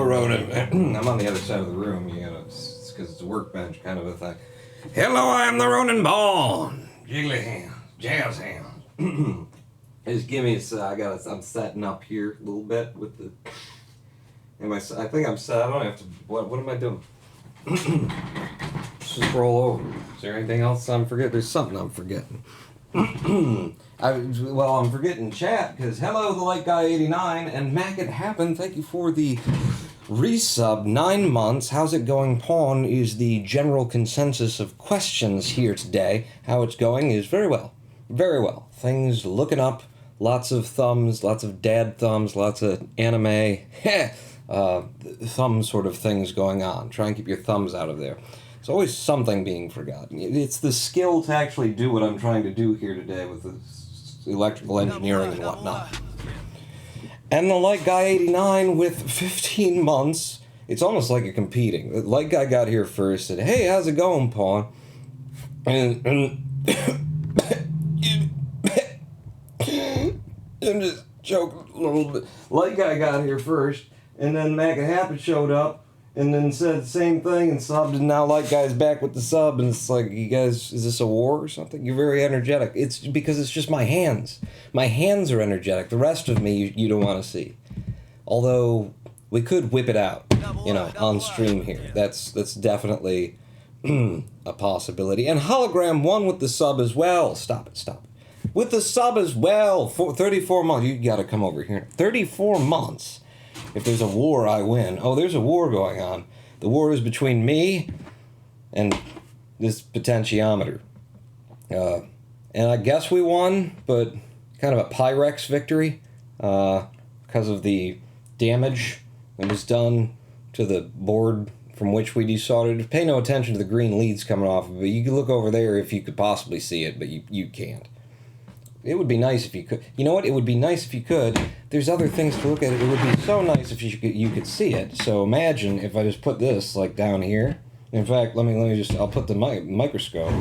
Ronin. I'm on the other side of the room. You know, it's because it's a workbench kind of a thing. Hello, I am the Ronin Bond. Jiggly hands, jazz hands. Just give me I'm setting up here a little bit with the. I think I'm set. I don't have to. What am I doing? Just roll over. Is there anything else I'm forgetting? There's something I'm forgetting. I'm forgetting chat because hello, the Light Guy 89 and Mac It Happened. Thank you for the resub. 9 months. How's it going? Pawn is the general consensus of questions here today. How it's going is very well. Very well. Things looking up. Lots of thumbs. Lots of dad thumbs. Lots of anime. Thumb sort of things going on. Try and keep your thumbs out of there. There's always something being forgotten. It's the skill to actually do what I'm trying to do here today with the electrical engineering and whatnot. And the Light Guy 89 with 15 months. It's almost like you're competing. The Light Guy got here first, said, hey, how's it going, Pawn? And I'm just joking a little bit. Light Guy got here first, and then Mac It Happened showed up, and then said the same thing and subbed, and now Light Guy's back with the sub, and it's like, you guys, is this a war or something? You're very energetic. It's because it's just my hands. My hands are energetic. The rest of me, you don't want to see. Although, we could whip it out, on stream here. That's definitely a possibility. And Hologram 1 with the sub as well. Stop it. With the sub as well, for 34 months. You gotta come over here. 34 months. If there's a war, I win. Oh, there's a war going on. The war is between me and this potentiometer. And I guess we won, but kind of a Pyrex victory because of the damage that was done to the board from which we desoldered. Pay no attention to the green leads coming off of it. You can look over there if you could possibly see it, but you can't. It would be nice if you could. You know what? It would be nice if you could. There's other things to look at. It would be so nice if you could see it. So imagine if I just put this like down here. In fact, I'll put the microscope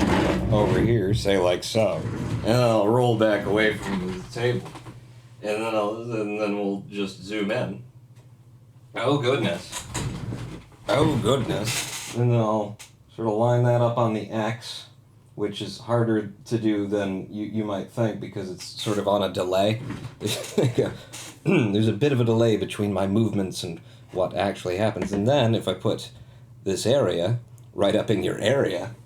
over here, say like so, and then I'll roll back away from the table, and then we'll just zoom in. Oh goodness. And then I'll sort of line that up on the X, which is harder to do than you might think because it's sort of on a delay. There's a bit of a delay between my movements and what actually happens. And then if I put this area right up in your area,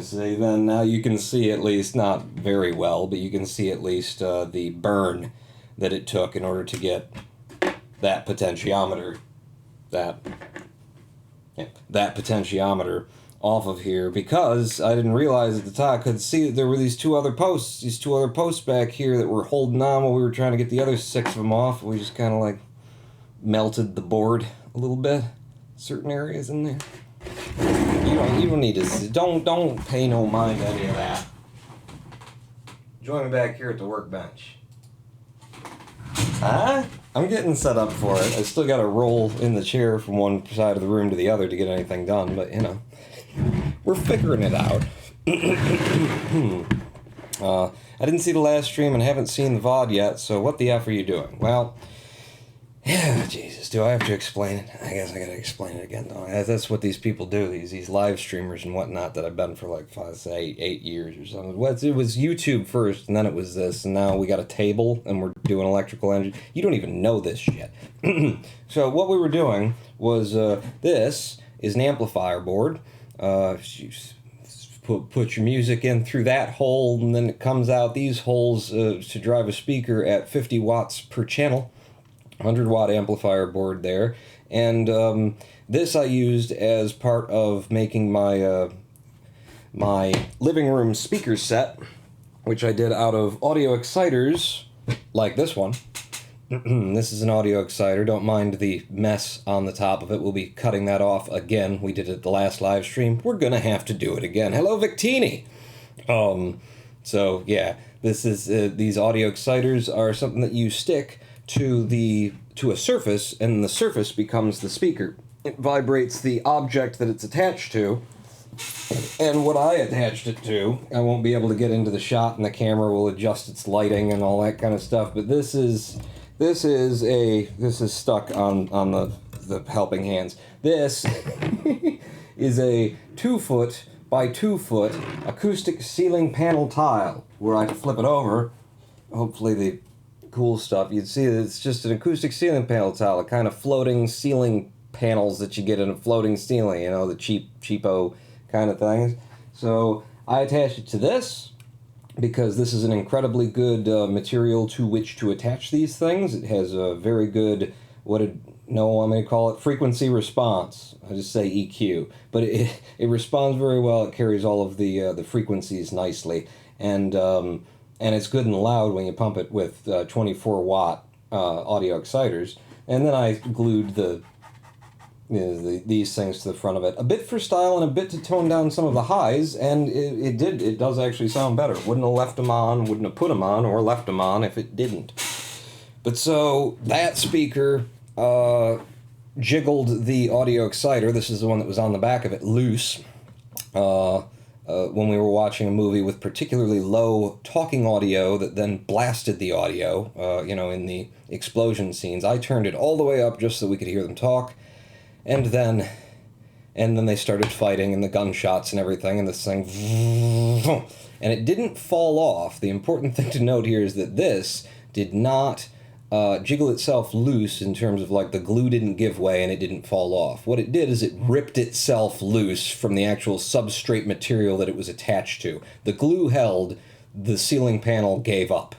see, then now you can see at least, not very well, but you can see at least the burn that it took in order to get that potentiometer, that potentiometer off of here, because I didn't realize at the time. I could see that there were these two other posts back here that were holding on while we were trying to get the other 6 of them off. We just kind of like melted the board a little bit, certain areas in there. You don't need to don't pay no mind to any of that. Join me back here at the workbench. I'm getting set up for it. I still got to roll in the chair from one side of the room to the other to get anything done, but we're figuring it out. I didn't see the last stream and haven't seen the VOD yet, so what the F are you doing? Well, Jesus, do I have to explain it? I guess I gotta explain it again, though. That's what these people do, these live streamers and whatnot that I've been for like 8 years or something. Well, it was YouTube first, and then it was this, and now we got a table, and we're doing electrical engine. You don't even know this shit. So what we were doing was, this is an amplifier board. Put your music in through that hole, and then it comes out these holes to drive a speaker at 50 watts per channel. 100-watt amplifier board there. And this I used as part of making my my living room speaker set, which I did out of audio exciters like this one. This is an audio exciter. Don't mind the mess on the top of it. We'll be cutting that off again. We did it the last live stream. We're gonna have to do it again. Hello, Victini! So, yeah, this is these audio exciters are something that you stick to a surface, and the surface becomes the speaker. It vibrates the object that it's attached to, and what I attached it to, I won't be able to get into the shot, and the camera will adjust its lighting and all that kind of stuff, but this is stuck on the the helping hands. This is a 2-foot by 2-foot acoustic ceiling panel tile. Were I to flip it over, hopefully the cool stuff, you'd see that it's just an acoustic ceiling panel tile, a kind of floating ceiling panels that you get in a floating ceiling, you know, the cheapo kind of things. So I attached it to this because this is an incredibly good material to which to attach these things. It has a very good, I'm going to call it frequency response. I just say EQ, but it responds very well. It carries all of the frequencies nicely, and it's good and loud when you pump it with 24-watt audio exciters. And then I glued these things to the front of it, a bit for style and a bit to tone down some of the highs, and it does actually sound better. Wouldn't have left them on, wouldn't have put them on, or left them on if it didn't. But so that speaker jiggled the audio exciter. This is the one that was on the back of it, loose. When we were watching a movie with particularly low talking audio that then blasted the audio, in the explosion scenes, I turned it all the way up just so we could hear them talk, and then they started fighting and the gunshots and everything, and this thing, and it didn't fall off. The important thing to note here is that this did not jiggle itself loose in terms of like the glue didn't give way and it didn't fall off. What it did is it ripped itself loose from the actual substrate material that it was attached to. The glue held, the ceiling panel gave up.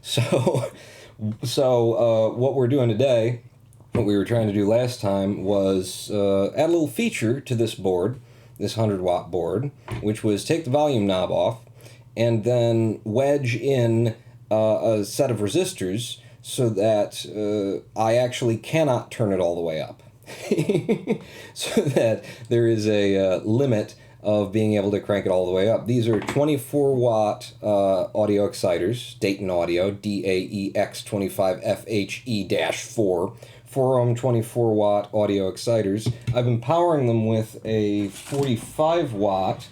So what we're doing today, what we were trying to do last time, was add a little feature to this board, this 100-watt board, which was take the volume knob off and then wedge in a set of resistors so that I actually cannot turn it all the way up. So that there is a limit of being able to crank it all the way up. These are 24-watt audio exciters, Dayton Audio, DAEX25FHE-4, 4-ohm 24-watt audio exciters. I've been powering them with a 45-watt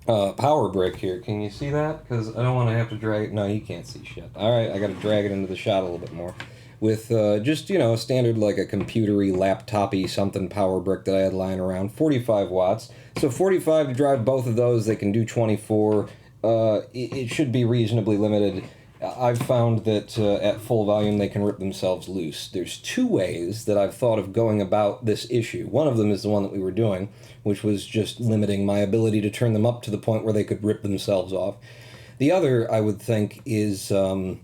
power brick here. Can you see that? Because I don't want to have to drag it. No, you can't see shit. Alright, I got to drag it into the shot a little bit more. With just, a standard, like a computery, laptop-y something power brick that I had lying around. 45 watts. So 45 to drive both of those. They can do 24. It should be reasonably limited. I've found that at full volume they can rip themselves loose. There's two ways that I've thought of going about this issue. One of them is the one that we were doing, which was just limiting my ability to turn them up to the point where they could rip themselves off. The other, I would think, is building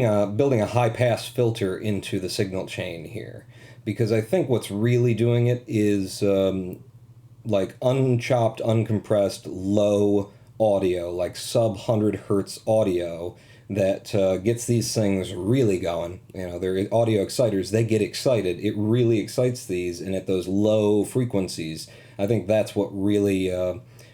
a high-pass filter into the signal chain here. Because I think what's really doing it is like unchopped, uncompressed, low audio, like sub-100 hertz audio that gets these things really going. They're audio exciters. They get excited. It really excites these, and at those low frequencies, I think that's what really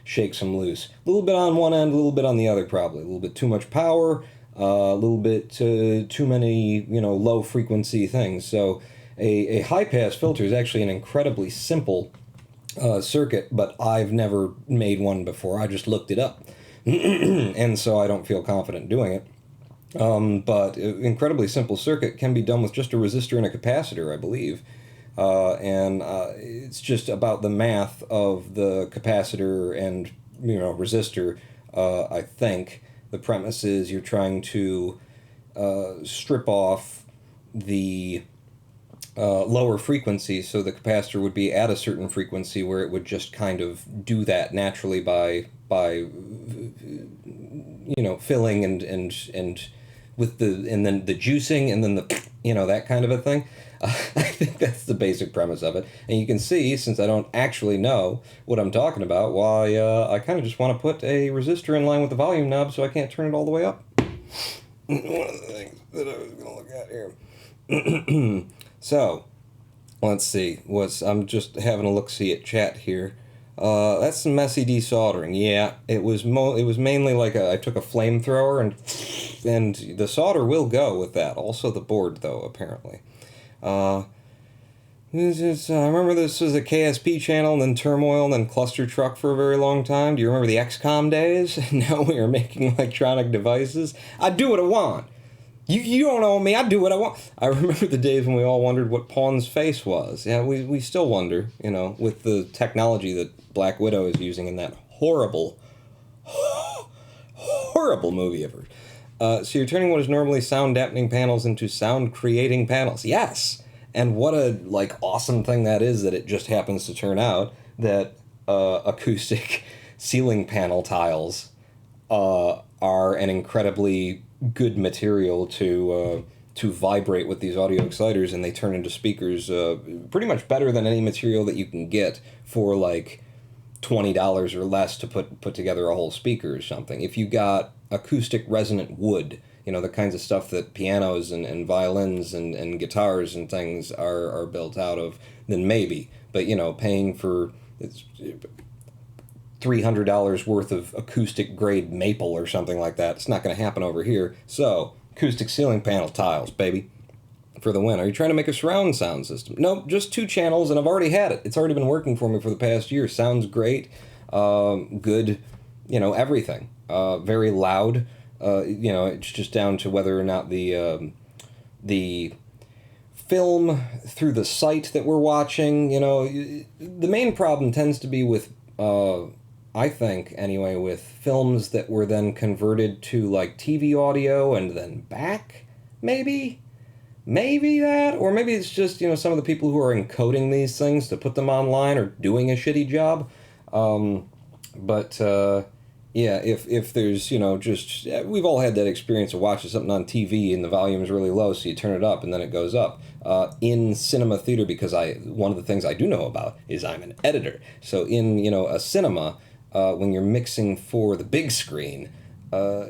shakes them loose. A little bit on one end, a little bit on the other, probably. A little bit too much power, a little bit too many, low frequency things. So a high-pass filter is actually an incredibly simple circuit, but I've never made one before. I just looked it up, and so I don't feel confident doing it. But an incredibly simple circuit can be done with just a resistor and a capacitor, I believe. And it's just about the math of the capacitor and resistor. I think the premise is you're trying to strip off the lower frequency, so the capacitor would be at a certain frequency where it would just kind of do that naturally by filling and with and then the juicing and then the that kind of a thing. I think that's the basic premise of it, and you can see, since I don't actually know what I'm talking about, why I kind of just want to put a resistor in line with the volume knob so I can't turn it all the way up. One of the things that I was going to look at here. So, let's see. I'm just having a look-see at chat here. That's some messy desoldering. Yeah, it was mainly like I took a flamethrower and the solder will go with that. Also the board, though, apparently. I remember this was a KSP channel, and then Turmoil, and then Cluster Truck for a very long time. Do you remember the XCOM days? Now we are making electronic devices. I do what I want. You don't own me. I do what I want. I remember the days when we all wondered what Pawn's face was. Yeah, we still wonder, with the technology that Black Widow is using in that horrible, horrible movie of hers. So you're turning what is normally sound dampening panels into sound creating panels. Yes! And what a, awesome thing that is that it just happens to turn out that acoustic ceiling panel tiles are an incredibly good material to vibrate with these audio exciters, and they turn into speakers pretty much better than any material that you can get for $20 or less to put together a whole speaker or something. If you got acoustic resonant wood, the kinds of stuff that pianos and violins and guitars and things are built out of, then maybe. But paying for $300 worth of acoustic grade maple or something like that, it's not going to happen over here. So acoustic ceiling panel tiles, baby, for the win. Are you trying to make a surround sound system? Nope, just 2 channels, and I've already had it. It's already been working for me for the past year. Sounds great, good, everything. Very loud. It's just down to whether or not the film through the site that we're watching. The main problem tends to be with, I think anyway, with films that were then converted to TV audio and then back, maybe that, or maybe it's just some of the people who are encoding these things to put them online are doing a shitty job. Yeah, if there's just we've all had that experience of watching something on TV and the volume is really low, so you turn it up and then it goes up. In cinema theater, because one of the things I do know about is I'm an editor, so in a cinema. When you're mixing for the big screen,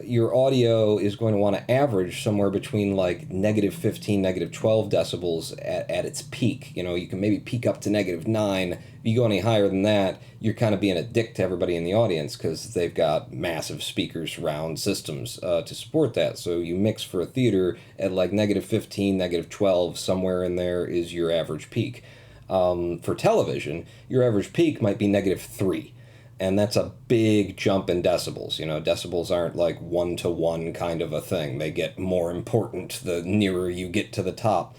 your audio is going to want to average somewhere between -15, -12 decibels at its peak. You can maybe peak up to -9. If you go any higher than that, you're kind of being a dick to everybody in the audience because they've got massive speaker surround systems to support that. So you mix for a theater at -15, -12, somewhere in there is your average peak. For television, your average peak might be -3. And that's a big jump in decibels. Decibels aren't 1-to-1 kind of a thing. They get more important the nearer you get to the top.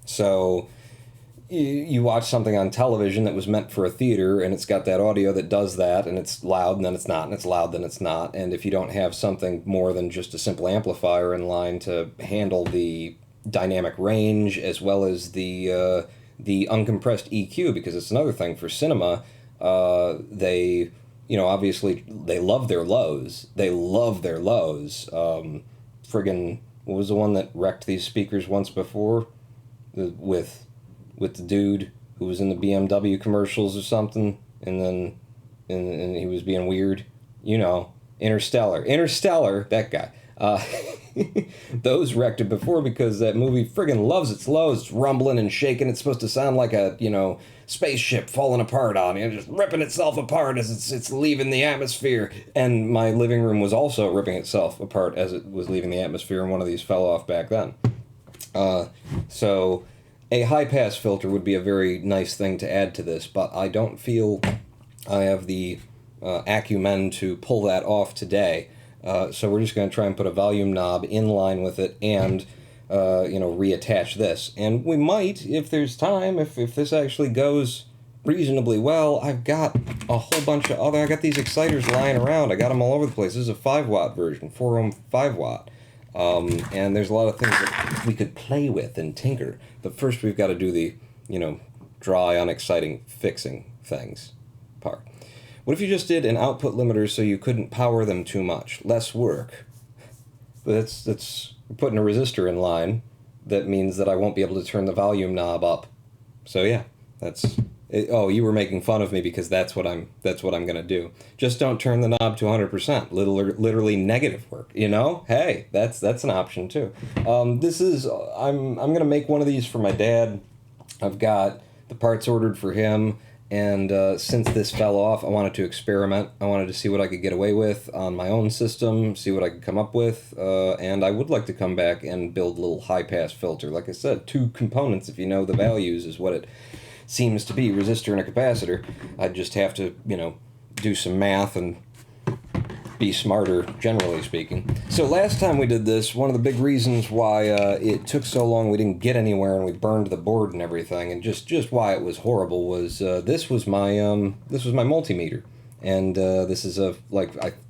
So you watch something on television that was meant for a theater, and it's got that audio that does that, and it's loud, and then it's not, and it's loud, then it's not. And if you don't have something more than just a simple amplifier in line to handle the dynamic range as well as the uncompressed EQ, because it's another thing for cinema. They, obviously they love their lows. Friggin', what was the one that wrecked these speakers once before? With the dude who was in the BMW commercials or something, and then and he was being weird. Interstellar, that guy. Those wrecked it before because that movie friggin' loves its lows. It's rumbling and shaking. It's supposed to sound like a, spaceship falling apart on you, just ripping itself apart as it's leaving the atmosphere. And my living room was also ripping itself apart as it was leaving the atmosphere, and one of these fell off back then. So a high-pass filter would be a very nice thing to add to this, but I don't feel I have the acumen to pull that off today. So we're just going to try and put a volume knob in line with it and, reattach this. And we might, if there's time, if this actually goes reasonably well, I've got a whole bunch of I got these exciters lying around. I got them all over the place. This is a 5-watt version, 4-ohm 5-watt. And there's a lot of things that we could play with and tinker. But first we've got to do the, dry, unexciting fixing things part. What if you just did an output limiter so you couldn't power them too much? Less work. But that's putting a resistor in line. That means that I won't be able to turn the volume knob up. So yeah, that's it. Oh, you were making fun of me because that's what I'm gonna do. Just don't turn the knob to 100%. Literally negative work. Hey, that's an option too. I'm gonna make one of these for my dad. I've got the parts ordered for him. And since this fell off, I wanted to experiment. I wanted to see what I could get away with on my own system, see what I could come up with, and I would like to come back and build a little high-pass filter. Like I said, 2 components, if you know the values, is what it seems to be, resistor and a capacitor. I'd just have to, do some math and be smarter, generally speaking. So last time we did this, one of the big reasons why it took so long, we didn't get anywhere, and we burned the board and everything, and just why it was horrible was this was my multimeter, and this is I'm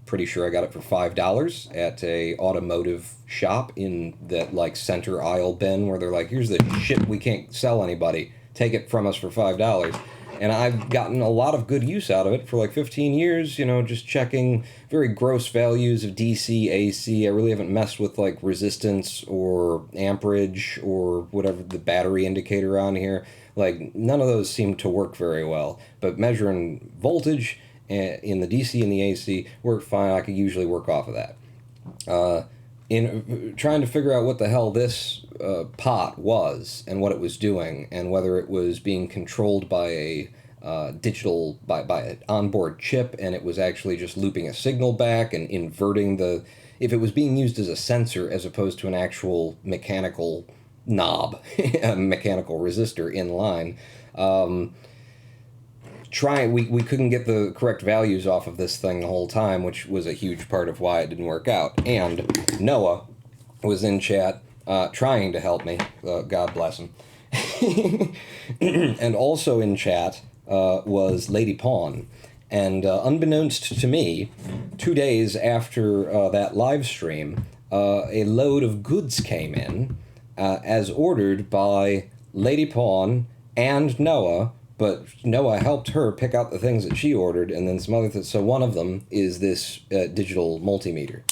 pretty sure I got it for $5 at a automotive shop in that like center aisle bin where they're like, here's the shit we can't sell anybody, take it from us for $5. And I've gotten a lot of good use out of it for like 15 years, you know, just checking very gross values of DC, AC. I really haven't messed with like resistance or amperage or whatever the battery indicator on here. Like, none of those seem to work very well. But measuring voltage in the DC and the AC worked fine. I could usually work off of that. In trying to figure out what the hell this pot was and what it was doing and whether it was being controlled by a digital by an onboard chip and it was actually just looping a signal back and inverting if it was being used as a sensor as opposed to an actual mechanical knob, a mechanical resistor in line. We couldn't get the correct values off of this thing the whole time, which was a huge part of why it didn't work out. And Noah was in chat trying to help me. God bless him. And also in chat was Lady Pawn. And unbeknownst to me, 2 days after that live stream, a load of goods came in as ordered by Lady Pawn and Noah. But Noah helped her pick out the things that she ordered, and then some other things. So one of them is this digital multimeter.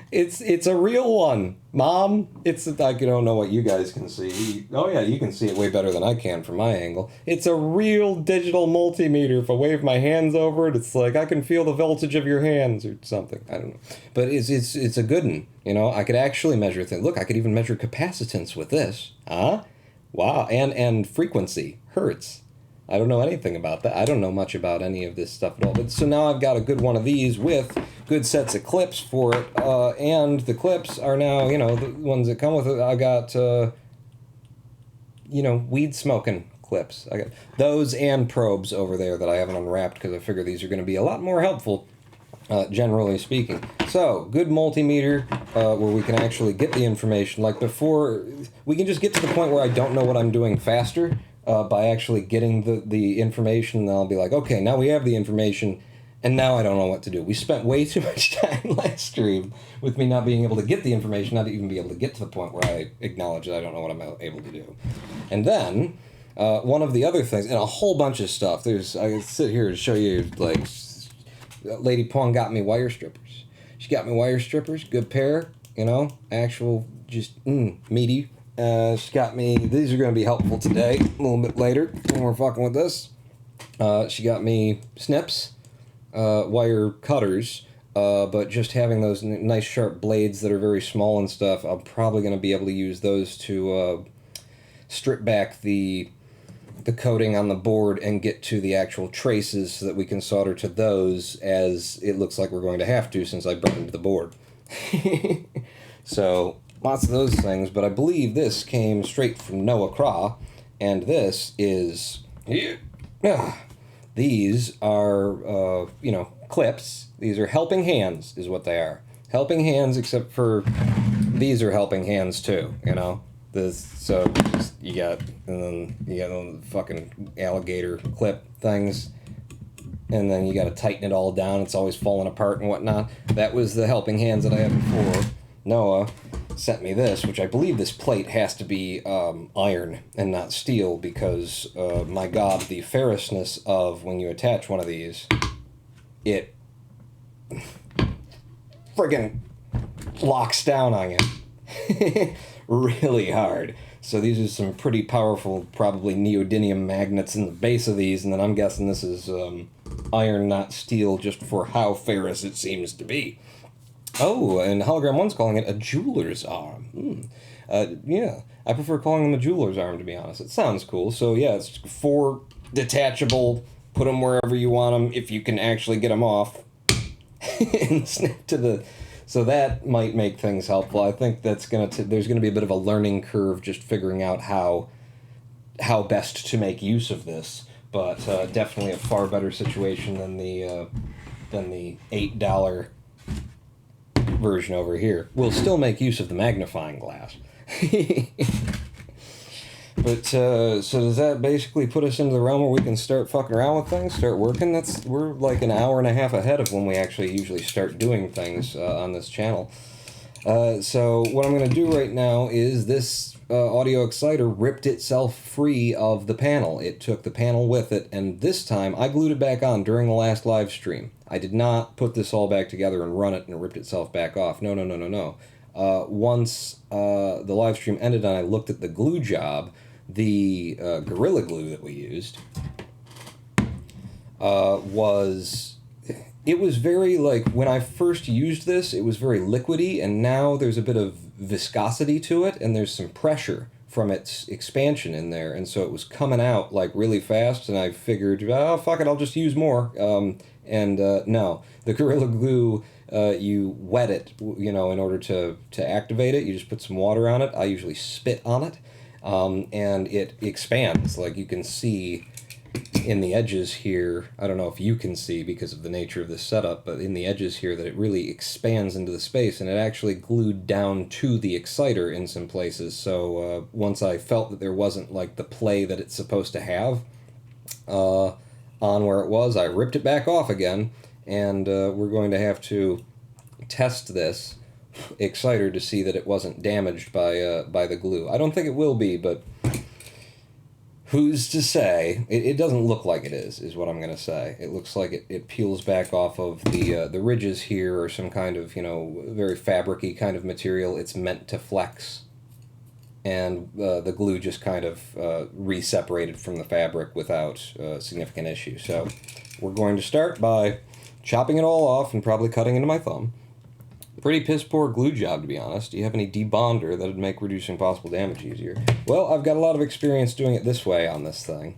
It's a real one, Mom. I don't know what you guys can see. Oh yeah, you can see it way better than I can from my angle. It's a real digital multimeter. If I wave my hands over it, it's like I can feel the voltage of your hands or something. I don't know, but it's a good one. You know, I could actually measure things. Look, I could even measure capacitance with this. Huh? Wow, and frequency, hertz. I don't know anything about that. I don't know much about any of this stuff at all. But so now I've got a good one of these with good sets of clips for it, and the clips are now, you know, the ones that come with it. I got, weed smoking clips. I got those and probes over there that I haven't unwrapped because I figure these are going to be a lot more helpful. Generally speaking. So, good multimeter where we can actually get the information. Like before, we can just get to the point where I don't know what I'm doing faster by actually getting the information. And I'll be like, okay, now we have the information, and now I don't know what to do. We spent way too much time last stream with me not being able to get the information, not even be able to get to the point where I acknowledge that I don't know what I'm able to do. And then, one of the other things, and a whole bunch of stuff, I can sit here and show you, like, Lady Pawn got me wire strippers. She got me wire strippers, good pair, you know, actual, just, meaty. She got me, these are going to be helpful today, a little bit later, when we're fucking with this. She got me snips, wire cutters, but just having those nice sharp blades that are very small and stuff, I'm probably going to be able to use those to strip back the coating on the board and get to the actual traces so that we can solder to those, as it looks like we're going to have to since I burned the board. So, lots of those things, but I believe this came straight from Noah Craw, and this is... These are, clips. These are helping hands, is what they are. Helping hands, except for these are helping hands too, you know? You got the fucking alligator clip things, and then you got to tighten it all down. It's always falling apart and whatnot. That was the helping hands that I had before. Noah sent me this, which I believe this plate has to be iron and not steel because, my God, the ferrousness of when you attach one of these, it friggin' locks down on you. Really hard. So these are some pretty powerful, probably neodymium magnets in the base of these, and then I'm guessing this is iron, not steel, just for how ferrous it seems to be. Oh, and Hologram 1's calling it a jeweler's arm. Yeah, I prefer calling them a jeweler's arm, to be honest. It sounds cool. So yeah, it's 4 detachable, put them wherever you want them, if you can actually get them off, and snap to the... So that might make things helpful. I think that's there's gonna be a bit of a learning curve just figuring out how how best to make use of this, but definitely a far better situation than the than the $8 version over here. We'll still make use of the magnifying glass. But, so does that basically put us into the realm where we can start fucking around with things, start working? We're like an hour and a half ahead of when we actually usually start doing things on this channel. So what I'm going to do right now is this audio exciter ripped itself free of the panel. It took the panel with it, and this time I glued it back on during the last live stream. I did not put this all back together and run it and it ripped itself back off. No. Once the live stream ended and I looked at the glue job, the Gorilla Glue that we used was very, like, when I first used this, it was very liquidy, and now there's a bit of viscosity to it, and there's some pressure from its expansion in there, and so it was coming out, like, really fast, and I figured, oh, fuck it, I'll just use more. No, the Gorilla Glue, you wet it, in order to activate it. You just put some water on it. I usually spit on it, and it expands. Like, you can see in the edges here, I don't know if you can see because of the nature of this setup, but in the edges here that it really expands into the space, and it actually glued down to the exciter in some places. So once I felt that there wasn't, like, the play that it's supposed to have on where it was, I ripped it back off again, and we're going to have to test this exciter to see that it wasn't damaged by the glue. I don't think it will be, but who's to say? It doesn't look like it is what I'm going to say. It looks like it peels back off of the ridges here, or some kind of, very fabric-y kind of material. It's meant to flex, and the glue just kind of re-separated from the fabric without significant issue. So we're going to start by chopping it all off and probably cutting into my thumb. Pretty piss-poor glue job, to be honest. Do you have any debonder that would make reducing possible damage easier? Well, I've got a lot of experience doing it this way on this thing.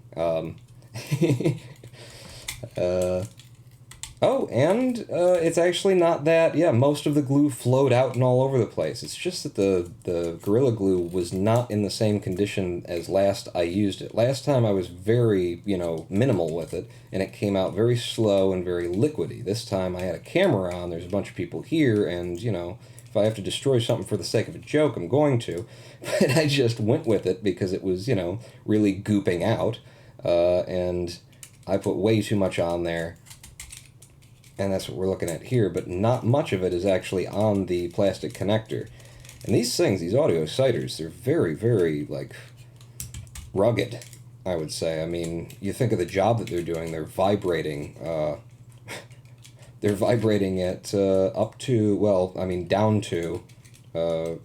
Oh, and it's actually not that... Yeah, most of the glue flowed out and all over the place. It's just that the Gorilla Glue was not in the same condition as last I used it. Last time I was very, minimal with it, and it came out very slow and very liquidy. This time I had a camera on, there's a bunch of people here, and, if I have to destroy something for the sake of a joke, I'm going to. But I just went with it because it was, really gooping out, and I put way too much on there. And that's what we're looking at here, but not much of it is actually on the plastic connector. And these things, these audio exciters, they're very, very, like, rugged, I would say. I mean, you think of the job that they're doing, they're vibrating, at up to, well, I mean, down to,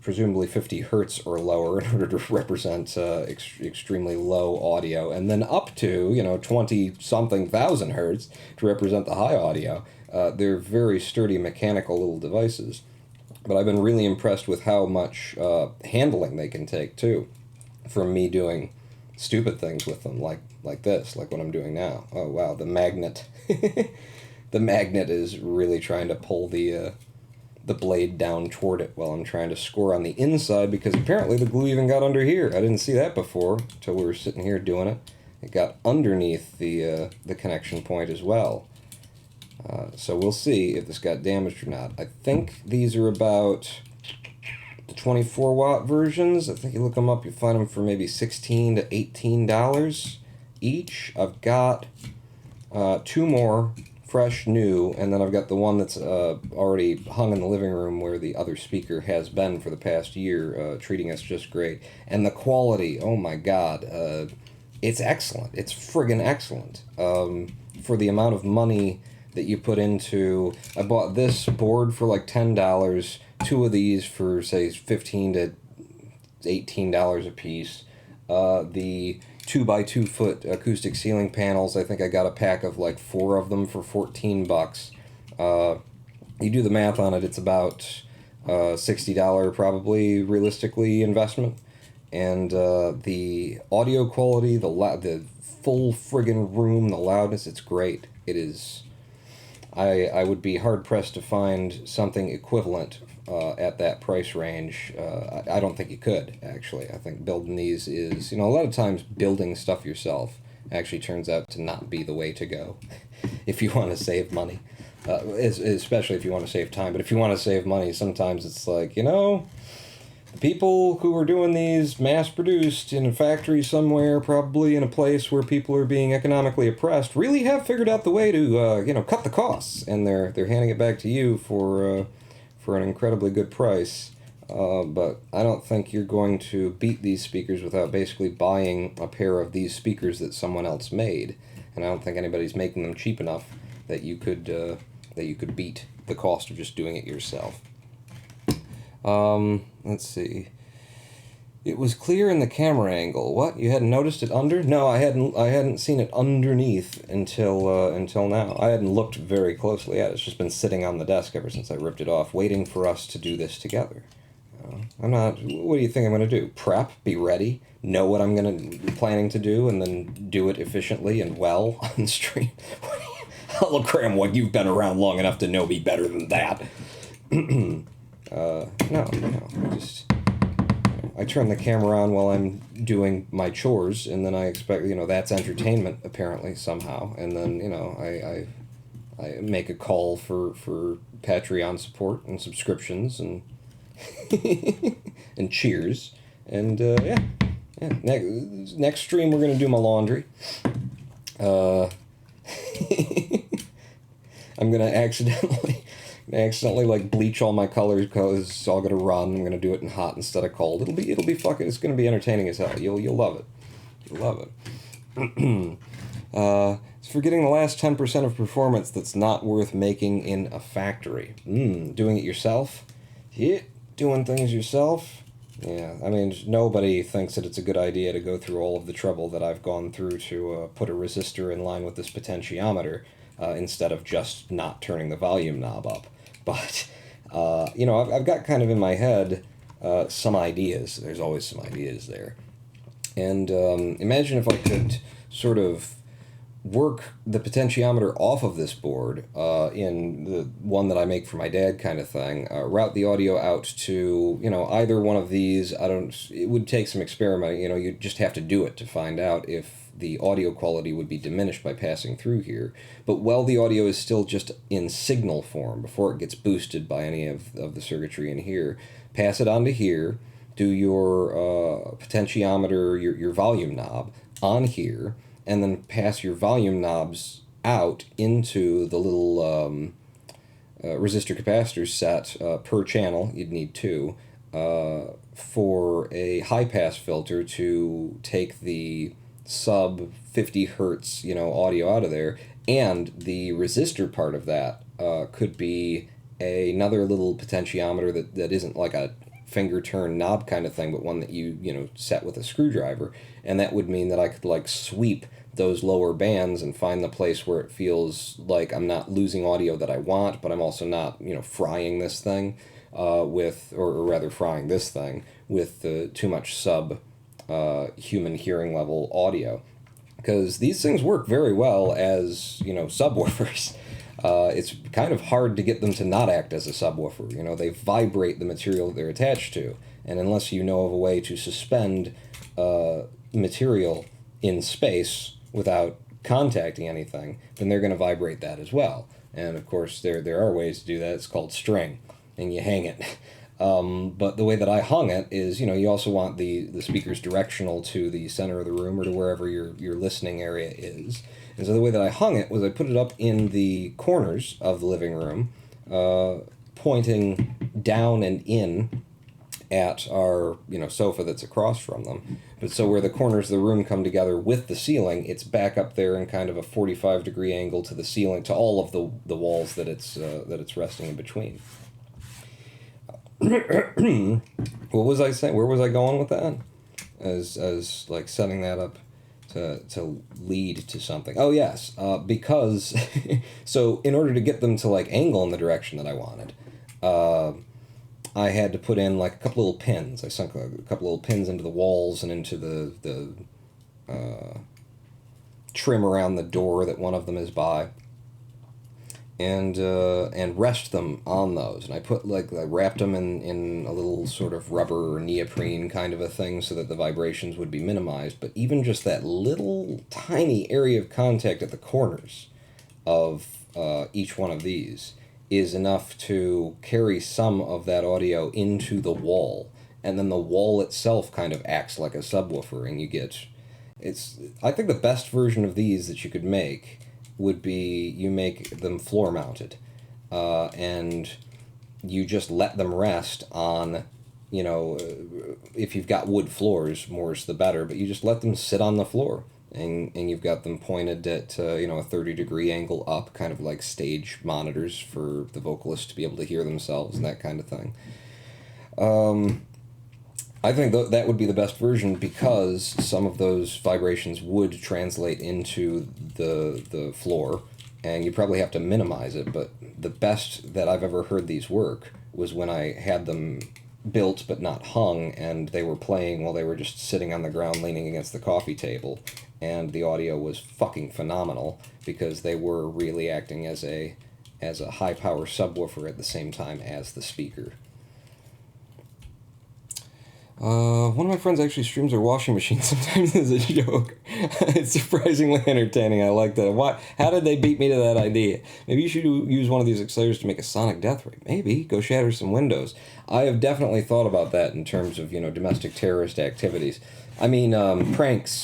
presumably 50 hertz or lower in order to represent extremely low audio, and then up to, 20-something thousand hertz to represent the high audio. They're very sturdy mechanical little devices, but I've been really impressed with how much handling they can take, too, from me doing stupid things with them, like this, like what I'm doing now. Oh, wow, the magnet. The magnet is really trying to pull the blade down toward it while I'm trying to score on the inside, because apparently the glue even got under here. I didn't see that before until we were sitting here doing it. It got underneath the connection point as well. So we'll see if this got damaged or not. I think these are about the 24-watt versions. I think you look them up, you find them for maybe $16 to $18 each. I've got two more fresh new, and then I've got the one that's already hung in the living room where the other speaker has been for the past year, treating us just great. And the quality, oh my god, it's excellent. It's friggin' excellent. For the amount of money that you put into... I bought this board for like $10, two of these for, say, $15 to $18 a piece. The 2x2 foot acoustic ceiling panels, I think I got a pack of like 4 of them for $14. You do the math on it, it's about $60 probably realistically investment. And the audio quality, the full friggin' room, the loudness, it's great. It is... I would be hard-pressed to find something equivalent at that price range. I don't think you could, actually. I think building these is... a lot of times building stuff yourself actually turns out to not be the way to go if you want to save money. especially if you want to save time. But if you want to save money, sometimes it's like, the people who are doing these mass-produced in a factory somewhere, probably in a place where people are being economically oppressed, really have figured out the way to, cut the costs, and they're handing it back to you for an incredibly good price. But I don't think you're going to beat these speakers without basically buying a pair of these speakers that someone else made, and I don't think anybody's making them cheap enough that you could beat the cost of just doing it yourself. Let's see. It was clear in the camera angle. What? You hadn't noticed it under? No, I hadn't seen it underneath until now. I hadn't looked very closely at it. It's just been sitting on the desk ever since I ripped it off, waiting for us to do this together. I'm not. What do you think I'm going to do? Prep, be ready, know what I'm planning to do, and then do it efficiently and well on stream. Hologram, what, you've been around long enough to know me better than that. No. I turn the camera on while I'm doing my chores, and then I expect, that's entertainment, apparently, somehow. And then, I make a call for Patreon support and subscriptions and and cheers. And, yeah. Next stream, we're going to do my laundry. I'm going to accidentally like bleach all my colors because it's all going to run. I'm going to do it in hot instead of cold. It'll be fucking, it's going to be entertaining as hell. You'll love it. You'll love it. It's forgetting the last 10% of performance that's not worth making in a factory. Doing it yourself? Yeah, doing things yourself? Yeah, I mean, nobody thinks that it's a good idea to go through all of the trouble that I've gone through to put a resistor in line with this potentiometer instead of just not turning the volume knob up. But, I've got kind of in my head some ideas. There's always some ideas there. And imagine if I could sort of work the potentiometer off of this board in the one that I make for my dad kind of thing, route the audio out to, either one of these. It would take some experimenting, you just have to do it to find out if the audio quality would be diminished by passing through here. But while the audio is still just in signal form, before it gets boosted by any of the circuitry in here, pass it onto here, do your potentiometer, your volume knob on here, and then pass your volume knobs out into the little resistor capacitor set per channel. You'd need two for a high-pass filter to take the sub 50 hertz audio out of there, and the resistor part of that could be another little potentiometer that isn't like a finger turn knob kind of thing, but one that you set with a screwdriver, and that would mean that I could like sweep those lower bands and find the place where it feels like I'm not losing audio that I want, but I'm also not frying this thing or rather frying this thing with too much sub human hearing level audio, because these things work very well as subwoofers. It's kind of hard to get them to not act as a subwoofer. They vibrate the material that they're attached to, and unless you know of a way to suspend material in space without contacting anything, then they're going to vibrate that as well. And of course, there are ways to do that. It's called string, and you hang it. But the way that I hung it is, you also want the speakers directional to the center of the room or to wherever your listening area is. And so the way that I hung it was I put it up in the corners of the living room, pointing down and in at our sofa that's across from them. But so where the corners of the room come together with the ceiling, it's back up there in kind of a 45-degree angle to the ceiling, to all of the walls that it's resting in between. What was I saying? Where was I going with that? As like setting that up to lead to something. Oh yes, because so in order to get them to like angle in the direction that I wanted, I had to put in like a couple little pins. I sunk a couple little pins into the walls and into the trim around the door that one of them is by, and rest them on those. And I wrapped them in a little sort of rubber or neoprene kind of a thing so that the vibrations would be minimized. But even just that little tiny area of contact at the corners of each one of these is enough to carry some of that audio into the wall, and then the wall itself kind of acts like a subwoofer, and you get I think the best version of these that you could make would be you make them floor mounted, and you just let them rest on, if you've got wood floors, more's the better, but you just let them sit on the floor, and you've got them pointed at a 30-degree angle up, kind of like stage monitors for the vocalist to be able to hear themselves and that kind of thing. I think that would be the best version, because some of those vibrations would translate into the floor, and you probably have to minimize it, but the best that I've ever heard these work was when I had them built but not hung, and they were playing while they were just sitting on the ground leaning against the coffee table, and the audio was fucking phenomenal, because they were really acting as a high-power subwoofer at the same time as the speaker. One of my friends actually streams their washing machine sometimes as a joke. It's surprisingly entertaining. I like that. How did they beat me to that idea? Maybe you should use one of these exciters to make a sonic death ray. Maybe. Go shatter some windows. I have definitely thought about that in terms of, domestic terrorist activities. I mean,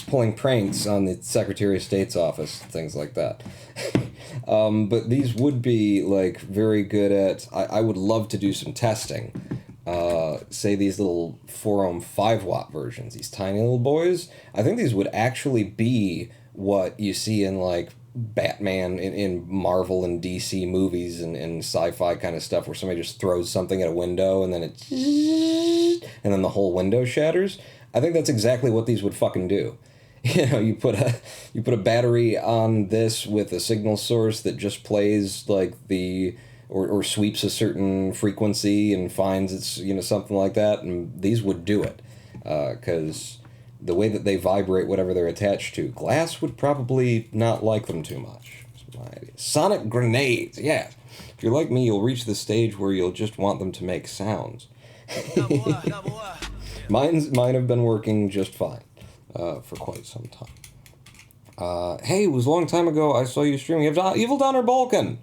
pulling pranks on the Secretary of State's office, things like that. But these would be, very good at... I would love to do some testing. Say these little 4-ohm 5-watt versions, these tiny little boys. I think these would actually be what you see in, Batman in Marvel and DC movies and sci-fi kind of stuff, where somebody just throws something at a window and then and then the whole window shatters. I think that's exactly what these would fucking do. You put a battery on this with a signal source that just plays or sweeps a certain frequency and finds it's something like that, and these would do it, because the way that they vibrate whatever they're attached to, glass would probably not like them too much. That's my idea. Sonic grenades, yeah. If you're like me, you'll reach the stage where you'll just want them to make sounds. Mine have been working just fine for quite some time. Hey, it was a long time ago I saw you streaming Evil Donner Balkan.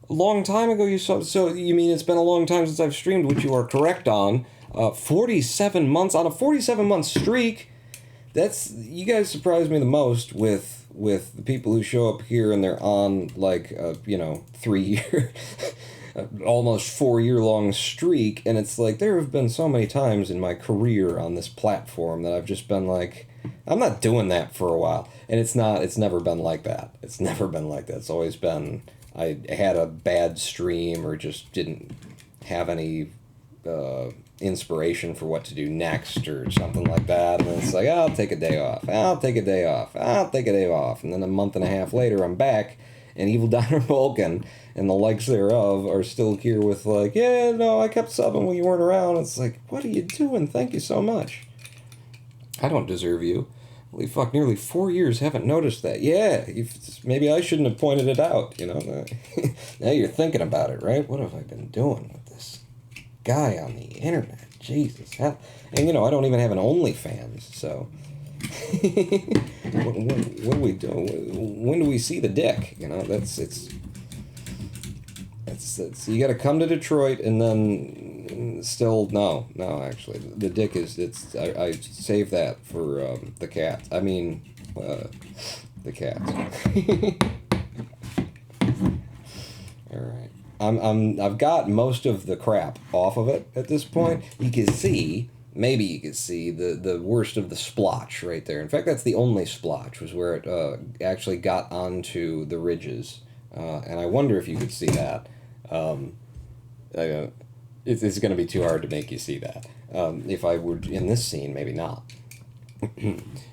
A long time ago you saw... So you mean it's been a long time since I've streamed, which you are correct on. 47 months, on a 47-month streak. You guys surprise me the most with the people who show up here and they're on 3-year, almost 4-year-long streak, and it's there have been so many times in my career on this platform that I've just been I'm not doing that for a while, and it's never been like that. It's never been like that. It's always been I had a bad stream or just didn't have any inspiration for what to do next or something like that, and it's I'll take a day off, and then a month and a half later I'm back, and Evil Donner Vulcan and the likes thereof are still here with I kept subbing when you weren't around. It's what are you doing? Thank you so much. I don't deserve you. Holy fuck, nearly 4 years, haven't noticed that. Yeah, maybe I shouldn't have pointed it out, Now you're thinking about it, right? What have I been doing with this guy on the internet? Jesus. Hell. And, I don't even have an OnlyFans, so... what are we doing? When do we see the dick? That's you gotta come to Detroit and then still no actually the dick is I save that for the cat. I mean the cat. Alright. I've got most of the crap off of it at this point. Maybe you can see the worst of the splotch right there. In fact, that's the only splotch, was where it actually got onto the ridges. And I wonder if you could see that. It's going to be too hard to make you see that. If I were in this scene, maybe not.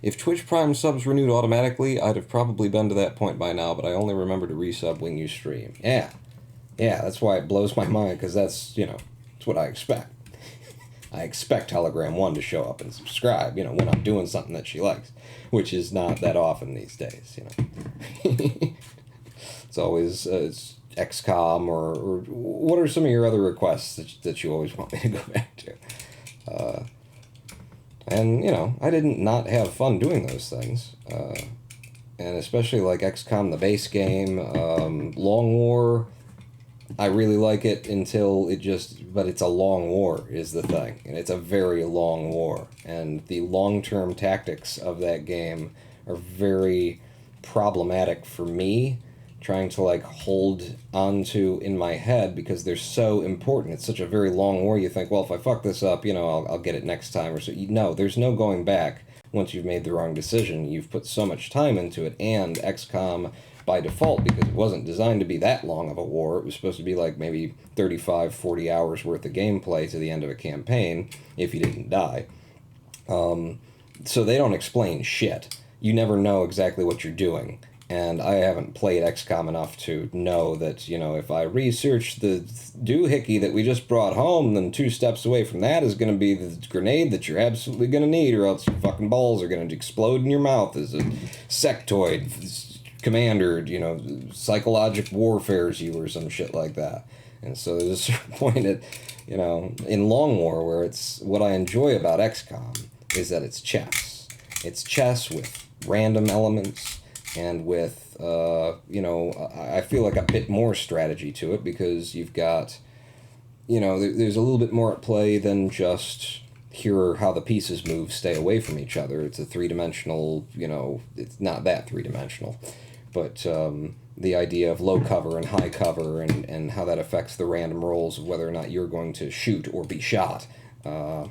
If Twitch Prime subs renewed automatically, I'd have probably been to that point by now, but I only remember to resub when you stream. Yeah, that's why it blows my mind, because that's what I expect. I expect Telegram 1 to show up and subscribe, when I'm doing something that she likes, which is not that often these days, It's always it's XCOM or what are some of your other requests that you always want me to go back to? And, I didn't not have fun doing those things. and especially like XCOM, the base game, Long War. I really like it until it just, but it's a long war is the thing, and it's a very long war, and the long-term tactics of that game are very problematic for me, trying to like hold onto in my head because they're so important. It's such a very long war. You think, well, if I fuck this up, I'll get it next time or so. No, there's no going back once you've made the wrong decision. You've put so much time into it, and XCOM by default, because it wasn't designed to be that long of a war. It was supposed to be like maybe 35, 40 hours worth of gameplay to the end of a campaign if you didn't die. So they don't explain shit. You never know exactly what you're doing. And I haven't played XCOM enough to know that, if I research the doohickey that we just brought home, then 2 steps away from that is going to be the grenade that you're absolutely going to need, or else your fucking balls are going to explode in your mouth as a sectoid commander, psychological warfares you or some shit like that. And so there's a certain point at, in Long War where it's, what I enjoy about XCOM is that it's chess. It's chess with random elements and with, I feel like a bit more strategy to it because you've got, there's a little bit more at play than just here are how the pieces move, stay away from each other. It's a three-dimensional, it's not that three-dimensional. But the idea of low cover and high cover and how that affects the random rolls of whether or not you're going to shoot or be shot. I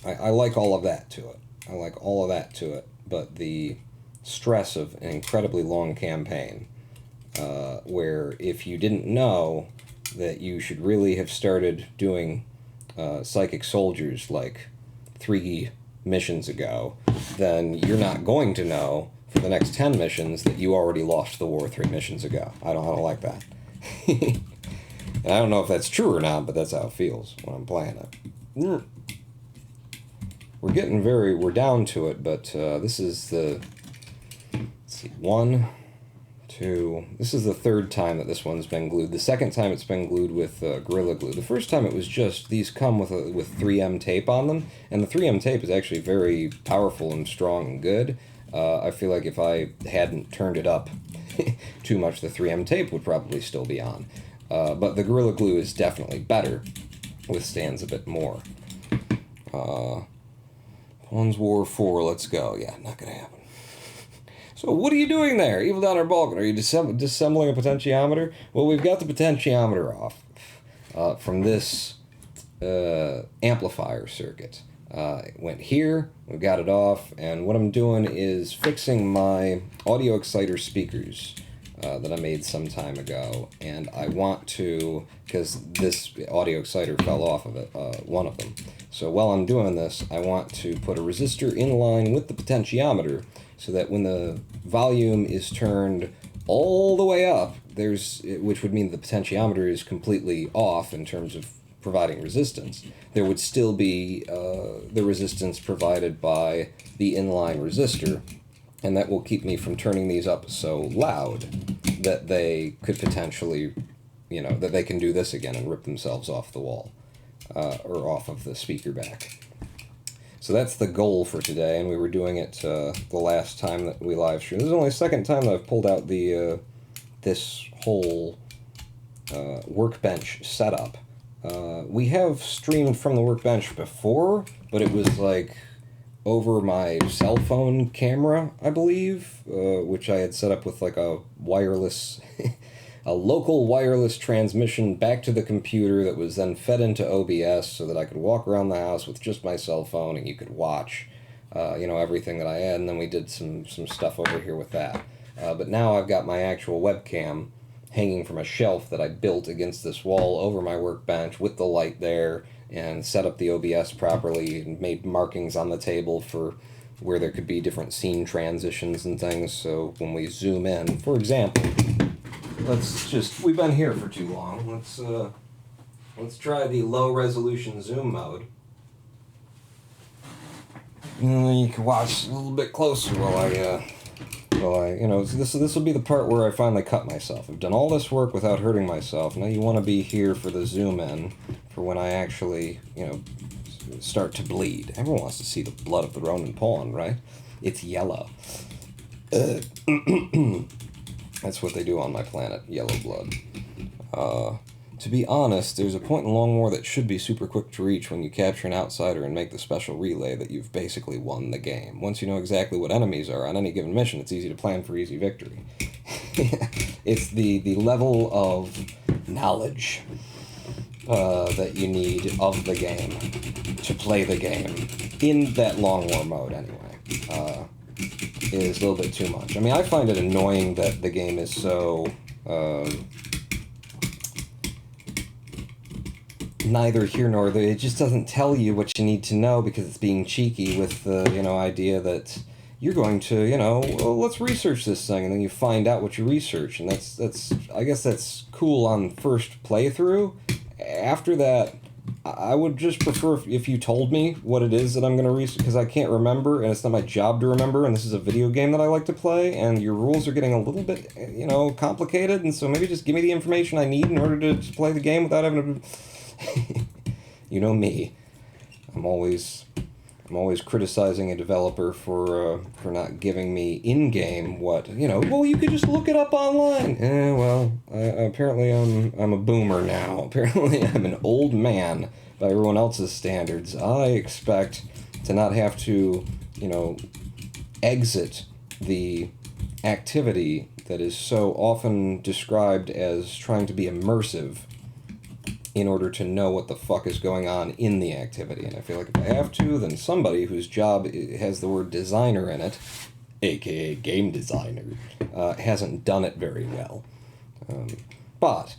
like all of that to it. But the stress of an incredibly long campaign, where if you didn't know that you should really have started doing psychic soldiers like 3 missions ago, then you're not going to know for the next 10 missions that you already lost the war 3 missions ago. I don't like that. And I don't know if that's true or not, but that's how it feels when I'm playing it. We're down to it, but this is the, let's see, 1, 2, this is the 3rd time that this one's been glued. The 2nd time it's been glued with Gorilla Glue. The first time it was just, these come with 3M tape on them, and the 3M tape is actually very powerful and strong and good. I feel like if I hadn't turned it up too much, the 3M tape would probably still be on. But the Gorilla Glue is definitely better, withstands a bit more. Pawns War 4, let's go. Yeah, not gonna happen. So what are you doing there, Evil Downer Balkan? Are you disassembling a potentiometer? Well, we've got the potentiometer off from this amplifier circuit. It went here, we've got it off, and what I'm doing is fixing my audio exciter speakers that I made some time ago, and I want to, because this audio exciter fell off of it, one of them. So while I'm doing this, I want to put a resistor in line with the potentiometer so that when the volume is turned all the way up, which would mean the potentiometer is completely off in terms of providing resistance, there would still be the resistance provided by the inline resistor, and that will keep me from turning these up so loud that they could potentially, that they can do this again and rip themselves off the wall, or off of the speaker back. So that's the goal for today, and we were doing it the last time that we live streamed. This is only the 2nd time that I've pulled out the this whole workbench setup. We have streamed from the workbench before, but it was like over my cell phone camera, I believe, which I had set up with like a wireless, a local wireless transmission back to the computer that was then fed into OBS so that I could walk around the house with just my cell phone and you could watch, everything that I had, and then we did some stuff over here with that. But now I've got my actual webcam hanging from a shelf that I built against this wall over my workbench with the light there, and set up the OBS properly and made markings on the table for where there could be different scene transitions and things. So when we zoom in, for example, we've been here for too long. Let's try the low resolution zoom mode. And then you can watch a little bit closer while this will be the part where I finally cut myself. I've done all this work without hurting myself. Now you want to be here for the zoom in, for when I actually, start to bleed. Everyone wants to see the blood of the Roman pawn, right? It's yellow. That's what they do on my planet, Yellow Blood. To be honest, there's a point in Long War that should be super quick to reach when you capture an outsider and make the special relay that you've basically won the game. Once you know exactly what enemies are on any given mission, it's easy to plan for easy victory. It's the level of knowledge that you need of the game to play the game, in that Long War mode anyway, is a little bit too much. I mean, I find it annoying that the game is so... neither here nor there. It just doesn't tell you what you need to know because it's being cheeky with the, idea that you're going to, well, let's research this thing, and then you find out what you research, and that's I guess that's cool on first playthrough. After that, I would just prefer if you told me what it is that I'm going to research, because I can't remember, and it's not my job to remember, and this is a video game that I like to play, and your rules are getting a little bit, complicated, and so maybe just give me the information I need in order to play the game without having to... You know me. I'm always criticizing a developer for not giving me in-game what, well, you could just look it up online. Apparently I'm a boomer now. Apparently I'm an old man by everyone else's standards. I expect to not have to, exit the activity that is so often described as trying to be immersive in order to know what the fuck is going on in the activity. And I feel like if I have to, then somebody whose job has the word designer in it, aka game designer, hasn't done it very well. But,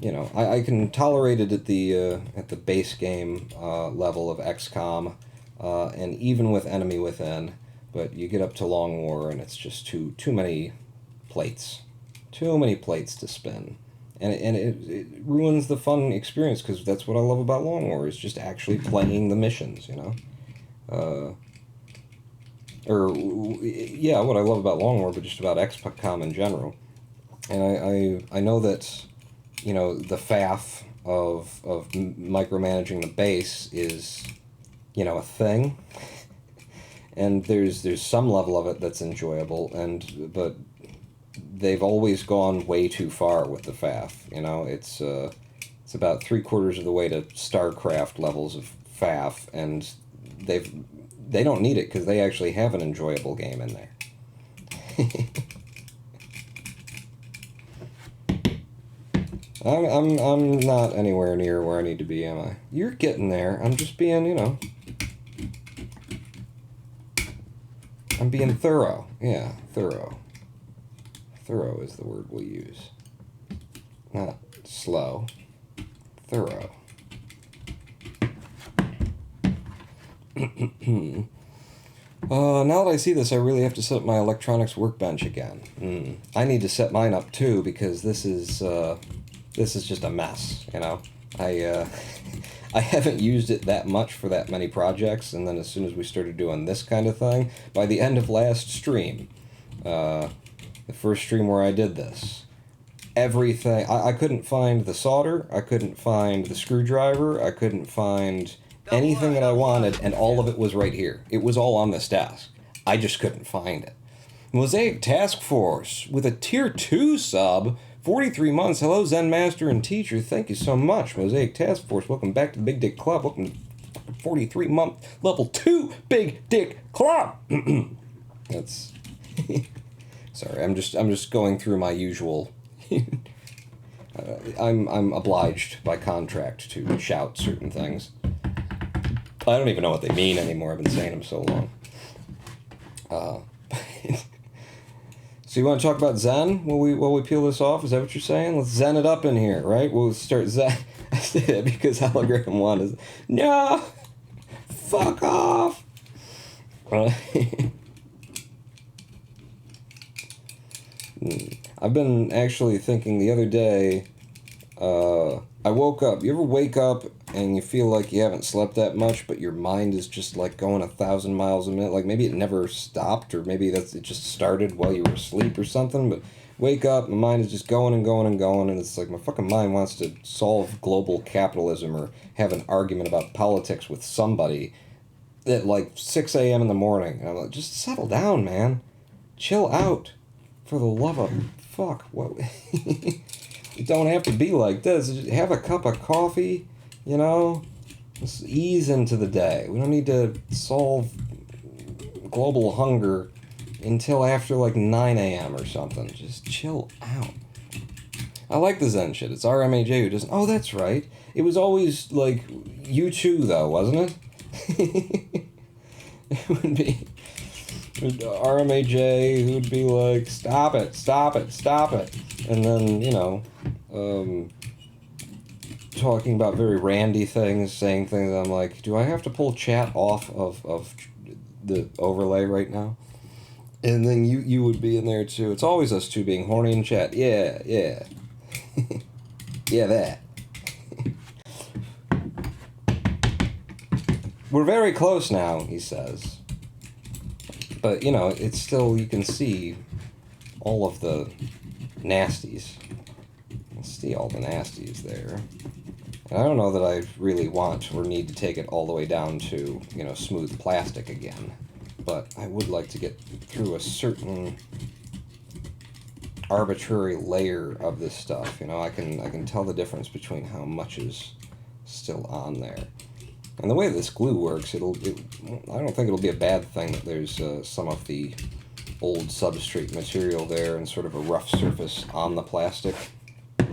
I can tolerate it at the base game level of XCOM, and even with Enemy Within, but you get up to Long War and it's just too many plates. Too many plates to spin. And it ruins the fun experience, because that's what I love about Long War, is just actually playing the missions, what I love about Long War, but just about XCOM in general. And I know that, the faff of micromanaging the base is, a thing. And there's some level of it that's enjoyable, but they've always gone way too far with the faff. It's about 3/4 of the way to StarCraft levels of faff, and they don't need it because they actually have an enjoyable game in there. I'm not anywhere near where I need to be, am I? You're getting there. I'm just being, I'm being thorough. Yeah, thorough. Thorough is the word we'll use. Not slow. Thorough. Now that I see this, I really have to set up my electronics workbench again. I need to set mine up too, because this is just a mess, I haven't used it that much for that many projects, and then as soon as we started doing this kind of thing, by the end of last stream, the first stream where I did this, everything, I couldn't find the solder, I couldn't find the screwdriver, I couldn't find anything that I wanted, and all of it was right here. It was all on this desk. I just couldn't find it. Mosaic Task Force, with a Tier 2 sub, 43 months. Hello, Zen Master and Teacher. Thank you so much. Mosaic Task Force, welcome back to the Big Dick Club. Welcome to 43-month Level 2 Big Dick Club. That's... Sorry, I'm just going through my usual... I'm obliged by contract to shout certain things. I don't even know what they mean anymore. I've been saying them so long. So you want to talk about Zen while we peel this off? Is that what you're saying? Let's Zen it up in here, right? We'll start Zen. I say that because Hologram 1 is... No! Fuck off! I've been actually thinking the other day, I woke up. You ever wake up and you feel like you haven't slept that much, but your mind is just like going 1,000 miles a minute? Like maybe it never stopped, or maybe it just started while you were asleep or something, but wake up, my mind is just going and going and going, and it's like my fucking mind wants to solve global capitalism or have an argument about politics with somebody at like 6 a.m. in the morning. And I'm like, just settle down, man. chill out. For the love of fuck, what? You don't have to be like this. Just have a cup of coffee, you know? Just ease into the day. We don't need to solve global hunger until after like 9 a.m. or something. Just chill out. I like the Zen shit. It's RMAJ who doesn't... Oh, that's right. It was always, like, you too, though, wasn't it? It would be... RMAJ who'd be like, stop it, stop it, stop it. And then, you know, talking about very randy things, saying things. I'm like, do I have to pull chat off of the overlay right now? And then you would be in there, too. It's always us two being horny in chat. Yeah, yeah. Yeah, that. We're very close now, he says. But, you know, it's still, you can see all of the nasties. You can see all the nasties there. And I don't know that I really want or need to take it all the way down to, you know, smooth plastic again. But I would like to get through a certain arbitrary layer of this stuff. You know, I can tell the difference between how much is still on there. And the way this glue works, I don't think it'll be a bad thing that there's some of the old substrate material there and sort of a rough surface on the plastic. I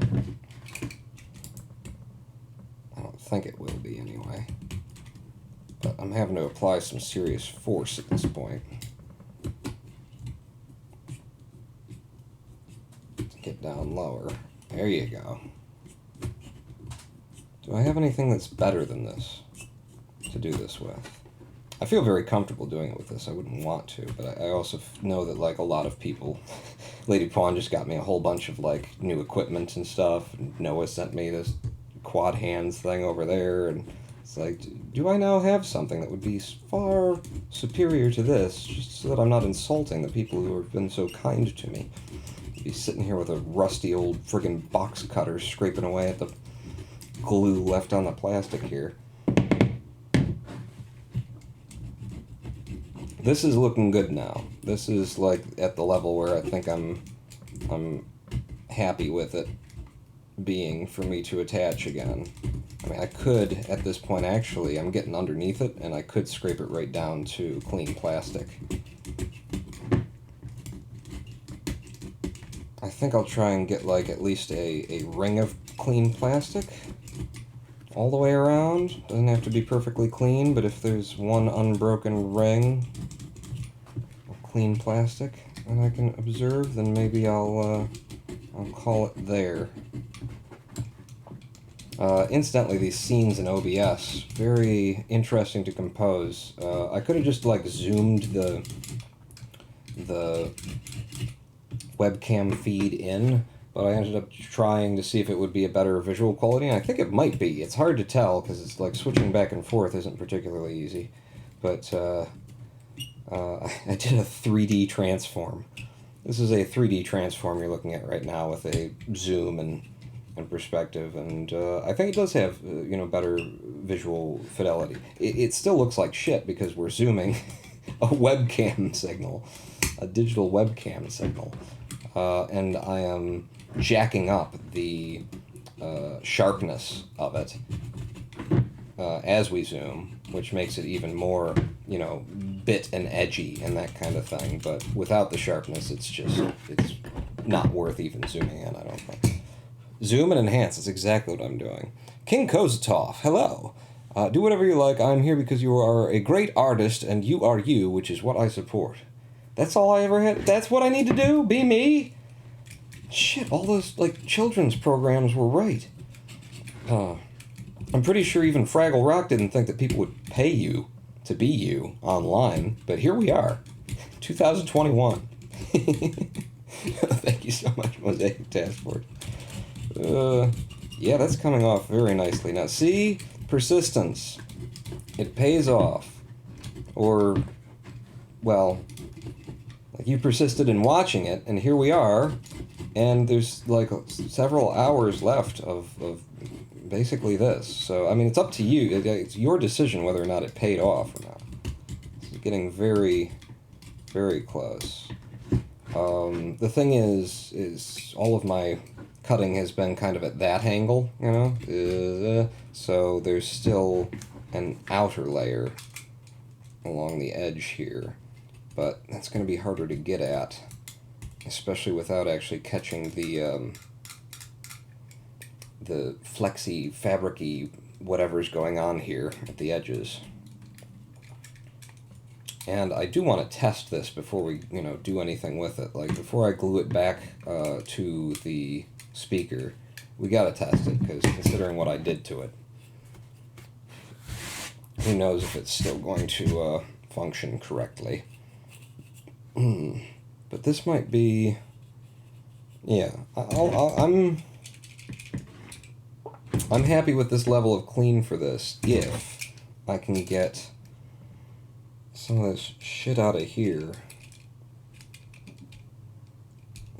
don't think it will be anyway. But I'm having to apply some serious force at this point. Get down lower. There you go. Do I have anything that's better than this to do this with? I feel very comfortable doing it with this. I wouldn't want to, but I also know that, like, a lot of people... Lady Pawn just got me a whole bunch of, like, new equipment and stuff. And Noah sent me this quad hands thing over there, and it's like, do I now have something that would be far superior to this, just so that I'm not insulting the people who have been so kind to me? Be sitting here with a rusty old friggin' box cutter scraping away at the glue left on the plastic here. This is looking good now. This is like at the level where I think I'm happy with it being for me to attach again. I mean, I could at this point actually, I'm getting underneath it and I could scrape it right down to clean plastic. I think I'll try and get, like, at least a ring of clean plastic all the way around. Doesn't have to be perfectly clean, but if there's one unbroken ring of clean plastic that I can observe, then maybe I'll call it there. Incidentally, these scenes in OBS, very interesting to compose. I could have just, like, zoomed the webcam feed in, but I ended up trying to see if it would be a better visual quality, and I think it might be. It's hard to tell, because it's like switching back and forth isn't particularly easy, but I did a 3D transform. This is a 3D transform you're looking at right now with a zoom and perspective, and I think it does have, you know, better visual fidelity. It still looks like shit, because we're zooming a webcam signal, a digital webcam signal. And I am jacking up the sharpness of it as we zoom, which makes it even more, you know, bit and edgy and that kind of thing. But without the sharpness, it's not worth even zooming in, I don't think. Zoom and enhance, that's exactly what I'm doing. King Kozatov, hello. Do whatever you like. I'm here because you are a great artist and you are you, which is what I support. That's all I ever had. That's what I need to do? Be me? Shit, all those, like, children's programs were right. I'm pretty sure even Fraggle Rock didn't think that people would pay you to be you online, but here we are. 2021. Thank you so much, Mosaic Task Force. Yeah, that's coming off very nicely. Now, see? Persistence. It pays off. Or, well... Like, you persisted in watching it, and here we are, and there's, like, several hours left of basically this. So, I mean, it's up to you. It's your decision whether or not it paid off or not. It's getting very, very close. The thing is all of my cutting has been kind of at that angle, you know? So there's still an outer layer along the edge here, but that's going to be harder to get at, especially without actually catching the flexy, fabricy, whatever's going on here at the edges. And I do want to test this before we, do anything with it. Like, before I glue it back to the speaker, we gotta test it, because considering what I did to it, who knows if it's still going to function correctly. But this might be... Yeah, I'm happy with this level of clean for this, if I can get some of this shit out of here.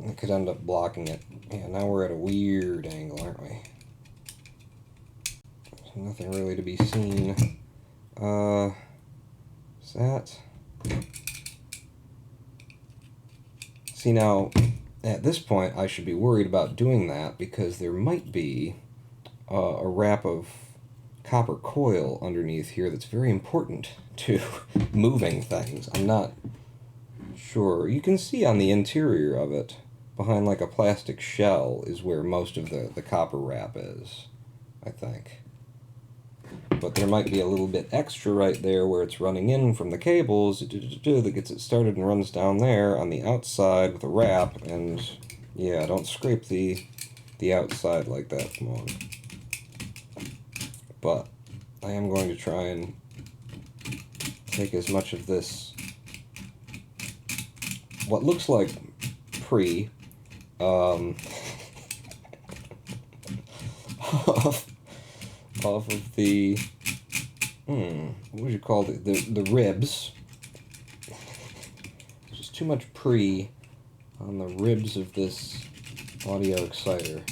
It could end up blocking it. Yeah, now we're at a weird angle, aren't we? There's nothing really to be seen. Is that... See, now, at this point, I should be worried about doing that, because there might be a wrap of copper coil underneath here that's very important to moving things. I'm not sure. You can see on the interior of it, behind like a plastic shell, is where most of the copper wrap is, I think. But there might be a little bit extra right there where it's running in from the cables that gets it started and runs down there on the outside with a wrap. And yeah, don't scrape the outside like that, come on. But I am going to try and take as much of this, what looks like off of the, what would you call it, the ribs. There's just too much on the ribs of this audio exciter.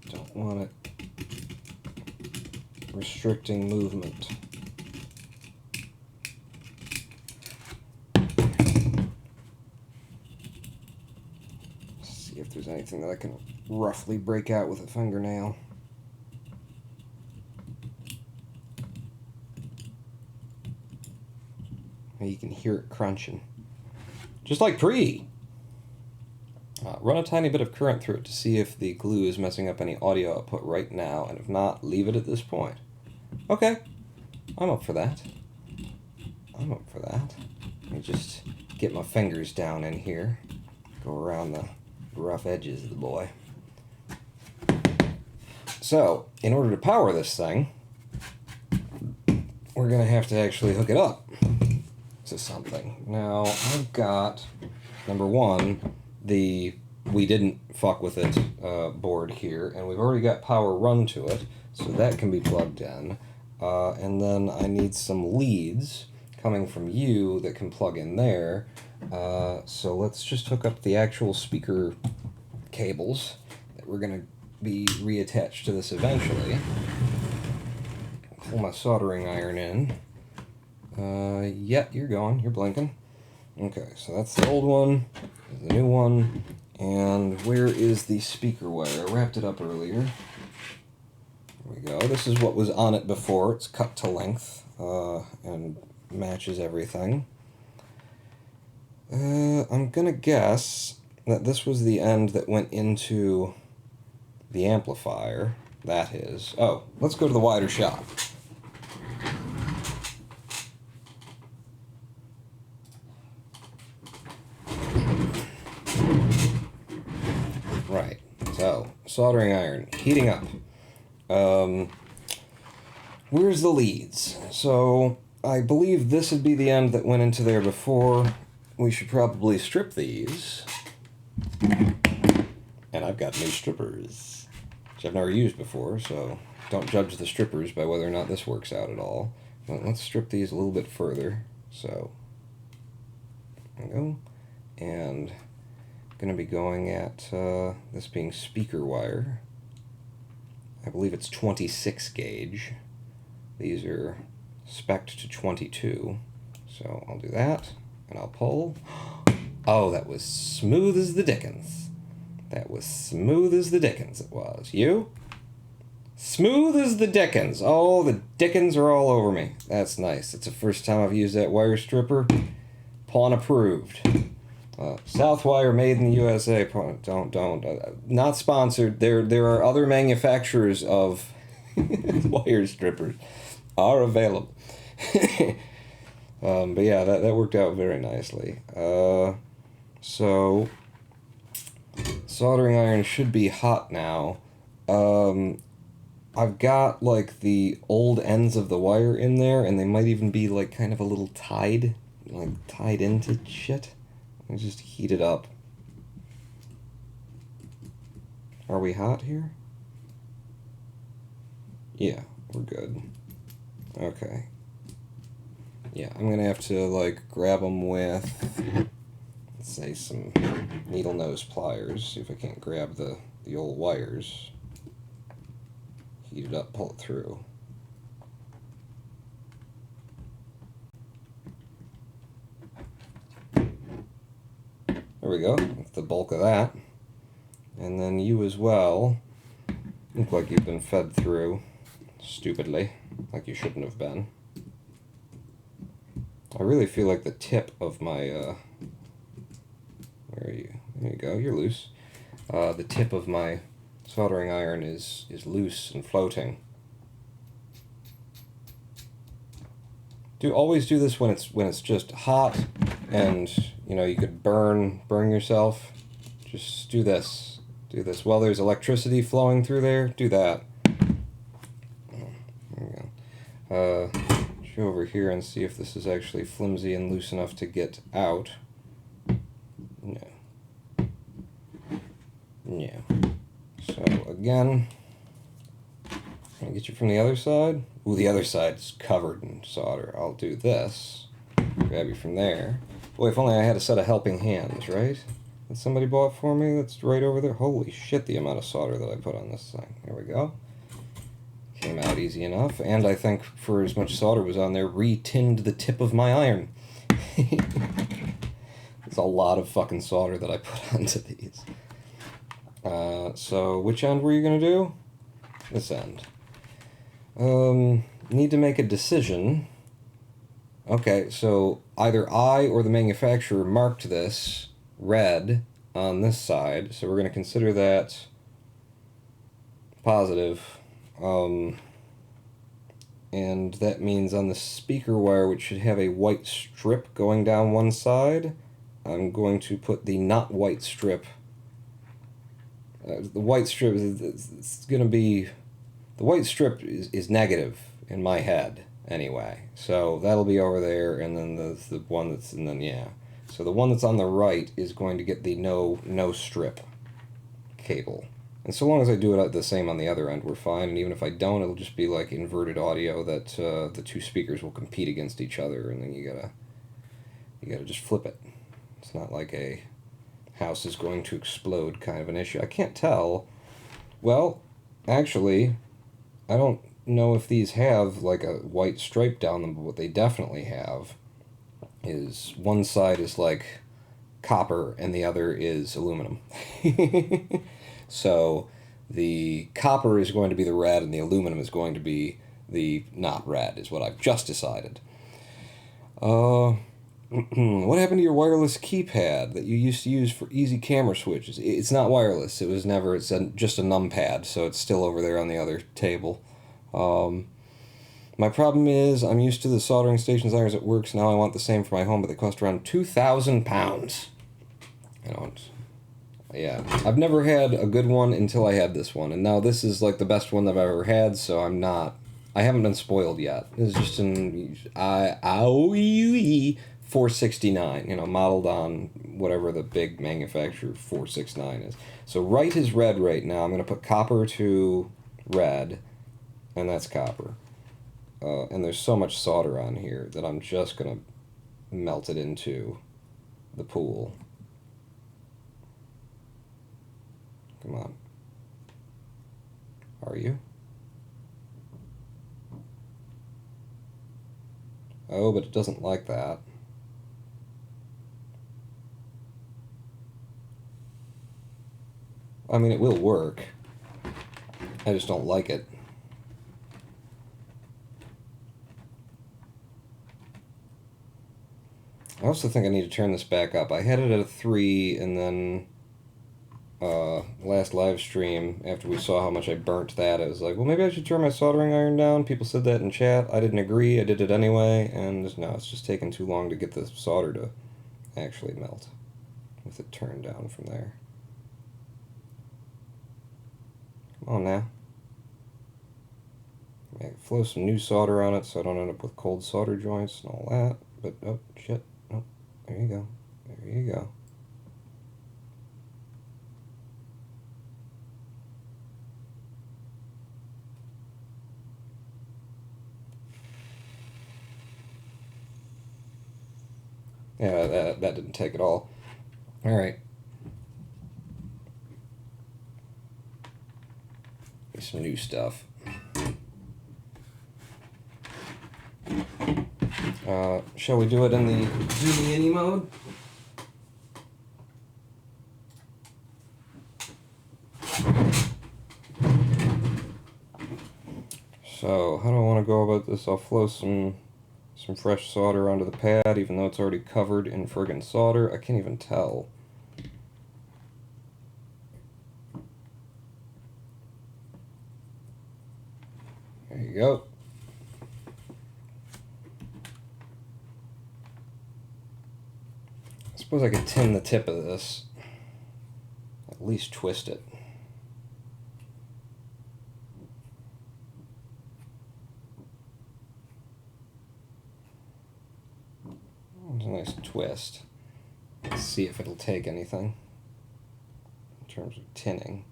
Don't want it restricting movement. See if there's anything that I can roughly break out with a fingernail. You can hear it crunching. Just like pre! Run a tiny bit of current through it to see if the glue is messing up any audio output right now, and if not, leave it at this point. Okay, I'm up for that. Let me just get my fingers down in here, go around the rough edges of the boy. So, in order to power this thing, we're going to have to actually hook it up to something. Now, I've got, number one, the we didn't fuck with it board here, and we've already got power run to it, so that can be plugged in. And then I need some leads coming from you that can plug in there. So let's just hook up the actual speaker cables that we're going to be reattached to this eventually. Pull my soldering iron in. Yeah, you're going. You're blinking. Okay, so that's the old one, the new one, and where is the speaker wire? I wrapped it up earlier. There we go. This is what was on it before. It's cut to length and matches everything. I'm gonna guess that this was the end that went into the amplifier. That is. Oh, let's go to the wider shot. Right, so, soldering iron, heating up. Where's the leads? So, I believe this would be the end that went into there before. We should probably strip these. And I've got new strippers, which I've never used before, so don't judge the strippers by whether or not this works out at all. But let's strip these a little bit further. So, there we go. And going to be going at this being speaker wire. I believe it's 26 gauge. These are spec'd to 22. So I'll do that, and I'll pull. Oh, that was smooth as the dickens. That was smooth as the dickens it was. You? Smooth as the dickens. Oh, the dickens are all over me. That's nice. It's the first time I've used that wire stripper. Pawn approved. Southwire made in the USA. Don't. Not sponsored. There are other manufacturers of wire strippers are available. But yeah, that worked out very nicely. So soldering iron should be hot now. I've got like the old ends of the wire in there, and they might even be like kind of a little tied into shit. I just heat it up. Are we hot here? Yeah, we're good. Okay. Yeah, I'm gonna have to like grab them with, let's say, some needle nose pliers. See if I can't grab the old wires. Heat it up, pull it through. There we go. That's the bulk of that. And then you as well. Look like you've been fed through stupidly, like you shouldn't have been. I really feel like the tip of my, where are you? There you go, you're loose. The tip of my soldering iron is loose and floating. Always do this when it's just hot and you could burn yourself. Just do this. While there's electricity flowing through there, do that. There we go. Go over here and see if this is actually flimsy and loose enough to get out. No. So again, can I get you from the other side? Ooh, the other side's covered in solder. I'll do this. Grab you from there. Boy, if only I had a set of helping hands, right? That somebody bought for me that's right over there. Holy shit, the amount of solder that I put on this thing. There we go. Came out easy enough, and I think for as much solder was on there, re-tinned the tip of my iron. There's a lot of fucking solder that I put onto these. So which end were you gonna do? This end. Need to make a decision. Okay, so either I or the manufacturer marked this red on this side, so we're gonna consider that positive. And that means on the speaker wire, which should have a white strip going down one side, I'm going to put the not white strip. The white strip is going to be... The white strip is negative in my head, anyway. So that'll be over there, and then the one that's... And then, yeah. So the one that's on the right is going to get the no strip cable. And so long as I do it the same on the other end, we're fine. And even if I don't, it'll just be like inverted audio that the two speakers will compete against each other, and then you gotta just flip it. It's not like a house is going to explode kind of an issue. I can't tell. Well, actually, I don't know if these have like a white stripe down them, but what they definitely have is one side is like copper and the other is aluminum. So the copper is going to be the red and the aluminum is going to be the not red, is what I've just decided. What happened to your wireless keypad that you used to use for easy camera switches? It's not wireless. It was never. It's just a numpad, so it's still over there on the other table. My problem is I'm used to the soldering stations irons at work, so now I want the same for my home, but they cost around £2,000. I don't... Yeah, I've never had a good one until I had this one, and now this is like the best one that I've ever had, so I haven't been spoiled yet. It's just an AOE 469, modeled on whatever the big manufacturer 469 is. So right is red right now. I'm going to put copper to red, and that's copper. And there's so much solder on here that I'm just going to melt it into the pool. Come on. Are you? Oh, but it doesn't like that. I mean, it will work. I just don't like it. I also think I need to turn this back up. I had it at a 3, and then last live stream, after we saw how much I burnt that, it was like, well, maybe I should turn my soldering iron down. People said that in chat. I didn't agree. I did it anyway, and no, it's just taking too long to get the solder to actually melt with it turned down from there. Come on now. I can flow some new solder on it so I don't end up with cold solder joints and all that. But, oh, shit. Oh, there you go. There you go. Yeah, that didn't take at all. Alright. Some new stuff. Shall we do it in the Zoom mode? So, how do I want to go about this? I'll flow some fresh solder onto the pad, even though it's already covered in friggin' solder. I can't even tell. There you go. I suppose I could tin the tip of this. At least twist it. It's a nice twist. Let's see if it'll take anything in terms of tinning.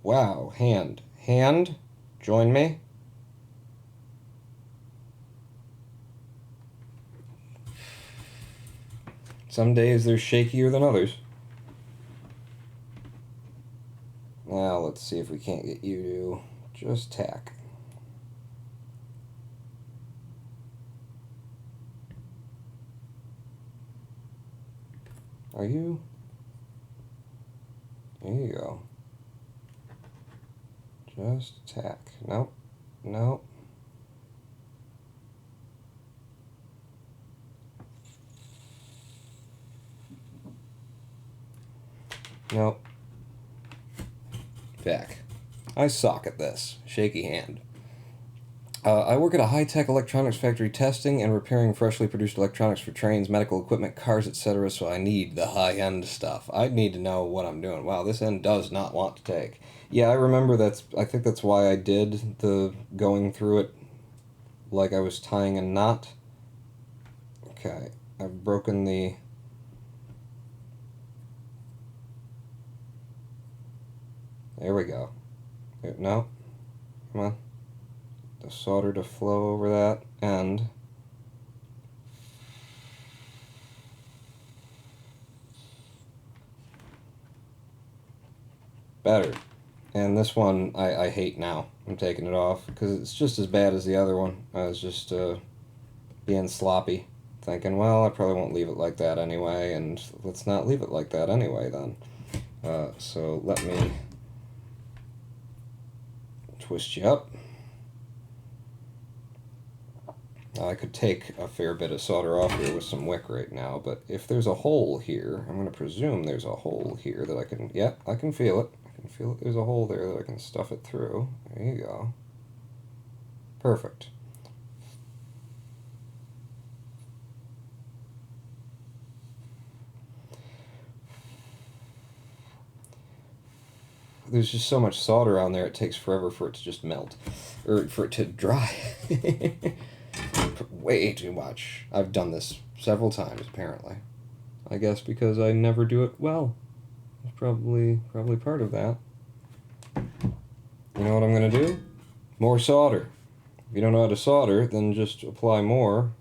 Wow, hand. Hand, join me. Some days they're shakier than others. Now let's see if we can't get you to just tack. Are you? There you go. Just tack. Nope. Nope. Nope. Back. I suck at this. Shaky hand. I work at a high-tech electronics factory testing and repairing freshly produced electronics for trains, medical equipment, cars, etc., so I need the high-end stuff. I need to know what I'm doing. Wow, this end does not want to take. Yeah, I remember I think that's why I did the going through it like I was tying a knot. Okay, I've broken the... There we go. No. Come on. The solder to flow over that end. Better. And this one I hate now. I'm taking it off because it's just as bad as the other one. I was just being sloppy, thinking, well, I probably won't leave it like that anyway, and let's not leave it like that anyway then. So let me twist you up. I could take a fair bit of solder off here with some wick right now, but if there's a hole here, I'm going to presume there's a hole here that I can, yeah, I can feel it. I can feel it. There's a hole there that I can stuff it through. There you go. Perfect. There's just so much solder on there, it takes forever for it to just melt. Or for it to dry. Way too much. I've done this several times, apparently. I guess because I never do it well. It's probably part of that. You know what I'm going to do? More solder. If you don't know how to solder, then just apply more.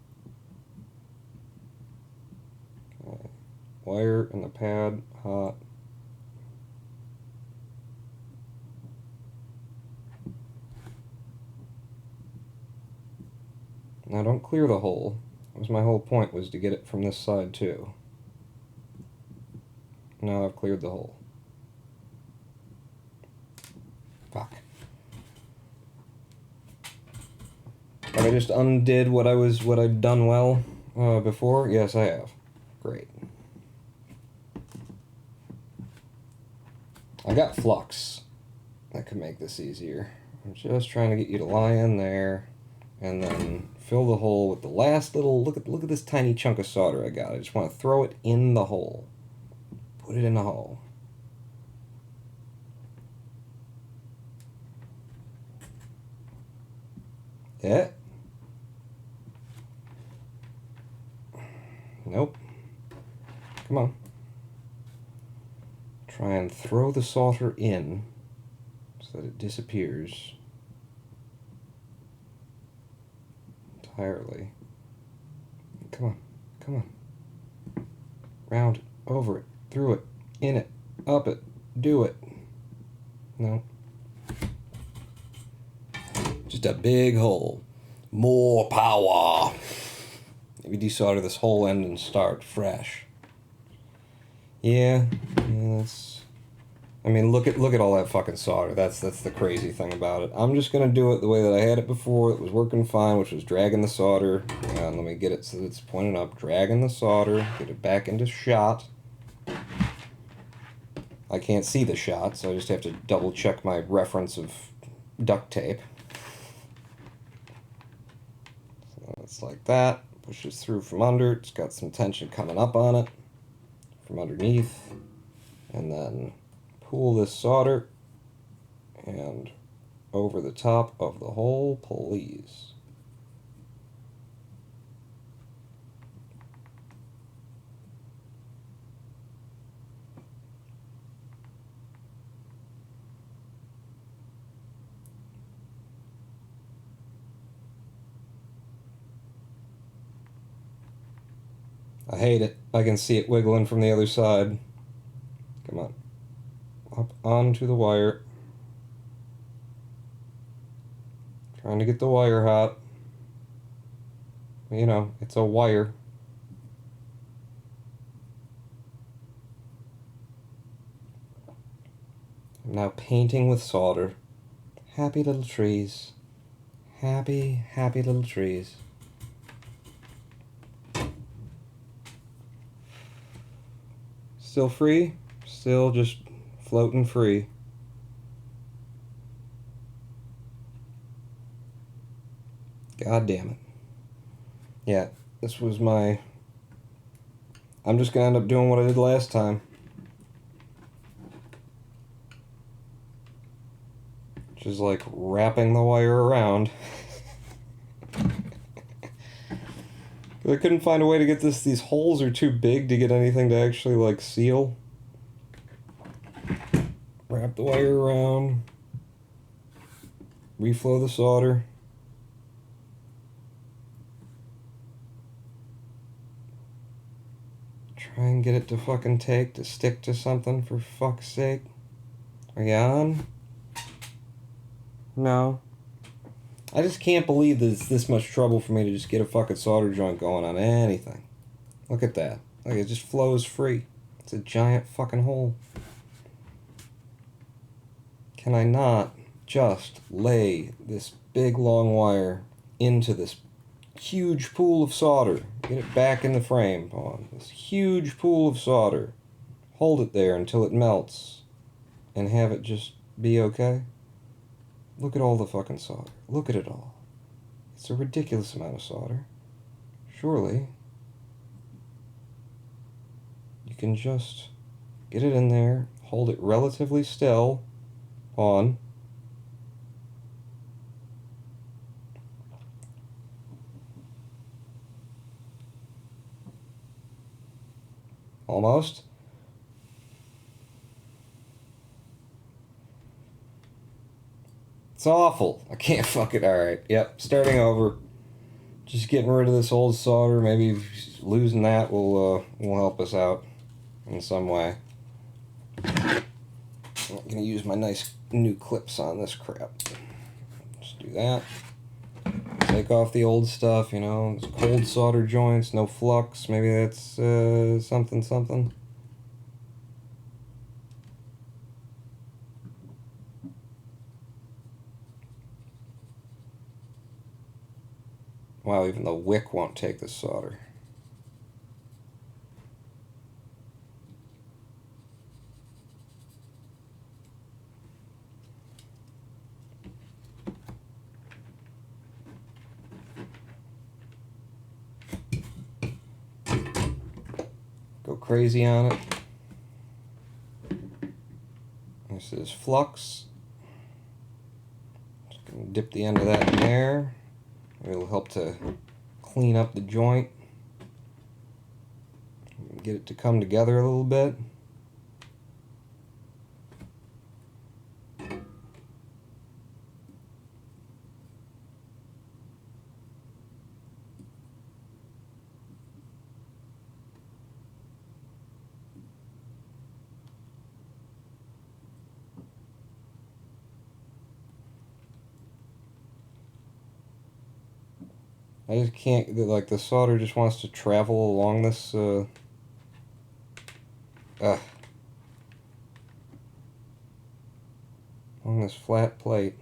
Okay. Wire in the pad, hot. Now don't clear the hole. was my whole point, was to get it from this side too. Now I've cleared the hole. Fuck. Have I just undid what I'd done well before? Yes, I have. Great. I got flux. That could make this easier. I'm just trying to get you to lie in there and then fill the hole with the last little, look at this tiny chunk of solder I got. I just want to throw it in the hole. Put it in the hole. Yeah. Nope. Come on. Try and throw the solder in so that it disappears entirely. Come on. Come on. Round it, over it, through it, in it, up it, do it. No. Just a big hole. More power. Maybe desolder this whole end and start fresh. Yeah, that's. I mean, look at all that fucking solder. That's the crazy thing about it. I'm just gonna do it the way that I had it before. It was working fine, which was dragging the solder. And let me get it so that it's pointed up. Dragging the solder, get it back into shot. I can't see the shot, so I just have to double check my reference of duct tape. So it's like that. Pushes through from under. It's got some tension coming up on it from underneath. And then pull this solder and over the top of the hole, please. I hate it. I can see it wiggling from the other side. Come on. Up onto the wire. Trying to get the wire hot. You know, it's a wire. I'm now painting with solder. Happy little trees. Happy, happy little trees. Still free? Still just floating free. God damn it. Yeah, this was my... I'm just gonna end up doing what I did last time. Which is like wrapping the wire around. I couldn't find a way to get this. These holes are too big to get anything to actually like seal. Wrap the wire around. Reflow the solder. Try and get it to fucking to stick to something, for fuck's sake. Are you on? No. I just can't believe that it's this much trouble for me to just get a fucking solder joint going on anything. Look at that. Like, it just flows free. It's a giant fucking hole. Can I not just lay this big long wire into this huge pool of solder? Get it back in the frame, on this huge pool of solder. Hold it there until it melts. And have it just be okay? Look at all the fucking solder. Look at it all. It's a ridiculous amount of solder. Surely, you can just get it in there, hold it relatively still, on. Almost. It's awful. I can't fuck it. Alright, yep, starting over. Just getting rid of this old solder. Maybe losing that will help us out in some way. I'm gonna use my nice new clips on this crap. Just do that. Take off the old stuff, you know. It's cold solder joints, no flux. Maybe that's something, something. Wow, even the wick won't take the solder. Go crazy on it. This is flux. Just gonna dip the end of that in there. It'll help to clean up the joint. Get it to come together a little bit. I just can't, like, the solder just wants to travel along this, along this flat plate.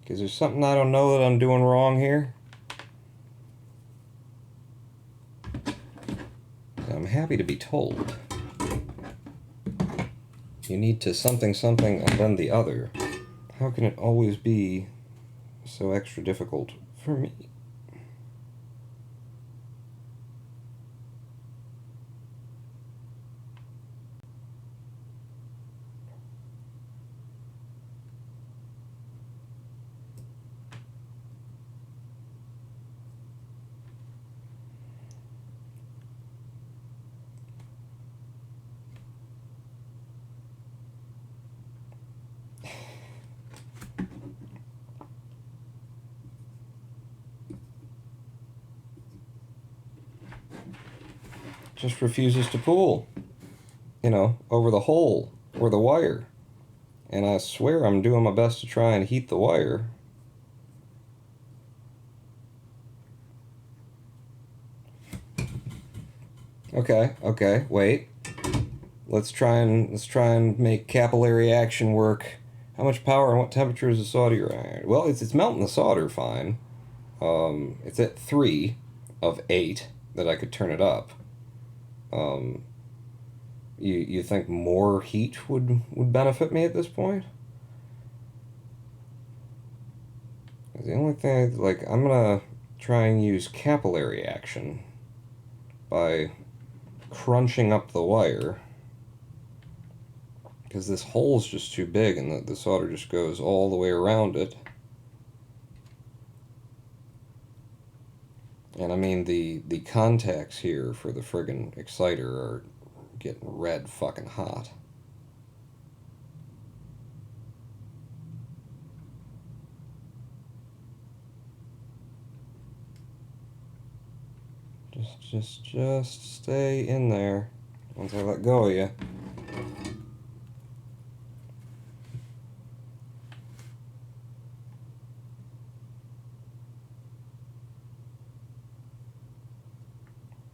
Because there's something I don't know that I'm doing wrong here. I'm happy to be told. You need to something something and then the other. How can it always be so extra difficult for me? Just refuses to pull, you know, over the hole or the wire. And I swear I'm doing my best to try and heat the wire. Okay, wait. Let's try and make capillary action work. How much power and what temperature is the solder iron? Well, it's melting the solder fine. It's at 3 of 8 that I could turn it up. You think more heat would benefit me at this point? The only thing, like, I'm gonna try and use capillary action by crunching up the wire, because this hole's just too big and the solder just goes all the way around it. And I mean, the contacts here for the friggin' exciter are getting red fucking hot. Just stay in there once I let go of you.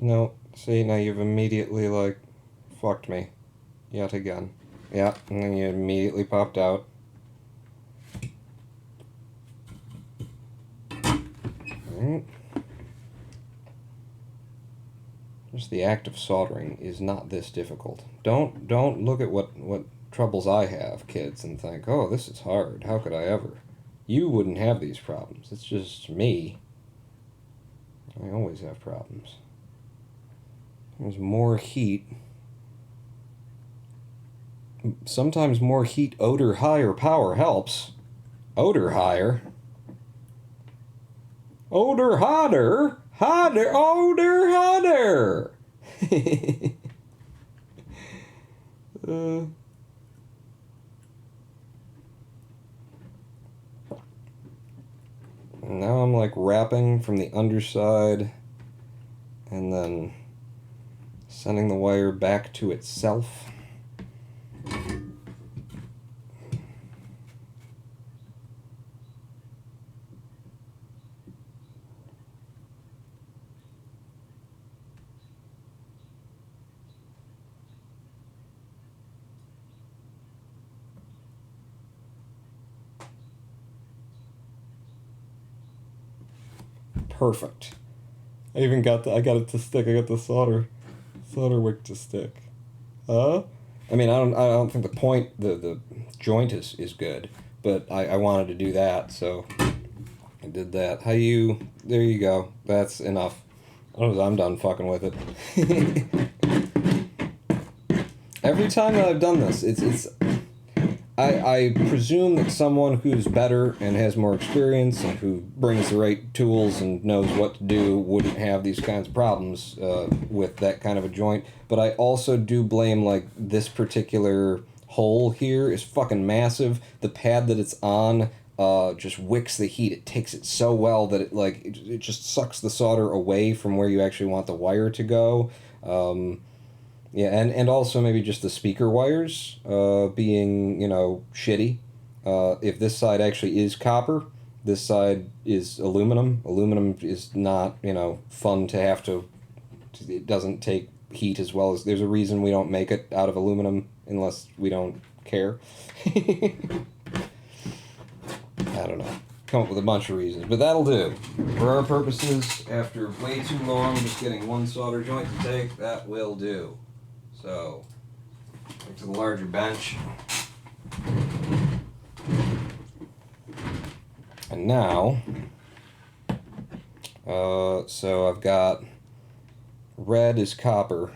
No, see, now you've immediately, like, fucked me. Yet again. Yeah, and then you immediately popped out. Alright. Just the act of soldering is not this difficult. Don't look at what troubles I have, kids, and think, oh, this is hard. How could I ever? You wouldn't have these problems. It's just me. I always have problems. There's more heat. Sometimes more heat, odor higher, power helps. Odor higher. Odor hotter. Hotter. Odor hotter. Now I'm like wrapping from the underside and then sending the wire back to itself. perfect. I even got I got it to stick. I got the solder wick to stick. I mean, I don't think the joint is good, but I wanted to do that, so I did that. There you go. That's enough. I'm done fucking with it. Every time that I've done this, I presume that someone who's better and has more experience and who brings the right tools and knows what to do wouldn't have these kinds of problems with that kind of a joint. But I also do blame, like, this particular hole here is fucking massive. The pad that it's on just wicks the heat. It takes it so well that it just sucks the solder away from where you actually want the wire to go. Yeah, and also maybe just the speaker wires being, shitty. If this side actually is copper, this side is aluminum. Aluminum is not, fun to have to... It doesn't take heat as well as... There's a reason we don't make it out of aluminum unless we don't care. I don't know. Come up with a bunch of reasons, but that'll do. For our purposes, after way too long just getting one solder joint to take, that will do. So, back to the larger bench. And now, so I've got red is copper,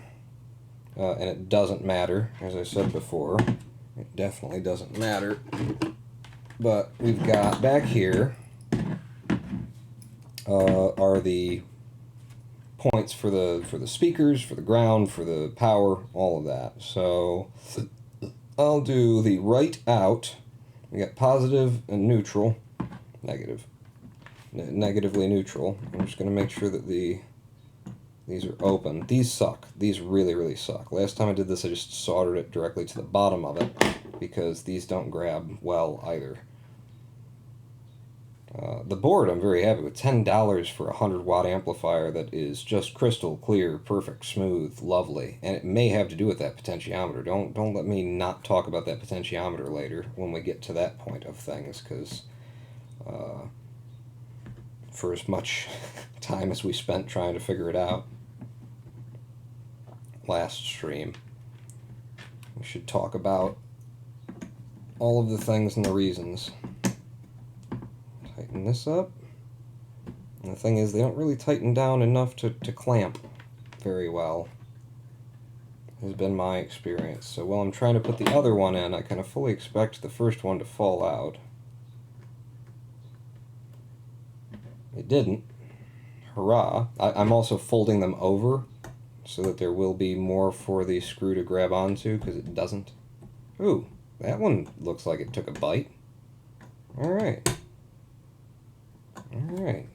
and it doesn't matter, as I said before. It definitely doesn't matter. But we've got back here are the points for the speakers, for the ground, for the power, all of that. So I'll do the right out. We got positive and neutral, negative, negatively neutral. I'm just going to make sure that these are open. These suck. These really, really suck. Last time I did this, I just soldered it directly to the bottom of it because these don't grab well either. The board I'm very happy with. $10 for a 100-watt amplifier that is just crystal clear, perfect, smooth, lovely. And it may have to do with that potentiometer. Don't let me not talk about that potentiometer later when we get to that point of things, because for as much time as we spent trying to figure it out last stream, we should talk about all of the things and the reasons. Tighten this up. And the thing is, they don't really tighten down enough to clamp very well, has been my experience. So while I'm trying to put the other one in, I kind of fully expect the first one to fall out. It didn't. Hurrah. I'm also folding them over so that there will be more for the screw to grab onto, because it doesn't. Ooh, that one looks like it took a bite. Alright. Alright.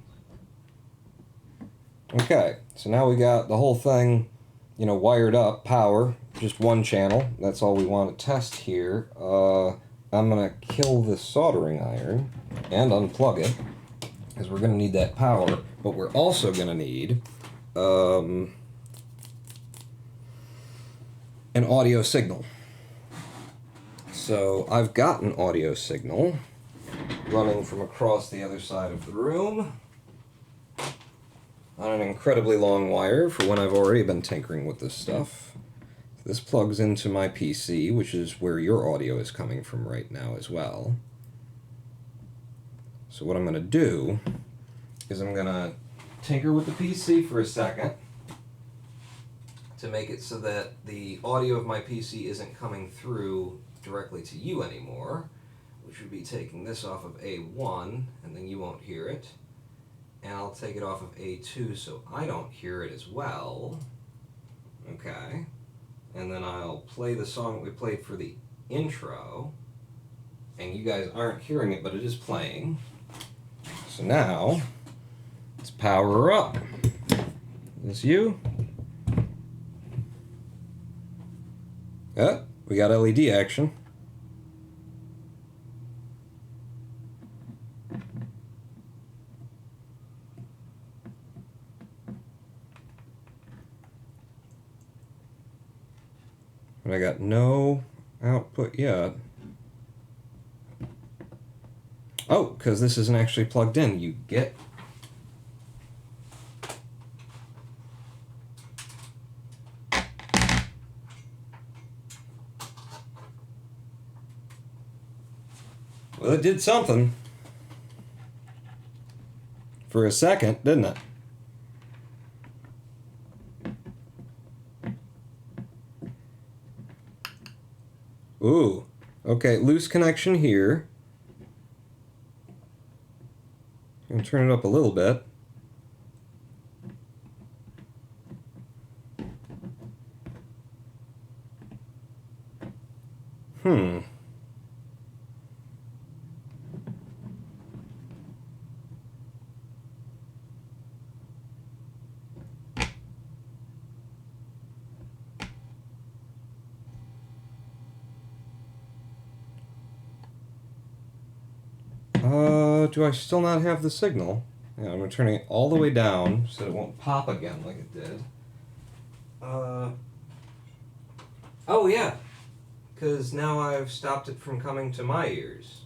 Okay, so now we got the whole thing, wired up, power, just one channel. That's all we want to test here. I'm going to kill this soldering iron and unplug it, because we're going to need that power, but we're also going to need an audio signal. So I've got an audio signal running from across the other side of the room on an incredibly long wire for when I've already been tinkering with this stuff. This plugs into my PC, which is where your audio is coming from right now as well. So what I'm going to do is I'm going to tinker with the PC for a second to make it so that the audio of my PC isn't coming through directly to you anymore, which would be taking this off of A1, and then you won't hear it. And I'll take it off of A2 so I don't hear it as well. Okay. And then I'll play the song that we played for the intro, and you guys aren't hearing it, but it is playing. So now, let's power her up. Is this you? We got LED action. But I got no output yet. Oh, because this isn't actually plugged in. You get... Well, it did something. For a second, didn't it? Ooh. Okay, loose connection here. I'm gonna turn it up a little bit. Do I still not have the signal? Yeah, I'm turning it all the way down so it won't pop again like it did. Oh yeah, because now I've stopped it from coming to my ears.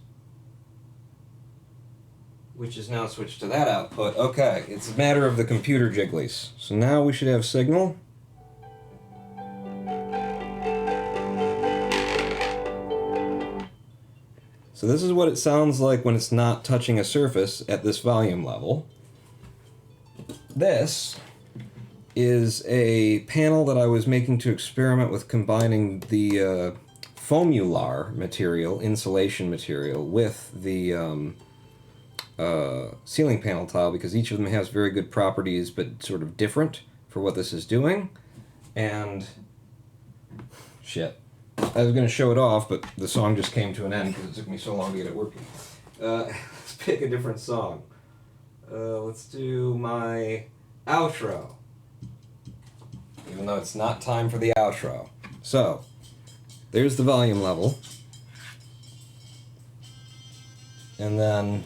Which is now switched to that output. Okay, it's a matter of the computer jigglies. So now we should have signal. So this is what it sounds like when it's not touching a surface at this volume level. This is a panel that I was making to experiment with combining the foamular material, insulation material, with the ceiling panel tile, because each of them has very good properties but sort of different for what this is doing. And shit. I was going to show it off, but the song just came to an end because it took me so long to get it working. Let's pick a different song. Let's do my outro. Even though it's not time for the outro. So, there's the volume level. And then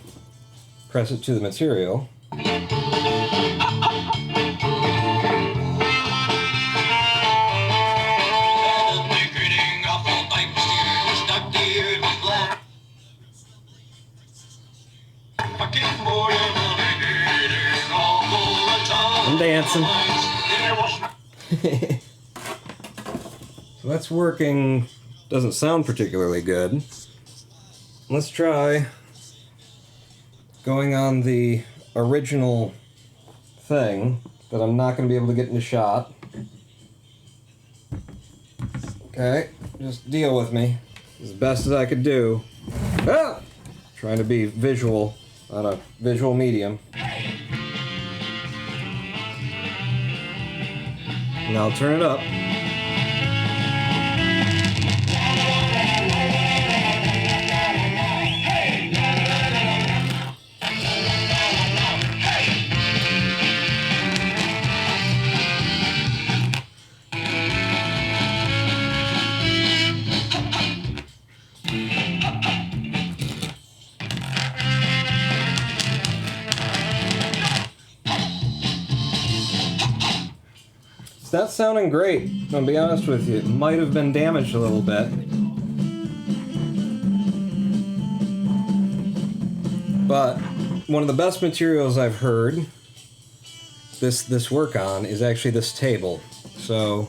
press it to the material. I'm dancing. So that's working. Doesn't sound particularly good. Let's try going on the original thing that I'm not going to be able to get into shot. Okay, just deal with me as best as I could do. Ah! Trying to be visual on a visual medium. And I'll turn it up. That's sounding great. I'll be honest with you. It might have been damaged a little bit. But one of the best materials I've heard this work on is actually this table. So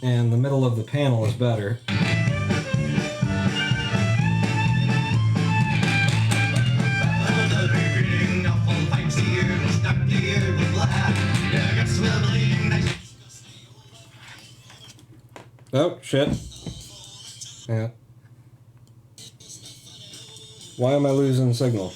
and the middle of the panel is better. Oh, shit. Yeah. Why am I losing signal?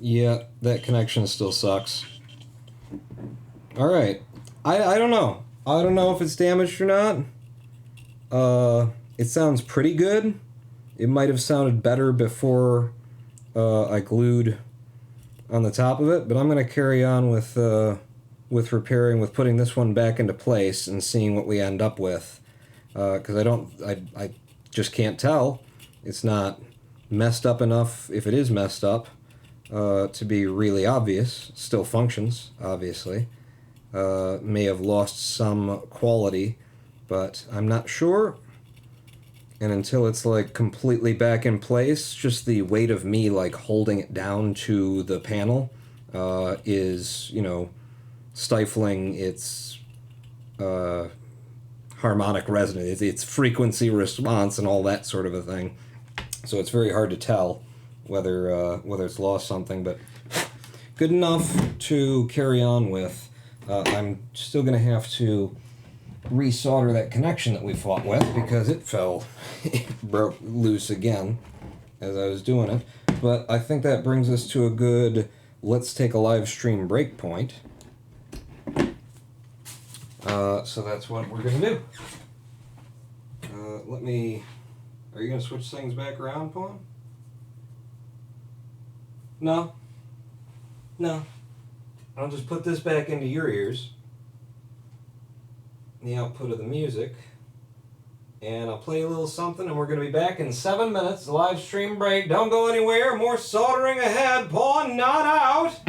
Yeah, that connection still sucks. Alright. I don't know. I don't know if it's damaged or not. It sounds pretty good. It might have sounded better before I glued on the top of it, but I'm going to carry on with repairing, with putting this one back into place and seeing what we end up with. Because I just can't tell. It's not messed up enough, if it is messed up, to be really obvious. Still functions, obviously. May have lost some quality, but I'm not sure. And until it's like completely back in place, just the weight of me like holding it down to the panel is, stifling its harmonic resonance, its frequency response, and all that sort of a thing. So it's very hard to tell whether it's lost something, but good enough to carry on with. I'm still going to have to resolder that connection that we fought with because it broke loose again as I was doing it. But I think that brings us to a good let's take a live stream break point. So that's what we're going to do. Are you going to switch things back around, Pawn? No. I'll just put this back into your ears, the output of the music, and I'll play a little something, and we're going to be back in 7 minutes, live stream break. Don't go anywhere, more soldering ahead, Pawn not out!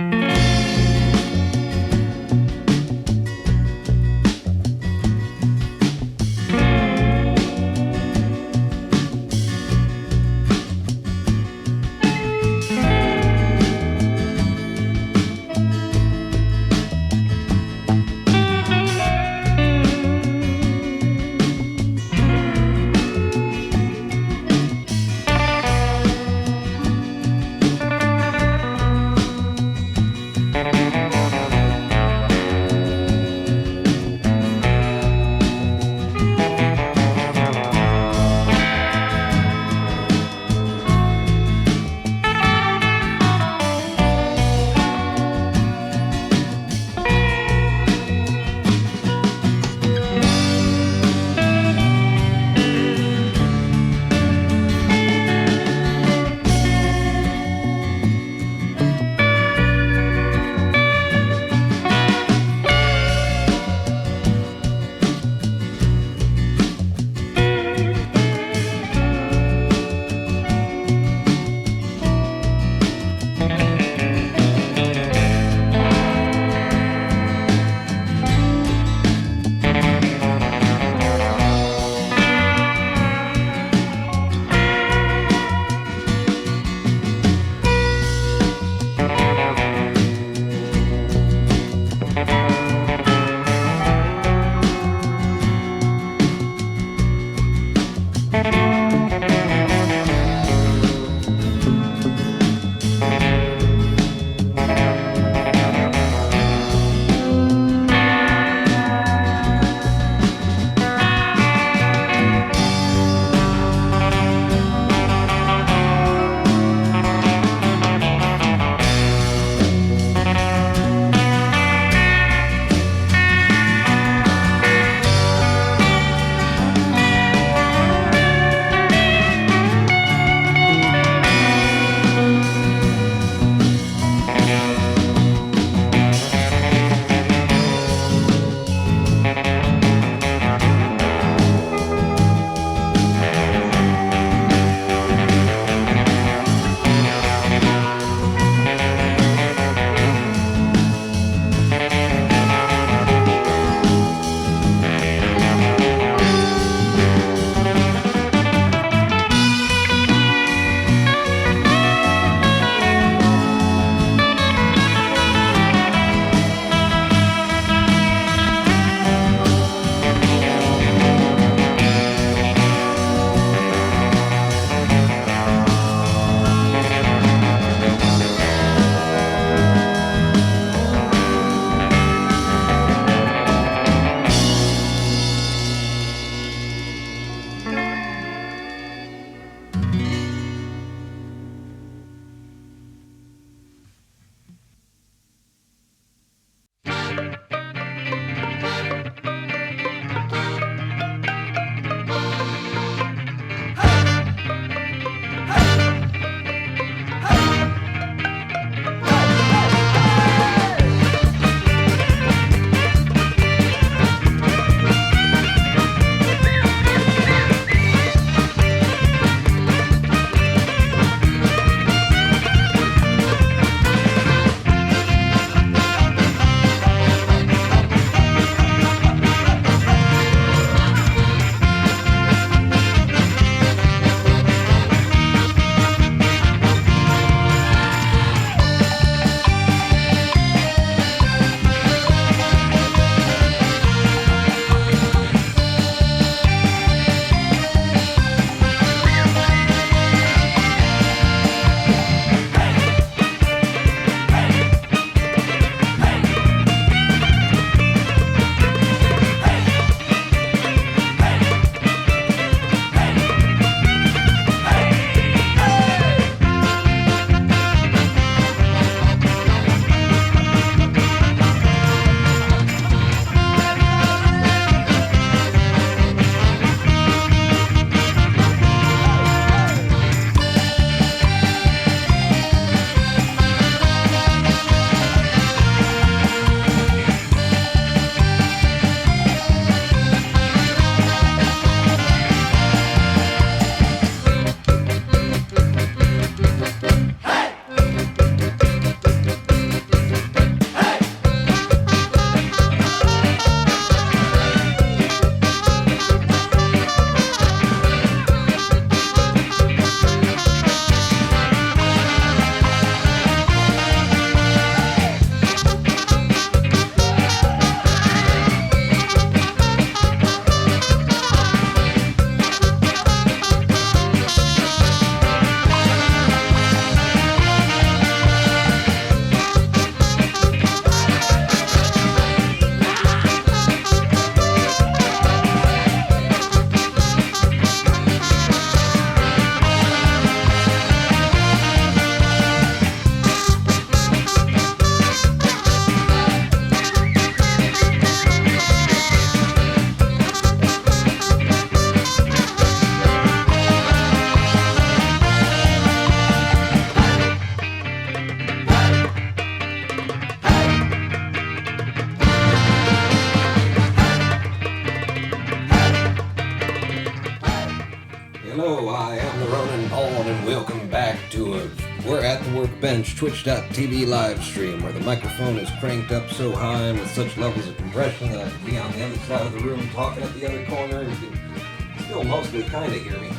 We're at the workbench, twitch.tv live stream, where the microphone is cranked up so high and with such levels of compression that I can be on the other side of the room talking at the other corner and you can still mostly kind of hear me.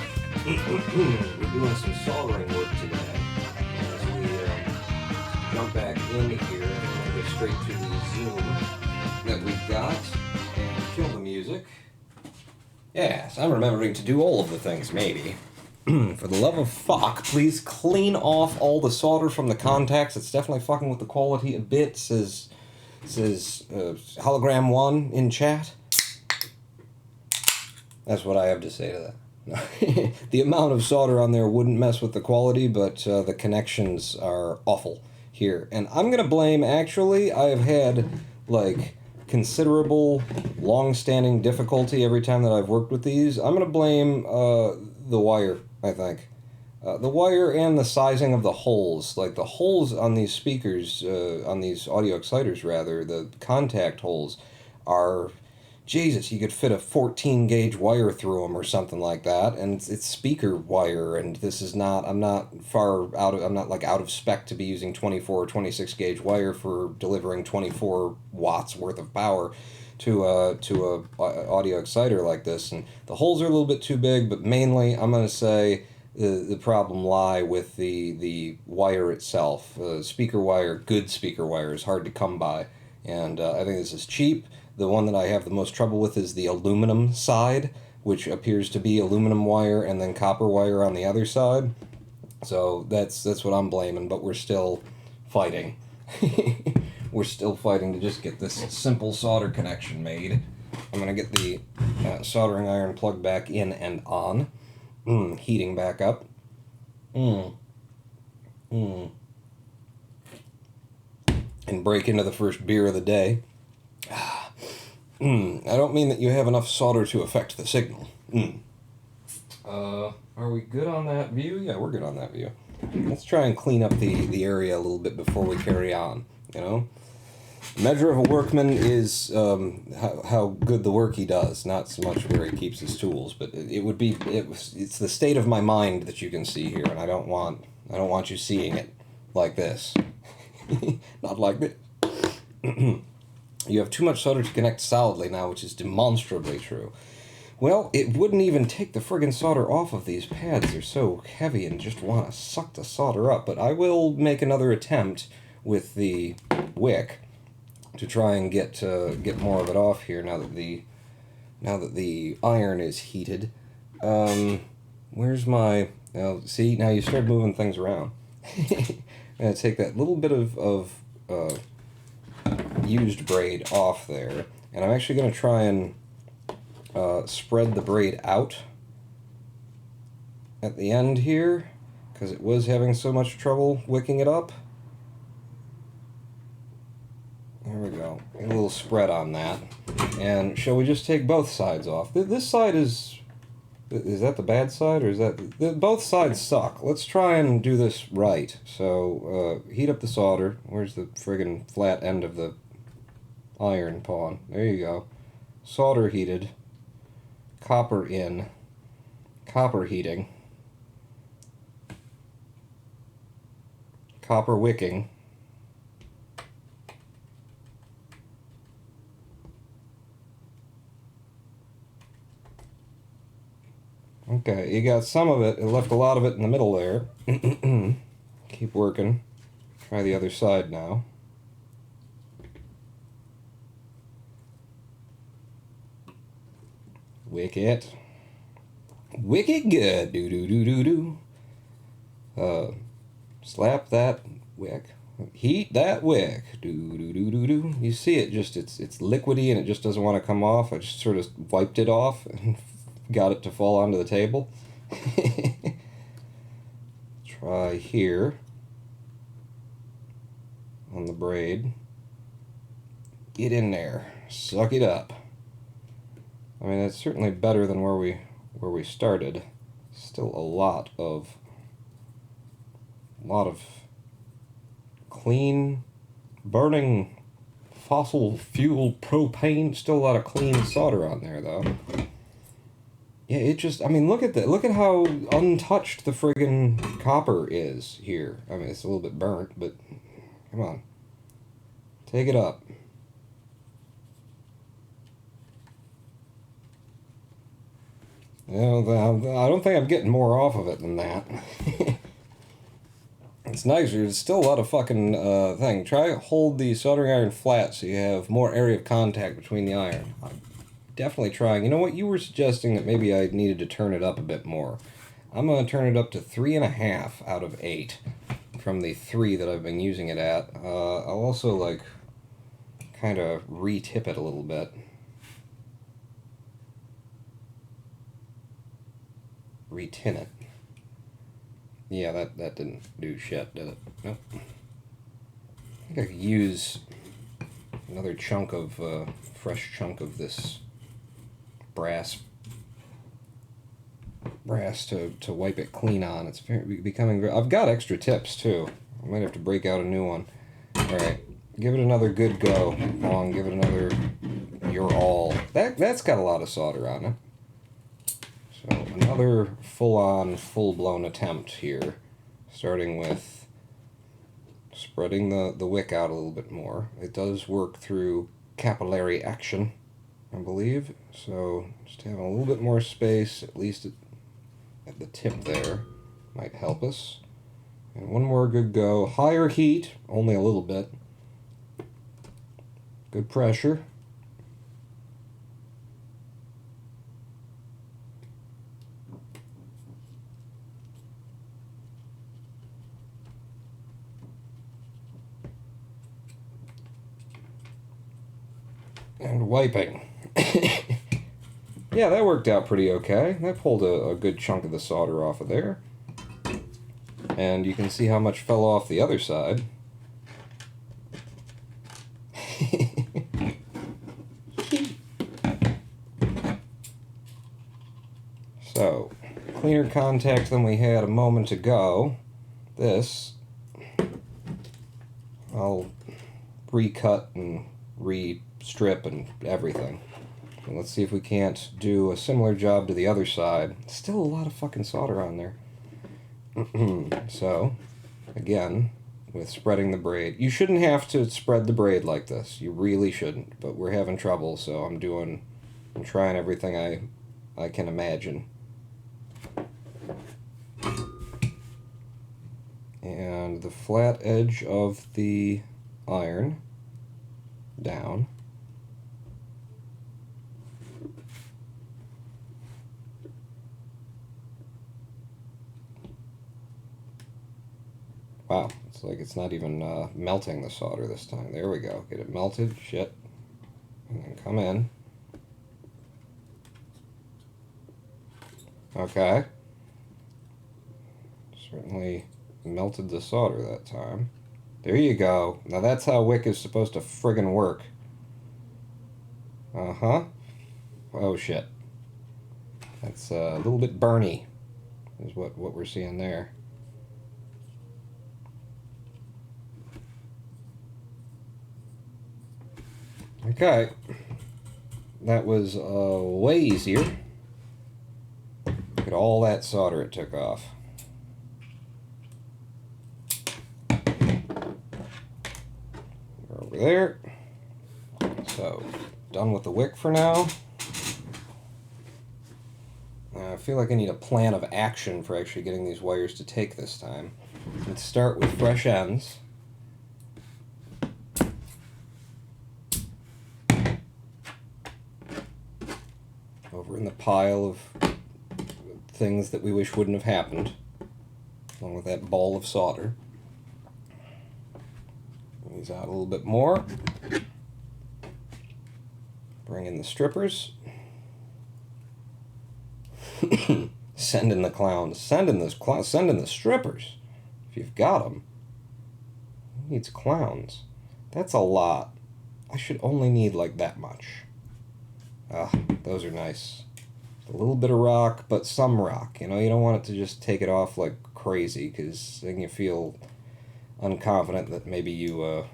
We're doing some soldering work today. As we jump back in here and go straight to the Zoom that we've got and kill the music. Yes, I'm remembering to do all of the things, maybe. For the love of fuck, please clean off all the solder from the contacts. It's definitely fucking with the quality a bit. Says Hologram 1 in chat. That's what I have to say to that. The amount of solder on there wouldn't mess with the quality, but the connections are awful here. And I'm going to blame, actually, I have had, like, considerable, long-standing difficulty every time that I've worked with these. I'm going to blame the wire, I think. The wire and the sizing of the holes. Like, the holes on these speakers, on these audio exciters, rather, the contact holes are... Jesus, you could fit a 14-gauge wire through them or something like that, and it's speaker wire, and this is not, I'm not like out of spec to be using 24 or 26-gauge wire for delivering 24 watts worth of power to a audio exciter like this, and the holes are a little bit too big, but mainly I'm going to say the problem lie with the wire itself. Speaker wire, good speaker wire, is hard to come by, and I think this is cheap. The one that I have the most trouble with is the aluminum side, which appears to be aluminum wire and then copper wire on the other side. So that's what I'm blaming, but we're still fighting. We're still fighting to just get this simple solder connection made. I'm going to get the soldering iron plugged back in and on. Heating back up. And break into the first beer of the day. I don't mean that you have enough solder to affect the signal. Are we good on that view? Yeah, we're good on that view. Let's try and clean up the area a little bit before we carry on, you know? The measure of a workman is how good the work he does, not so much where he keeps his tools, but it's the state of my mind that you can see here, and I don't want you seeing it like this. Not like this. You have too much solder to connect solidly now, which is demonstrably true. Well, it wouldn't even take the friggin' solder off of these pads. They're so heavy and just want to suck the solder up. But I will make another attempt with the wick to try and get more of it off here now that the iron is heated. Where's my... see, now you start moving things around. I'm going to take that little bit of used braid off there, and I'm actually going to try and spread the braid out at the end here, because it was having so much trouble wicking it up. There we go. A little spread on that. And shall we just take both sides off? This side is that the bad side, or is that... both sides suck. Let's try and do this right. So, heat up the solder. Where's the friggin' flat end of the iron pawn? There you go. Solder heated. Copper in. Copper heating. Copper wicking. Okay, you got some of it. It left a lot of it in the middle there. Keep working. Try the other side now. Wick it. Wick it good. Do-do-do-do-do. Slap that wick. Heat that wick. Do-do-do-do-do. You see it just, it's liquidy and it just doesn't want to come off. I just sort of wiped it off and got it to fall onto the table. Try here on the braid. Get in there. Suck it up. I mean, it's certainly better than where we started. Still a lot of clean, burning fossil fuel propane. Still a lot of clean solder on there, though. Yeah, it just, I mean, look at that. Look at how untouched the friggin' copper is here. I mean, it's a little bit burnt, but come on. Take it up. You know, I don't think I'm getting more off of it than that. It's nice. There's still a lot of fucking thing. Try to hold the soldering iron flat so you have more area of contact between the iron. I'm definitely trying. You know what? You were suggesting that maybe I needed to turn it up a bit more. I'm going to turn it up to 3.5 out of 8 from the 3 that I've been using it at. I'll also, like, kind of re-tip it a little bit. Retin it. Yeah, that didn't do shit, did it? Nope. I think I could use another chunk of, fresh chunk of this brass to wipe it clean on. It's becoming very... I've got extra tips, too. I might have to break out a new one. Alright, give it another good go. Come on, give it another... Your all. That's got a lot of solder on it. So another full-on, full-blown attempt here, starting with spreading the wick out a little bit more. It does work through capillary action, I believe, so just having a little bit more space, at least at the tip there, might help us. And one more good go. Higher heat, only a little bit. Good pressure. And wiping. Yeah, that worked out pretty okay. That pulled a good chunk of the solder off of there. And you can see how much fell off the other side. So, cleaner contact than we had a moment ago. This, I'll recut and re-strip and everything. And let's see if we can't do a similar job to the other side. Still a lot of fucking solder on there. So, again, with spreading the braid. You shouldn't have to spread the braid like this. You really shouldn't. But we're having trouble, so I'm trying everything I can imagine. And the flat edge of the iron down. Wow, it's like it's not even melting the solder this time. There we go. Get it melted. Shit. And then come in. Okay. Certainly melted the solder that time. There you go. Now that's how wick is supposed to friggin' work. Uh-huh. Oh, shit. That's a little bit burny, is what we're seeing there. Okay. That was way easier. Look at all that solder it took off. We're over there. So, done with the wick for now. I feel like I need a plan of action for actually getting these wires to take this time. Let's start with fresh ends. Over in the pile of things that we wish wouldn't have happened, along with that ball of solder. Bring these out a little bit more. Bring in the strippers. Send in the clowns. Send in this clown. Send in the strippers. If you've got them. Who needs clowns? That's a lot. I should only need like that much. Ah, those are nice. A little bit of rock, but some rock. You know, you don't want it to just take it off like crazy, because then you feel unconfident that maybe you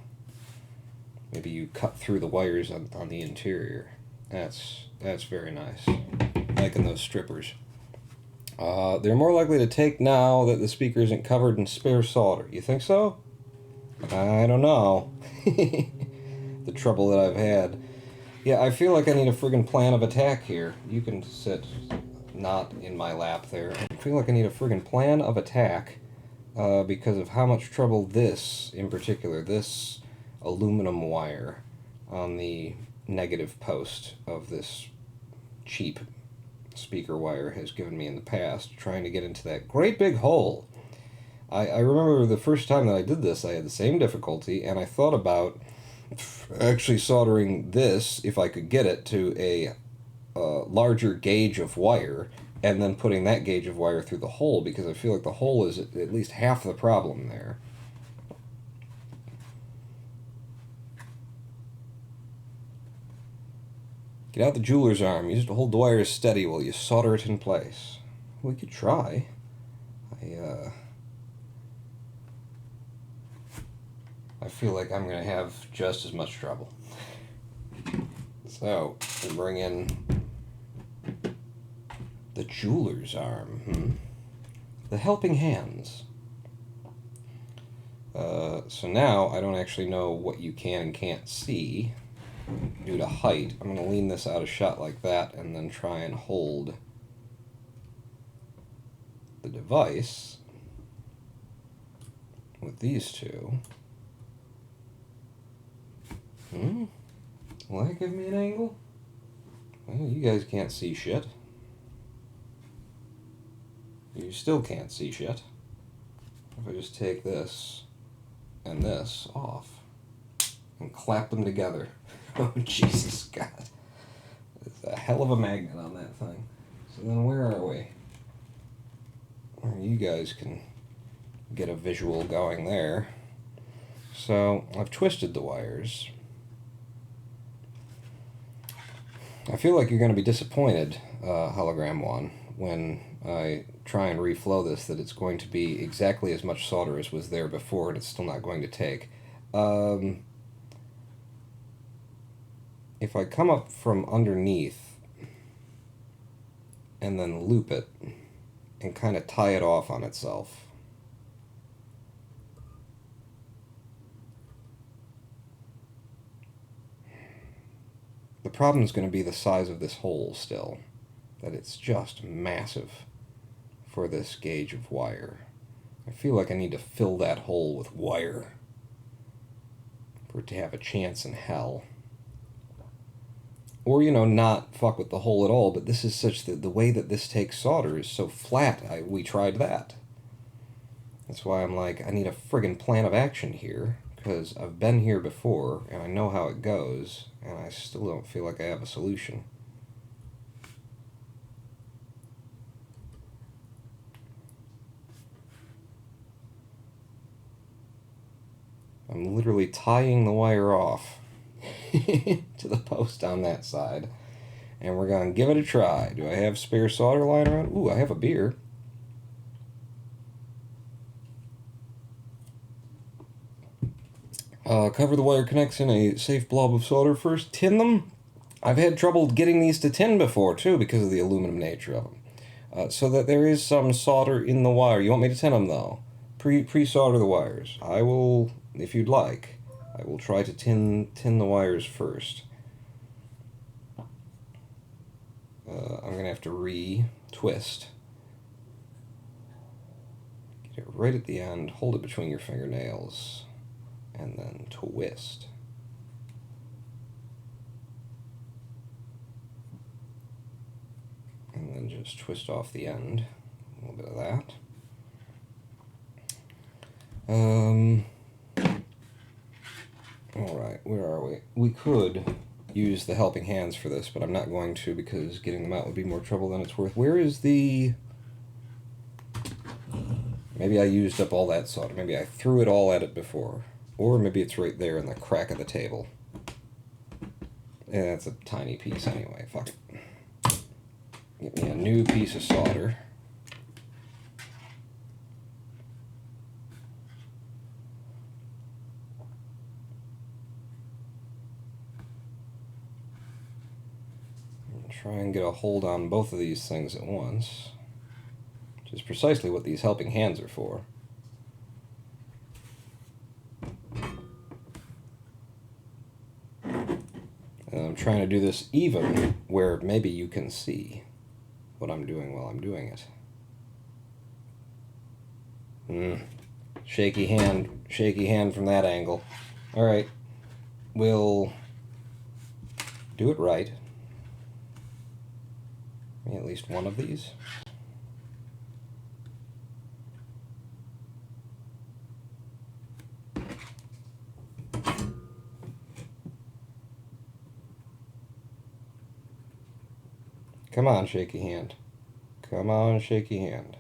cut through the wires on the interior. That's very nice. liking those strippers. They're more likely to take now that the speaker isn't covered in spare solder. You think so? I don't know. The trouble that I've had. Yeah, I feel like I need a friggin' plan of attack here. You can sit not in my lap there. I feel like I need a friggin' plan of attack because of how much trouble this, in particular, this aluminum wire on the negative post of this cheap speaker wire has given me in the past, trying to get into that great big hole. I remember the first time that I did this, I had the same difficulty, and I thought about actually soldering this, if I could get it, to a larger gauge of wire, and then putting that gauge of wire through the hole, because I feel like the hole is at least half the problem there. Get out the jeweler's arm. Use it to hold the wires steady while you solder it in place. We could try. I feel like I'm going to have just as much trouble. So, we bring in the jeweler's arm. The helping hands. So now, I don't actually know what you can and can't see due to height. I'm going to lean this out of shot like that and then try and hold the device with these two. Will that give me an angle? Well, you guys can't see shit. You still can't see shit. If I just take this and this off and clap them together. Oh, Jesus, God. There's a hell of a magnet on that thing. So then where are we? Where you guys can get a visual going there. So I've twisted the wires. I feel like you're going to be disappointed, Hologram 1, when I try and reflow this, that it's going to be exactly as much solder as was there before, and it's still not going to take. If I come up from underneath and then loop it and kind of tie it off on itself, the problem is going to be the size of this hole still, that it's just massive for this gauge of wire. I feel like I need to fill that hole with wire for it to have a chance in hell. Or, you know, not fuck with the hole at all, but this is such that the way that this takes solder is so flat, we tried that. That's why I'm like, I need a friggin' plan of action here, because I've been here before, and I know how it goes, and I still don't feel like I have a solution. I'm literally tying the wire off to the post on that side, and we're going to give it a try. Do I have spare solder lying around? Ooh, I have a beer. Cover the wire connects in a safe blob of solder first. Tin them. I've had trouble getting these to tin before, too, because of the aluminum nature of them. So that there is some solder in the wire. You want me to tin them, though? Pre-solder the wires. I will, if you'd like, I will try to tin the wires first. I'm going to have to re-twist. Get it right at the end. Hold it between your fingernails. And then twist. And then just twist off the end. A little bit of that. Alright, where are we? We could use the helping hands for this, but I'm not going to because getting them out would be more trouble than it's worth. Where is the... Maybe I used up all that solder. Maybe I threw it all at it before. Or maybe it's right there in the crack of the table. Yeah, that's a tiny piece anyway. Fuck it. Get me a new piece of solder. try and get a hold on both of these things at once, which is precisely what these helping hands are for. And I'm trying to do this even where maybe you can see what I'm doing while I'm doing it. Shaky hand from that angle. Alright, we'll do it right. At least one of these. Come on, shaky hand. Come on, shaky hand.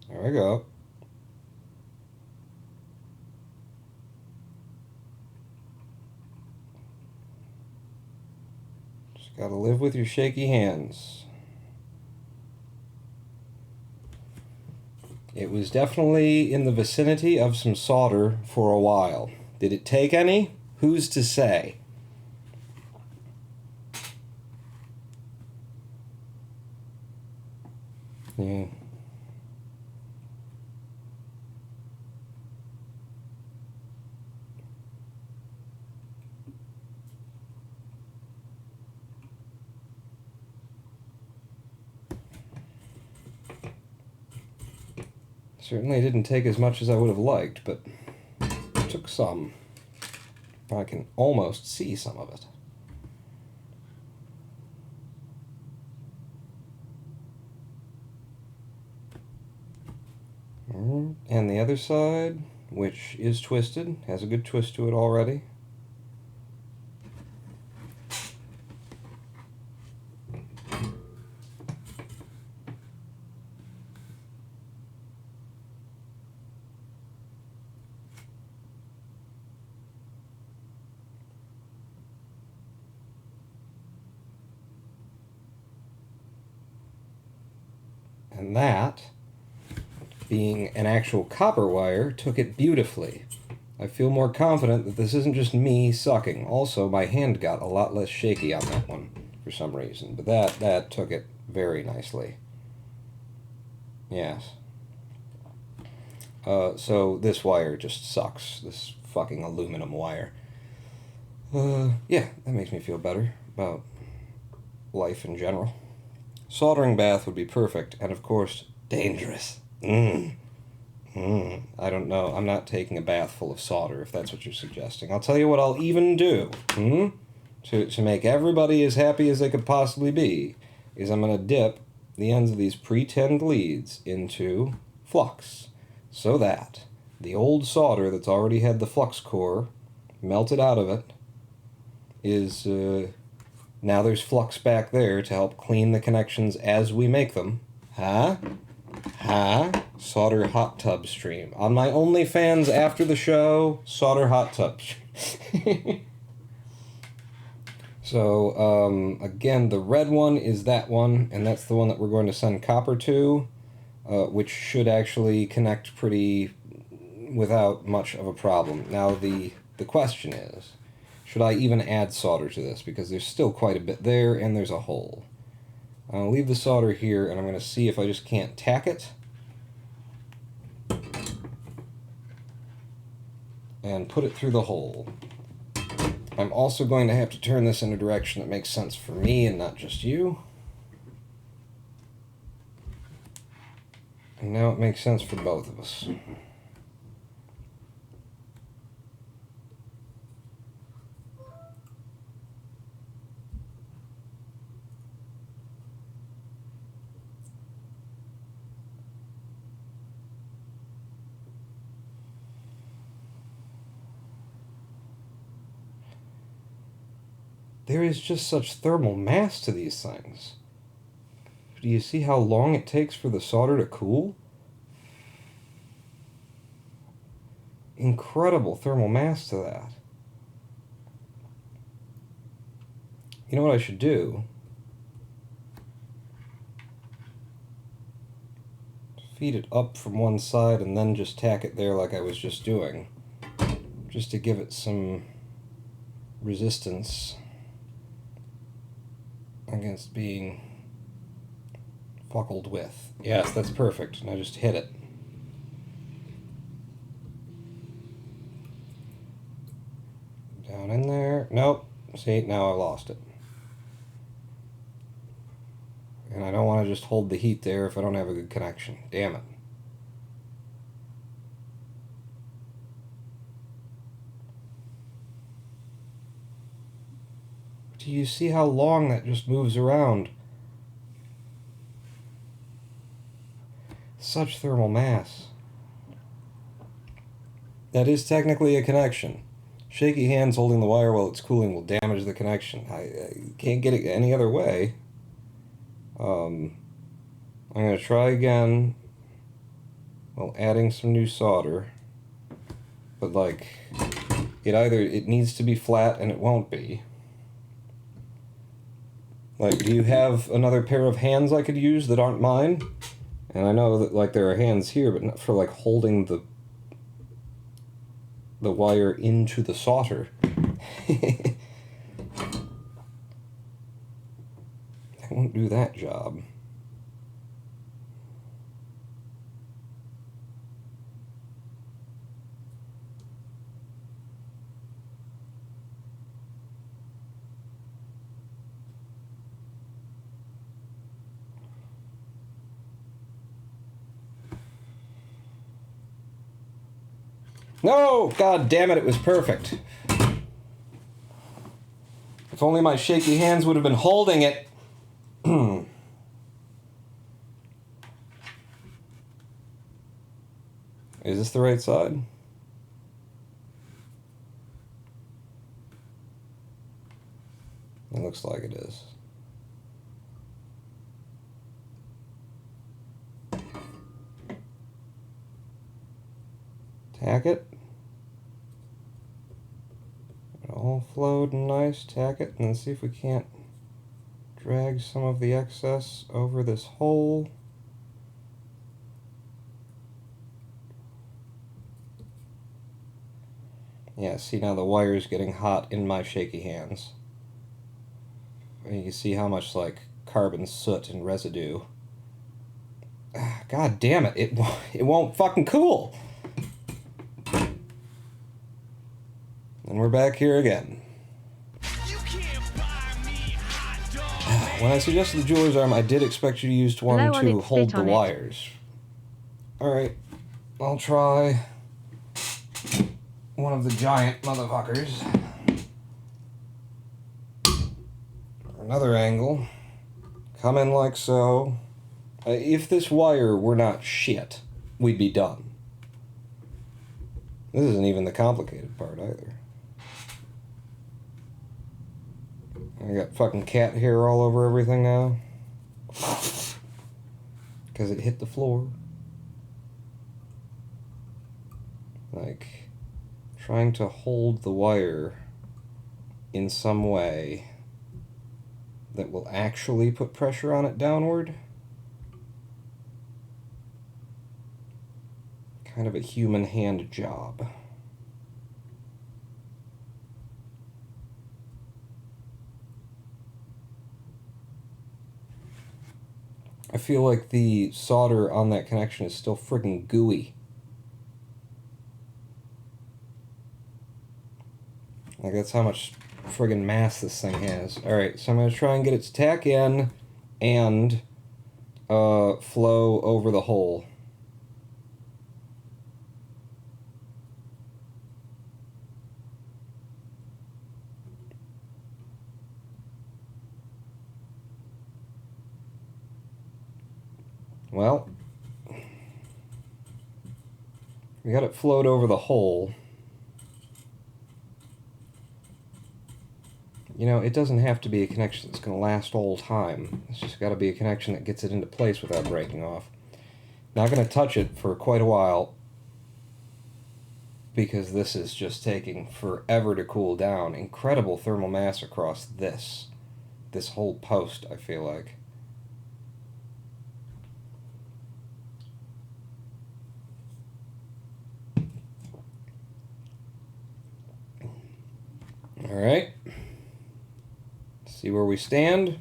There we go. Just gotta live with your shaky hands. It was definitely in the vicinity of some solder for a while. Did it take any? Who's to say? Yeah. Certainly didn't take as much as I would have liked, but it took some. I can almost see some of it. And the other side, which is twisted, has a good twist to it already. And that, being an actual copper wire, took it beautifully. I feel more confident that this isn't just me sucking. Also, my hand got a lot less shaky on that one for some reason, but that took it very nicely. Yes. So this wire just sucks, this fucking aluminum wire. Yeah, that makes me feel better about life in general. Soldering bath would be perfect, and of course, dangerous. I don't know. I'm not taking a bath full of solder, if that's what you're suggesting. I'll tell you what I'll even do, to make everybody as happy as they could possibly be, is I'm going to dip the ends of these pretend leads into flux, so that the old solder that's already had the flux core melted out of it is... now there's flux back there to help clean the connections as we make them. Solder hot tub stream. On my OnlyFans after the show, solder hot tub. So, again, the red one is that one, and that's the one that we're going to send copper to, which should actually connect pretty without much of a problem. Now, the question is, should I even add solder to this? Because there's still quite a bit there, and there's a hole. I'll leave the solder here, and I'm going to see if I just can't tack it. And put it through the hole. I'm also going to have to turn this in a direction that makes sense for me and not just you. And now it makes sense for both of us. There is just such thermal mass to these things. Do you see how long it takes for the solder to cool? Incredible thermal mass to that. You know what I should do? Feed it up from one side and then just tack it there like I was just doing. Just to give it some resistance against being fuckled with. Yes, that's perfect. Now just hit it. Down in there. Nope. See, now I lost it. And I don't want to just hold the heat there if I don't have a good connection. Damn it. Do you see how long that just moves around? Such thermal mass. That is technically a connection. Shaky hands holding the wire while it's cooling will damage the connection. I can't get it any other way. I'm going to try again while adding some new solder. But like, it needs to be flat and it won't be. Like, do you have another pair of hands I could use that aren't mine? And I know that like there are hands here, but not for like holding the wire into the solder. I won't do that job. No! God damn it, it was perfect. If only my shaky hands would have been holding it. Is this the right side? It looks like it is. Tack it. It all flowed nice. Tack it, and then see if we can't drag some of the excess over this hole. Yeah, see now the wire's getting hot in my shaky hands. And you can see how much like carbon soot and residue. God damn it, it won't fucking cool. And we're back here again. When I suggested the jeweler's arm, I did expect you to use one to hold the wires. Alright, I'll try one of the giant motherfuckers. Another angle. Come in like so. If this wire were not shit, we'd be done. This isn't even the complicated part either. I got fucking cat hair all over everything now. Because it hit the floor. Like, trying to hold the wire in some way that will actually put pressure on it downward. Kind of a human hand job. I feel like the solder on that connection is still friggin' gooey. Like, that's how much friggin' mass this thing has. Alright, so I'm going to try and get it to tack in and flow over the hole. Well, we got it flowed over the hole. You know, it doesn't have to be a connection that's going to last all time. It's just got to be a connection that gets it into place without breaking off. Not going to touch it for quite a while because this is just taking forever to cool down. Incredible thermal mass across this whole post, I feel like. All right. See where we stand?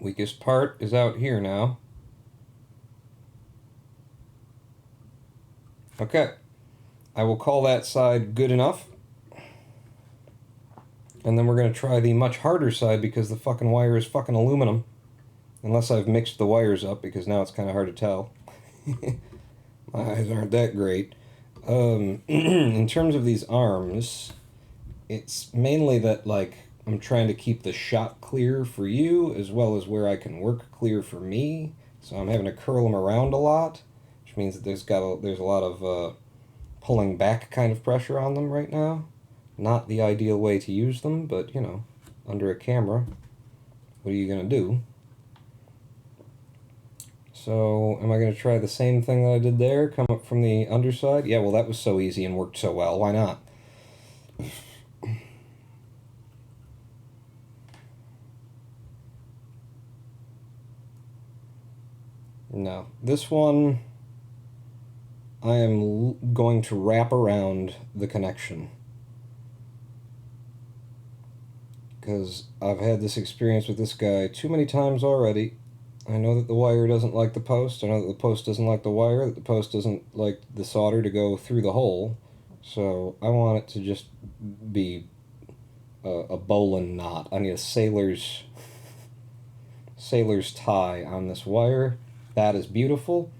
Weakest part is out here now. Okay. I will call that side good enough. And then we're going to try the much harder side because the fucking wire is fucking aluminum. Unless I've mixed the wires up, because now it's kind of hard to tell. My eyes aren't that great. In terms of these arms, it's mainly that, like, I'm trying to keep the shot clear for you, as well as where I can work clear for me. So I'm having to curl them around a lot, which means that there's a lot of pulling back kind of pressure on them right now. Not the ideal way to use them, but, you know, under a camera, what are you going to do? So, am I going to try the same thing that I did there? Come up from the underside? Yeah, well, that was so easy and worked so well. Why not? No. This one, I am going to wrap around the connection. Because I've had this experience with this guy too many times already. I know that the wire doesn't like the post. I know that the post doesn't like the wire. That the post doesn't like the solder to go through the hole. So I want it to just be a bowline knot. I need a sailor's tie on this wire. That is beautiful.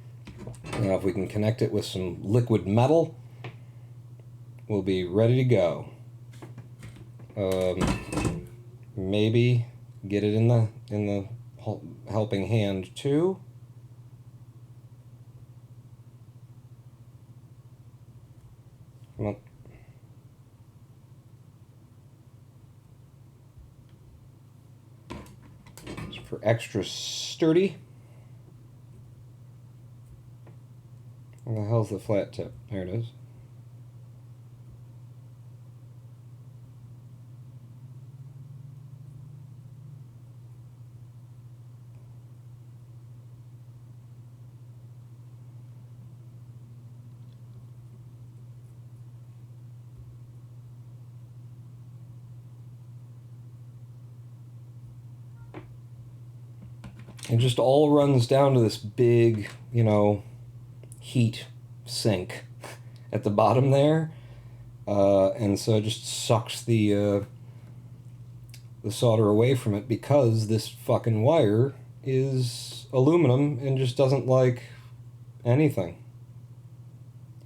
Now if we can connect it with some liquid metal, we'll be ready to go. Maybe get it in the helping hand too. Come on. Just for extra sturdy. Where the hell's the flat tip? There it is. It just all runs down to this big, you know, heat sink at the bottom there. And so it just sucks the solder away from it because this fucking wire is aluminum and just doesn't like anything.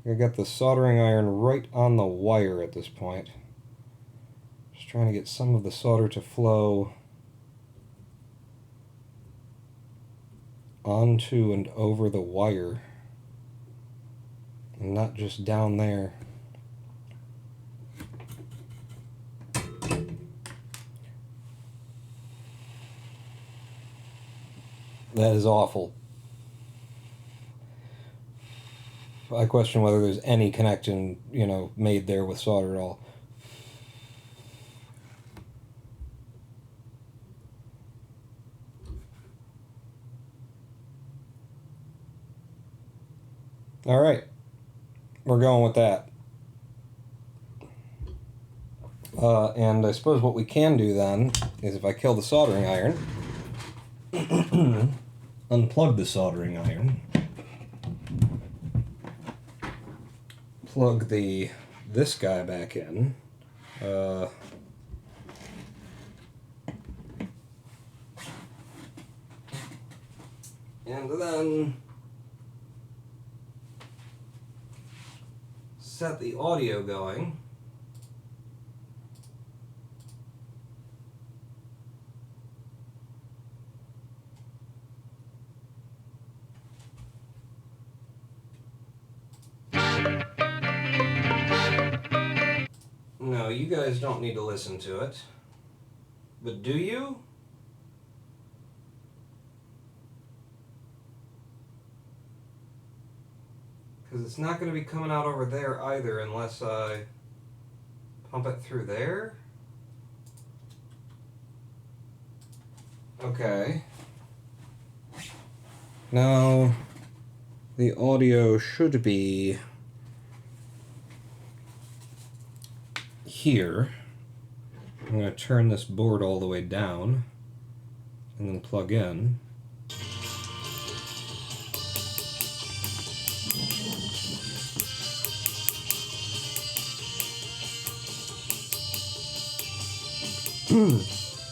I got the soldering iron right on the wire at this point. Just trying to get some of the solder to flow onto and over the wire and not just down there. That is awful. I question whether there's any connection, you know, made there with solder at all. All right, we're going with that. And I suppose what we can do then is if I kill the soldering iron, unplug the soldering iron, plug this guy back in, and then set the audio going. No, you guys don't need to listen to it. But do you? Because it's not going to be coming out over there either unless I pump it through there. Okay. Now, the audio should be here. I'm going to turn this board all the way down and then plug in.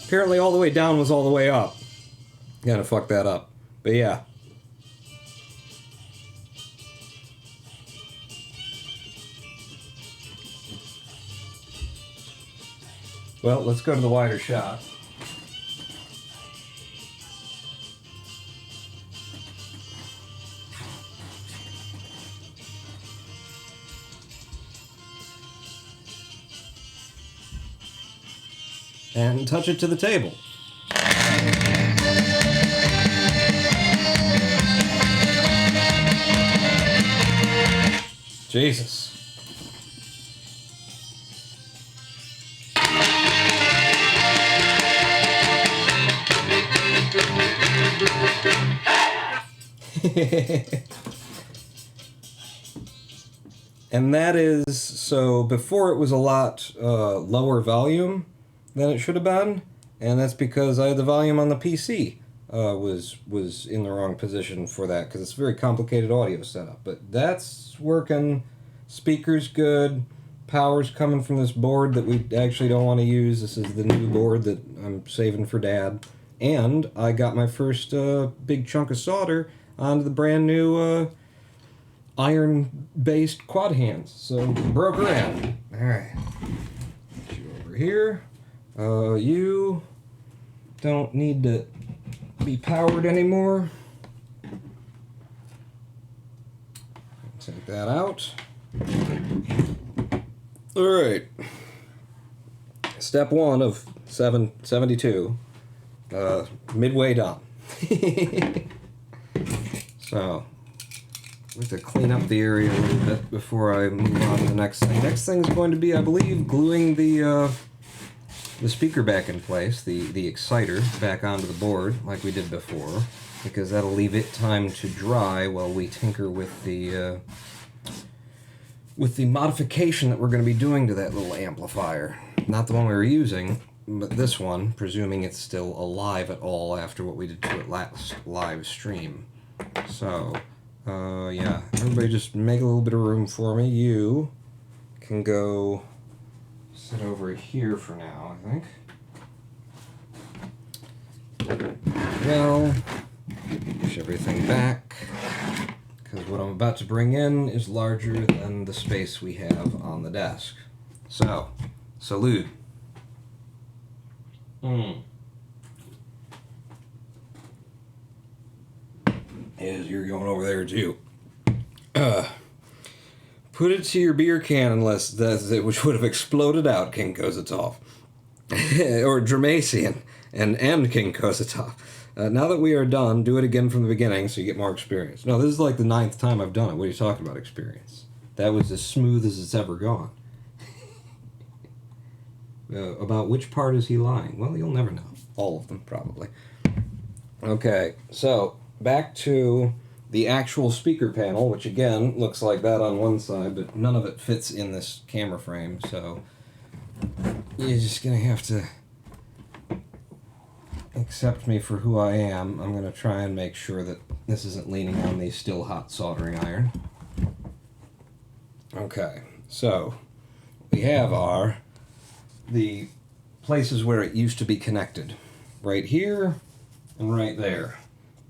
Apparently all the way down was all the way up. Gotta fuck that up. But yeah. Well, let's go to the wider shot. And touch it to the table. Jesus. And that is, so before it was a lot lower volume than it should have been, and that's because I had the volume on the PC was in the wrong position for that, because it's a very complicated audio setup. But that's working, speaker's good, power's coming from this board that we actually don't want to use. This is the new board that I'm saving for Dad. And I got my first big chunk of solder onto the brand new iron-based quad hands. So, broke her in. Alright. Put you over here. You don't need to be powered anymore. Take that out. Alright. Step 1 of 772. Midway done. So, we have to clean up the area a little bit before I move on to the next thing. Next thing is going to be, I believe, gluing the speaker back in place, the exciter back onto the board like we did before, because that'll leave it time to dry while we tinker with the modification that we're going to be doing to that little amplifier. Not the one we were using, but this one, presuming it's still alive at all after what we did to it last live stream. So, yeah, everybody just make a little bit of room for me. You can go sit over here for now, I think. Well, push everything back, because what I'm about to bring in is larger than the space we have on the desk. So, salute. As you're going over there too. Put it to your beer can unless that's it, which would have exploded out, King Kozatov. Or Dramasian and King Kozatov. Now that we are done, do it again from the beginning so you get more experience. No, this is like the 9th time I've done it. What are you talking about, experience? That was as smooth as it's ever gone. About which part is he lying? Well, you'll never know. All of them, probably. Okay, so back to the actual speaker panel, which again looks like that on one side, but none of it fits in this camera frame, so you're just gonna have to accept me for who I am. I'm gonna try and make sure that this isn't leaning on the still hot soldering iron. Okay, so we have the places where it used to be connected. Right here and right there.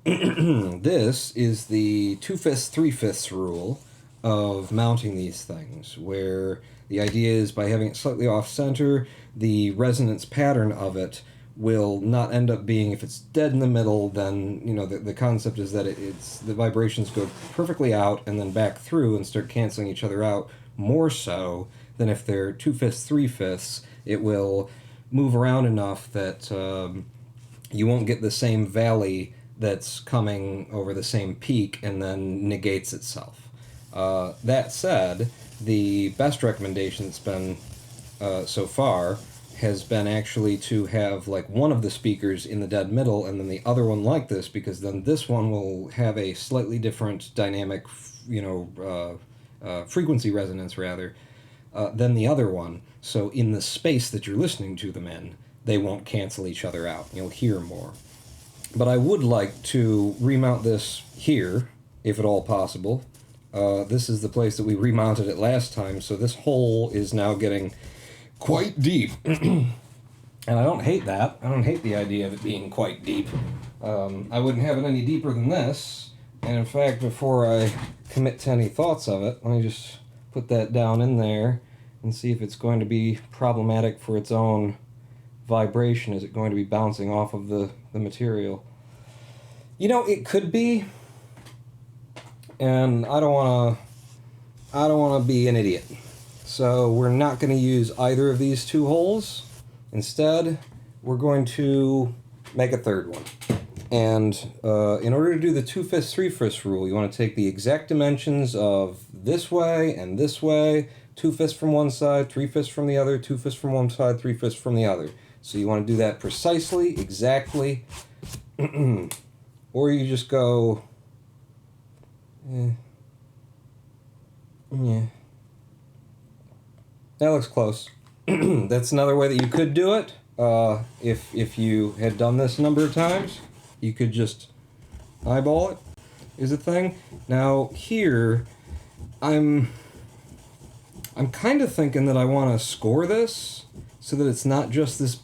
This is the 2/5, 3/5 rule of mounting these things, where the idea is by having it slightly off center, the resonance pattern of it will not end up being, if it's dead in the middle, then, you know, the concept is that it's the vibrations go perfectly out and then back through and start canceling each other out, more so than if they're 2/5, 3/5. It will move around enough that you won't get the same valley that's coming over the same peak and then negates itself. That said, the best recommendation that's been so far has been actually to have like one of the speakers in the dead middle and then the other one like this, because then this one will have a slightly different dynamic, frequency resonance rather, than the other one. So in the space that you're listening to them in, they won't cancel each other out. You'll hear more. But I would like to remount this here, if at all possible. This is the place that we remounted it last time, so this hole is now getting quite deep. And I don't hate that. I don't hate the idea of it being quite deep. I wouldn't have it any deeper than this. And in fact, before I commit to any thoughts of it, let me just put that down in there and see if it's going to be problematic for its own vibration. Is it going to be bouncing off of the material? You know, it could be. And I don't want to be an idiot. So we're not going to use either of these two holes. Instead, we're going to make a third one. And in order to do the 2/5, 3/5 rule, you want to take the exact dimensions of this way and this way, 2/5 from one side, 3/5 from the other, 2/5 from one side, 3/5 from the other. So you want to do that precisely, exactly, or you just go, yeah. That looks close. That's another way that you could do it. If you had done this a number of times, you could just eyeball it, is a thing. Now here, I'm kind of thinking that I want to score this so that it's not just this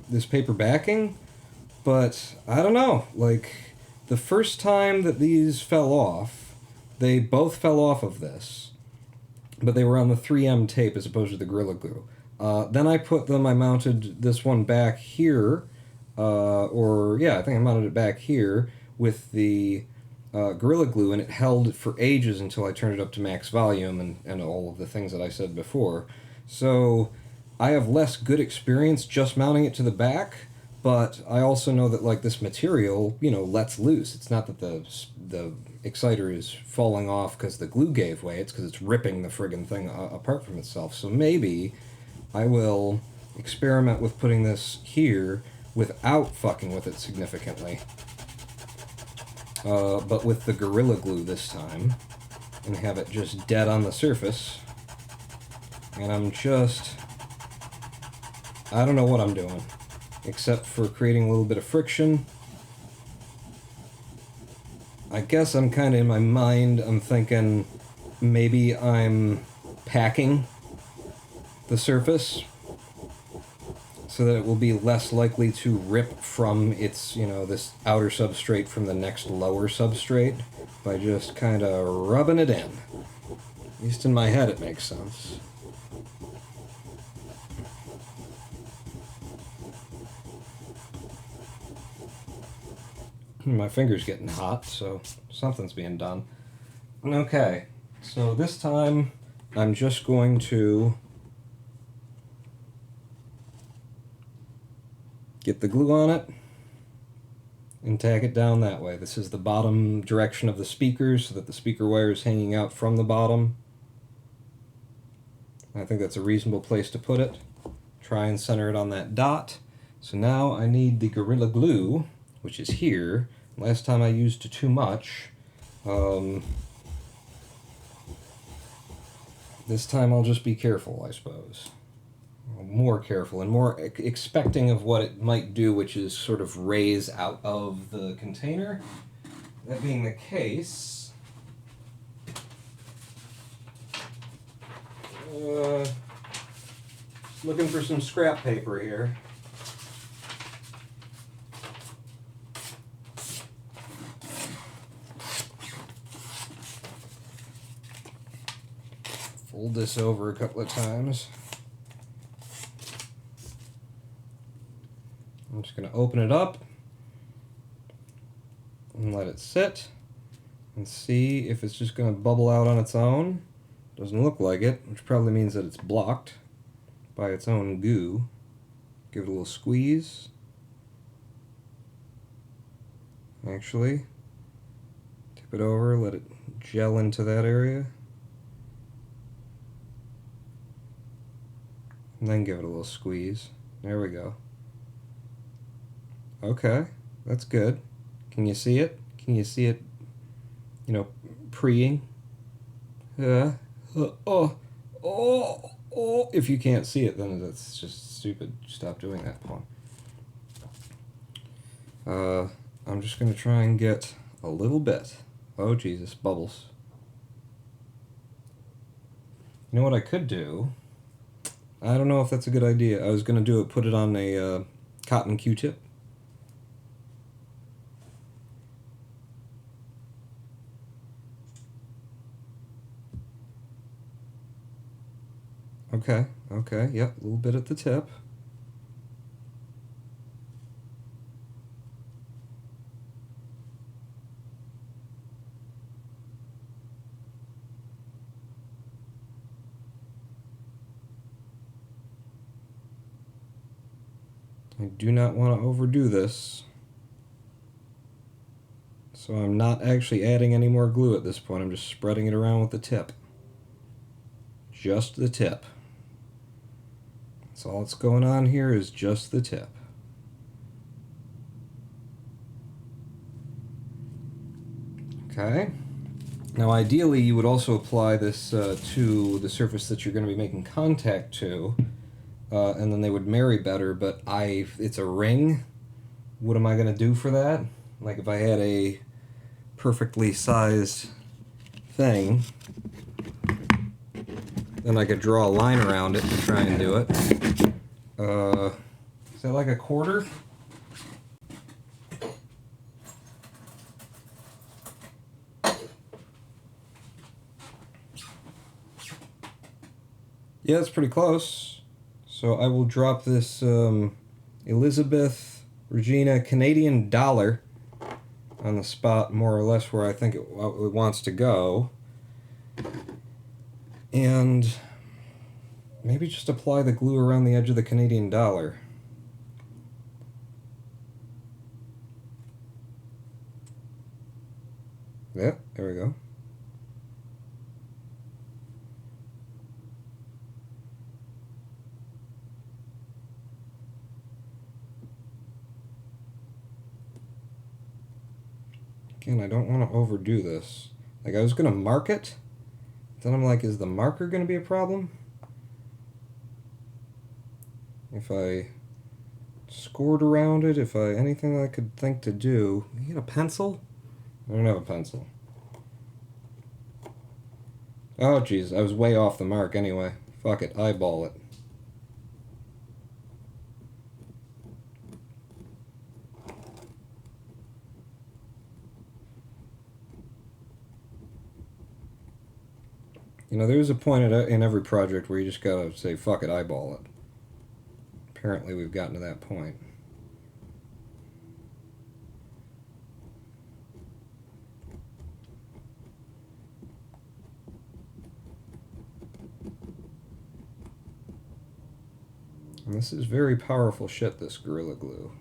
this paper backing, but I don't know, like the first time that these fell off, they both fell off of this. But they were on the 3M tape as opposed to the Gorilla Glue. Then I mounted this one back here, I think I mounted it back here with the Gorilla Glue, and it held for ages until I turned it up to max volume and all of the things that I said before. So I have less good experience just mounting it to the back, but I also know that like this material, lets loose. It's not that the exciter is falling off because the glue gave way, it's because it's ripping the friggin' thing apart from itself. So maybe I will experiment with putting this here without fucking with it significantly. But with the Gorilla Glue this time, and have it just dead on the surface. And I don't know what I'm doing, except for creating a little bit of friction. I guess I'm kind of in my mind, I'm thinking maybe I'm packing the surface so that it will be less likely to rip from its, this outer substrate from the next lower substrate by just kind of rubbing it in. At least in my head it makes sense. My finger's getting hot, so something's being done. Okay, so this time I'm just going to get the glue on it and tack it down that way. This is the bottom direction of the speaker so that the speaker wire is hanging out from the bottom. I think that's a reasonable place to put it. Try and center it on that dot. So now I need the Gorilla Glue, which is here. Last time I used too much. This time I'll just be careful, I suppose. More careful and more expecting of what it might do, which is sort of raise out of the container. That being the case, looking for some scrap paper here. Fold this over a couple of times. I'm just going to open it up and let it sit and see if it's just going to bubble out on its own. Doesn't look like it, which probably means that it's blocked by its own goo. Give it a little squeeze. Actually, tip it over, let it gel into that area. And then give it a little squeeze. There we go. Okay, that's good. Can you see it? Can you see it, preing? Oh, oh, oh. If you can't see it, then that's just stupid. Stop doing that, Paul. I'm just gonna try and get a little bit. Oh, Jesus, bubbles. You know what I could do? I don't know if that's a good idea. I was gonna do it, put it on a cotton Q-tip. Okay, yep, a little bit at the tip. I do not want to overdo this. So I'm not actually adding any more glue at this point. I'm just spreading it around with the tip. Just the tip. That's all that's going on here is just the tip. Okay. Now ideally you would also apply this to the surface that you're going to be making contact to, and then they would marry better, but it's a ring. What am I going to do for that? Like if I had a perfectly sized thing, then I could draw a line around it to try and do it. Is that like a quarter? Yeah, it's pretty close. So I will drop this Elizabeth Regina Canadian dollar on the spot more or less where I think it wants to go. And maybe just apply the glue around the edge of the Canadian dollar. Yep, there we go. Again, I don't want to overdo this. Like, I was going to mark it, then I'm like, is the marker going to be a problem? If I scored around it, anything I could think to do. You get a pencil? I don't have a pencil. Oh, jeez, I was way off the mark anyway. Fuck it, eyeball it. You know, there's a point in every project where you just gotta say, fuck it, eyeball it. Apparently we've gotten to that point. And this is very powerful shit, this Gorilla Glue.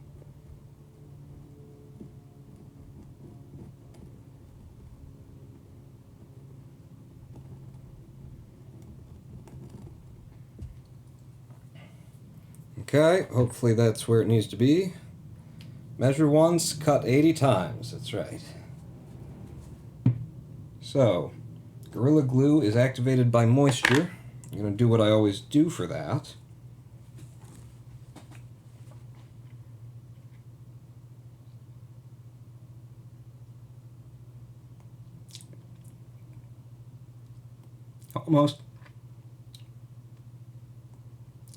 Okay, hopefully that's where it needs to be. Measure once, cut 80 times. That's right. So, Gorilla Glue is activated by moisture. I'm going to do what I always do for that. Almost.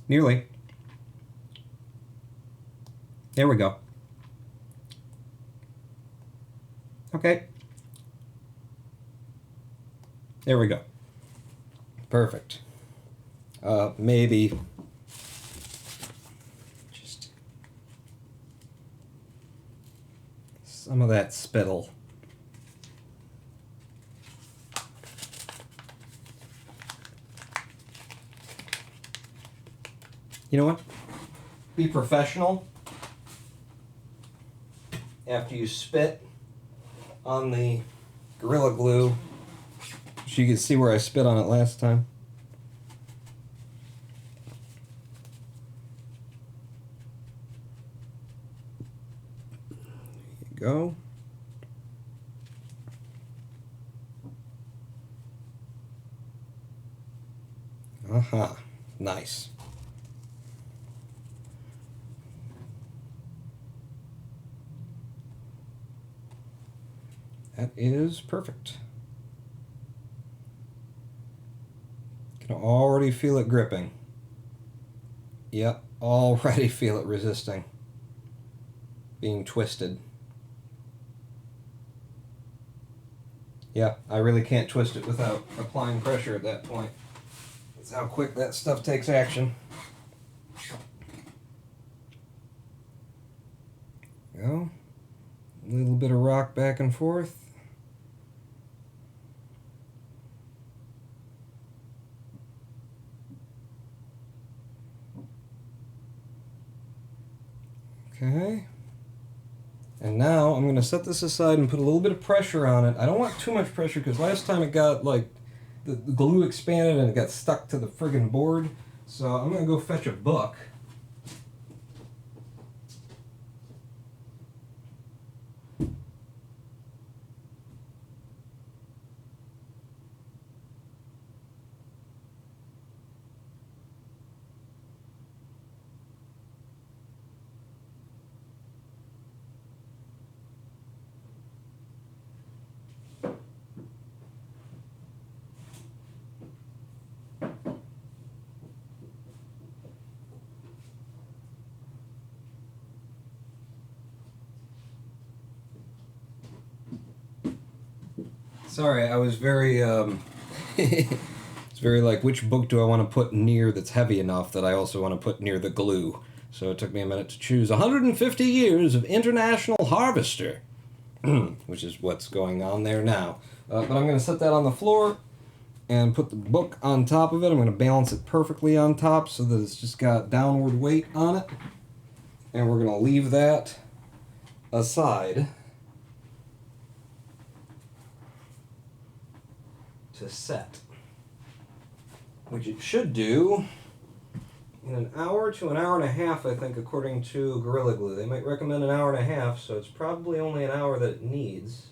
Nearly. There we go. Okay. There we go. Perfect. Maybe just some of that spittle. You know what? Be professional. After you spit on the Gorilla Glue, so you can see where I spit on it last time. There you go. Uh-huh. Nice. That is perfect. Can already feel it gripping. Yep, already feel it resisting. Being twisted. Yeah, I really can't twist it without applying pressure at that point. That's how quick that stuff takes action. Go. A little bit of rock back and forth. Okay. And now I'm going to set this aside and put a little bit of pressure on it. I don't want too much pressure because last time it got like the glue expanded and it got stuck to the friggin' board. So I'm going to go fetch a book. Sorry, I was very, it's very like, which book do I want to put near that's heavy enough that I also want to put near the glue? So it took me a minute to choose 150 Years of International Harvester, which is what's going on there now. But I'm going to set that on the floor and put the book on top of it. I'm going to balance it perfectly on top so that it's just got downward weight on it. And we're going to leave that aside to set, which it should do in an hour to an hour and a half, I think, according to Gorilla Glue. They might recommend an hour and a half, so it's probably only an hour that it needs.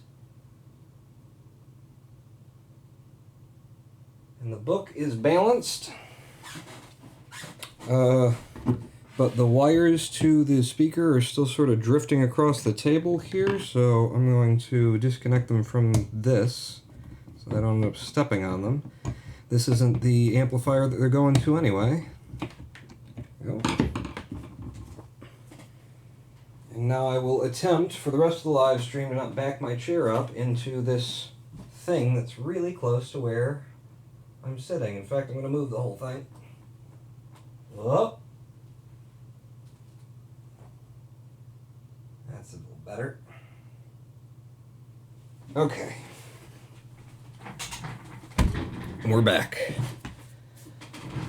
And the book is balanced, but the wires to the speaker are still sort of drifting across the table here, so I'm going to disconnect them from this so I don't end up stepping on them. This isn't the amplifier that they're going to anyway. Go. And now I will attempt for the rest of the live stream to not back my chair up into this thing that's really close to where I'm sitting. In fact, I'm going to move the whole thing. Whoop. That's a little better. Okay. We're back.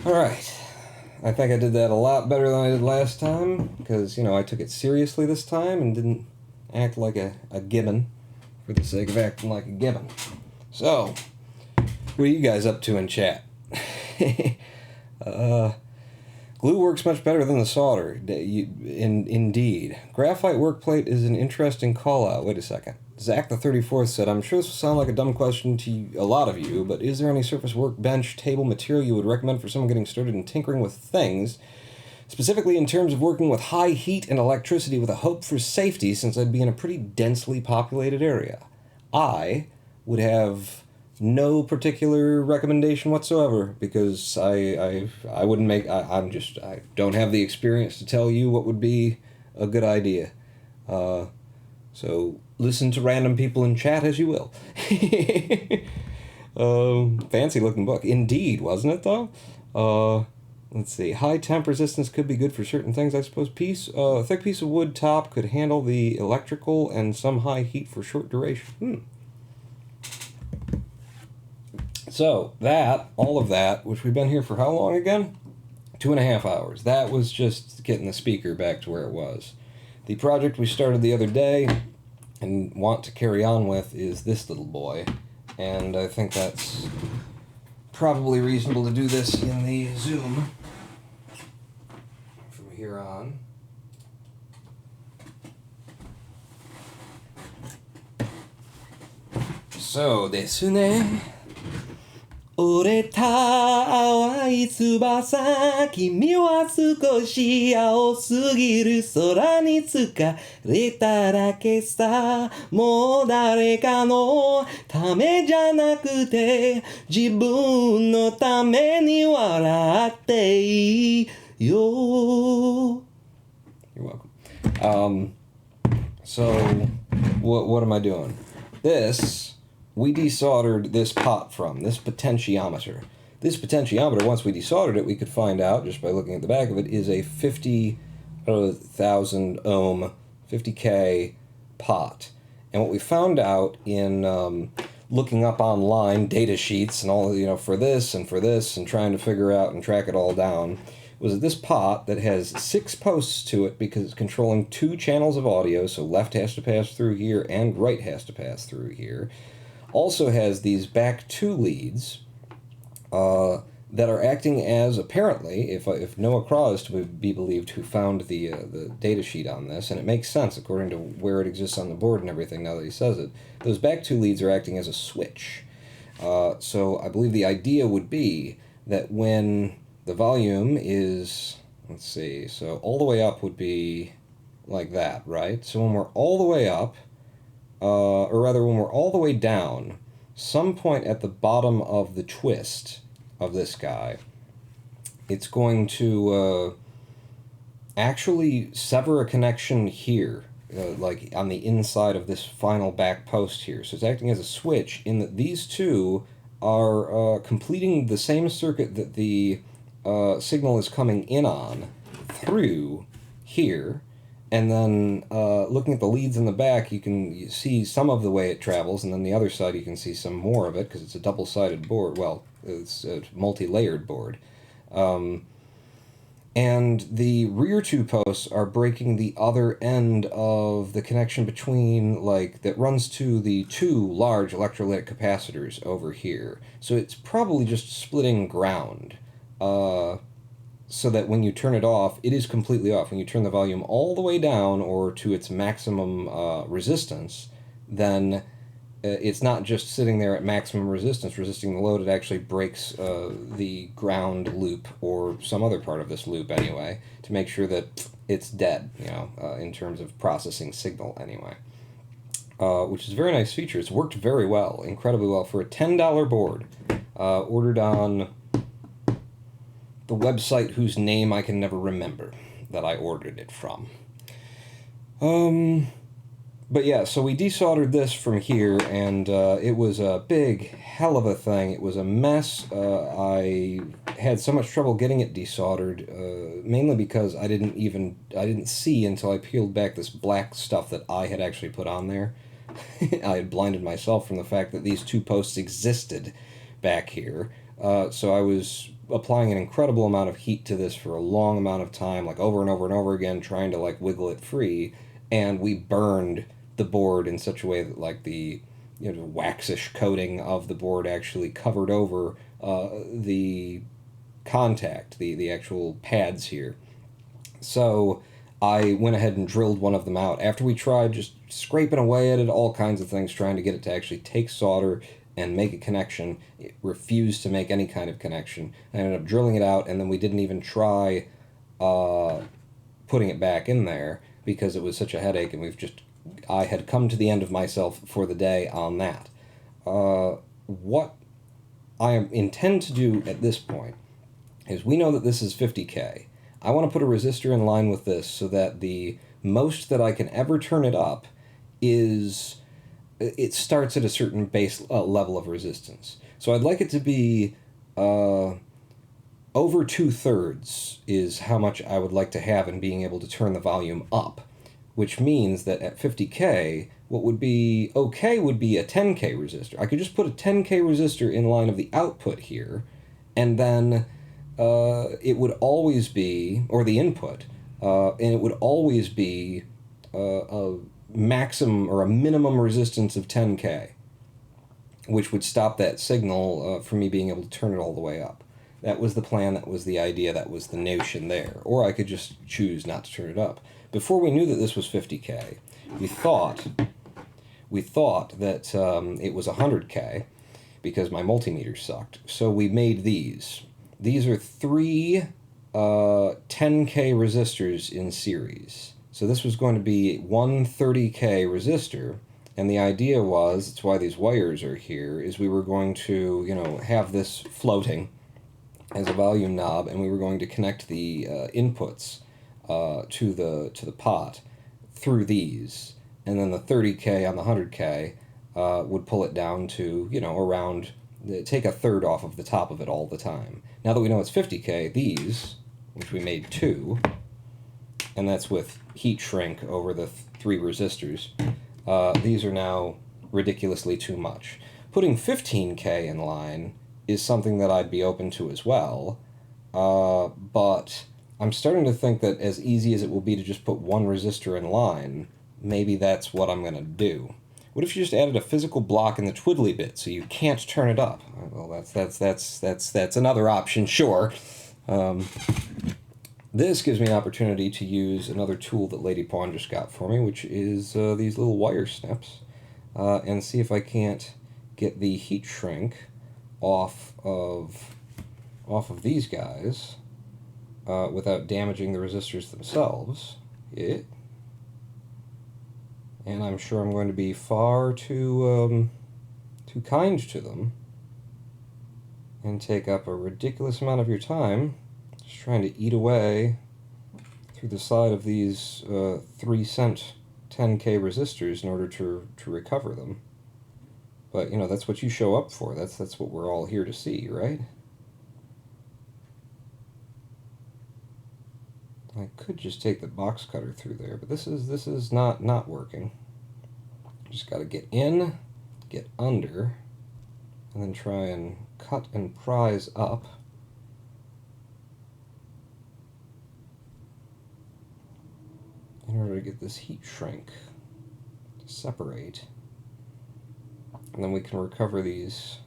Alright. I think I did that a lot better than I did last time, because, you know, I took it seriously this time and didn't act like a gibbon for the sake of acting like a gibbon. So, what are you guys up to in chat? Glue works much better than the solder. Indeed. Graphite workplate is an interesting call-out. Wait a second. Zach the 34th said, I'm sure this will sound like a dumb question to a lot of you, but is there any surface workbench table material you would recommend for someone getting started in tinkering with things, specifically in terms of working with high heat and electricity with a hope for safety, since I'd be in a pretty densely populated area? I would have no particular recommendation whatsoever, because I wouldn't make, I don't have the experience to tell you what would be a good idea. So listen to random people in chat as you will. Fancy looking book. Indeed, wasn't it though? Let's see. High temp resistance could be good for certain things, I suppose. A thick piece of wood top could handle the electrical and some high heat for short duration. So all of that, which we've been here for how long again? 2.5 hours. That was just getting the speaker back to where it was. The project we started the other day and want to carry on with is this little boy. And I think that's probably reasonable to do this in the Zoom from here on. So, desune. 折れた淡い翼君は少し青すぎる空に疲れただけさもう誰かのためじゃなくて自分のために笑っていいよ You're welcome. So what am I doing? We desoldered this pot from, this potentiometer. This potentiometer, once we desoldered it, we could find out, just by looking at the back of it, is a 50,000 ohm, 50K pot. And what we found out in looking up online data sheets and all, for this, and trying to figure out and track it all down, was that this pot that has 6 posts to it because it's controlling 2 channels of audio, so left has to pass through here and right has to pass through here, also has these back 2 leads that are acting as, apparently, if Noah Craw is to be believed, who found the data sheet on this, and it makes sense according to where it exists on the board and everything now that he says it, those back 2 leads are acting as a switch. So I believe the idea would be that when the volume is, let's see, so all the way up would be like that, right? So when we're all the way up, or rather when we're all the way down, some point at the bottom of the twist of this guy, it's going to actually sever a connection here, like on the inside of this final back post here. So it's acting as a switch in that these two are completing the same circuit that the signal is coming in on through here, and then looking at the leads in the back, you can see some of the way it travels, and then the other side you can see some more of it because it's a double-sided board. Well, it's a multi-layered board. And the rear 2 posts are breaking the other end of the connection between, that runs to the 2 large electrolytic capacitors over here. So it's probably just splitting ground. So that when you turn it off, it is completely off. When you turn the volume all the way down or to its maximum resistance, then it's not just sitting there at maximum resistance, resisting the load. It actually breaks the ground loop or some other part of this loop anyway to make sure that it's dead, in terms of processing signal anyway. Which is a very nice feature. It's worked very well, incredibly well, for a $10 board ordered on the website whose name I can never remember that I ordered it from. But yeah, so we desoldered this from here, and it was a big hell of a thing. It was a mess. I had so much trouble getting it desoldered, mainly because I didn't see until I peeled back this black stuff that I had actually put on there. I had blinded myself from the fact that these 2 posts existed back here. So I was applying an incredible amount of heat to this for a long amount of time, over and over and over again, trying to wiggle it free, and we burned the board in such a way that the waxish coating of the board actually covered over the contact, the actual pads here. So I went ahead and drilled one of them out after we tried just scraping away at it, all kinds of things, trying to get it to actually take solder and make a connection. It refused to make any kind of connection. I ended up drilling it out, and then we didn't even try putting it back in there because it was such a headache, and I had come to the end of myself for the day on that. What I intend to do at this point is, we know that this is 50K. I want to put a resistor in line with this so that the most that I can ever turn it up is, it starts at a certain base level of resistance. So I'd like it to be over 2/3 is how much I would like to have in being able to turn the volume up, which means that at 50K, what would be okay would be a 10K resistor. I could just put a 10K resistor in line of the output here, and then it would always be, or the input, and it would always be a maximum or a minimum resistance of 10K, which would stop that signal from me being able to turn it all the way up. That was the plan, that was the idea, that was the notion there. Or I could just choose not to turn it up. Before we knew that this was 50K, we thought that it was 100K, because my multimeter sucked. So we made these. These are three 10K resistors in series. So this was going to be one 30K resistor, and the idea was, that's why these wires are here, is we were going to, have this floating as a volume knob, and we were going to connect the inputs to the pot through these, and then the 30K on the 100K would pull it down to, around, take a third off of the top of it all the time. Now that we know it's 50K, these, which we made two, and that's with heat shrink over the three resistors, these are now ridiculously too much. Putting 15K in line is something that I'd be open to as well, but I'm starting to think that as easy as it will be to just put one resistor in line, maybe that's what I'm going to do. What if you just added a physical block in the twiddly bit so you can't turn it up? Well, that's another option, sure. This gives me an opportunity to use another tool that Lady Pawn just got for me, which is these little wire snips, and see if I can't get the heat shrink off of these guys without damaging the resistors themselves. And I'm sure I'm going to be far too kind to them and take up a ridiculous amount of your time just trying to eat away through the side of these 3-cent 10K resistors in order to recover them. But, that's what you show up for. That's what we're all here to see, right? I could just take the box cutter through there, but this is not working. Just got to get in, get under, and then try and cut and prise up. In order to get this heat shrink to separate. And then we can recover these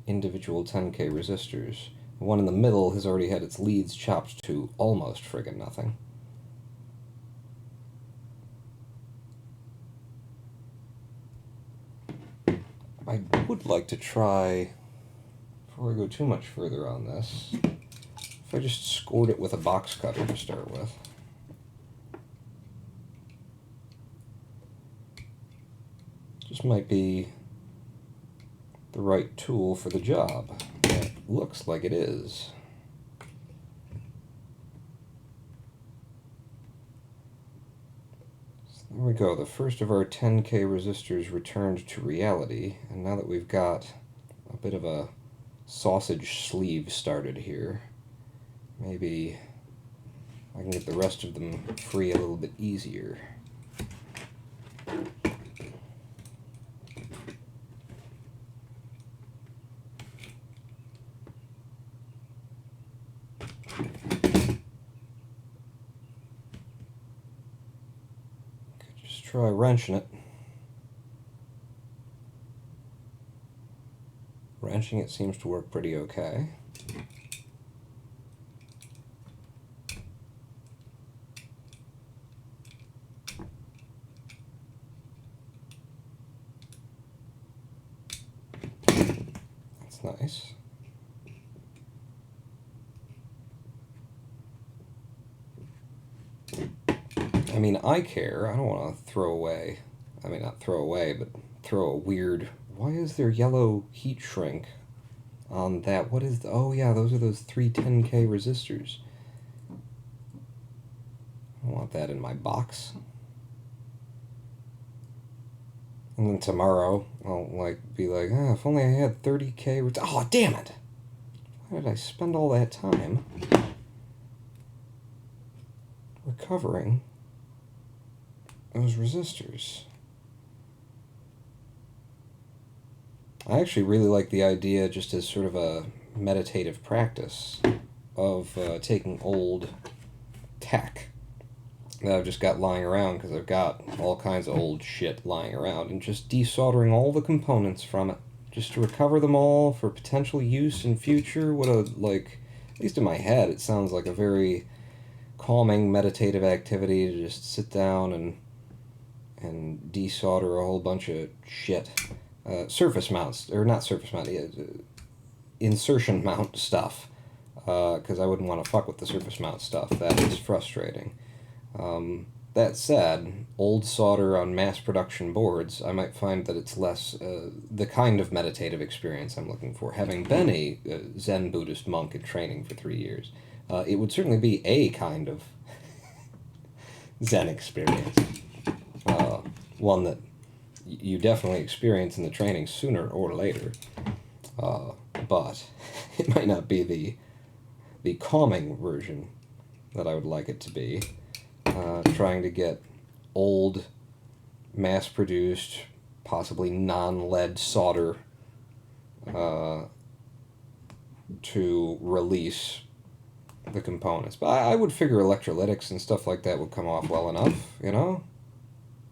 individual 10K resistors. The one in the middle has already had its leads chopped to almost friggin' nothing. I would like to try, before I go too much further on this, if I just scored it with a box cutter to start with. Just might be the right tool for the job. It looks like it is. So there we go, the first of our 10K resistors returned to reality, and now that we've got a bit of a sausage sleeve started here, maybe I can get the rest of them free a little bit easier. Try wrenching it. Wrenching it seems to work pretty okay. That's nice. I mean, I care. I don't want to throw away. I mean, not throw away, but throw a weird... Why is there yellow heat shrink on that? What is... Oh, yeah, those are those 3 10K resistors. I don't want that in my box. And then tomorrow, I'll, be like, if only I had 30K... Oh, damn it! Why did I spend all that time recovering those resistors? I actually really like the idea, just as sort of a meditative practice, of taking old tech that I've just got lying around, because I've got all kinds of old shit lying around, and just desoldering all the components from it, just to recover them all for potential use in future. What a, at least in my head, it sounds like a very calming, meditative activity to just sit down and desolder a whole bunch of shit. surface mounts, or not surface mount, insertion mount stuff, because I wouldn't want to fuck with the surface mount stuff. That is frustrating. That said, old solder on mass production boards, I might find that it's less the kind of meditative experience I'm looking for. Having been a Zen Buddhist monk in training for 3 years, it would certainly be a kind of Zen experience. One that you definitely experience in the training sooner or later. But it might not be the calming version that I would like it to be. Trying to get old, mass-produced, possibly non-lead solder to release the components. But I would figure electrolytics and stuff like that would come off well enough, you know?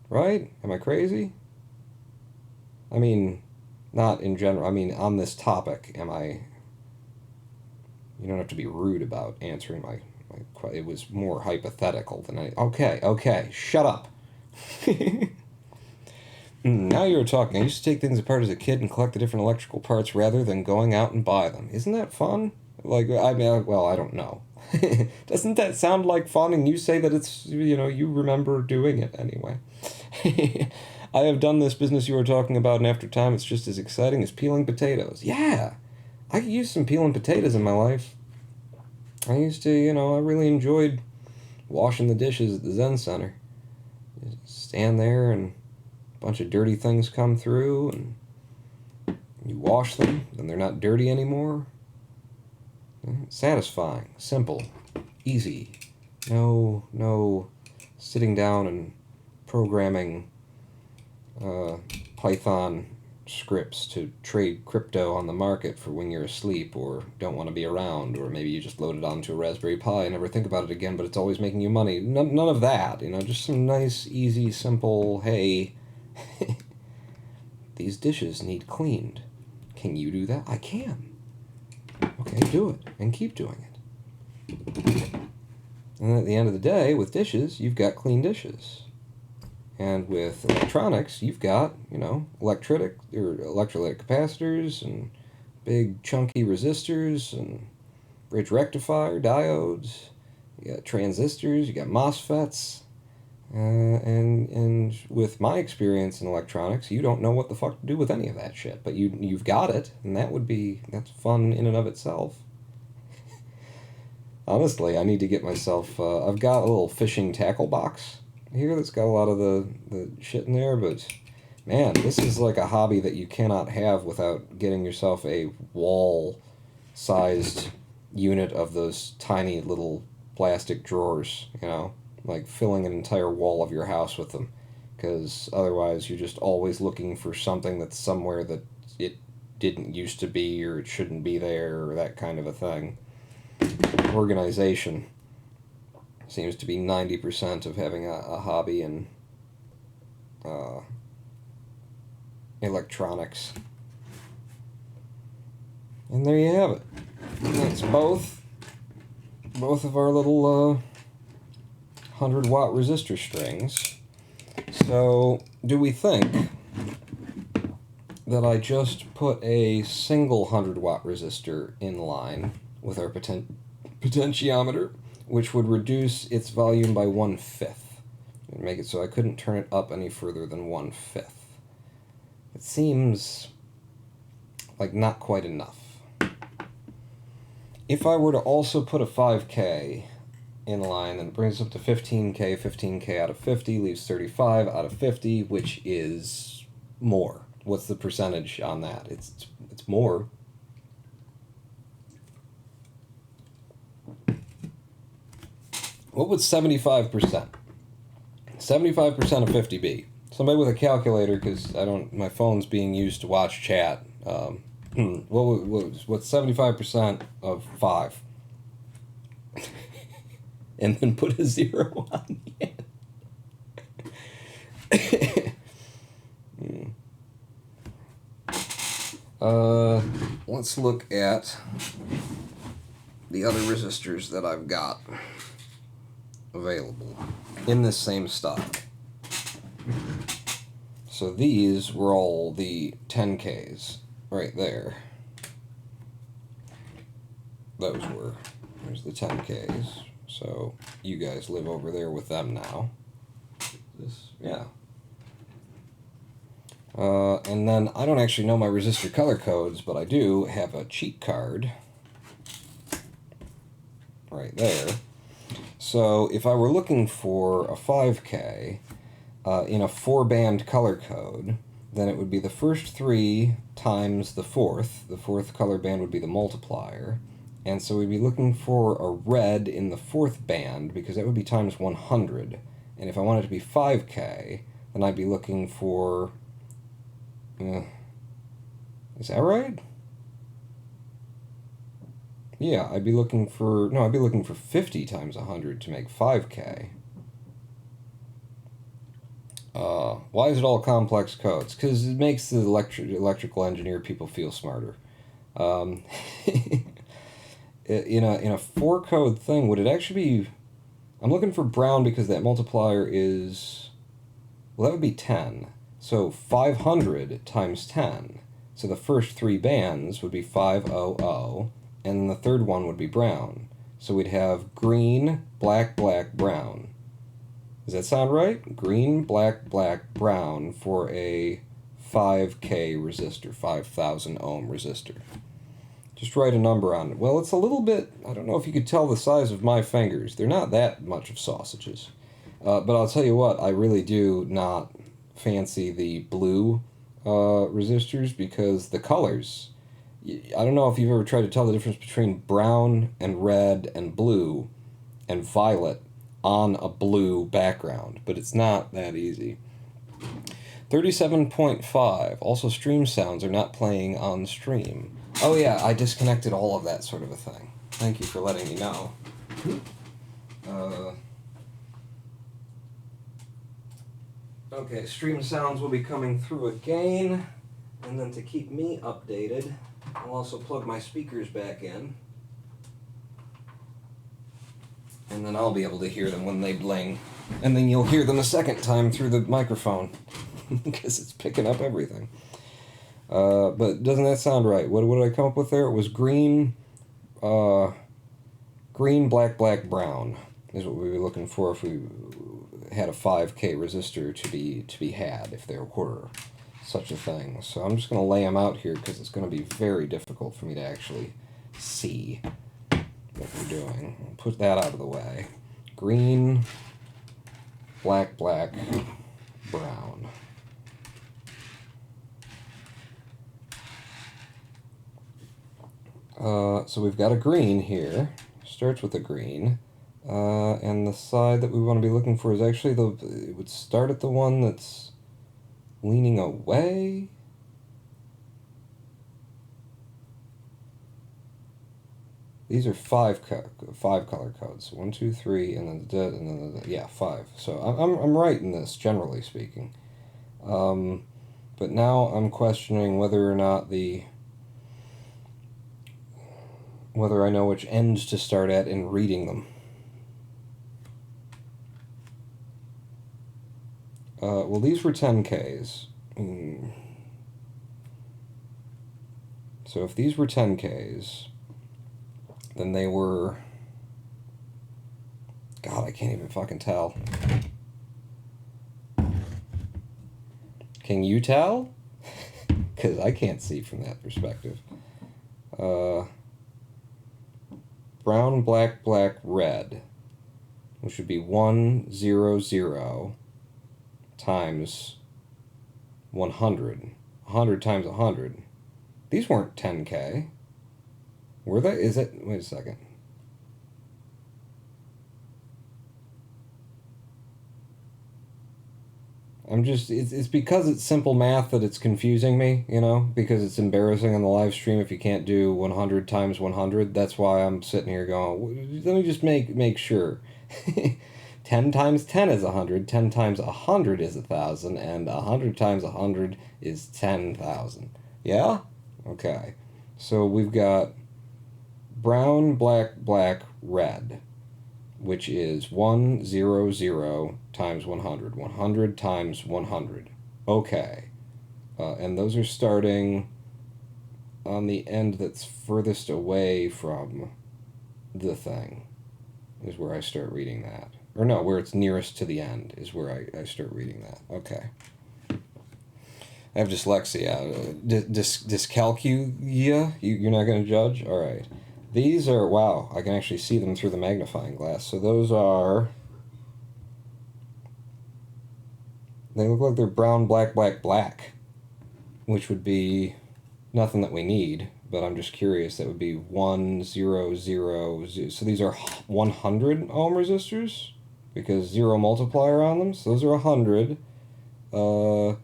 Right? Am I crazy? I mean, not in general. I mean, on this topic, am I... You don't have to be rude about answering my it was more hypothetical than any... Okay, shut up. Now you're talking. I used to take things apart as a kid and collect the different electrical parts rather than going out and buy them. Isn't that fun? Like, I mean, well, I don't know. Doesn't that sound like fun? And you say that it's, you remember doing it anyway. I have done this business you were talking about, and after time it's just as exciting as peeling potatoes. Yeah, I could use some peeling potatoes in my life. I used to, I really enjoyed washing the dishes at the Zen Center. You stand there and a bunch of dirty things come through and you wash them and they're not dirty anymore. Satisfying, simple, easy. No sitting down and programming Python scripts to trade crypto on the market for when you're asleep or don't want to be around, or maybe you just load it onto a Raspberry Pi and never think about it again, but it's always making you money. None of that, just some nice, easy, simple, hey, these dishes need cleaned. Can you do that? I can. Okay, do it, and keep doing it. And at the end of the day, with dishes, you've got clean dishes. And with electronics, you've got, electrolytic capacitors and big chunky resistors and bridge rectifier diodes. You got transistors, you got MOSFETs. And with my experience in electronics, you don't know what the fuck to do with any of that shit. But you've got it, and that's fun in and of itself. Honestly, I need to get myself... I've got a little fishing tackle box here that's got a lot of the shit in there, but man, this is like a hobby that you cannot have without getting yourself a wall-sized unit of those tiny little plastic drawers, like filling an entire wall of your house with them, because otherwise you're just always looking for something that's somewhere that it didn't used to be, or it shouldn't be there, or that kind of a thing. Organization seems to be 90% of having a hobby in electronics. And there you have it. That's both of our little 100-watt resistor strings. So, do we think that I just put a single 100-watt resistor in line with our potentiometer, which would reduce its volume by 1/5 and make it so I couldn't turn it up any further than 1/5? It seems like not quite enough. If I were to also put a 5K in line, then it brings us up to 15K. 15K out of 50 leaves 35 out of 50, which is more. What's the percentage on that? It's more. What would 75%? 75% of 50 be? Somebody with a calculator, because my phone's being used to watch chat. What's 75% of 5? And then put a 0 on the end. Let's look at the other resistors that I've got available in this same stock. So these were all the 10Ks right there. Those were. There's the 10Ks. So you guys live over there with them now. Yeah. And then I don't actually know my resistor color codes, but I do have a cheat card right there. So if I were looking for a 5K in a 4-band color code, then it would be the first 3 times the fourth. The fourth color band would be the multiplier. And so we'd be looking for a red in the 4th band, because that would be times 100. And if I wanted it to be 5K, then I'd be looking for... is that right? Yeah, I'd be looking for... No, I'd be looking for 50 times 100 to make 5K. Why is it all complex codes? Because it makes the electrical engineer people feel smarter. In a 4-code thing, would it actually be... I'm looking for brown because that multiplier is... Well, that would be 10. So 500 times 10. So the first 3 bands would be 500, and the third one would be brown. So we'd have green, black, black, brown. Does that sound right? Green, black, black, brown for a 5K resistor, 5,000 ohm resistor. Just write a number on it. Well, it's a little bit... I don't know if you could tell the size of my fingers. They're not that much of sausages. But I'll tell you what, I really do not fancy the blue resistors, because the colors... I don't know if you've ever tried to tell the difference between brown and red and blue and violet on a blue background, but it's not that easy. 37.5. Also, stream sounds are not playing on stream. Oh yeah, I disconnected all of that sort of a thing. Thank you for letting me know. Okay, stream sounds will be coming through again, and then to keep me updated, I'll also plug my speakers back in, and then I'll be able to hear them when they bling, and then you'll hear them a second time through the microphone, because it's picking up everything. But doesn't that sound right? What did I come up with there? It was green, green, black, black, brown is what we were looking for if we had a 5K resistor to be had, if there were such a thing. So I'm just going to lay them out here, because it's going to be very difficult for me to actually see what we're doing. I'll put that out of the way. Green, black, black, brown. So we've got a green here. Starts with a green. And the side that we want to be looking for is actually it would start at the one that's leaning away. These are five color codes. 1, 2, 3, and then yeah, 5. So I'm right in this, generally speaking. But now I'm questioning whether or not whether I know which ends to start at in reading them. Well, these were 10Ks. So if these were 10Ks, then they were... God, I can't even fucking tell. Can you tell? Because I can't see from that perspective. Brown, black, black, red, which would be 100 times 100. 100 times 100. These weren't 10K. Were they? Is it? Wait a second. It's because it's simple math that it's confusing me, you know, because it's embarrassing on the live stream if you can't do 100 times 100. That's why I'm sitting here going, let me just make sure. 10 times 10 is 100, 10 times 100 is 1,000, and 100 times 100 is 10,000. Yeah? Okay. So we've got brown, black, black, red, which is 100 times 100. 100 times 100. Okay. And those are starting on the end that's furthest away from the thing, is where I start reading that. Or no, where it's nearest to the end is where I start reading that. Okay. I have dyslexia. Dyscalculia? You're not going to judge? All right. These are, wow, I can actually see them through the magnifying glass. So those are, they look like they're brown, black, black, black, which would be nothing that we need, but I'm just curious. That would be 1, 0, 0, 0. So these are 100 ohm resistors because zero multiplier on them. So those are 100. So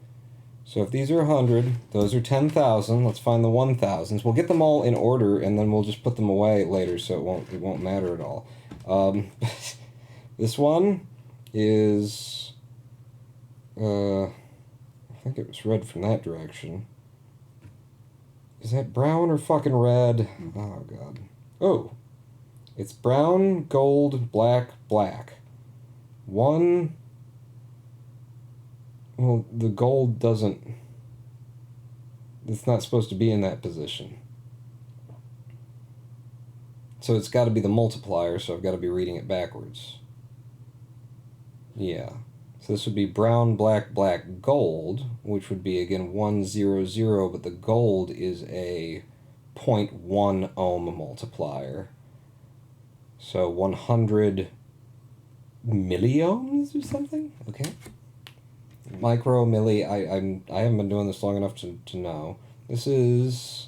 if these are 100, those are 10,000. Let's find the 1,000s. We'll get them all in order, and then we'll just put them away later, so it won't matter at all. This one is, I think it was red from that direction. Is that brown or fucking red? Oh god. Oh, it's brown, gold, black, black. One. Well, the gold doesn't... It's not supposed to be in that position. So it's got to be the multiplier, so I've got to be reading it backwards. Yeah. So this would be brown, black, black, gold, which would be, again, 1, 0, 0, but the gold is a 0.1 ohm multiplier. So 100 milliohms or something? Okay. Micro, milli, I haven't been doing this long enough to know. This is,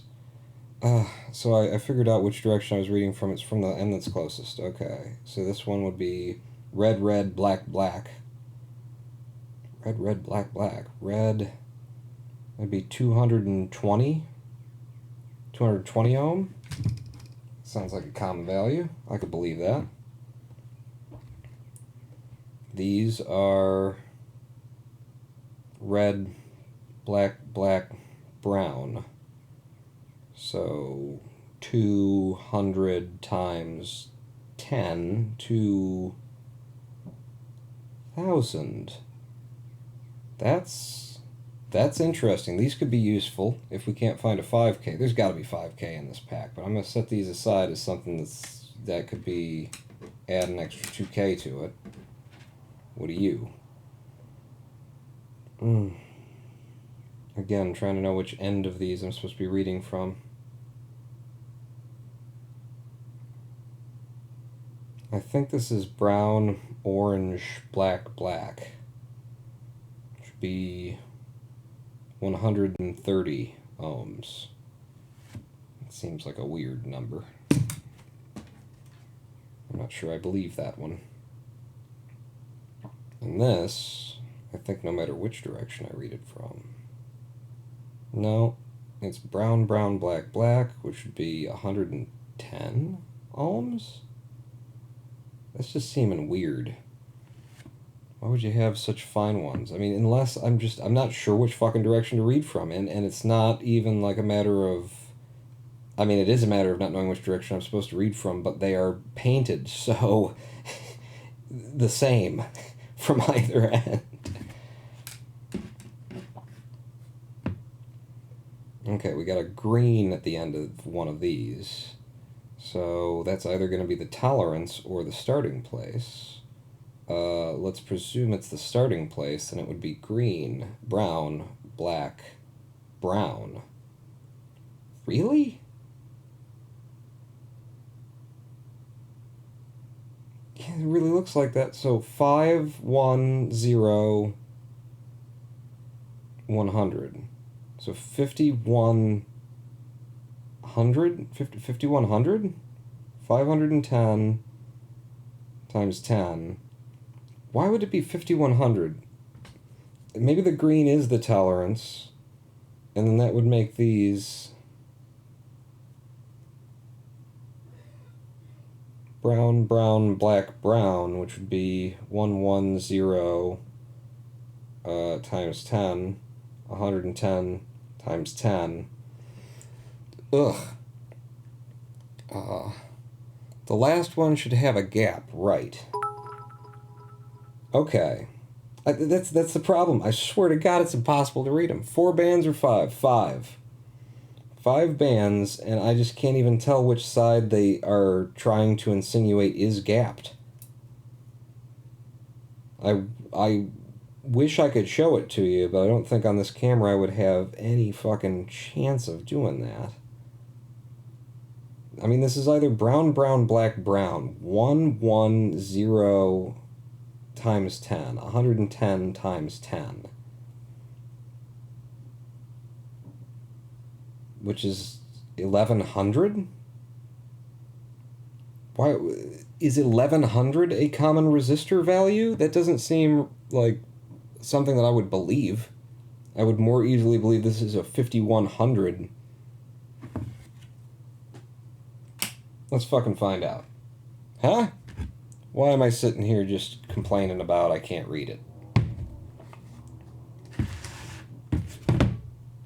so I figured out which direction I was reading from. It's from the end that's closest. Okay, so this one would be red, red, black, black. Red, red, black, black. Red, that'd be 220 ohm. Sounds like a common value. I could believe that. These are red, black, black, brown. So 200 times 10, 2,000. That's interesting. These could be useful if we can't find a 5K. There's got to be 5K in this pack, but I'm going to set these aside as something that could be add an extra 2K to it. What do you? Again, trying to know which end of these I'm supposed to be reading from. I think this is brown, orange, black, black. Should be 130 ohms. It seems like a weird number. I'm not sure I believe that one. And this, I think no matter which direction I read it from. No, it's brown, brown, black, black, which would be 110 ohms? That's just seeming weird. Why would you have such fine ones? I mean, unless I'm not sure which fucking direction to read from, and it's not even like a matter of, I mean, it is a matter of not knowing which direction I'm supposed to read from, but they are painted so the same from either end. Okay, we got a green at the end of one of these. So that's either going to be the tolerance or the starting place. Let's presume it's the starting place, and it would be green, brown, black, brown. Really? Yeah, it really looks like that. So 5, 1, 0, 100. So 5,100? 5,100? 510 times 10. Why would it be 5,100? Maybe the green is the tolerance, and then that would make these brown, brown, black, brown, which would be 110 times 10, 110 times 10. Ugh. The last one should have a gap, right. Okay. That's the problem. I swear to God, it's impossible to read them. 4 bands or 5? 5. 5 bands, and I just can't even tell which side they are trying to insinuate is gapped. I wish I could show it to you, but I don't think on this camera I would have any fucking chance of doing that. I mean, this is either brown, brown, black, brown. 110 times 10. 110 times 10. Which is 1100? Why is 1100 a common resistor value? That doesn't seem like something that I would believe. I would more easily believe this is a 5100. Let's fucking find out. Huh? Why am I sitting here just complaining about I can't read it?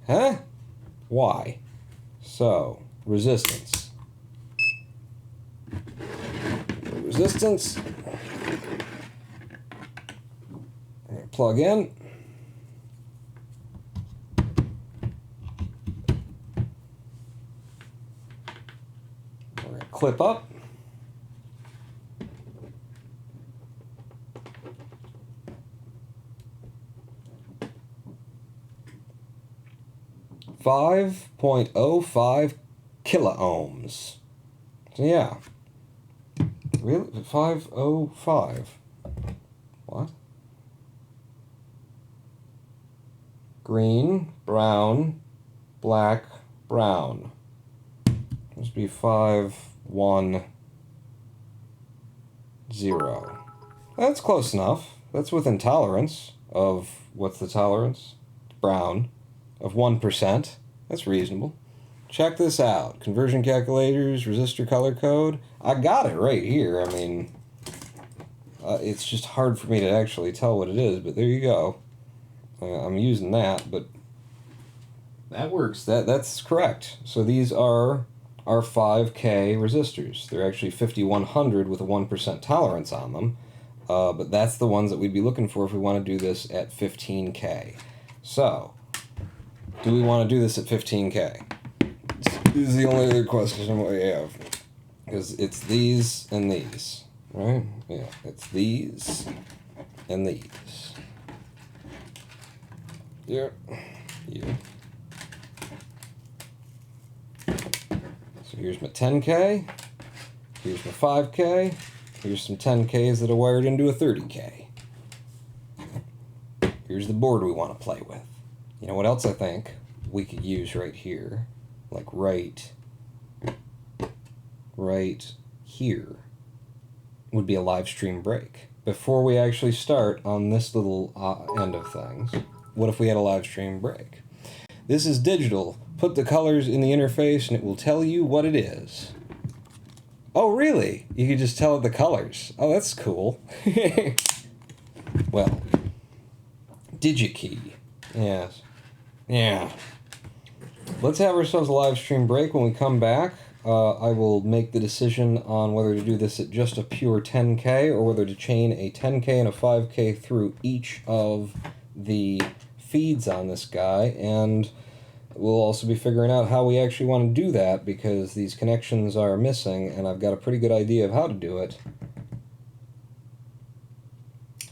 Huh? Why? So, resistance. Resistance. Plug in. We're going to clip up. .05 kiloohms. So yeah. Really? 505. What? Green, brown, black, brown. Must be 510. That's close enough. That's within tolerance of, what's the tolerance? Brown. Of 1%. That's reasonable. Check this out. Conversion calculators, resistor color code. I got it right here. I mean, it's just hard for me to actually tell what it is, but there you go. I'm using that, but that works. That's correct. So these are our 5K resistors. They're actually 5100 with a 1% tolerance on them, but that's the ones that we'd be looking for if we want to do this at 15K. So, do we want to do this at 15K? This is the only other question we have. Because it's these and these, right? Yeah, it's these and these. Yeah. Yeah. So here's my 10K. Here's my 5K. Here's some 10Ks that are wired into a 30K. Here's the board we want to play with. You know what else I think we could use right here? Like right here would be a live stream break. Before we actually start on this little end of things, what if we had a live stream break? This is digital. Put the colors in the interface and it will tell you what it is. Oh, really? You can just tell it the colors. Oh, that's cool. Well, DigiKey. Yes. Yeah. Let's have ourselves a live stream break. When we come back, I will make the decision on whether to do this at just a pure 10K or whether to chain a 10K and a 5K through each of the feeds on this guy, and we'll also be figuring out how we actually want to do that because these connections are missing and I've got a pretty good idea of how to do it.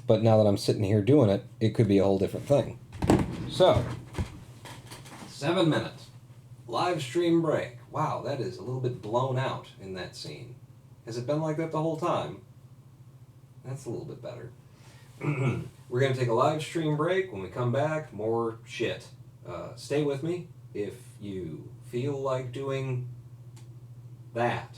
But now that I'm sitting here doing it, it could be a whole different thing. So, 7 minutes. Live stream break. Wow, that is a little bit blown out in that scene. Has it been like that the whole time? That's a little bit better. We're going to take a live stream break. When we come back, more shit. Stay with me if you feel like doing that.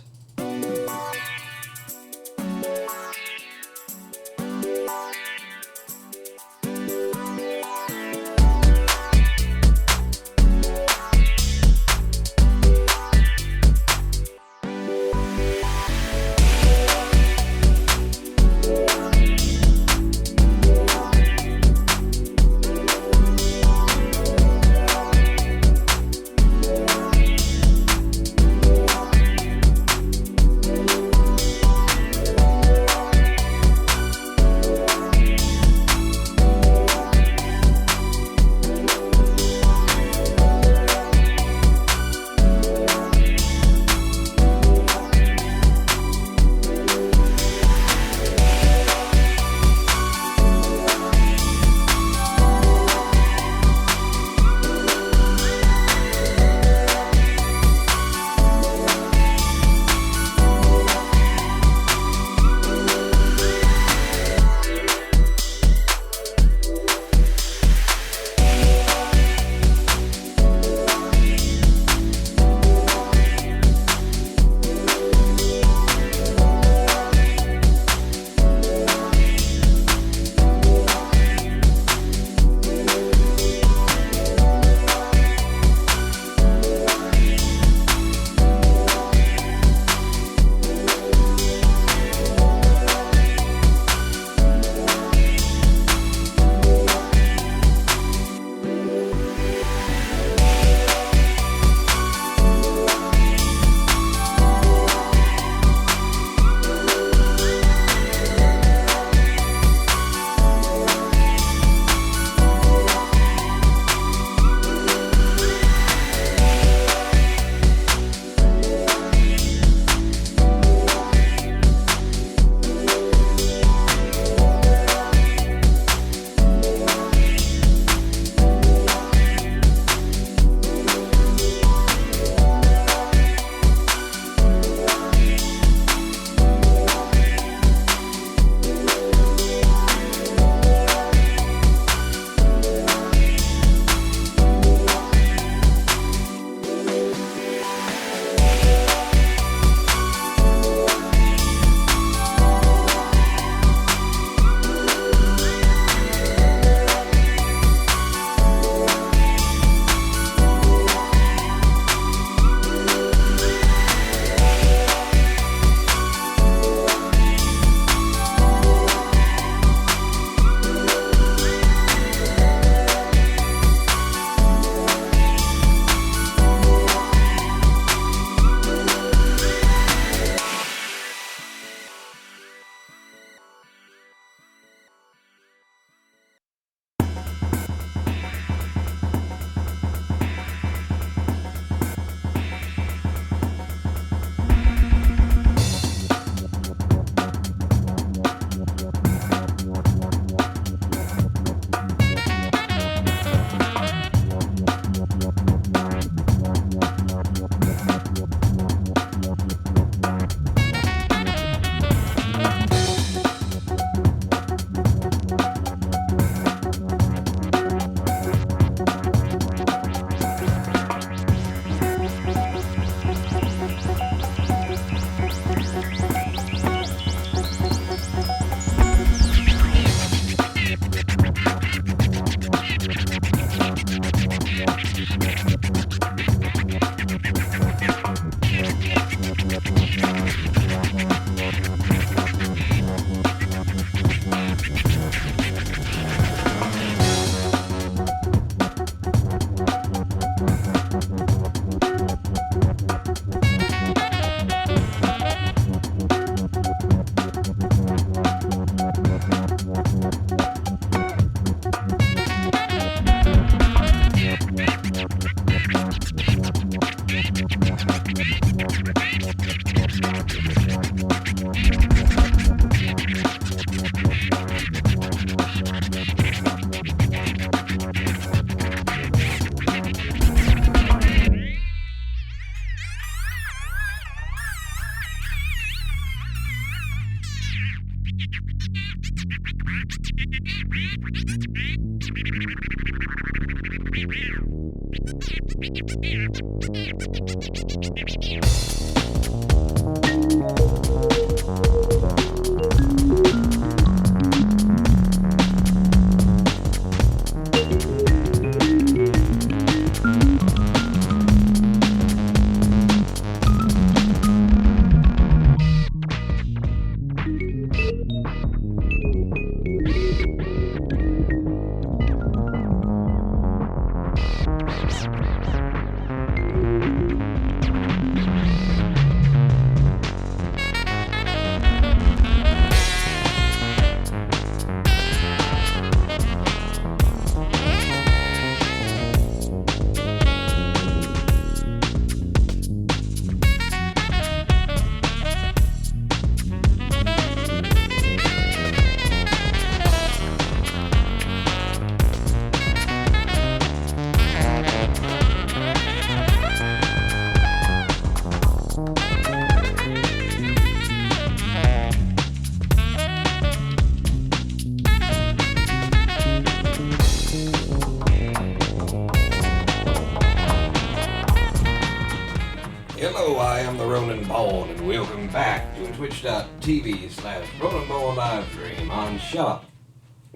Hello, I am the Ronin Bone, and welcome back to twitch.tv/Ronin Bone live stream on Shut Up.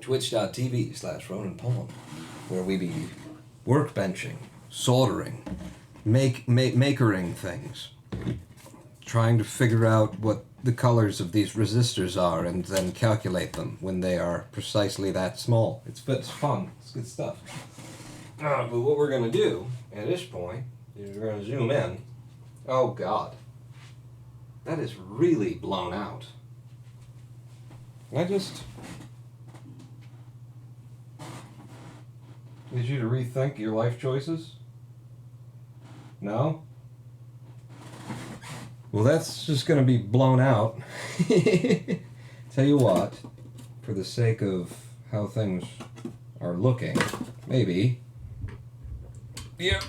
Twitch.tv/Ronin Bone, where we be workbenching, soldering, makering things, trying to figure out what the colors of these resistors are and then calculate them when they are precisely that small. It's fun. It's good stuff. But what we're going to do at this point is we're going to zoom in. Oh God, that is really blown out. Can I just get you to rethink your life choices? No? Well, that's just going to be blown out. Tell you what, for the sake of how things are looking, maybe. Yep.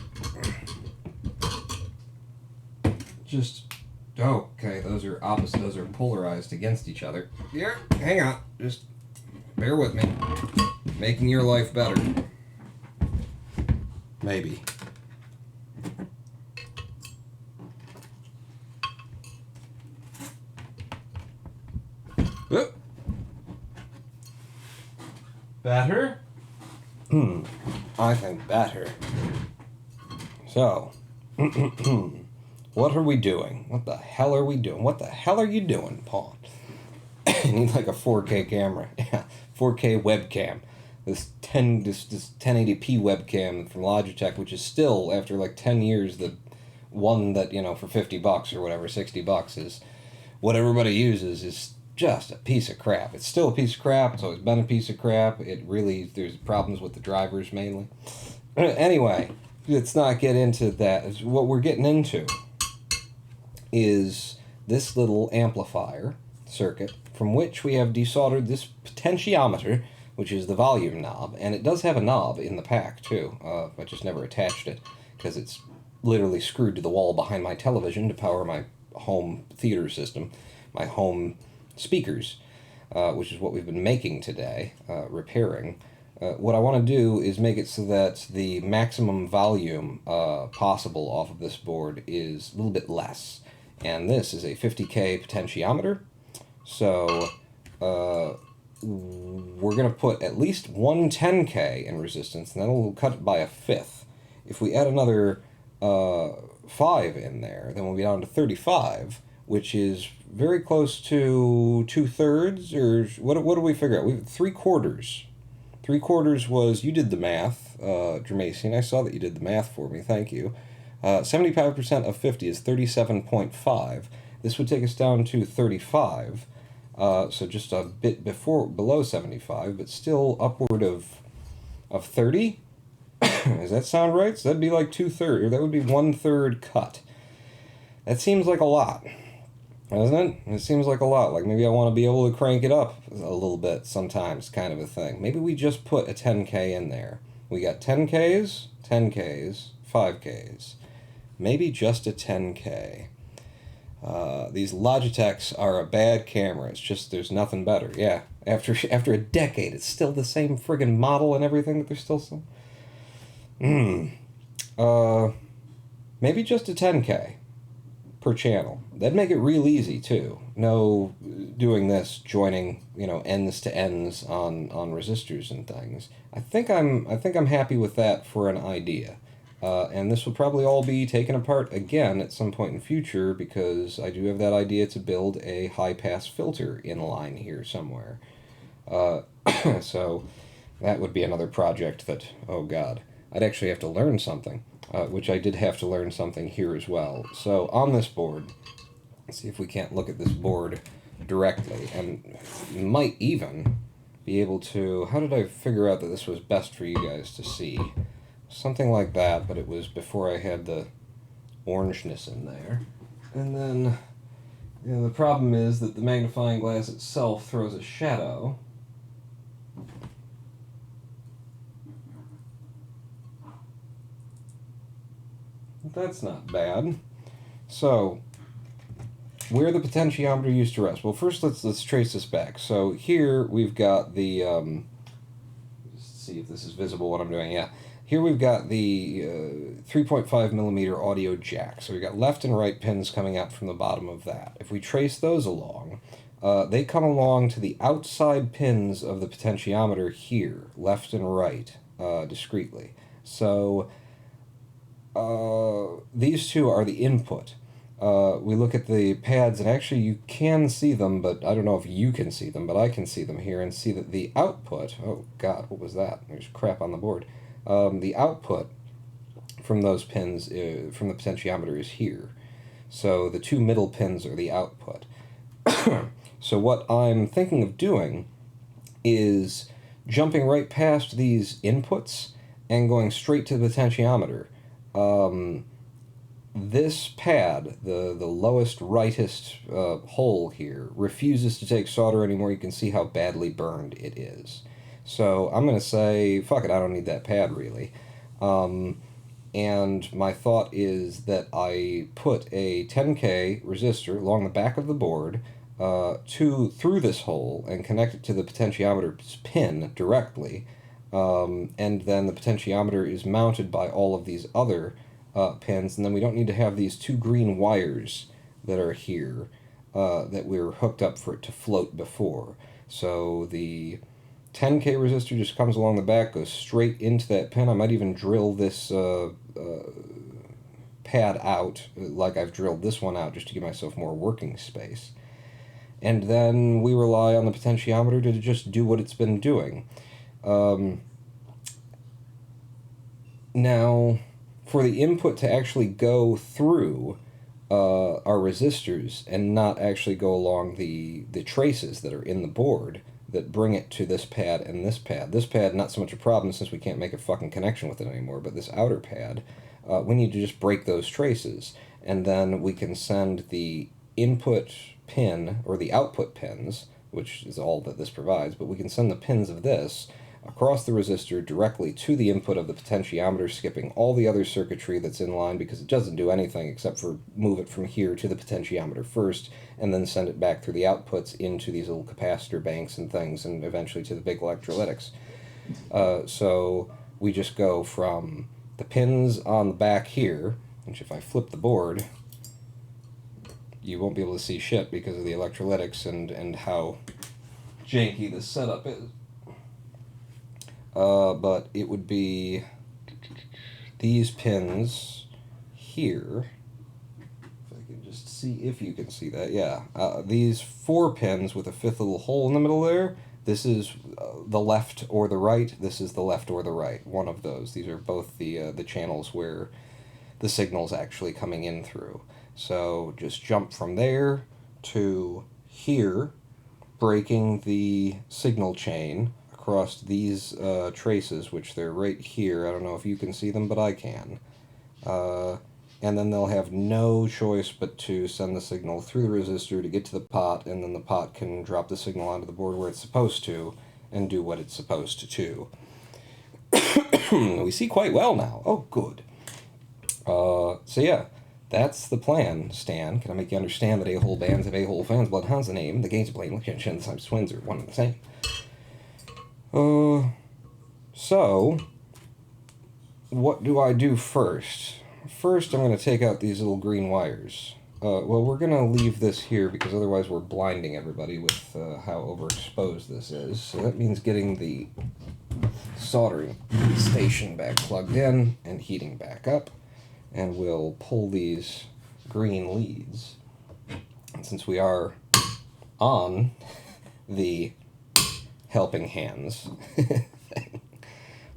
Just, okay, those are opposite, those are polarized against each other. Yeah, hang on, just bear with me. Making your life better. Maybe. Whoop. Better? I think better. So, what are we doing? What the hell are we doing? What the hell are you doing, Paul? You need like a 4K camera. Yeah, 4K webcam. This 1080p webcam from Logitech, which is still, after like 10 years, the one that, you know, for $50 or whatever, $60 is what everybody uses, is just a piece of crap. It's still a piece of crap. It's always been a piece of crap. It really, there's problems with the drivers mainly. Anyway, let's not get into that. What we're getting into is this little amplifier circuit from which we have desoldered this potentiometer, which is the volume knob, and it does have a knob in the pack too. I just never attached it because it's literally screwed to the wall behind my television to power my home theater system, my home speakers, which is what we've been making today, repairing. What I want to do is make it so that the maximum volume possible off of this board is a little bit less. And this is a 50K potentiometer, so we're going to put at least one 10K in resistance, and then we'll cut it by a fifth. If we add another 5 in there, then we'll be down to 35, which is very close to 2/3, or what do we figure out? 3/4. 3/4 was, you did the math, Jermaine, I saw that you did the math for me, thank you. 75% of 50 is 37.5. This would take us down to 35, so just a bit below 75, but still upward of 30. Does that sound right? So that'd be like 2/3, or that would be 1/3 cut. That seems like a lot, doesn't it? It seems like a lot. Like maybe I want to be able to crank it up a little bit sometimes, kind of a thing. Maybe we just put a 10K in there. We got 10Ks, 10Ks, 5Ks. Maybe just a 10K. These Logitechs are a bad camera. It's just there's nothing better. Yeah, after a decade, it's still the same friggin' model and everything that they're still selling. Maybe just a 10K per channel. That'd make it real easy too. No doing this, joining, ends to ends on resistors and things. I think I'm happy with that for an idea. And this will probably all be taken apart again at some point in the future, because I do have that idea to build a high-pass filter in line here somewhere. So that would be another project that, oh god, I'd actually have to learn something, which I did have to learn something here as well. So on this board, let's see if we can't look at this board directly, and might even be able to, how did I figure out that this was best for you guys to see? Something like that, but it was before I had the orangeness in there. And then, the problem is that the magnifying glass itself throws a shadow. That's not bad. So, where the potentiometer used to rest. Well, first let's trace this back. So here we've got the, let's see if this is visible what I'm doing, yeah. Here we've got the 3.5 millimeter audio jack. So we've got left and right pins coming out from the bottom of that. If we trace those along, they come along to the outside pins of the potentiometer here, left and right, discreetly. So these two are the input. We look at the pads, and actually you can see them, but I don't know if you can see them, but I can see them here and see that the output, oh god, what was that? There's crap on the board. The output from those pins, from the potentiometer, is here. So the two middle pins are the output. So what I'm thinking of doing is jumping right past these inputs and going straight to the potentiometer. This pad, the lowest rightest hole here, refuses to take solder anymore. You can see how badly burned it is. So I'm going to say, fuck it, I don't need that pad really. And my thought is that I put a 10K resistor along the back of the board through this hole and connect it to the potentiometer's pin directly. And then the potentiometer is mounted by all of these other pins, and then we don't need to have these two green wires that are here that we were hooked up for it to float before. So the 10K resistor just comes along the back, goes straight into that pin. I might even drill this pad out like I've drilled this one out just to give myself more working space. And then we rely on the potentiometer to just do what it's been doing. Now, for the input to actually go through our resistors and not actually go along the traces that are in the board that bring it to this pad and this pad. This pad, not so much a problem since we can't make a fucking connection with it anymore, but this outer pad, we need to just break those traces, and then we can send the input pin, or the output pins, which is all that this provides, but we can send the pins of this across the resistor directly to the input of the potentiometer, skipping all the other circuitry that's in line, because it doesn't do anything except for move it from here to the potentiometer first, and then send it back through the outputs into these little capacitor banks and things, and eventually to the big electrolytics. So we just go from the pins on the back here, which if I flip the board, you won't be able to see shit because of the electrolytics and how janky this setup is. But it would be these pins here, just see if you can see that. Yeah, these 4 pins with a 5th little hole in the middle there, this is the left or the right, this is the left or the right, one of those. These are both the channels where the signal's actually coming in through. So just jump from there to here, breaking the signal chain across these traces, which they're right here. I don't know if you can see them, but I can. And then they'll have no choice but to send the signal through the resistor to get to the pot, and then the pot can drop the signal onto the board where it's supposed to and do what it's supposed to. We see quite well now. Oh, good. So yeah, that's the plan, Stan. Can I make you understand that a-hole bands have a-hole fans, bloodhounds, the name, the gains of playing, location, the times twins are one and the same. So, what do I do first? First, I'm going to take out these little green wires. Well, we're going to leave this here because otherwise we're blinding everybody with how overexposed this is. So that means getting the soldering station back plugged in and heating back up. And we'll pull these green leads. And since we are on the helping hands thing,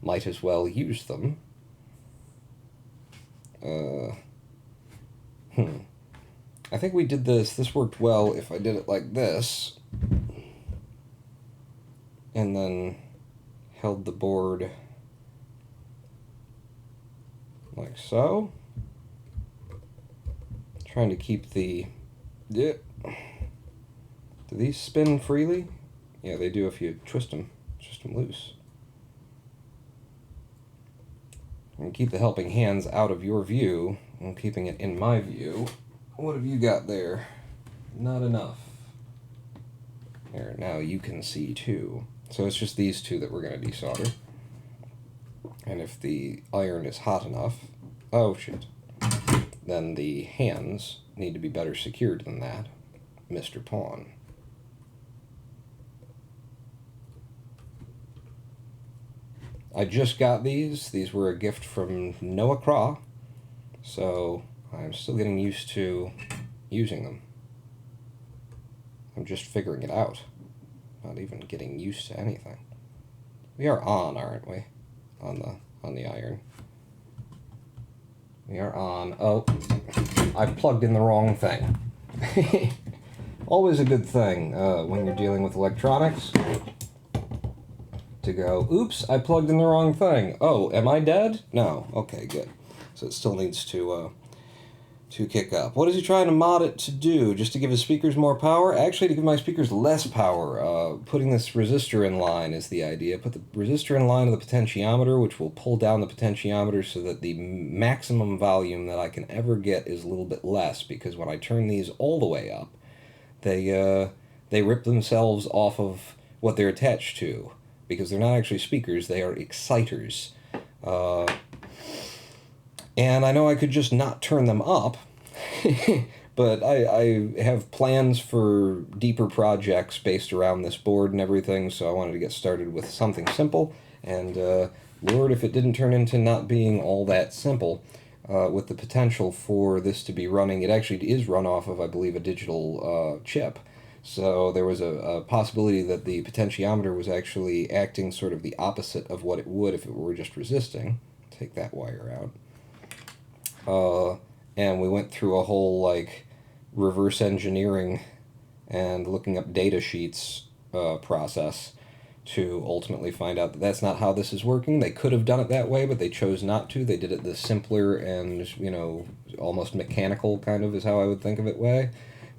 might as well use them. I think we did this. This worked well if I did it like this. And then held the board like so. Trying to keep the... Do these spin freely? Yeah, they do if you twist them loose. And keep the helping hands out of your view, and keeping it in my view. What have you got there? Not enough. There, now you can see too. So it's just these two that we're going to desolder. And if the iron is hot enough... Oh, shit. Then the hands need to be better secured than that, Mr. Pawn. I just got these. These were a gift from Noah Craw, so I'm still getting used to using them. I'm just figuring it out. Not even getting used to anything. We are on, aren't we? On the iron. We are on. Oh, I've plugged in the wrong thing. Always a good thing when you're dealing with electronics. To go, oops, I plugged in the wrong thing. Oh, am I dead? No. Okay, good. So it still needs to kick up. What is he trying to mod it to do? Just to give his speakers more power? Actually, to give my speakers less power. Putting this resistor in line is the idea. Put the resistor in line of the potentiometer, which will pull down the potentiometer so that the maximum volume that I can ever get is a little bit less, because when I turn these all the way up, they rip themselves off of what they're attached to. Because they're not actually speakers, they are exciters. And I know I could just not turn them up, but I have plans for deeper projects based around this board and everything, so I wanted to get started with something simple, and Lord, if it didn't turn into not being all that simple, with the potential for this to be running, it actually is run off of, I believe, a digital chip. So there was a possibility that the potentiometer was actually acting sort of the opposite of what it would if it were just resisting. Take that wire out. And we went through a whole, like, reverse engineering and looking up data sheets process to ultimately find out that that's not how this is working. They could have done it that way, but they chose not to. They did it the simpler and, almost mechanical kind of is how I would think of it way.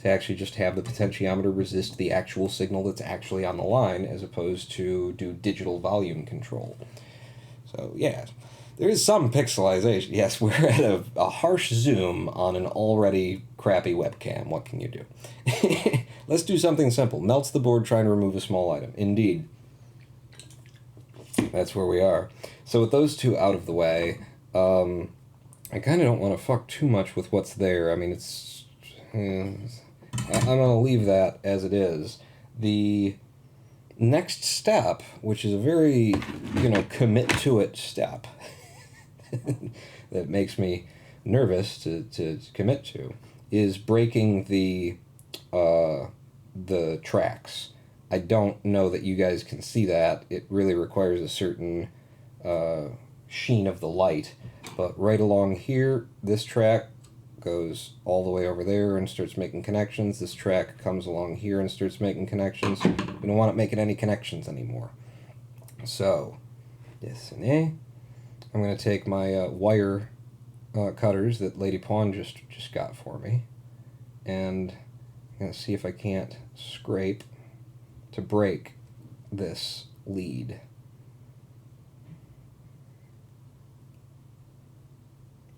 To actually just have the potentiometer resist the actual signal that's actually on the line, as opposed to do digital volume control. So, yeah, there is some pixelization. Yes, we're at a harsh zoom on an already crappy webcam. What can you do? Let's do something simple. Melts the board trying to remove a small item. Indeed. That's where we are. So with those two out of the way, I kind of don't want to fuck too much with what's there. I mean, I'm going to leave that as it is. The next step, which is a very, commit to it step that makes me nervous to commit to, is breaking the tracks. I don't know that you guys can see that. It really requires a certain sheen of the light. But right along here, this track goes all the way over there and starts making connections. This track comes along here and starts making connections. We don't want it making any connections anymore. So, I'm going to take my wire cutters that Lady Pawn just got for me, and I'm going to see if I can't scrape to break this lead.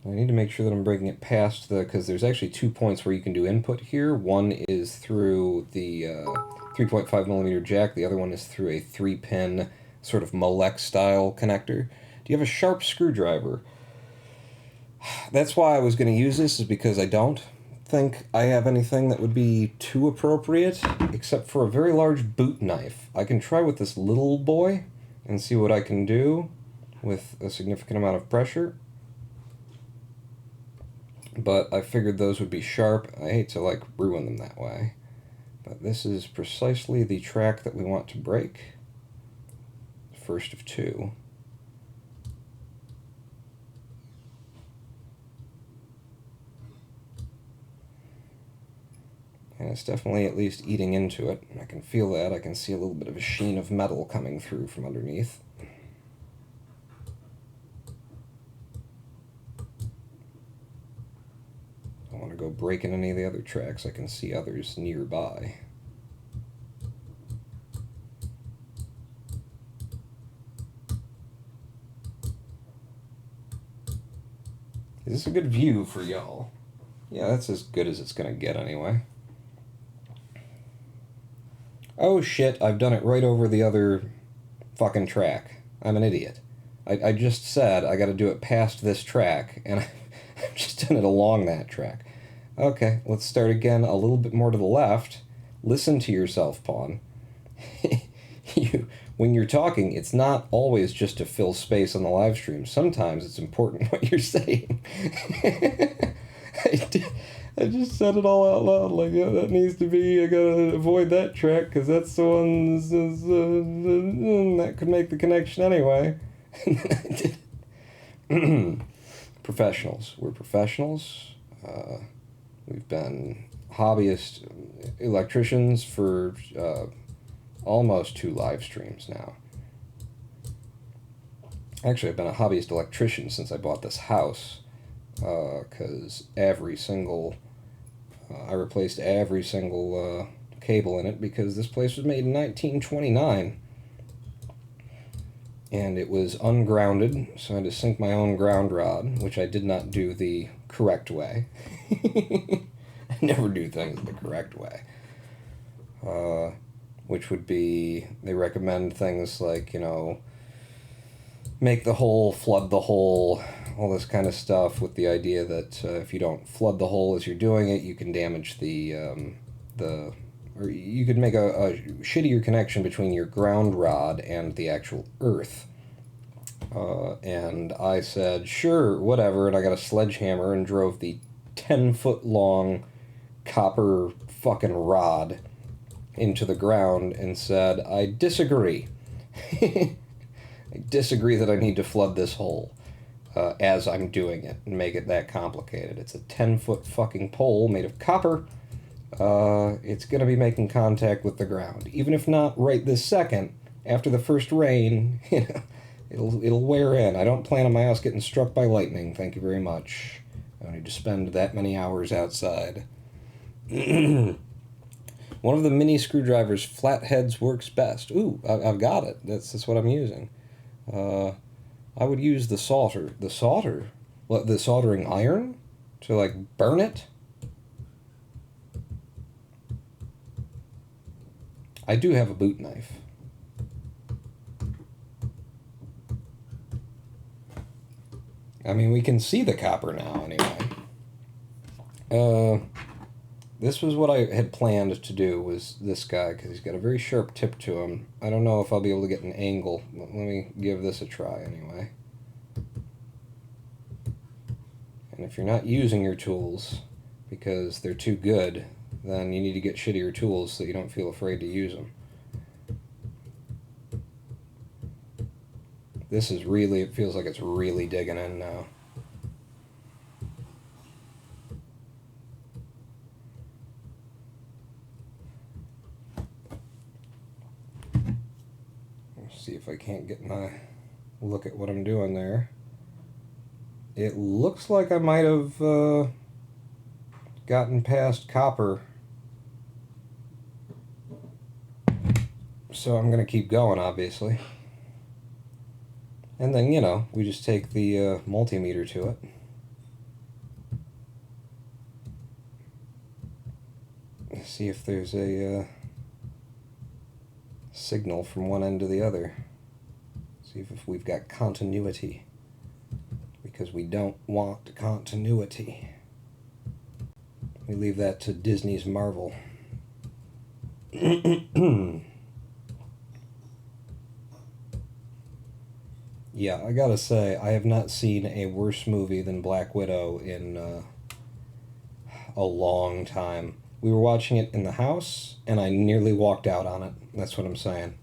I need to make sure that I'm breaking it past because there's actually 2 points where you can do input here. One is through the 3.5 millimeter jack. The other one is through a 3-pin sort of Molex style connector. Do you have a sharp screwdriver? That's why I was going to use this, is because I don't think I have anything that would be too appropriate, except for a very large boot knife. I can try with this little boy and see what I can do with a significant amount of pressure. But I figured those would be sharp. I hate to, like, ruin them that way. But this is precisely the track that we want to break. First of two. And it's definitely at least eating into it. I can feel that. I can see a little bit of a sheen of metal coming through from underneath. I want to go breaking any of the other tracks. I can see others nearby. Is this a good view for y'all? Yeah, that's as good as it's gonna get anyway. Oh shit, I've done it right over the other fucking track. I'm an idiot. I just said I gotta do it past this track, and I've just done it along that track. Okay, let's start again a little bit more to the left. Listen to yourself, Pawn. When you're talking, it's not always just to fill space on the live stream. Sometimes it's important what you're saying. I just said it all out loud, like, yeah, that needs to be, I gotta avoid that track, because that's the one that could make the connection anyway. And then I did. Professionals. We're professionals. We've been hobbyist electricians for almost 2 live streams now. Actually, I've been a hobbyist electrician since I bought this house, because I replaced every single cable in it, because this place was made in 1929. And it was ungrounded, so I had to sink my own ground rod, which I did not do the correct way. I never do things the correct way. Which would be, they recommend things like, make the hole, flood the hole, all this kind of stuff, with the idea that if you don't flood the hole as you're doing it, you can damage or you could make a shittier connection between your ground rod and the actual earth. And I said, sure, whatever, and I got a sledgehammer and drove the 10-foot long copper fucking rod into the ground and said, I disagree. I disagree that I need to flood this hole as I'm doing it and make it that complicated. It's a 10-foot fucking pole made of copper. It's going to be making contact with the ground. Even if not right this second, after the first rain, it'll wear in. I don't plan on my house getting struck by lightning, thank you very much. I don't need to spend that many hours outside. One of the mini screwdriver's flatheads works best. Ooh, I've got it. That's what I'm using. I would use the solder. The solder? What, the soldering iron? To, like, burn it? I do have a boot knife. I mean, we can see the copper now, anyway. This was what I had planned to do, was this guy, because he's got a very sharp tip to him. I don't know if I'll be able to get an angle. Let me give this a try, anyway. And if you're not using your tools, because they're too good, then you need to get shittier tools so you don't feel afraid to use them. This is really, it feels like it's really digging in now. Let's see if I can't get my look at what I'm doing there. It looks like I might have gotten past copper. So I'm going to keep going, obviously. And then, you know, we just take the multimeter to it. See if there's a signal from one end to the other. See if we've got continuity. Because we don't want continuity. We leave that to Disney's Marvel. Yeah, I gotta say, I have not seen a worse movie than Black Widow in a long time. We were watching it in the house, and I nearly walked out on it. That's what I'm saying.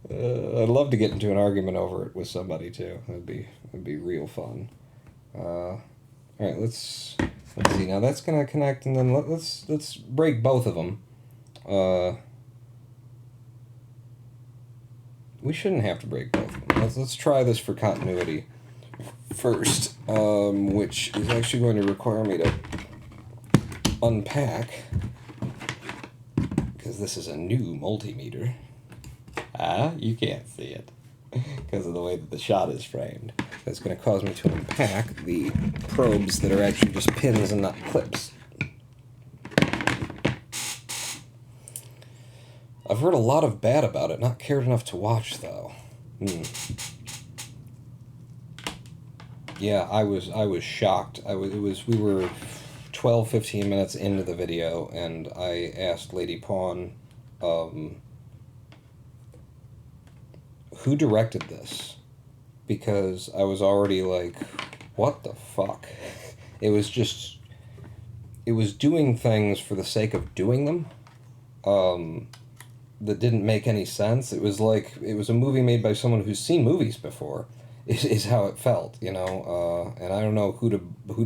I'd love to get into an argument over it with somebody too. That'd be real fun. All right, let's see. Now that's gonna connect, and then let's break both of them. We shouldn't have to break both of them. Let's try this for continuity first, which is actually going to require me to unpack, because this is a new multimeter. You can't see it because of the way that the shot is framed. That's going to cause me to unpack the probes that are actually just pins and not clips. I've heard a lot of bad about it, not cared enough to watch though. Yeah, I was shocked. We were 12-15 minutes into the video, and I asked Lady Pawn, who directed this? Because I was already like, what the fuck? It was doing things for the sake of doing them, that didn't make any sense. It was like, it was a movie made by someone who's seen movies before, is how it felt, you know, and I don't know who to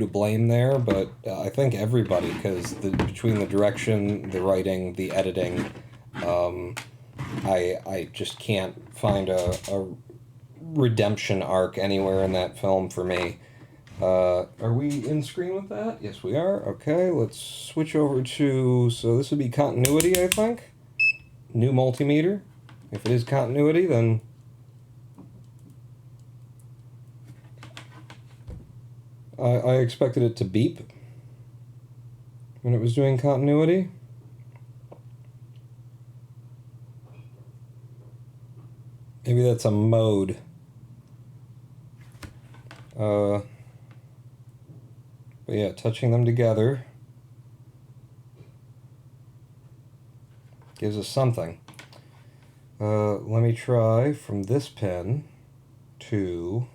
blame there, but I think everybody, because between the direction, the writing, the editing, I just can't find a redemption arc anywhere in that film for me. Are we in screen with that? Yes, we are. Okay, let's switch over to, so this would be continuity, I think. New multimeter. If it is continuity, then I expected it to beep when it was doing continuity. Maybe that's a mode. But yeah, touching them together gives us something. Let me try from this pin to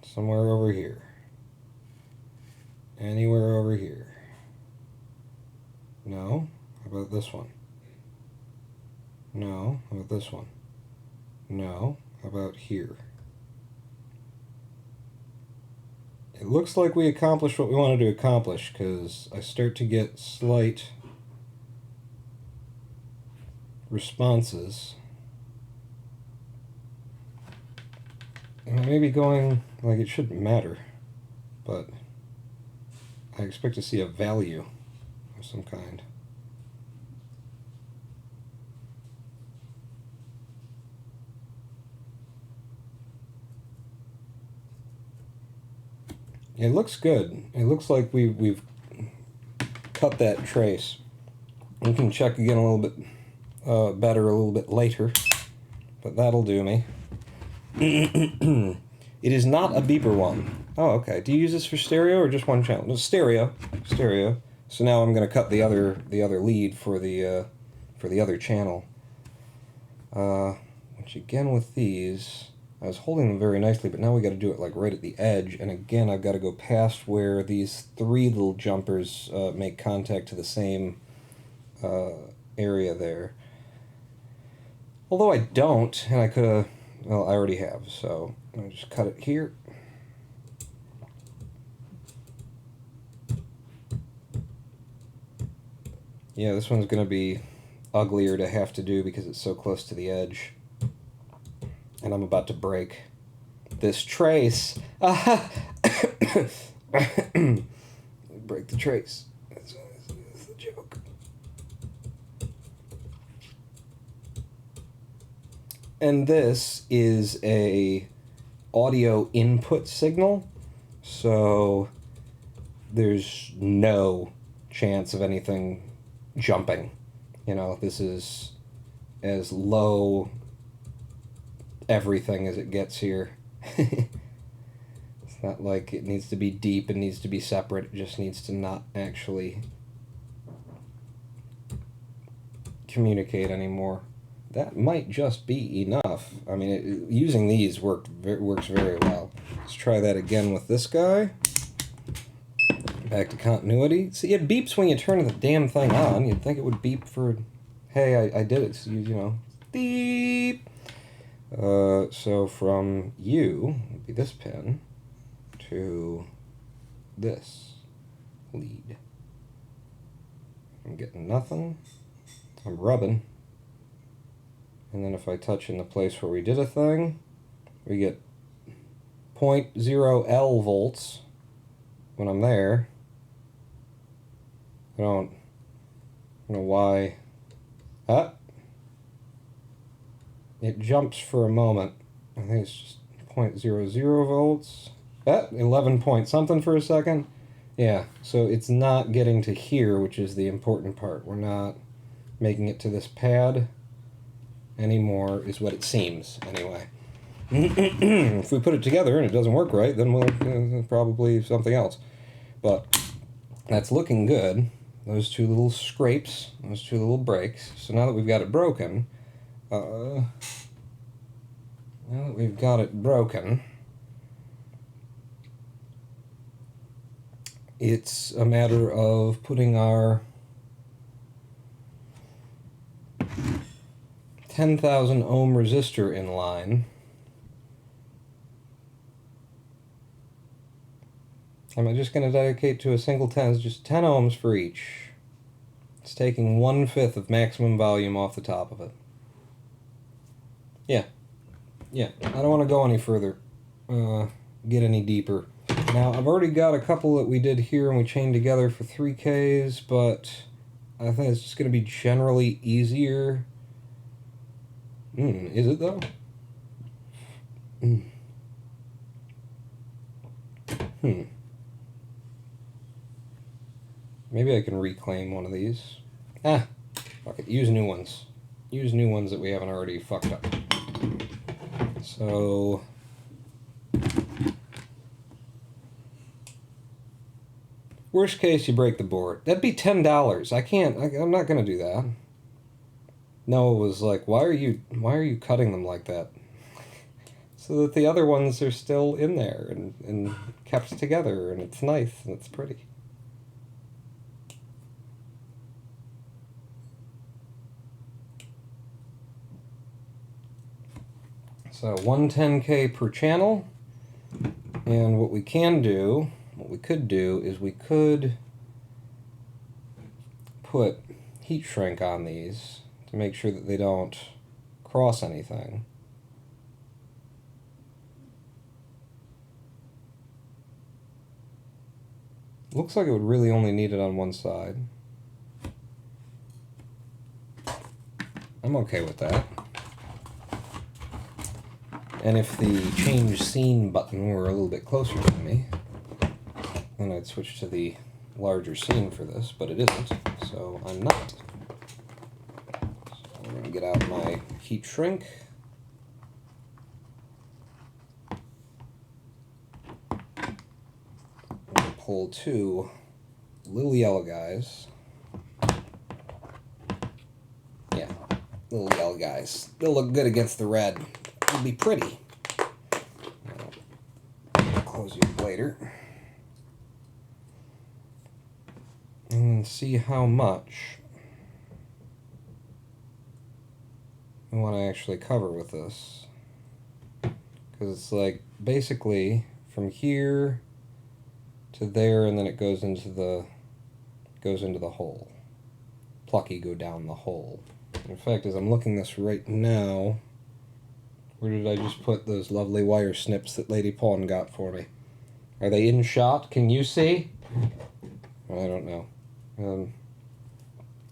somewhere over here. Anywhere over here. No? How about this one? No? How about this one? No? How about here? It looks like we accomplished what we wanted to accomplish, because I start to get slight responses. And I may be going, like, it shouldn't matter, but I expect to see a value of some kind. It looks good. It looks like we've cut that trace. We can check again a little bit better a little bit later, but that'll do me. It is not a beeper one. Oh, okay. Do you use this for stereo or just one channel? No, stereo. Stereo. So now I'm going to cut the other lead for the other channel. Which again with these, I was holding them very nicely, but now we got to do it like right at the edge. And again, I've got to go past where these three little jumpers make contact to the same area there. Although I don't, and I could have, well, I already have, so I'll just cut it here. Yeah, this one's going to be uglier to have to do because it's so close to the edge. And I'm about to break this trace. Break the trace. That's the joke. And this is a audio input signal, so there's no chance of anything jumping. You know, this is as low everything as it gets here. It's not like it needs to be deep and needs to be separate. It just needs to not actually communicate anymore. That might just be enough. I mean, using these works very well. Let's try that again with this guy. Back to continuity. See, it beeps when you turn the damn thing on. You'd think it would beep for, hey, I did it. So you know, beep. So from you, would be this pin, to this lead. I'm getting nothing. I'm rubbing. And then if I touch in the place where we did a thing, we get 0.0 L volts when I'm there. I don't know why. It jumps for a moment. I think it's just 0.00 volts. 11 point something for a second. Yeah, so it's not getting to here, which is the important part. We're not making it to this pad anymore, is what it seems, anyway. If we put it together and it doesn't work right, then we'll probably something else. But that's looking good. Those two little scrapes, those two little breaks. So now that we've got it broken, it's a matter of putting our 10,000 ohm resistor in line. I'm just going to dedicate to a single 10, it's just 10 ohms for each. It's taking 1/5 of maximum volume off the top of it. Yeah, I don't want to go any further, get any deeper. Now, I've already got a couple that we did here and we chained together for 3Ks, but I think it's just going to be generally easier. Is it though? Maybe I can reclaim one of these. Fuck it, use new ones. Use new ones that we haven't already fucked up. So... worst case, you break the board. That'd be $10. I'm not gonna do that. Noah was like, why are you cutting them like that? So that the other ones are still in there and kept together, and it's nice and it's pretty. So 110K per channel, and what we could do is we could put heat shrink on these to make sure that they don't cross anything. Looks like it would really only need it on one side. I'm okay with that. And if the change scene button were a little bit closer to me, then I'd switch to the larger scene for this, but it isn't, so I'm not. So I'm going to get out my heat shrink. And pull two little yellow guys. Yeah, little yellow guys. They'll look good against the red. It'll be pretty. close you later. And see how much I want to actually cover with this. Because it's like basically from here to there, and then it goes into the hole. Plucky go down the hole. In fact, as I'm looking this right now, where did I just put those lovely wire snips that Lady Pawn got for me? Are they in shot? Can you see? I don't know.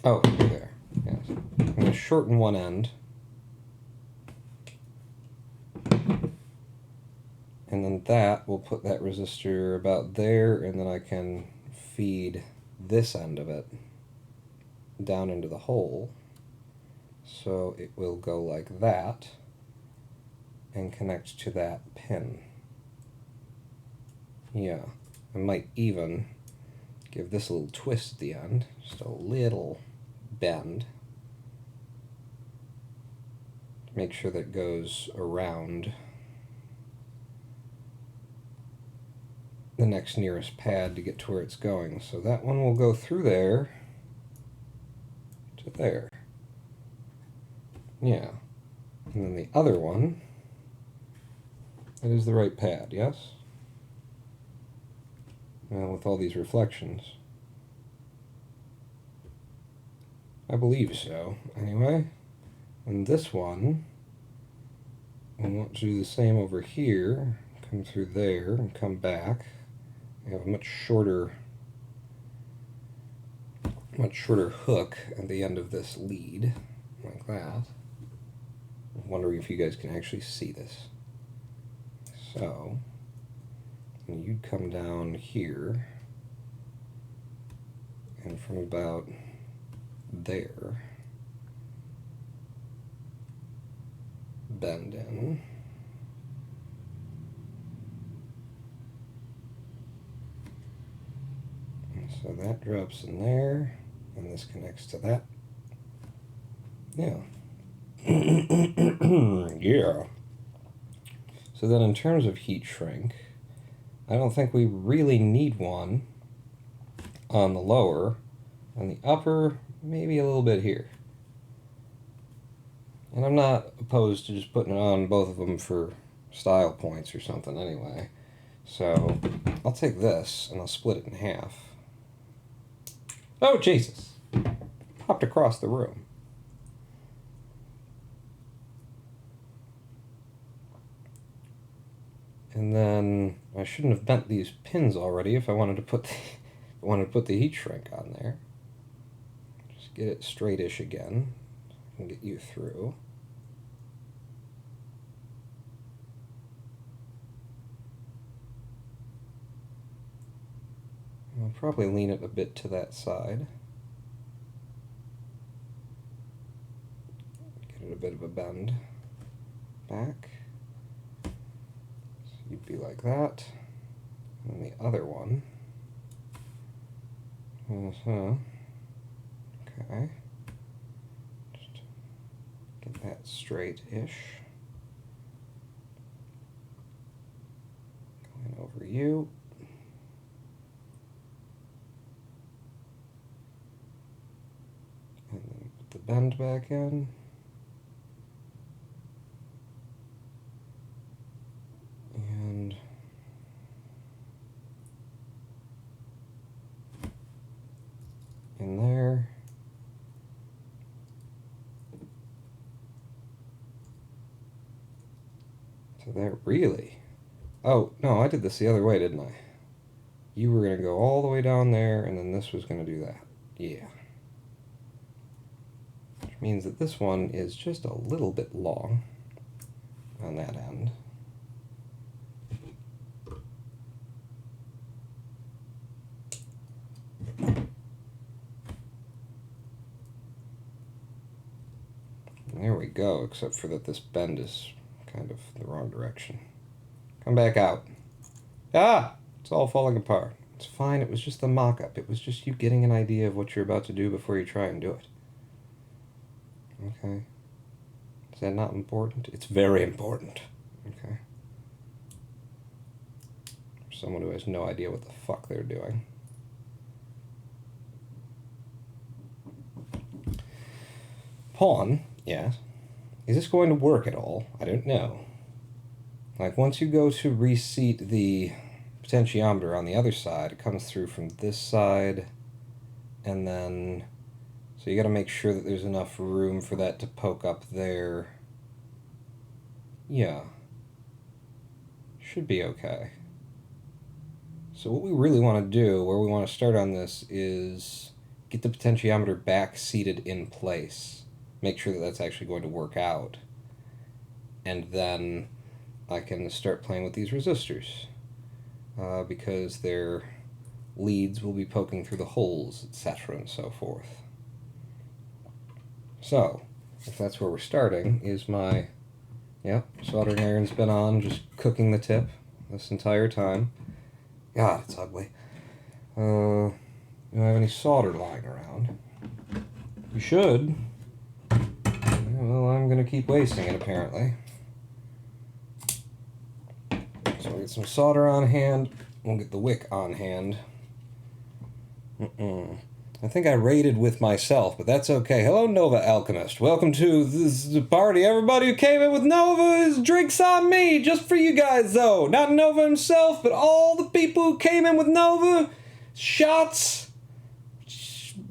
Oh, there. Yes. I'm going to shorten one end. And then that will put that resistor about there, and then I can feed this end of it down into the hole. So it will go like that and connect to that pin. Yeah, I might even give this a little twist at the end, just a little bend, to make sure that it goes around the next nearest pad to get to where it's going. So that one will go through there to there. Yeah. And then the other one, that is the right pad, yes? Well, with all these reflections. I believe so, anyway. And this one, I want to do the same over here, come through there and come back. I have a much shorter hook at the end of this lead, like that. I'm wondering if you guys can actually see this. So, and you'd come down here, and from about there, bend in. And so that drops in there, and this connects to that. Yeah. Yeah. So then in terms of heat shrink, I don't think we really need one on the lower. On the upper, maybe a little bit here. And I'm not opposed to just putting it on both of them for style points or something anyway. So I'll take this and I'll split it in half. Oh, Jesus! Popped across the room. And then I shouldn't have bent these pins already if I wanted to put the heat shrink on there. Just get it straightish again and get you through. I'll probably lean it a bit to that side. Get it a bit of a bend back. So you'd be like that. And then the other one. Okay. Just get that straight-ish. Going over you. And then put the bend back in. And in there. So there, really? Oh, no, I did this the other way, didn't I? You were going to go all the way down there, and then this was going to do that. Yeah. Which means that this one is just a little bit long on that end. And there we go, except for that this bend is kind of the wrong direction. Come back out. Ah! It's all falling apart. It's fine, it was just the mock-up. It was just you getting an idea of what you're about to do before you try and do it. Okay. Is that not important? It's very important. Okay. someone who has no idea what the fuck they're doing. Pawn, yes. Is this going to work at all? I don't know. Like, once you go to reseat the potentiometer on the other side, it comes through from this side, and then... So you gotta make sure that there's enough room for that to poke up there. Yeah. Should be okay. So what we really want to do, where we want to start on this, is get the potentiometer back seated in place. Make sure that that's actually going to work out. And then I can start playing with these resistors. Because their leads will be poking through the holes, etc. and so forth. So, if that's where we're starting, is my... Yep, soldering iron's been on, just cooking the tip this entire time. God, it's ugly. Do I have any solder lying around? You should. Well, I'm gonna keep wasting it, apparently. So we'll get some solder on hand. We'll get the wick on hand. I think I raided with myself, but that's okay. Hello, Nova Alchemist. Welcome to this party. Everybody who came in with Nova is drinks on me. Just for you guys, though. Not Nova himself, but all the people who came in with Nova. Shots.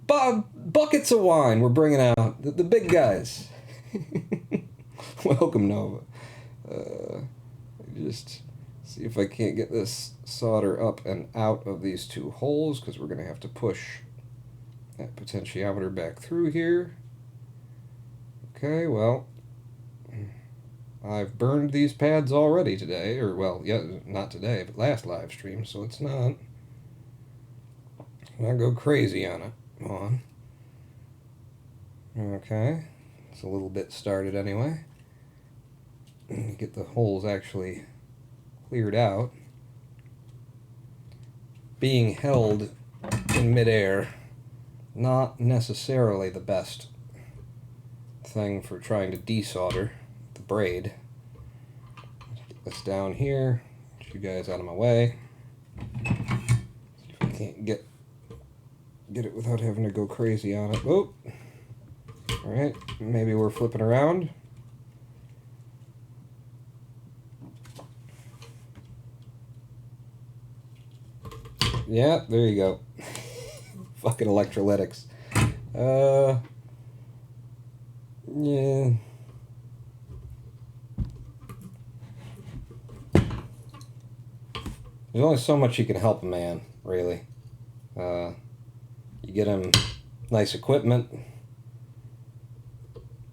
Buckets of wine we're bringing out. The big guys. Welcome, Nova. Just see if I can't get this solder up and out of these two holes, because we're going to have to push that potentiometer back through here. Okay, well, I've burned these pads already today, or, well, yeah, not today, but last live stream, so it's not go crazy on it. Come on. Okay, it's a little bit started anyway. Get the holes actually cleared out. Being held in midair, not necessarily the best thing for trying to desolder the braid. Get this down here, get you guys out of my way. See if I can't get it without having to go crazy on it. Oh! Alright, maybe we're flipping around. Yeah, there you go. Fucking electrolytics. Yeah. There's only so much you can help a man, really. You get him nice equipment.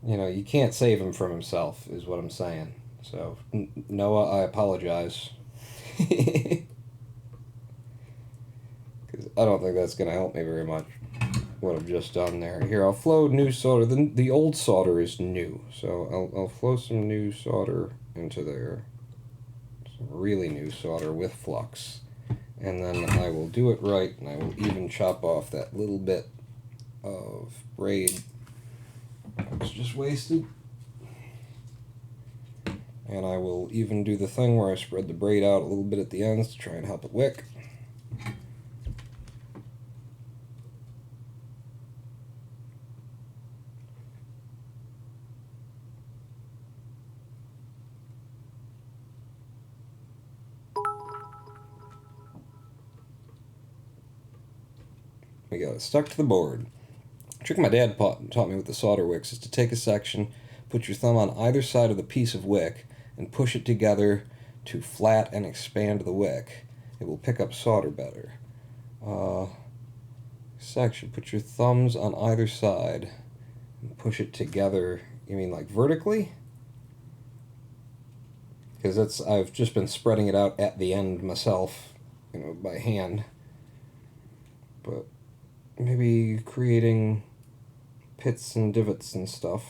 You know, you can't save him from himself, is what I'm saying. So, Noah, I apologize. I don't think that's going to help me very much, what I've just done there. Here, I'll flow new solder. The old solder is new, so I'll flow some new solder into there. Some really new solder with flux. And then I will do it right, and I will even chop off that little bit of braid that was just wasted. And I will even do the thing where I spread the braid out a little bit at the ends to try and help it wick. We got it stuck to the board. The trick my dad taught me with the solder wicks is to take a section, put your thumb on either side of the piece of wick, and push it together to flat and expand the wick. It will pick up solder better. Section, put your thumbs on either side and push it together. You mean like vertically? Because I've just been spreading it out at the end myself, by hand. But maybe creating pits and divots and stuff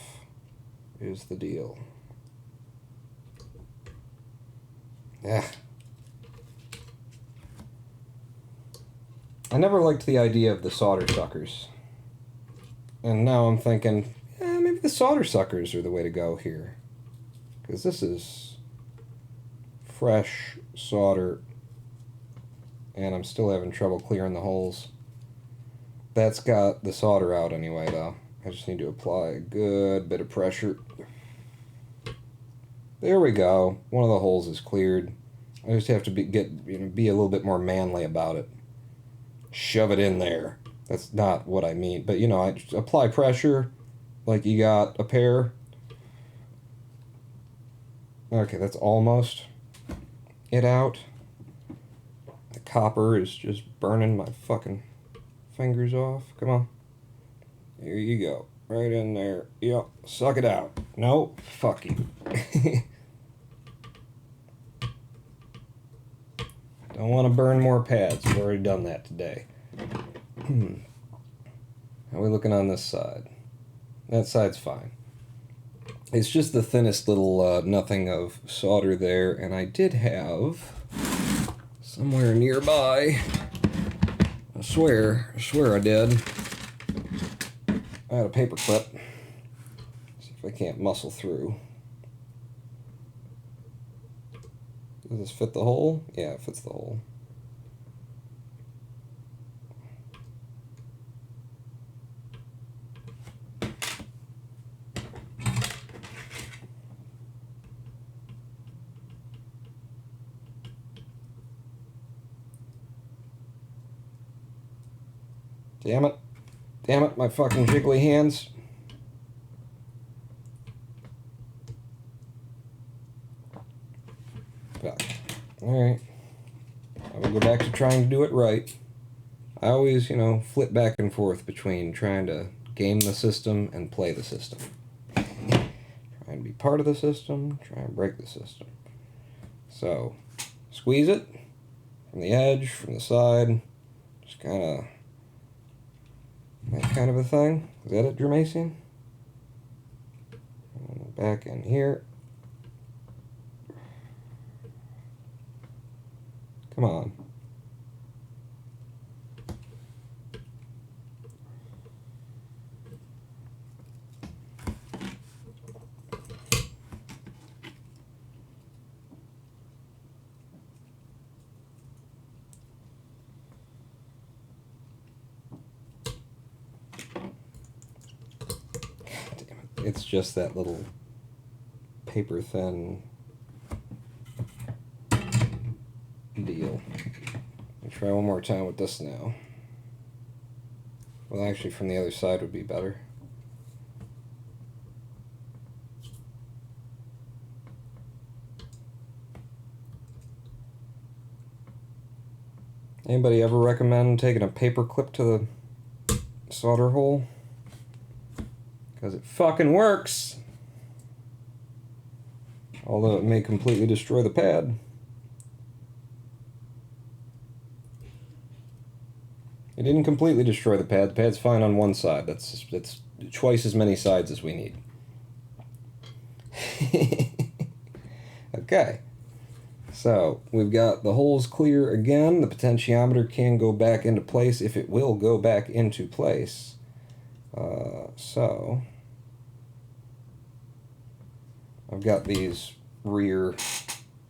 is the deal. Yeah. I never liked the idea of the solder suckers. And now I'm thinking, maybe the solder suckers are the way to go here. Because this is fresh solder and I'm still having trouble clearing the holes. That's got the solder out anyway, though. I just need to apply a good bit of pressure. There we go. One of the holes is cleared. I just have to be a little bit more manly about it. Shove it in there. That's not what I mean, but I just apply pressure like you got a pair. Okay, that's almost it out. The copper is just burning my fucking fingers off. Come on. Here you go. Right in there. Yep. Suck it out. No. Fuck you. Don't want to burn more pads. We've already done that today. How are we looking on this side? That side's fine. It's just the thinnest little nothing of solder there, and I did have somewhere nearby, I swear I did. I had a paper clip. See if I can't muscle through. Does this fit the hole? Yeah, it fits the hole. Damn it. Damn it, my fucking jiggly hands. Fuck. Alright. I will go back to trying to do it right. I always, flip back and forth between trying to game the system and play the system. Try and be part of the system, try and break the system. So, squeeze it from the edge, from the side, just kind of that kind of a thing. Is that it, Jermacian? Back in here. Come on. It's just that little paper thin deal. Let me try one more time with this now. Well, actually, from the other side would be better. Anybody ever recommend taking a paper clip to the solder hole? Because it fucking works. Although it may completely destroy the pad. It didn't completely destroy the pad. The pad's fine on one side. That's twice as many sides as we need. Okay. So, we've got the holes clear again. The potentiometer can go back into place if it will go back into place. So, I've got these rear,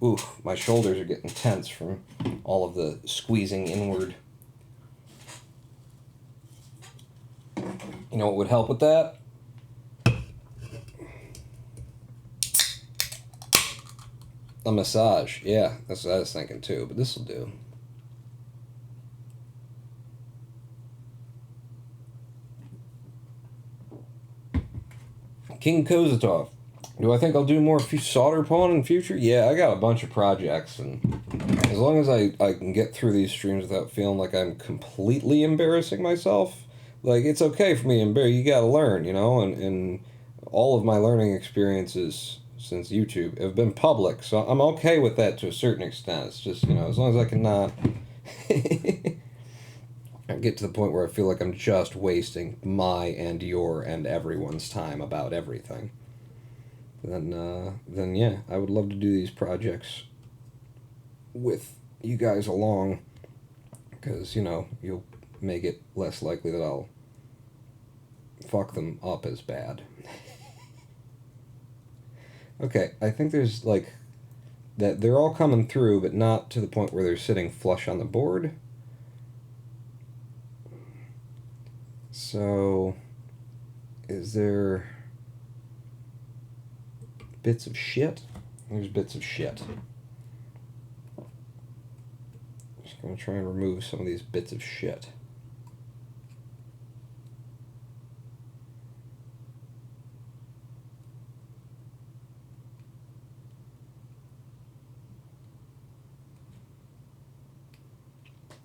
oof, my shoulders are getting tense from all of the squeezing inward. You know what would help with that? A massage. Yeah, that's what I was thinking too, but this will do. King Kozatov. Do I think I'll do more solder pawn in the future? Yeah, I got a bunch of projects, and as long as I can get through these streams without feeling like I'm completely embarrassing myself, like, it's okay for me to embarrass. You gotta learn, and all of my learning experiences since YouTube have been public, so I'm okay with that to a certain extent. It's just, as long as I can not get to the point where I feel like I'm just wasting my and your and everyone's time about everything, then yeah, I would love to do these projects with you guys along, because, you'll make it less likely that I'll fuck them up as bad. Okay, I think there's, that they're all coming through, but not to the point where they're sitting flush on the board. So, is there bits of shit? There's bits of shit. Just gonna try and remove some of these bits of shit.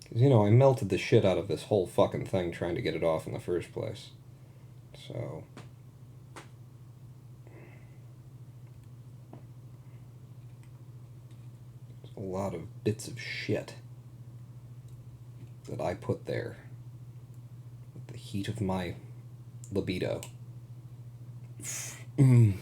Because, you know, I melted the shit out of this whole fucking thing trying to get it off in the first place. So... a lot of bits of shit that I put there with the heat of my libido. You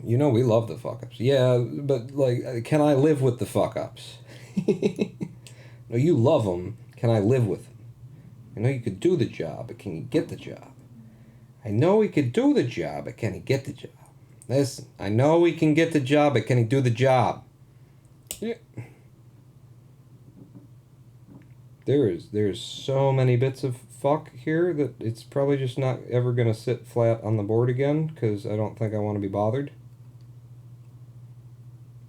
know we love the fuck-ups. Yeah, but, like, can I live with the fuck-ups? No, you love them. Can I live with them? I know you could do the job, but can you get the job? I know he could do the job, but can he get the job? Listen, I know he can get the job, but can he do the job? Yeah. There's so many bits of fuck here that it's probably just not ever going to sit flat on the board again, because I don't think I want to be bothered.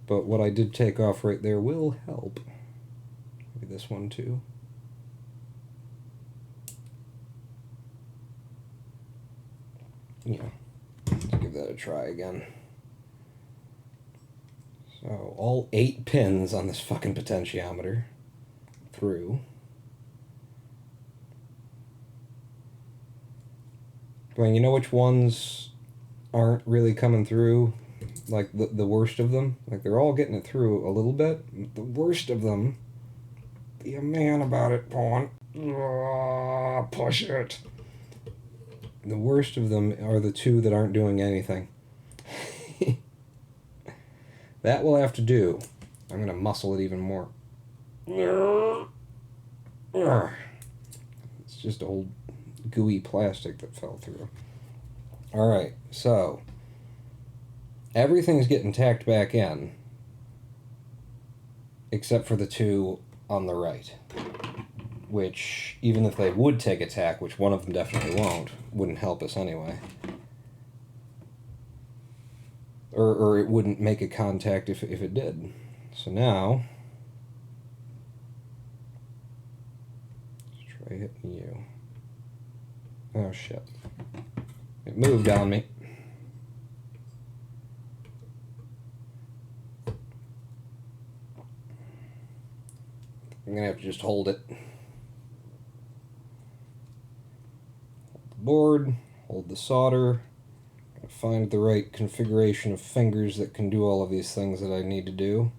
But what I did take off right there will help. Maybe this one too. Yeah, let's give that a try again. So, all 8 pins on this fucking potentiometer through. Dwayne, you know which ones aren't really coming through? Like, the worst of them? Like, they're all getting it through a little bit. The worst of them... Be a man about it, Pawn. Push it. The worst of them are the 2 that aren't doing anything. That will have to do. I'm going to muscle it even more. It's just old gooey plastic that fell through. Alright, so everything's getting tacked back in except for the 2 on the right, which, even if they would take a tack, which one of them definitely won't, wouldn't help us anyway. Or it wouldn't make a contact if it did. So now, let's try hitting you. Oh shit. It moved on me. I'm gonna have to just hold it. Hold the board, hold the solder. Find the right configuration of fingers that can do all of these things that I need to do.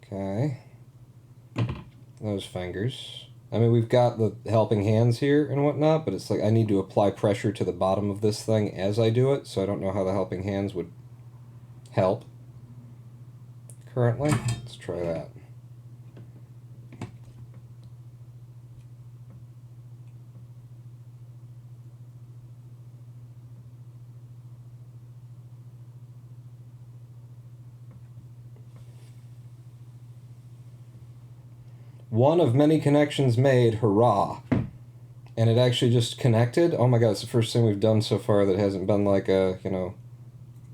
Okay. Those fingers. I mean, we've got the helping hands here and whatnot, but it's like I need to apply pressure to the bottom of this thing as I do it, so I don't know how the helping hands would help currently. Let's try that. One of many connections made, hurrah. And it actually just connected. Oh my god, it's the first thing we've done so far that hasn't been like a, you know,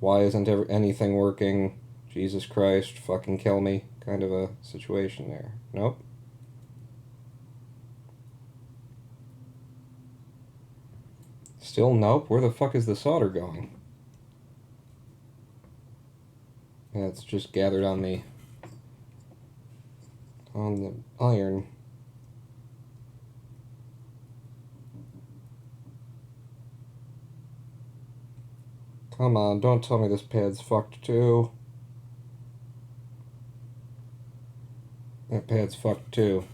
why isn't anything working? Jesus Christ, fucking kill me kind of a situation there. Nope. Still nope. Where the fuck is the solder going? Yeah, it's just gathered on the iron. Come on, don't tell me this pad's fucked too. That pad's fucked too.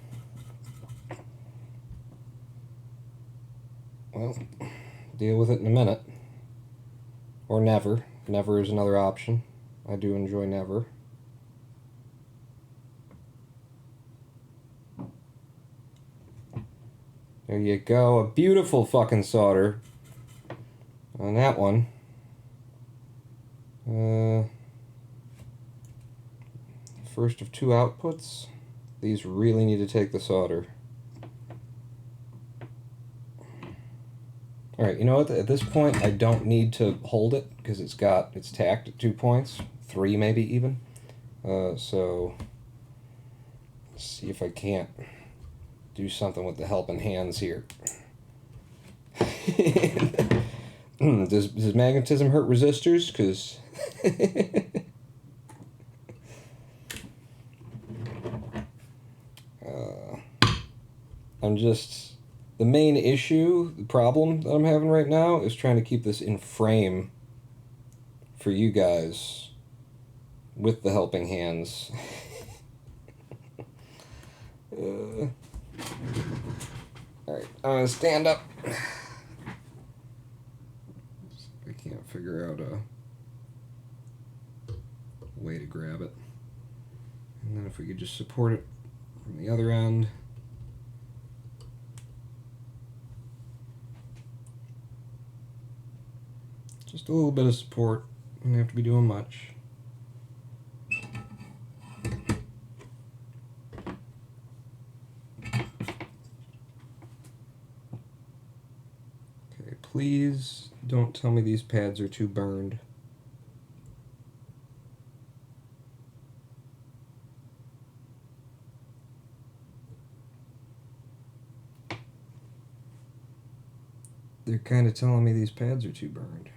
Well, deal with it in a minute. Or never. Never is another option. I do enjoy never. There you go. A beautiful fucking solder on that one. first of two outputs. These really need to take the solder. Alright, you know what? At this point, I don't need to hold it because it's tacked at 2 points. 3 maybe even. So, let's see if I can't do something with the helping hands here. Does magnetism hurt resistors? Because the main issue, the problem that I'm having right now is trying to keep this in frame for you guys with the helping hands. Alright, I'm gonna stand up. I can't figure out a way to grab it. And then if we could just support it from the other end. Just a little bit of support. You don't have to be doing much. Okay, please don't tell me these pads are too burned. They're kind of telling me these pads are too burned.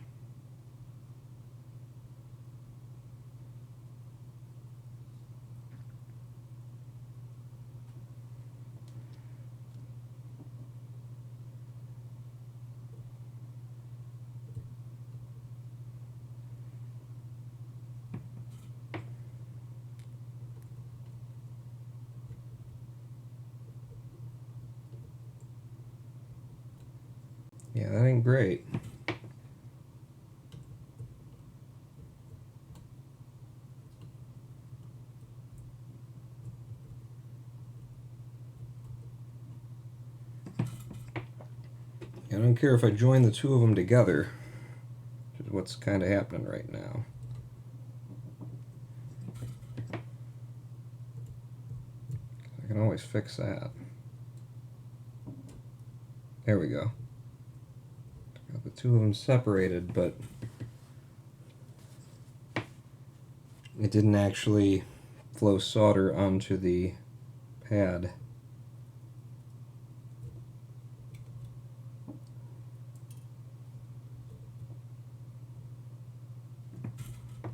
Yeah, that ain't great. I don't care if I join the two of them together, which is what's kind of happening right now. I can always fix that. There we go. Got the two of them separated, but it didn't actually flow solder onto the pad.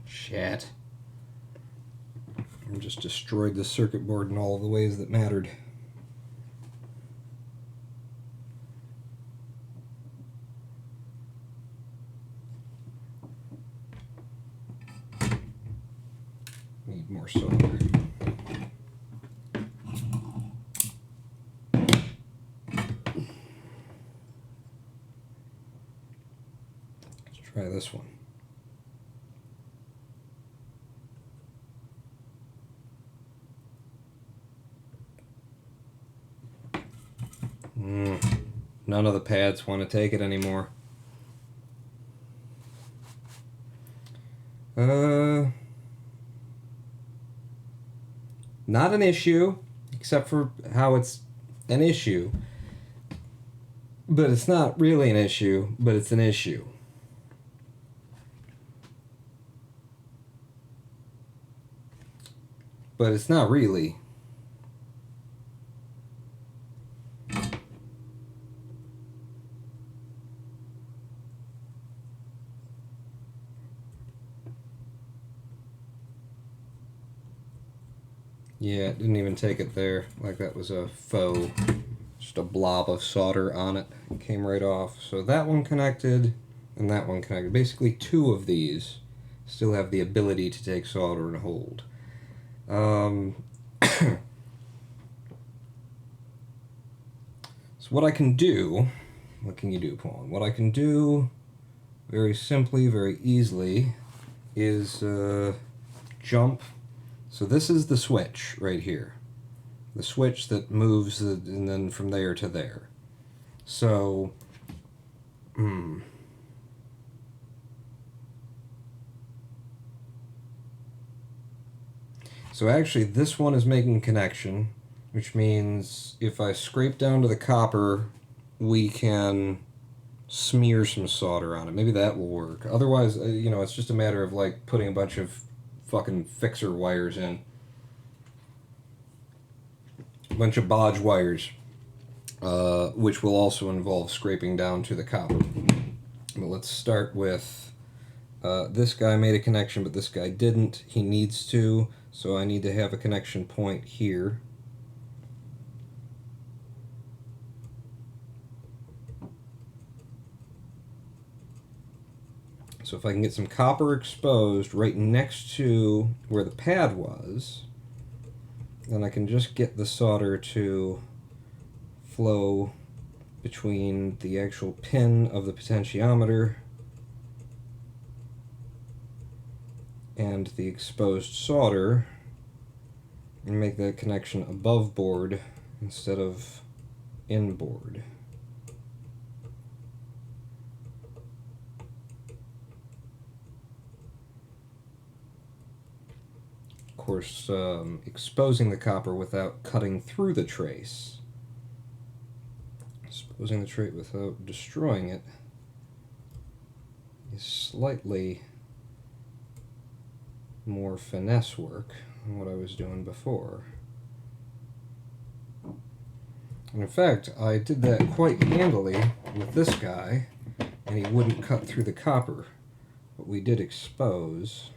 Shit. I just destroyed the circuit board in all of the ways that mattered. Need more solder. Let's try this one. None of the pads want to take it anymore. Not an issue, except for how it's an issue. But it's not really an issue, but it's an issue. But it's not really. Yeah, it didn't even take it there. Like that was a faux, just a blob of solder on it. It came right off. So that one connected, and that one connected. Basically, two of these still have the ability to take solder and hold. So what I can do, what can you do, Paul? What I can do very simply, very easily, is jump. So this is the switch right here. The switch that moves and then from there to there. So, So actually, this one is making connection, which means if I scrape down to the copper, we can smear some solder on it. Maybe that will work. Otherwise, it's just a matter of like putting a bunch of fucking fixer wires in. A bunch of bodge wires, which will also involve scraping down to the copper. But let's start with this guy made a connection, but this guy didn't. He needs to, so I need to have a connection point here. So if I can get some copper exposed right next to where the pad was, then I can just get the solder to flow between the actual pin of the potentiometer and the exposed solder and make that connection above board instead of in board. Of course, exposing the copper without cutting through the trace. Exposing the trace without destroying it is slightly more finesse work than what I was doing before. And in fact, I did that quite handily with this guy, and he wouldn't cut through the copper, but we did expose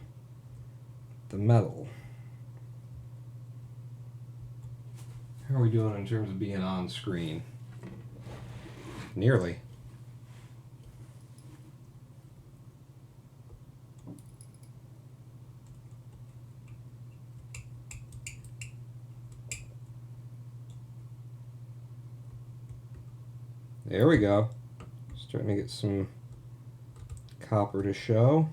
the metal. How are we doing in terms of being on screen? Nearly. There we go. Starting to get some copper to show.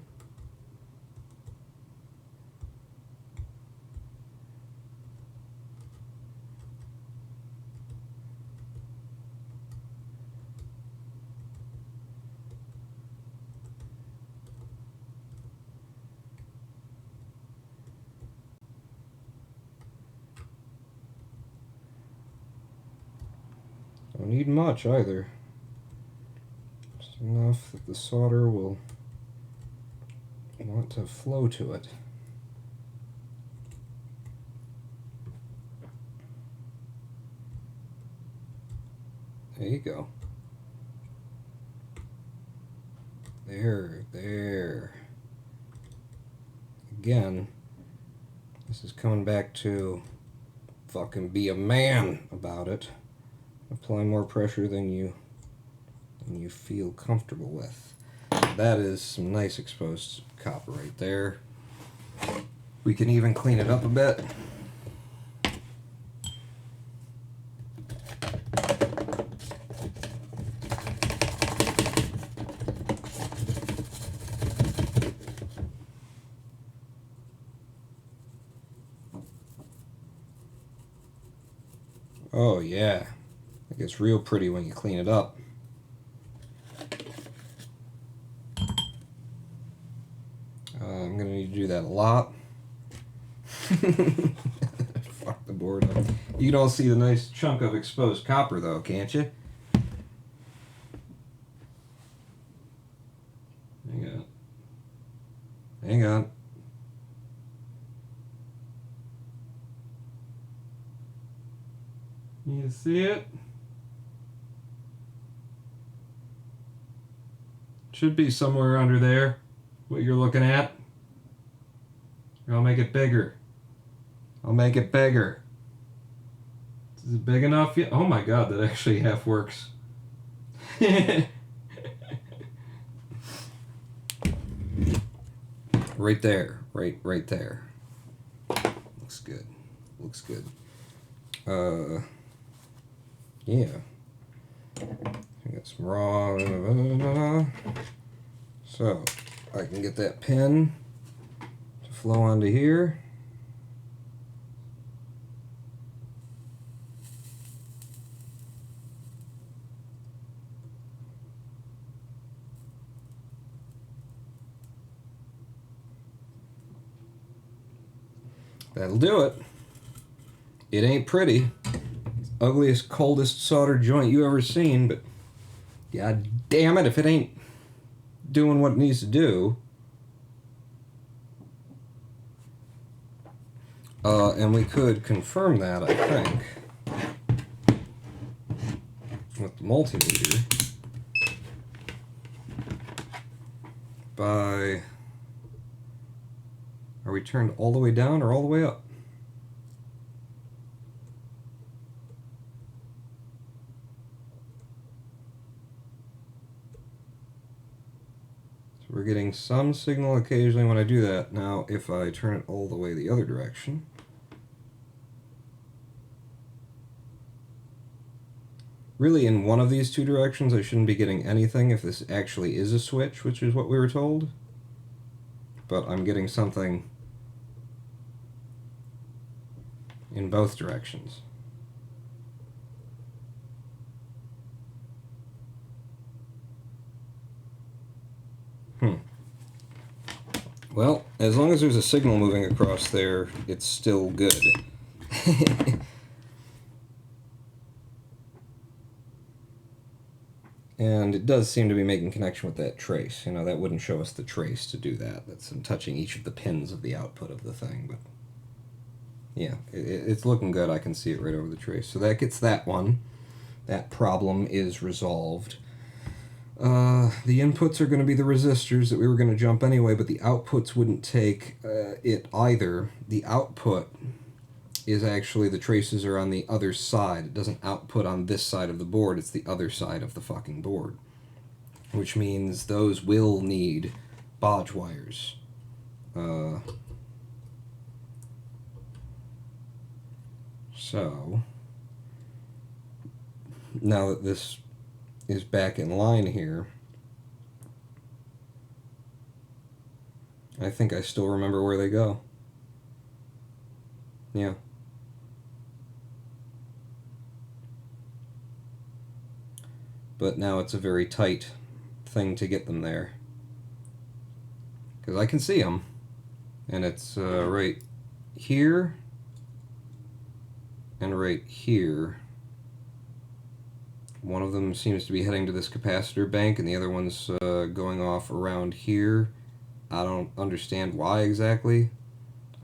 Don't need much either. Just enough that the solder will want to flow to it. There you go. There. Again, this is coming back to fucking be a man about it. Apply more pressure than you feel comfortable with. That is some nice exposed copper right there. We can even clean it up a bit. Oh yeah, it gets real pretty when you clean it up. I'm gonna need to do that a lot. Fuck the board up. You can all see the nice chunk of exposed copper though, can't you? Hang on. You see it? Should be somewhere under there, what you're looking at. I'll make it bigger. Is it big enough yet? Oh my god, that actually half works. Right there. Right there. Looks good. Yeah. I got some raw. So, I can get that pin to flow onto here. That'll do it. It ain't pretty. Ugliest, coldest soldered joint you ever seen, but god damn it if it ain't doing what it needs to do. And we could confirm that, I think, with the multimeter by... Are we turned all the way down or all the way up? So we're getting some signal occasionally when I do that. Now, if I turn it all the way the other direction... Really, in one of these two directions, I shouldn't be getting anything if this actually is a switch, which is what we were told. But I'm getting something in both directions. Well, as long as there's a signal moving across there, it's still good. And it does seem to be making connection with that trace. You know, that wouldn't show us the trace to do that. That's touching each of the pins of the output of the thing. But yeah, it's looking good. I can see it right over the trace. So that gets that one. That problem is resolved. The inputs are going to be the resistors that we were going to jump anyway, but the outputs wouldn't take it either. The output is actually, the traces are on the other side. It doesn't output on this side of the board, it's the other side of the fucking board. Which means those will need bodge wires. So, now that this is back in line here, I think I still remember where they go. Yeah. But now it's a very tight thing to get them there. Because I can see them. And it's right here and right here. One of them seems to be heading to this capacitor bank and the other one's going off around here. I don't understand why exactly.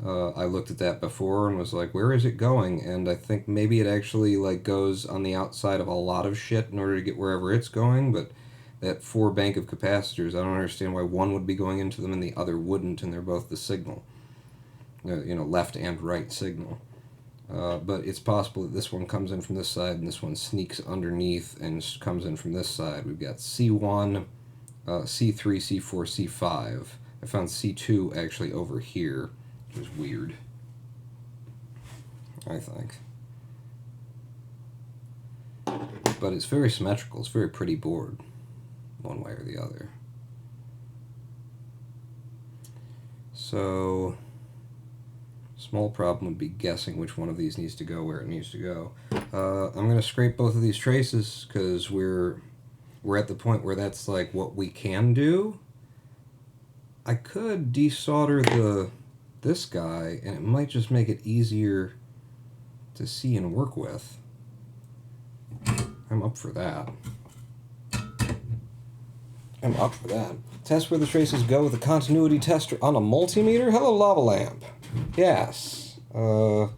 I looked at that before and was like, where is it going? And I think maybe it actually like goes on the outside of a lot of shit in order to get wherever it's going, but that 4 bank of capacitors, I don't understand why one would be going into them and the other wouldn't, and they're both the signal. You know, left and right signal. But it's possible that this one comes in from this side and this one sneaks underneath and comes in from this side. We've got C1, C3, C4, C5. I found C2 actually over here. It was weird, I think. But it's very symmetrical. It's a very pretty board, one way or the other. So, small problem would be guessing which one of these needs to go where it needs to go. I'm going to scrape both of these traces because we're at the point where that's like what we can do. I could desolder this guy, and it might just make it easier to see and work with. I'm up for that. I'm up for that. Test where the traces go with a continuity tester on a multimeter? Hello, lava lamp. Yes. I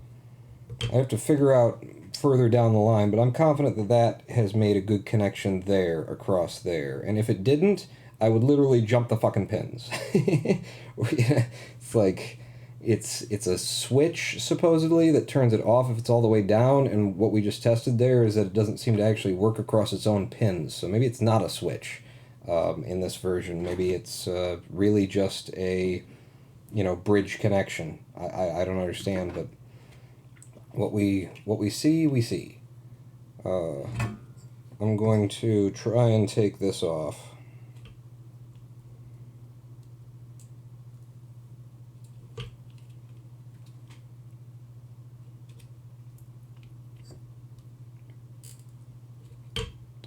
have to figure out further down the line, but I'm confident that that has made a good connection there, across there. And if it didn't, I would literally jump the fucking pins. It's like... It's a switch, supposedly, that turns it off if it's all the way down, and what we just tested there is that it doesn't seem to actually work across its own pins, so maybe it's not a switch in this version. Maybe it's really just a, bridge connection. I don't understand, but what we see, we see. I'm going to try and take this off.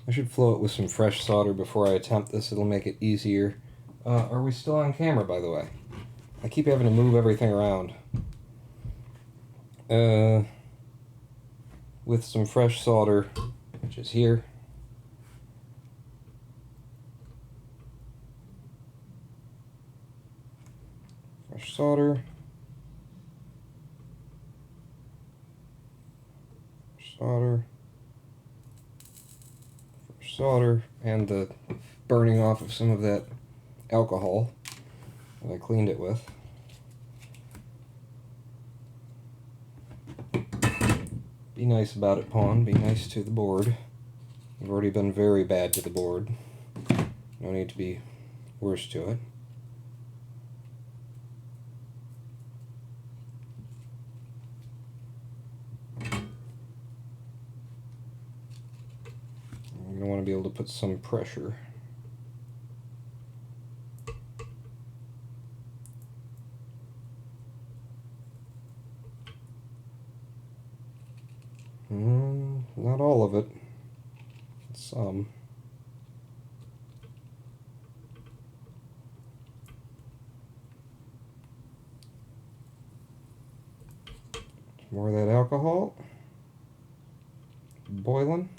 I should flow it with some fresh solder before I attempt this. It'll make it easier. Are we still on camera, by the way? I keep having to move everything around. with some fresh solder, which is here. Fresh solder. Solder. Fresh solder. And the burning off of some of that alcohol that I cleaned it with. Be nice about it, pawn. Be nice to the board. You've already been very bad to the board. No need to be worse to it. You're going to want to be able to put some pressure. Not all of it. Some. More of that alcohol. Boiling.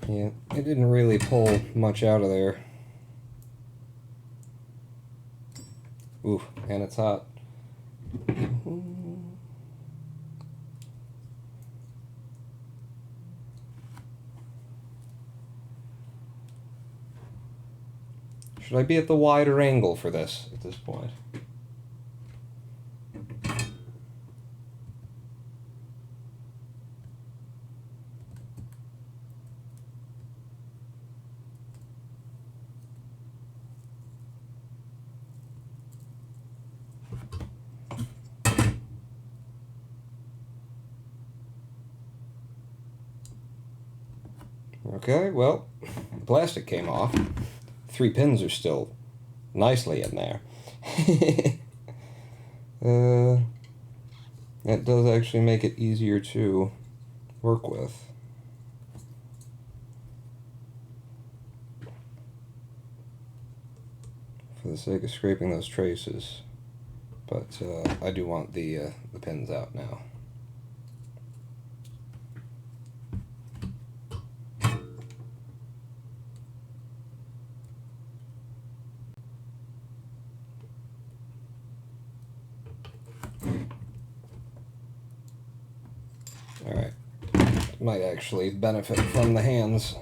Yeah, it didn't really pull much out of there. Ooh, and it's hot. Should I be at the wider angle for this at this point? Okay, well, the plastic came off. 3 pins are still nicely in there. That does actually make it easier to work with. For the sake of scraping those traces. But I do want the pins out now. Alright, might actually benefit from the hands.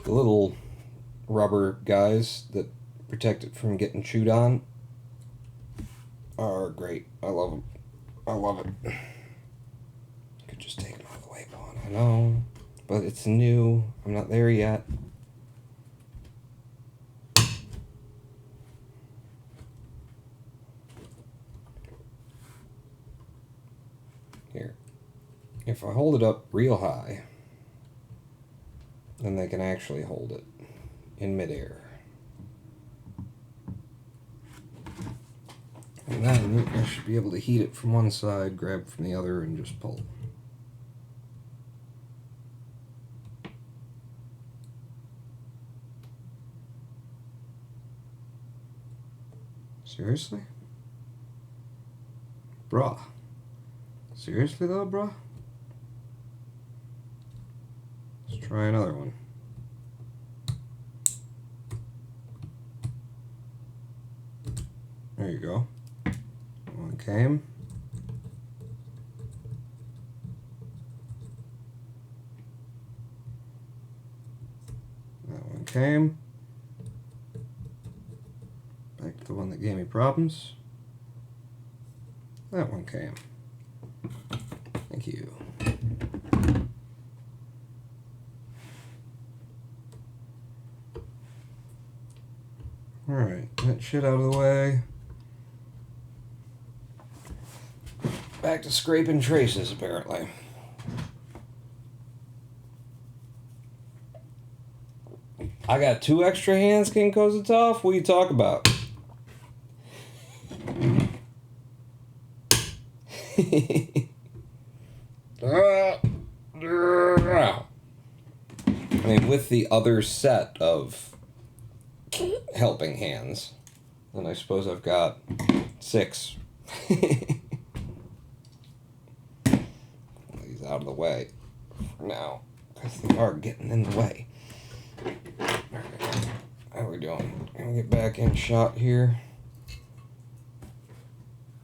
The little rubber guys that protect it from getting chewed on are great. I love them. I love it. Could just take them out of the way, pawn. I know. But it's new. I'm not there yet. Here. If I hold it up real high, then they can actually hold it in midair. And then I should be able to heat it from one side, grab from the other, and just pull. Seriously? Bruh. Seriously though, bruh? Let's try another one. There you go. One came. That one came. Back to the one that gave me problems. That one came. Thank you. Alright, that shit out of the way. Back to scraping traces, apparently. I got 2 extra hands, King Kozatov. What are you talking about? I mean, with the other set of helping hands, then I suppose I've got 6. These out of the way for now, because they are getting in the way. How are we doing? Can we get back in shot here?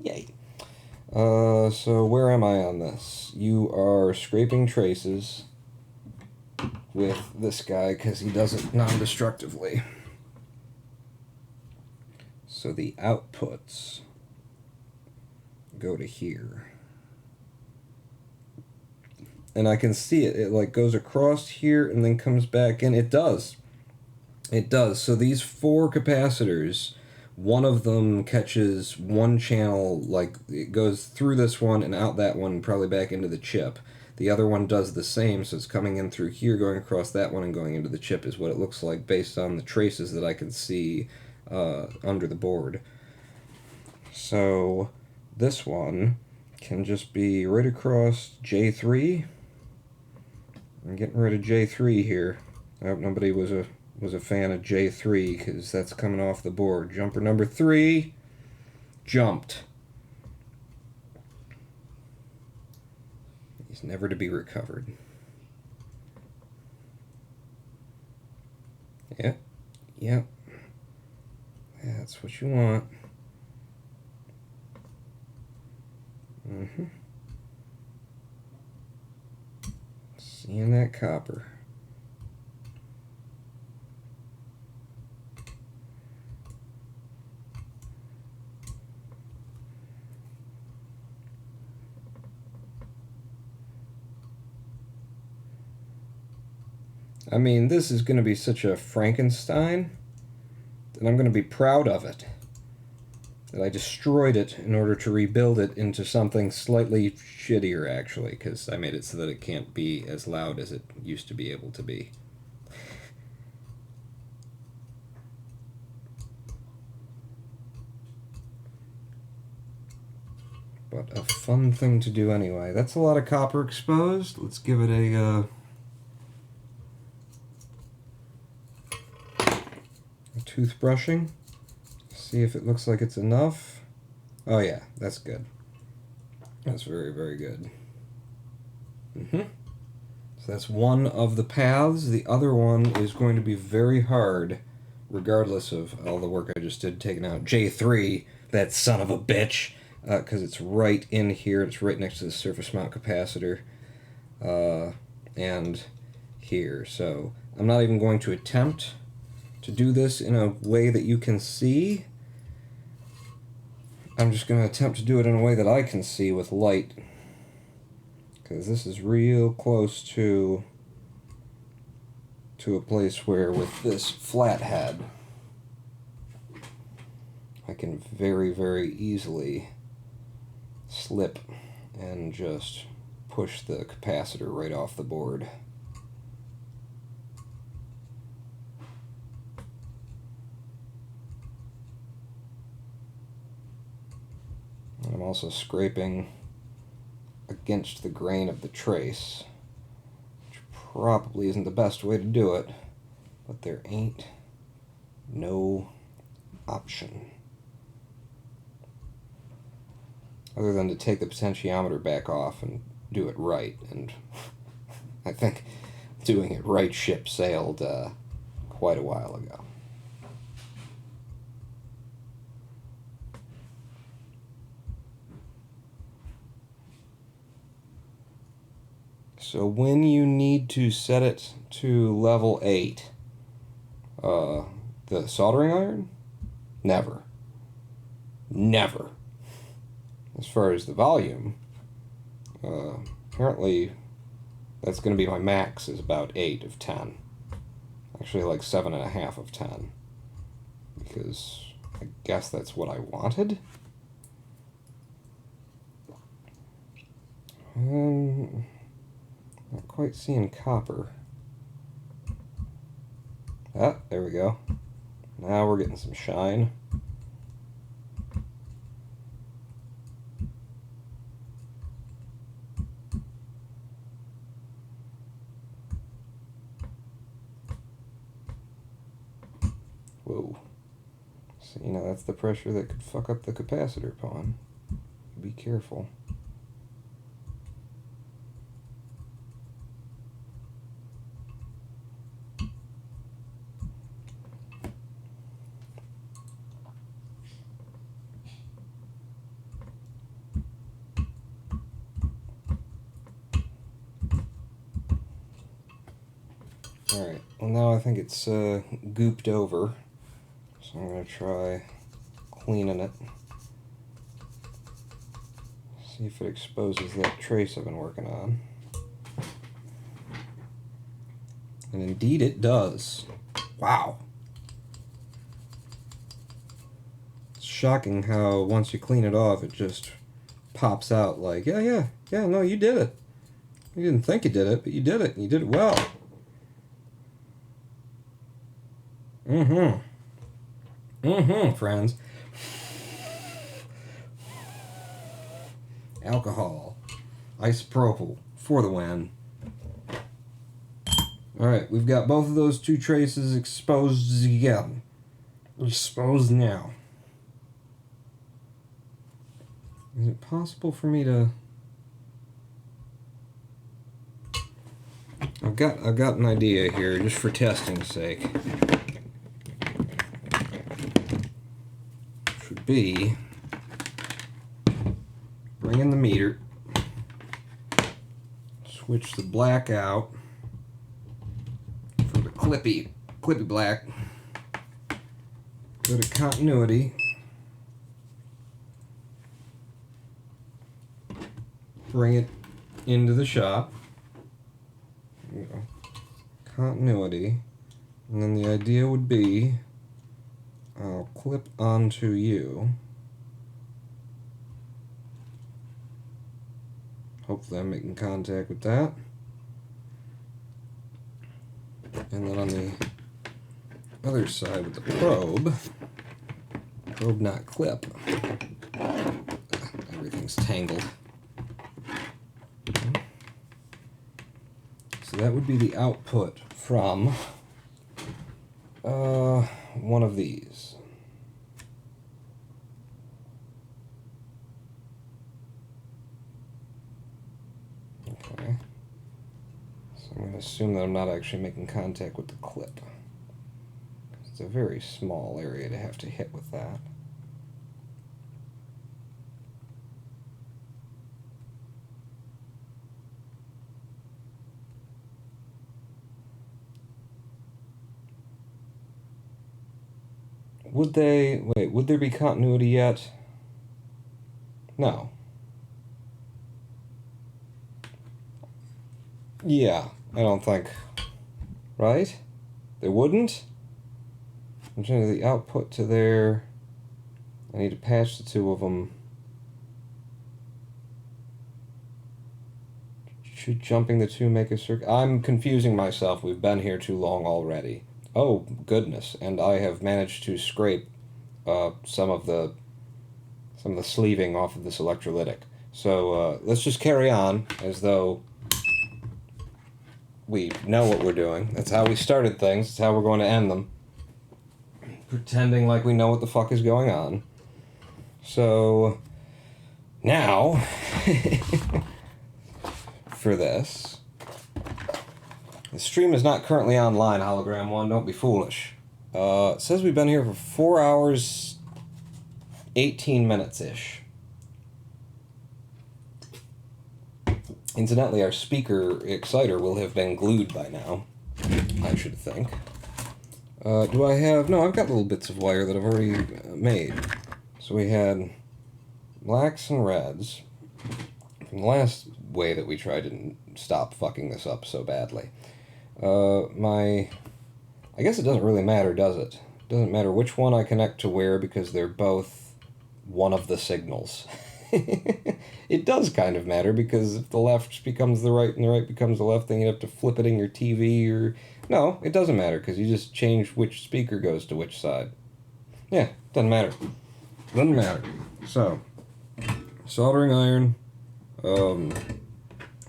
Yay. So where am I on this? You are scraping traces with this guy because he does it non-destructively. So the outputs go to here. And I can see it. It like goes across here and then comes back in. It does. It does. So these 4 capacitors, one of them catches one channel, like it goes through this one and out that one, probably back into the chip. The other one does the same, so it's coming in through here, going across that one, and going into the chip is what it looks like based on the traces that I can see under the board. So this one can just be right across J3. I'm getting rid of J3 here. I hope nobody was a fan of J3 because that's coming off the board. Jumper number 3 jumped. He's never to be recovered. Yep. Yep. That's what you want. Seeing that copper. I mean, this is going to be such a Frankenstein that I'm going to be proud of it. That I destroyed it in order to rebuild it into something slightly shittier, actually, because I made it so that it can't be as loud as it used to be able to be. But a fun thing to do anyway. That's a lot of copper exposed. Let's give it a toothbrushing. See if it looks like it's enough. Oh yeah, that's good. That's very, very good. So that's one of the paths. The other one is going to be very hard, regardless of all the work I just did taking out J3, that son of a bitch, because it's right in here. It's right next to the surface mount capacitor, and here. So I'm not even going to attempt to do this in a way that you can see. I'm just going to attempt to do it in a way that I can see with light, because this is real close to a place where with this flathead I can very, very easily slip and just push the capacitor right off the board. And I'm also scraping against the grain of the trace, which probably isn't the best way to do it, but there ain't no option other than to take the potentiometer back off and do it right, and I think doing it right ship sailed quite a while ago. So when you need to set it to level 8, the soldering iron? Never. Never. As far as the volume, apparently that's going to be my max, is about 8 of 10. Actually like 7.5 of 10. Because I guess that's what I wanted. Not quite seeing copper. Ah, there we go. Now we're getting some shine. Whoa. So, that's the pressure that could fuck up the capacitor pawn. Be careful. Alright, well now I think it's gooped over, so I'm going to try cleaning it. See if it exposes that trace I've been working on. And indeed it does. Wow. It's shocking how once you clean it off, it just pops out like, yeah, no, you did it. You didn't think you did it, but you did it. You did it well. Friends. Alcohol. Isopropyl. For the win. Alright, we've got both of those two traces exposed again. Exposed now. Is it possible for me to... I've got an idea here, just for testing's sake. Should be bring in the meter, switch the black out for the clippy black, go to continuity, bring it into the shop. There you go. Continuity, and then the idea would be I'll clip onto you. Hopefully I'm making contact with that. And then on the other side with the probe not clip. Everything's tangled. So that would be the output from one of these. Okay. So I'm going to assume that I'm not actually making contact with the clip. It's a very small area to have to hit with that. Would there be continuity yet? No. Yeah, I don't think. Right? There wouldn't? I'm trying to the output to there. I need to patch the two of them. Should jumping the two make a circle? I'm confusing myself. We've been here too long already. Oh, goodness, and I have managed to scrape some of the sleeving off of this electrolytic. So let's just carry on as though we know what we're doing. That's how we started things. That's how we're going to end them. Pretending like we know what the fuck is going on. So now, for this... The stream is not currently online, Hologram 1. Don't be foolish. It says we've been here for 4 hours, 18 minutes-ish. Incidentally, our speaker exciter will have been glued by now, I should think. Do I have... No, I've got little bits of wire that I've already made. So we had blacks and reds. From the last way that we tried to stop fucking this up so badly. I guess it doesn't really matter, does it? It doesn't matter which one I connect to where because they're both one of the signals. It does kind of matter because if the left becomes the right and the right becomes the left, then you have to flip it in your TV or No, it doesn't matter, because you just change which speaker goes to which side. Yeah, doesn't matter. Doesn't matter. So, soldering iron,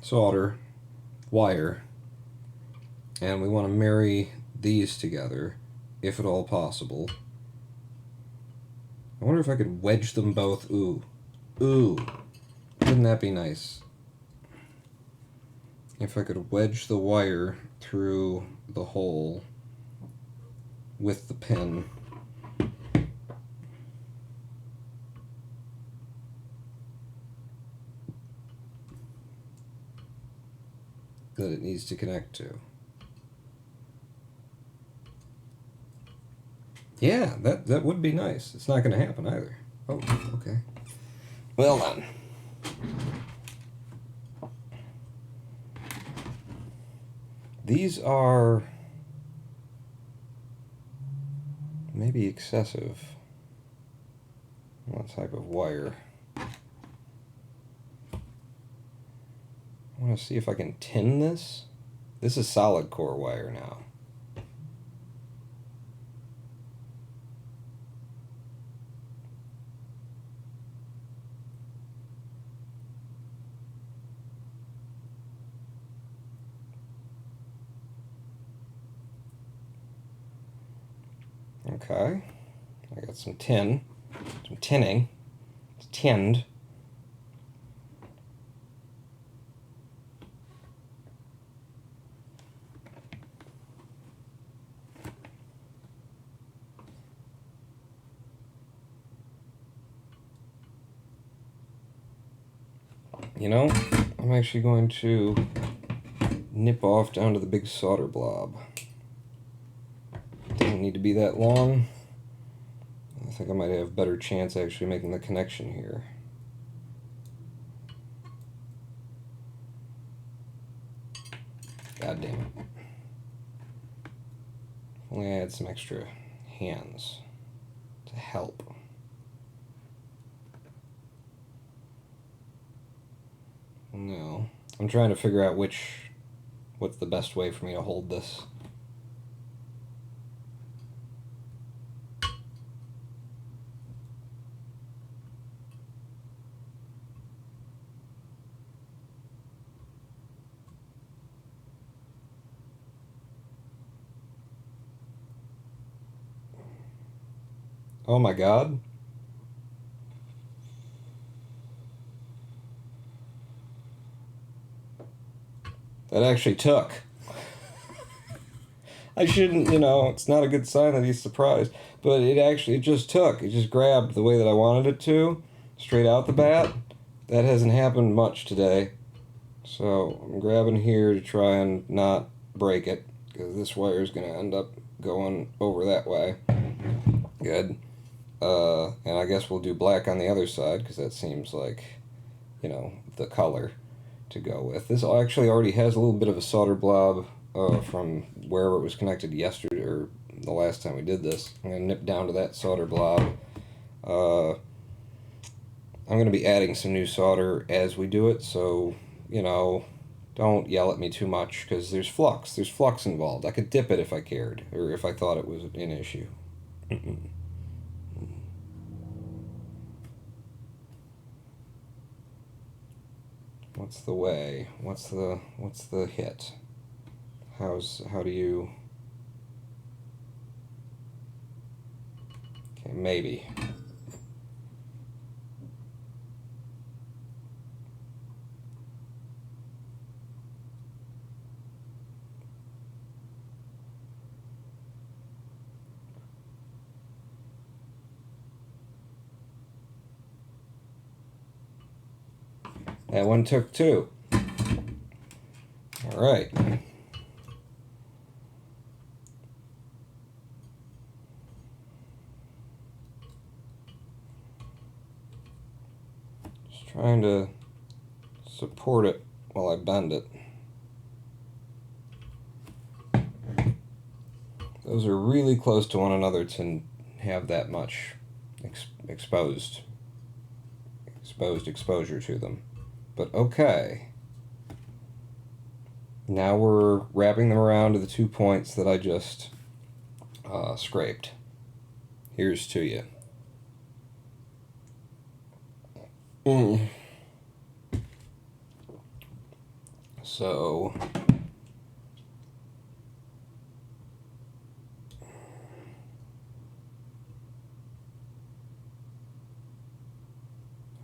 solder, wire, and we want to marry these together, if at all possible. I wonder if I could wedge them both. Ooh. Ooh. Wouldn't that be nice? If I could wedge the wire through the hole with the pin. That it needs to connect to. Yeah, that would be nice. It's not going to happen either. Oh, okay. Well then. These are maybe excessive. What type of wire? I want to see if I can tin this. This is solid core wire now. Okay, I got some tin, some tinning. It's tinned. You know, I'm actually going to nip off down to the big solder blob. Doesn't need to be that long. I think I might have a better chance actually making the connection here. God damn it. If only I had some extra hands to help. No. I'm trying to figure out what's the best way for me to hold this. Oh my god. That actually took. I shouldn't, it's not a good sign that he's surprised. But it just took. It just grabbed the way that I wanted it to, straight out the bat. That hasn't happened much today. So I'm grabbing here to try and not break it, because this wire is going to end up going over that way. Good. And I guess we'll do black on the other side, because that seems like, the color to go with. This actually already has a little bit of a solder blob from wherever it was connected yesterday, or the last time we did this. I'm going to nip down to that solder blob. I'm going to be adding some new solder as we do it, so, don't yell at me too much, because there's flux. There's flux involved. I could dip it if I cared, or if I thought it was an issue. What's the way? What's the hit? How do you... Okay, maybe. That one took two. All right. Just trying to support it while I bend it. Those are really close to one another to have that much exposure to them. But okay. Now we're wrapping them around to the 2 points that I just scraped. Here's to you. So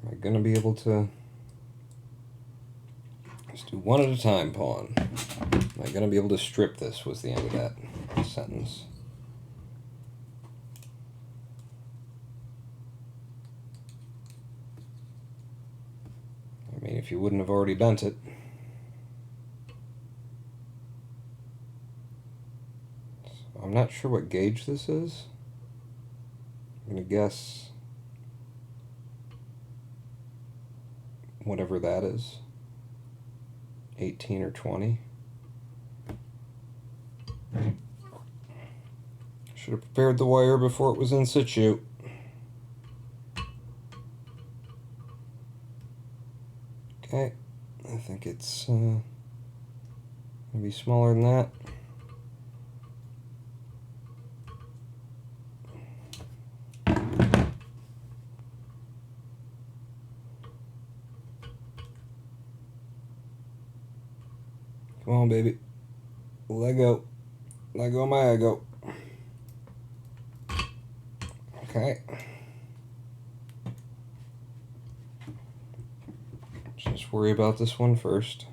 am I gonna be able to just do one at a time, pawn? Am I gonna be able to strip this? Was the end of that sentence. I mean, if you wouldn't have already bent it. So I'm not sure what gauge this is. I'm gonna guess whatever that is. 18 or 20. Should have prepared the wire before it was in situ. Okay, I think it's gonna be smaller than that. Come on, baby. Let go. Let go of my ego. Okay. Just worry about this one first.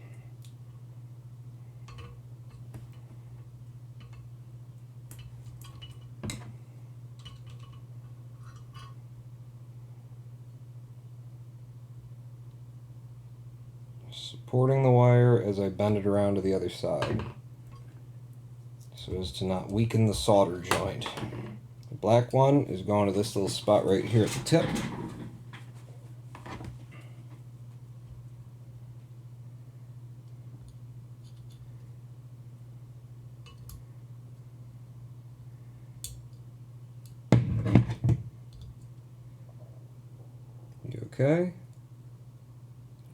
Supporting the wire as I bend it around to the other side, so as to not weaken the solder joint. The black one is going to this little spot right here at the tip. You okay?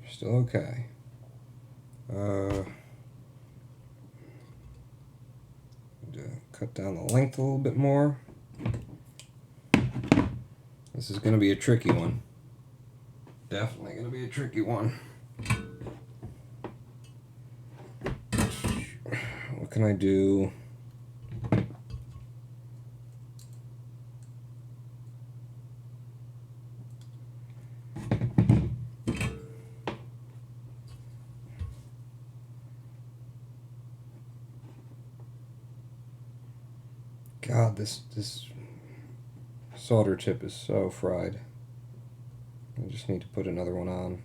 You're still okay. Cut down the length a little bit more. This is going to be a tricky one. Definitely going to be a tricky one. What can I do? God, this solder tip is so fried. I just need to put another one on.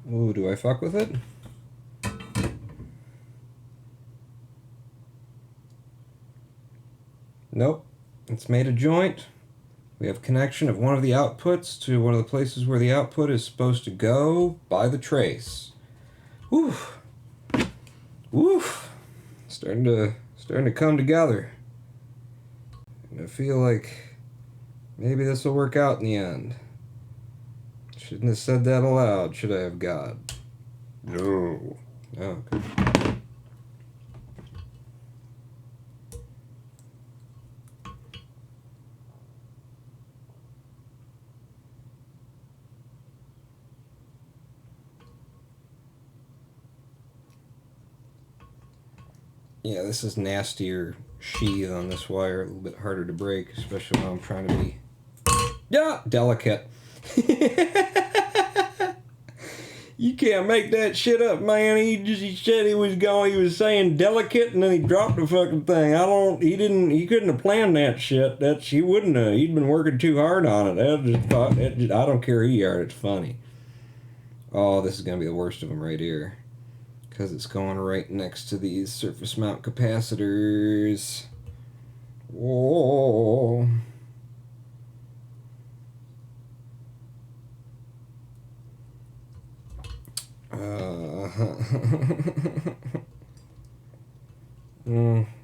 Ooh, do I fuck with it? Nope. It's made a joint. We have connection of one of the outputs to one of the places where the output is supposed to go by the trace. Woof. Woof. Starting to come together. And I feel like maybe this will work out in the end. Shouldn't have said that aloud, should I have, God? No. Oh, okay. Yeah, this is nastier sheath on this wire, a little bit harder to break, especially when I'm trying to be delicate. You can't make that shit up, man. He said he was saying delicate, and then he dropped the fucking thing. He couldn't have planned that shit. He wouldn't have. He'd been working too hard on it. I don't care who you are, it's funny. Oh, this is gonna be the worst of them right here. Because it's going right next to these surface mount capacitors. Whoa.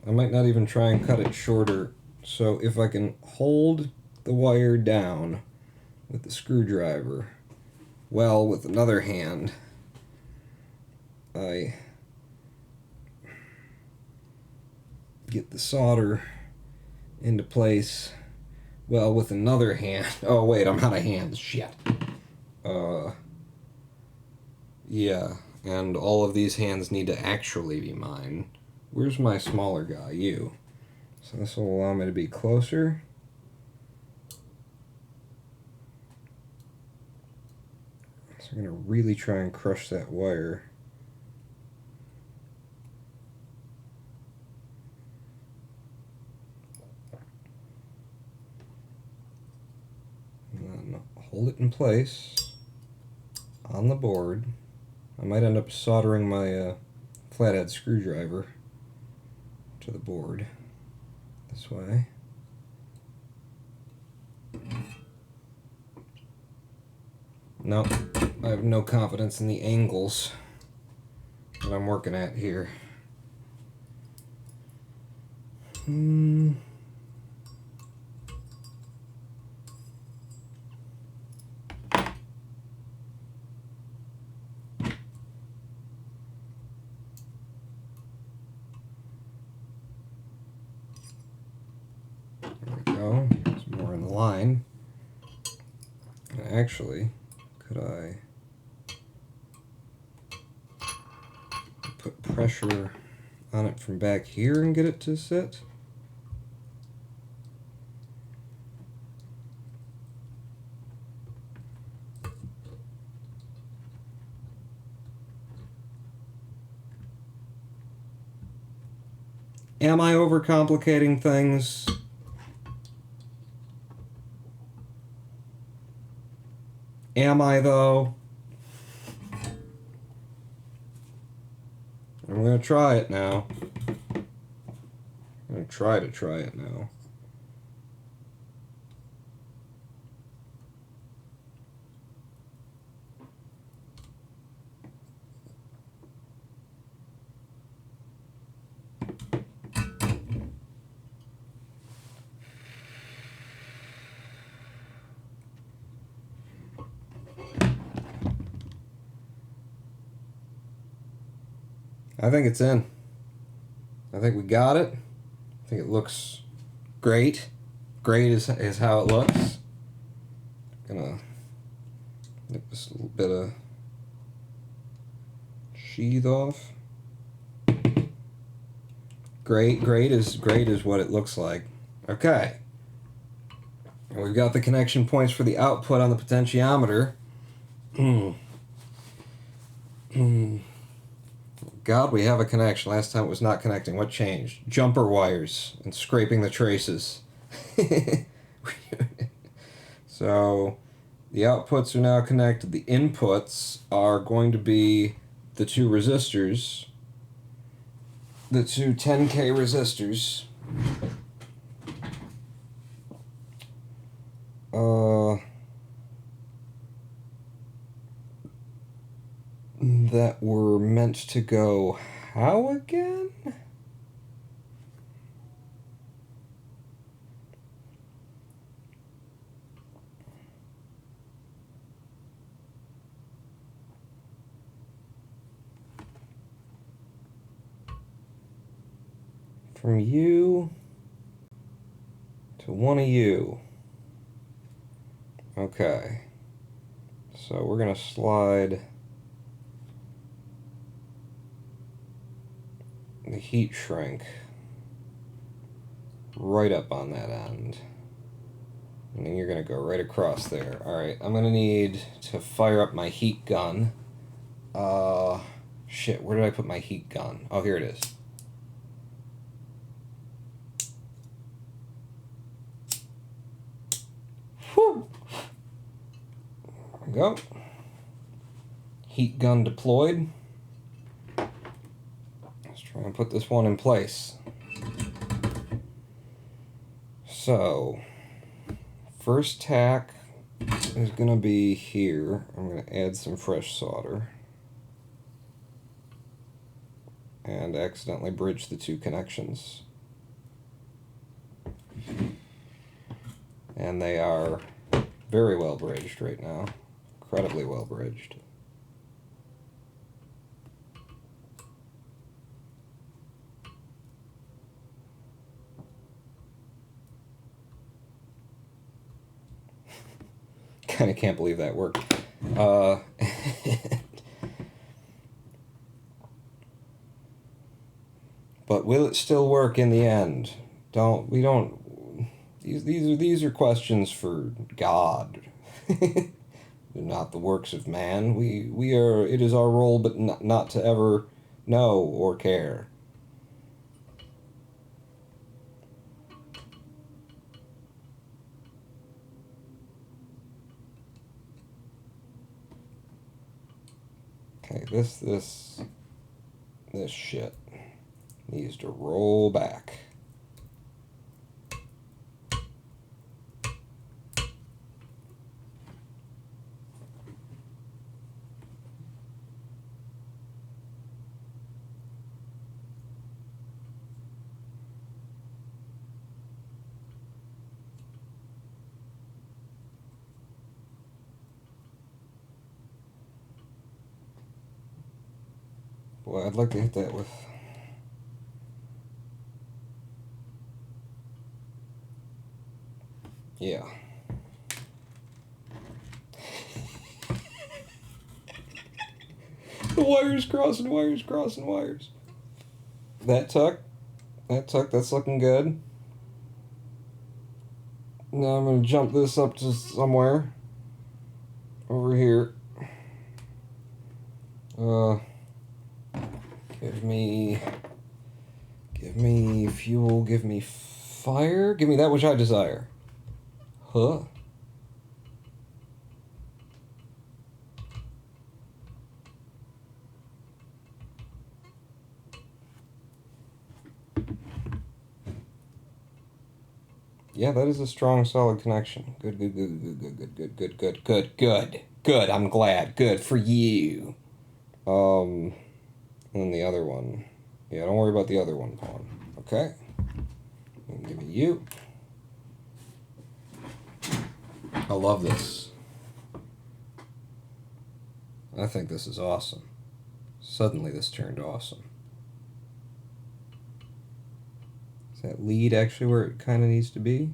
I might not even try and cut it shorter So if I can hold the wire down with the screwdriver, well, with another hand, I get the solder into place. Well, with another hand. Oh, wait, I'm out of hands. Shit. Yeah, and all of these hands need to actually be mine. Where's my smaller guy? You. So this will allow me to be closer. So I'm going to really try and crush that wire. And then hold it in place on the board. I might end up soldering my flathead screwdriver to the board this way. Nope, I have no confidence in the angles that I'm working at here. There we go. It's more in line. And actually, could I put pressure on it from back here and get it to sit? Am I overcomplicating things? Am I, though? I'm going to try it now. I'm going to try it now. I think it's in. I think we got it. I think it looks great. Great is how it looks. Gonna nip this little bit of sheath off. Great is what it looks like. Okay. And we've got the connection points for the output on the potentiometer. God, we have a connection. Last time it was not connecting. What changed? Jumper wires and scraping the traces. So the outputs are now connected. The inputs are going to be the two resistors, the two 10K resistors. That were meant to go how again? From you to one of you. Okay. So we're going to slide the heat shrink right up on that end. And then you're going to go right across there. Alright, I'm going to need to fire up my heat gun. Shit, where did I put my heat gun? Oh, here it is. Whew! There we go. Heat gun deployed. Let's try and put this one in place. So, first tack is going to be here. I'm going to add some fresh solder. And accidentally bridge the two connections. And they are very well bridged right now. Incredibly well bridged. Kind of can't believe that worked. But will it still work in the end? These are questions for God. Not the works of man. It is our role but not to ever know or care. Okay, this shit needs to roll back. Boy, I'd like to hit that with... Yeah. The wires crossing wires, crossing wires. That tuck, that's looking good. Now I'm going to jump this up to somewhere. Over here. Give me fuel, give me fire, give me that which I desire. Huh? Yeah, that is a strong, solid connection. Good. I'm glad. Good for you. And then the other one. Yeah, don't worry about the other one, pawn. Okay. Give me you. I love this. I think this is awesome. Suddenly this turned awesome. Is that lead actually where it kind of needs to be?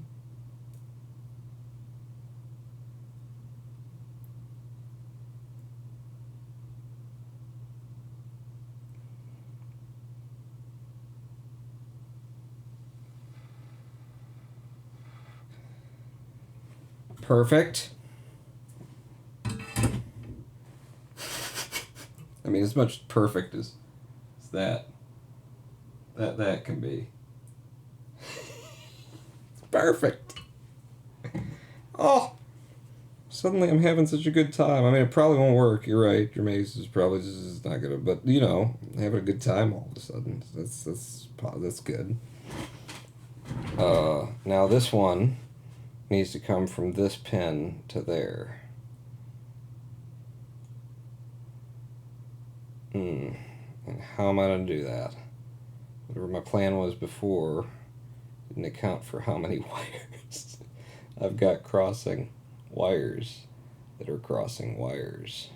Perfect. I mean, as much perfect as that can be. It's perfect. Oh, suddenly I'm having such a good time. I mean, it probably won't work. You're right. Your maze is probably just not gonna. But you know, having a good time all of a sudden. That's good. Now this one needs to come from this pin to there. And how am I going to do that? Whatever my plan was before didn't account for how many wires I've got crossing wires that are crossing wires.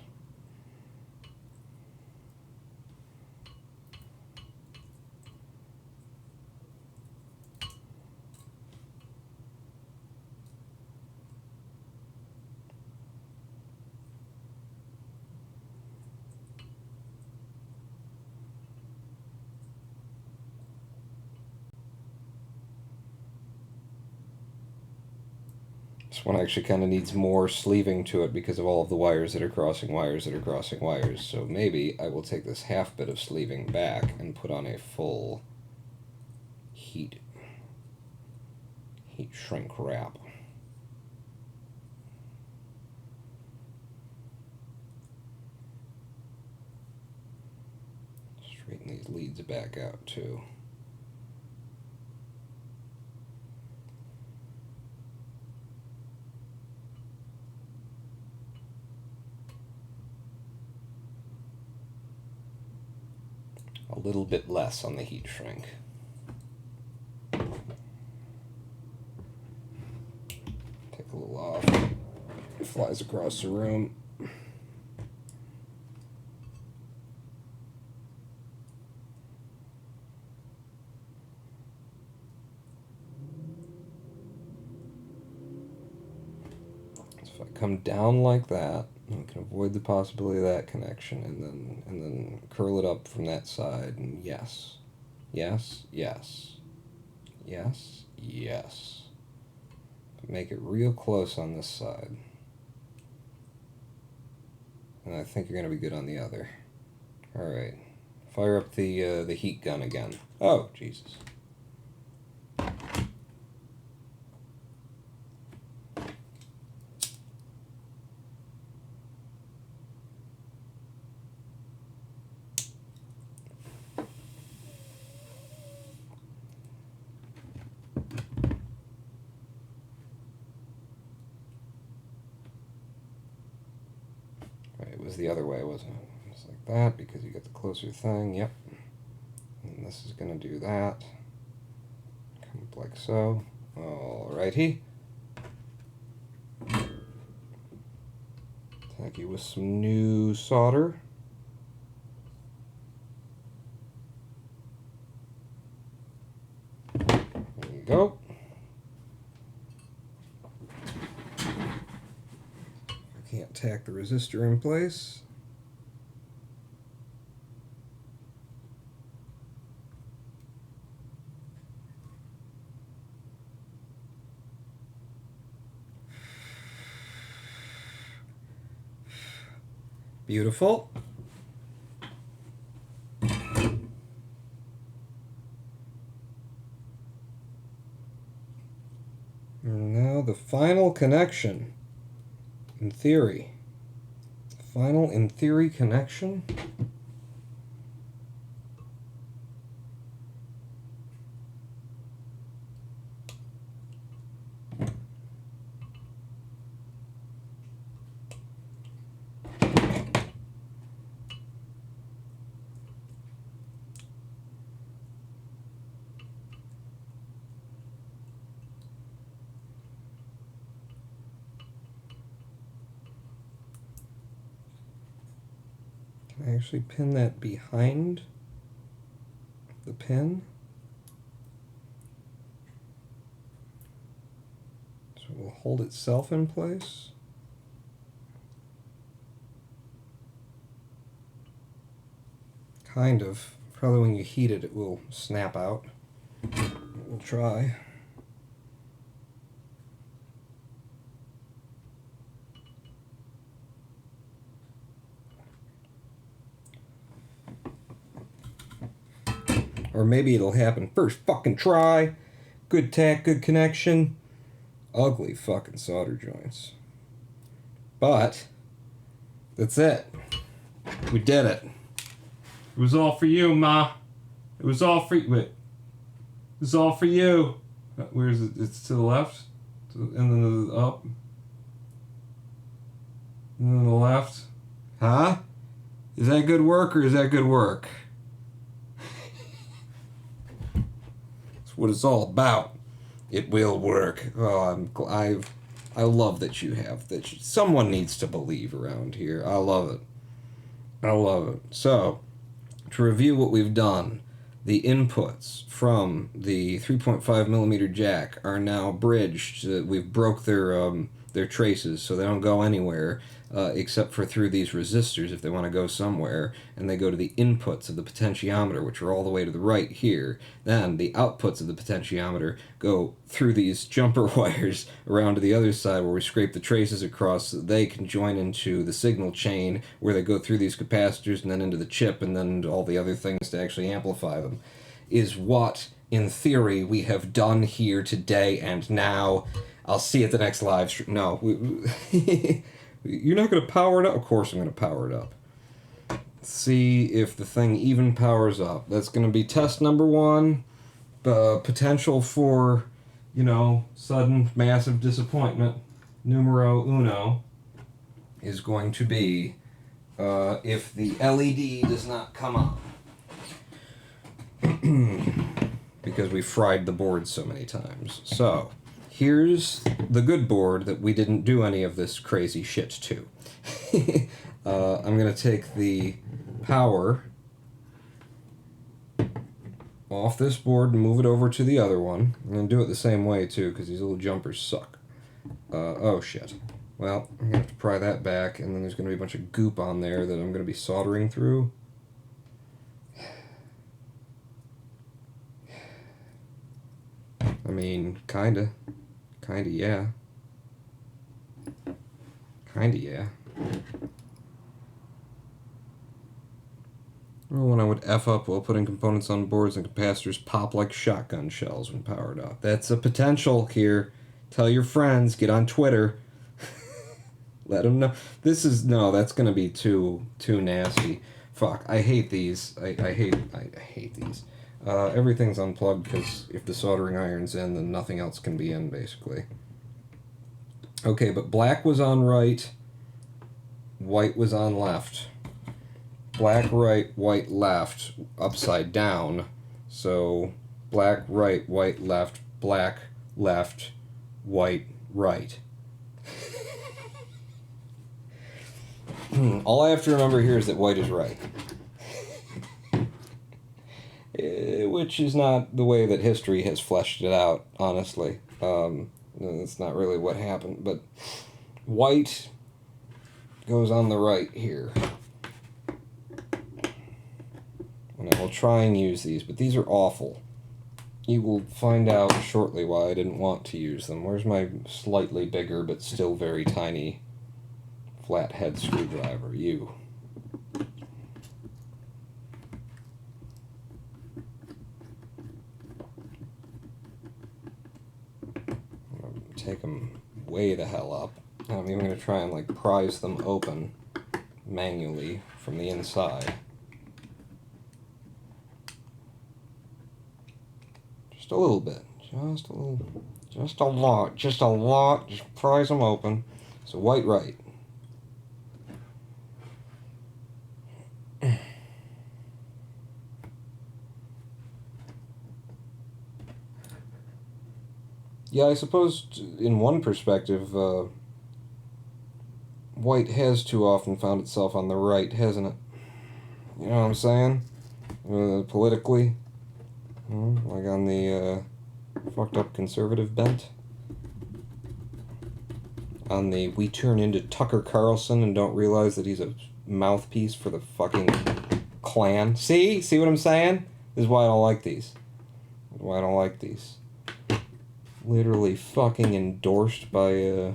This one actually kind of needs more sleeving to it because of all of the wires that are crossing wires that are crossing wires. So maybe I will take this half bit of sleeving back and put on a full heat shrink wrap. Straighten these leads back out too. A little bit less on the heat shrink. flies across the room. So if I come down like that, we can avoid the possibility of that connection, and then curl it up from that side, and yes, yes, yes, yes, yes. Make it real close on this side. And I think you're going to be good on the other. Alright. Fire up the heat gun again. Oh, Jesus. It was the other way, wasn't it? Just like that, because you get the closer thing. Yep. And this is going to do that. Come up like so. Alrighty. Tack you with some new solder. There you go. Can't tack the resistor in place. Beautiful. And now the final connection. In theory. Final in theory connection. Can I actually pin that behind the pin? So it will hold itself in place. Kind of. Probably when you heat it, it will snap out. We'll try. Or maybe it'll happen first fucking try. Good tack, good connection. Ugly fucking solder joints. But that's it. We did it. It was all for you, Ma. It was all for you. Wait. It was all for you. Where is it? It's to the left? And then up? And then the left? Huh? Is that good work or is that good work? That's what it's all about. It will work. Oh, I love that you have that. Someone needs to believe around here. I love it. I love it. So, to review what we've done, the inputs from the 3.5 millimeter jack are now bridged. We've broke their traces so they don't go anywhere except for through these resistors if they want to go somewhere, and they go to the inputs of the potentiometer, which are all the way to the right here. Then the outputs of the potentiometer go through these jumper wires around to the other side where we scrape the traces across so they can join into the signal chain where they go through these capacitors and then into the chip and then all the other things to actually amplify them, is what, in theory, we have done here today and now. I'll see you at the next live stream. No, you're not going to power it up? Of course I'm going to power it up. See if the thing even powers up. That's going to be test number 1. Potential for, sudden massive disappointment. Numero uno is going to be if the LED does not come on. Because we fried the board so many times. So, here's the good board that we didn't do any of this crazy shit to. I'm going to take the power off this board and move it over to the other one. I'm going to do it the same way, too, because these little jumpers suck. Oh, shit. Well, I'm going to have to pry that back, and then there's going to be a bunch of goop on there that I'm going to be soldering through. I mean, kinda. Kinda, yeah. Kinda, yeah. Well, when I would F up while putting components on boards and capacitors pop like shotgun shells when powered up. That's a potential here. Tell your friends, get on Twitter. Let them know. No, that's gonna be too nasty. Fuck, I hate these. I hate these. Everything's unplugged because if the soldering iron's in, then nothing else can be in, basically. Okay, but black was on right, white was on left. Black right, white left, upside down. So, black right, white left, black left, white right. All I have to remember here is that white is right. Which is not the way that history has fleshed it out, honestly. That's not really what happened, but white goes on the right here. And I will try and use these, but these are awful. You will find out shortly why I didn't want to use them. Where's my slightly bigger but still very tiny flathead screwdriver? You. Take them way the hell up. I'm even going to try and like prise them open manually from the inside. Just a little bit. Just a little. Just a lot. Just a lot. Just prise them open. So white right. Yeah, I suppose in one perspective, white has too often found itself on the right, hasn't it? You know what I'm saying? Politically. Like on the fucked up conservative bent. On the we turn into Tucker Carlson and don't realize that he's a mouthpiece for the fucking Klan. See? See what I'm saying? This is why I don't like these. This is why I don't like these. Literally fucking endorsed by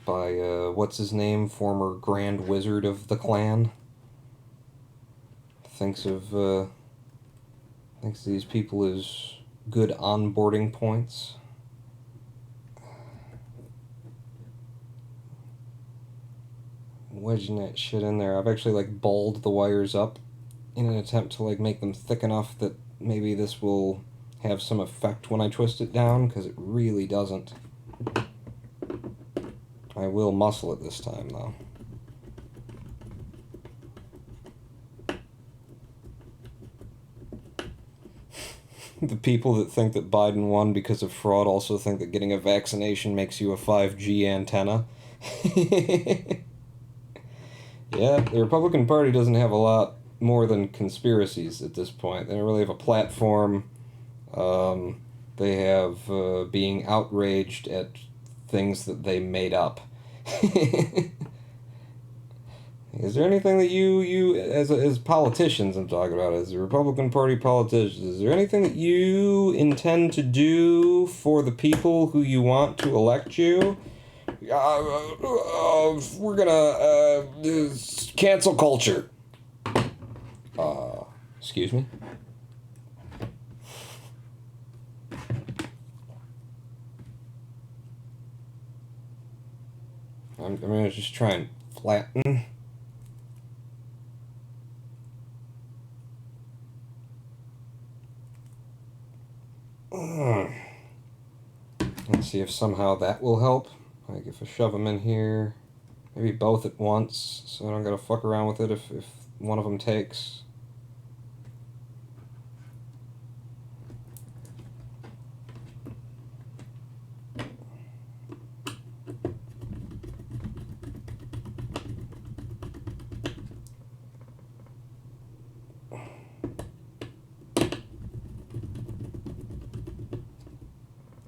what's his name, former Grand Wizard of the Klan. Thinks these people as good onboarding points. Wedging that shit in there. I've actually like balled the wires up in an attempt to like make them thick enough that maybe this will have some effect when I twist it down, because it really doesn't. I will muscle it this time, though. The people that think that Biden won because of fraud also think that getting a vaccination makes you a 5G antenna. Yeah, the Republican Party doesn't have a lot more than conspiracies at this point. They don't really have a platform. They have being outraged at things that they made up. Is there anything that you as politicians, I'm talking about, as a Republican Party politicians, is there anything that you intend to do for the people who you want to elect you? We're gonna cancel culture. Excuse me? I'm gonna just try and flatten. Let's see if somehow that will help. Like if I shove them in here, maybe both at once, so I don't gotta fuck around with it if one of them takes.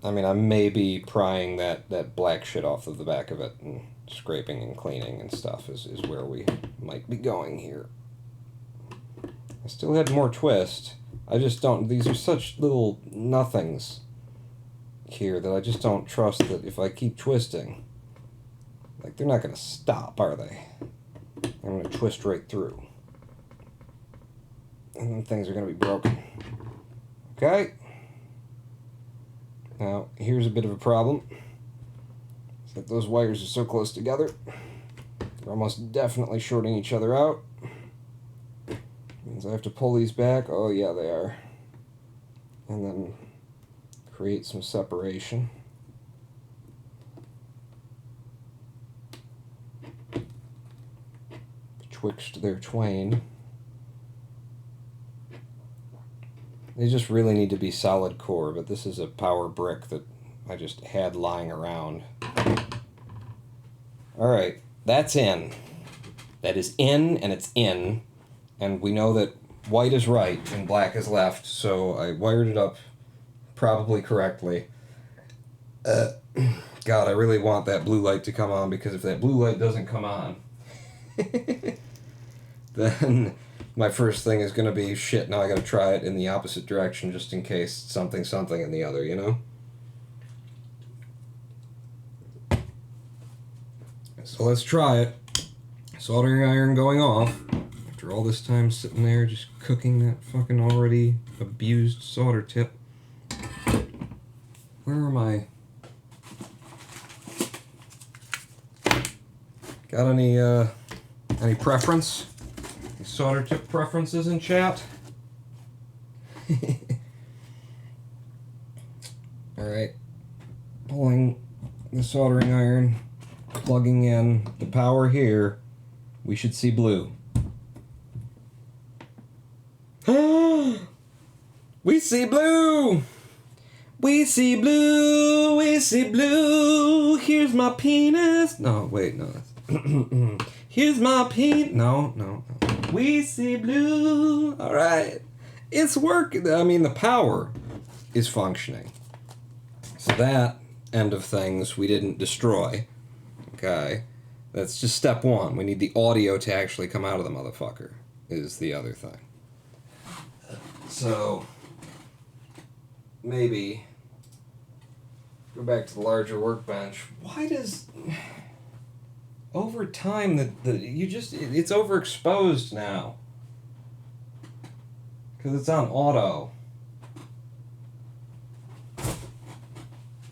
I mean, I may be prying that black shit off of the back of it and scraping and cleaning and stuff is where we might be going here. I still had more twist. I just don't... These are such little nothings here that I just don't trust that if I keep twisting... Like, they're not going to stop, are they? I'm going to twist right through. And then things are going to be broken. Okay? Now, here's a bit of a problem. It's that those wires are so close together. They're almost definitely shorting each other out. Means I have to pull these back. Oh, yeah, they are. And then create some separation. Betwixt their twain. They just really need to be solid core, but this is a power brick that I just had lying around. Alright, that's in. That is in, and it's in. And we know that white is right and black is left, so I wired it up probably correctly. God, I really want that blue light to come on, because if that blue light doesn't come on, then my first thing is going to be, shit, now I got to try it in the opposite direction just in case something in the other, you know? So let's try it. Soldering iron going off. After all this time sitting there just cooking that fucking already abused solder tip. Where are my... Got any preference? Any solder tip preferences in chat? Alright. Pulling the soldering iron, plugging in the power here, we should see blue. We see blue! We see blue, we see blue, here's my penis. No, wait, no. Here's my penis. No. We see blue. Alright. It's working. I mean, the power is functioning. So that end of things we didn't destroy. Okay? That's just step one. We need the audio to actually come out of the motherfucker, is the other thing. So, maybe go back to the larger workbench. Why does... Over time, it's overexposed now. Because it's on auto.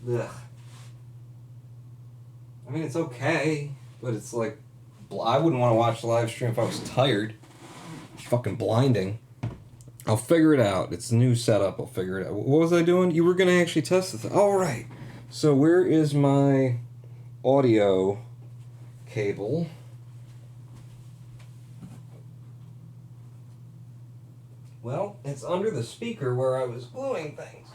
Ugh. I mean, it's okay, but it's like... I wouldn't want to watch the live stream if I was tired. It's fucking blinding. I'll figure it out. It's a new setup. I'll figure it out. What was I doing? You were going to actually test this. Oh, right. So where is my audio cable? Well, it's under the speaker where I was gluing things.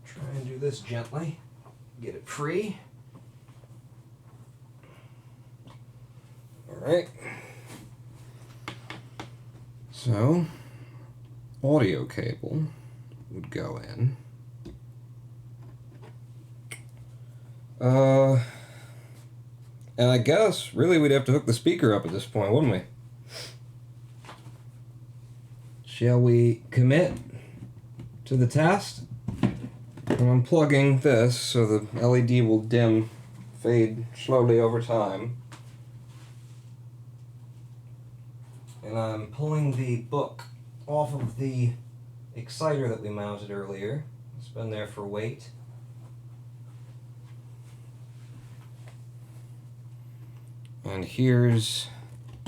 Try and do this gently. Get it free. Alright. So, audio cable would go in. And I guess, really, we'd have to hook the speaker up at this point, wouldn't we? Shall we commit to the test? I'm unplugging this so the LED will fade slowly over time. And I'm pulling the book off of the exciter that we mounted earlier. It's been there for weight. And here's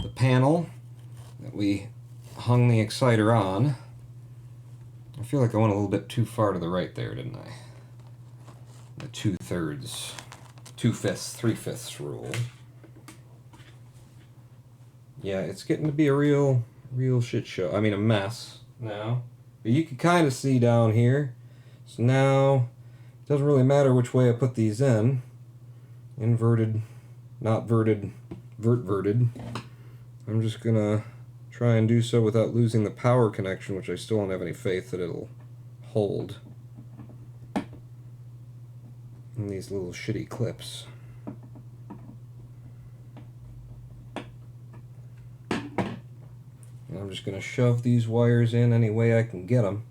the panel that we hung the exciter on. I feel like I went a little bit too far to the right there, didn't I? The 2/3, 2/5, 3/5 rule. Yeah, it's getting to be a real shit show. I mean, a mess now. But you can kind of see down here. So now, it doesn't really matter which way I put these in. Inverted, not verted, verted. I'm just gonna try and do so without losing the power connection, which I still don't have any faith that it'll hold. And these little shitty clips. And I'm just going to shove these wires in any way I can get them.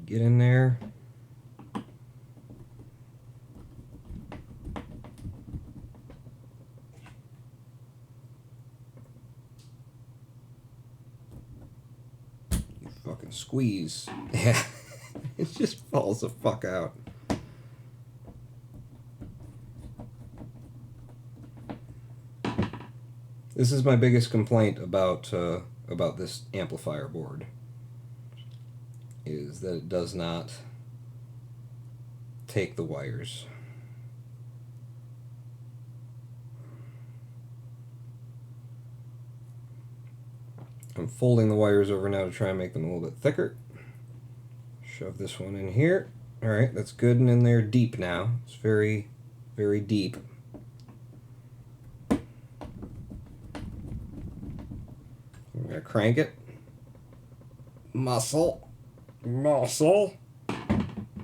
Get in there. You fucking squeeze. Yeah. It just falls the fuck out. This is my biggest complaint about this amplifier board, is that it does not take the wires. I'm folding the wires over now to try and make them a little bit thicker. Shove this one in here. Alright, that's good and in there deep now. It's very, very deep. I'm going to crank it. Muscle. Muscle.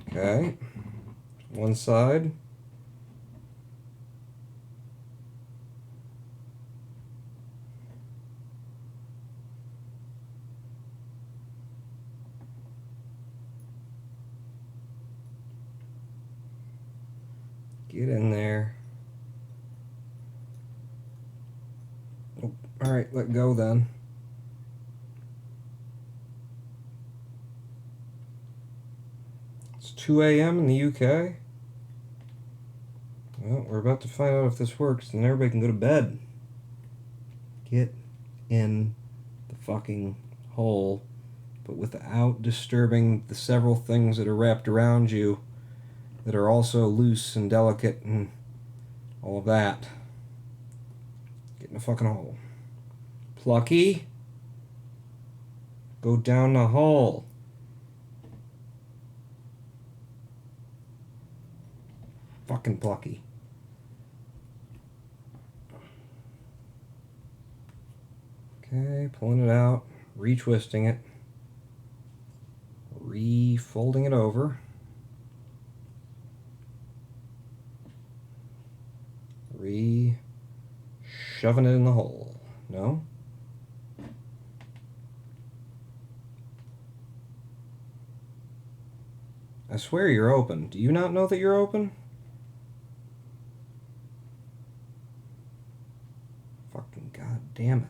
Okay. One side. Get in there. Oh, all right, let go then. It's 2 a.m. in the UK. Well, we're about to find out if this works, and everybody can go to bed. Get in the fucking hole, but without disturbing the several things that are wrapped around you that are also loose and delicate and all of that. Get in the fucking hole. Plucky. Go down the hole. Fucking Plucky. Okay, pulling it out, retwisting it, refolding it over. Shoving it in the hole. No? I swear you're open. Do you not know that you're open? Fucking god damn it.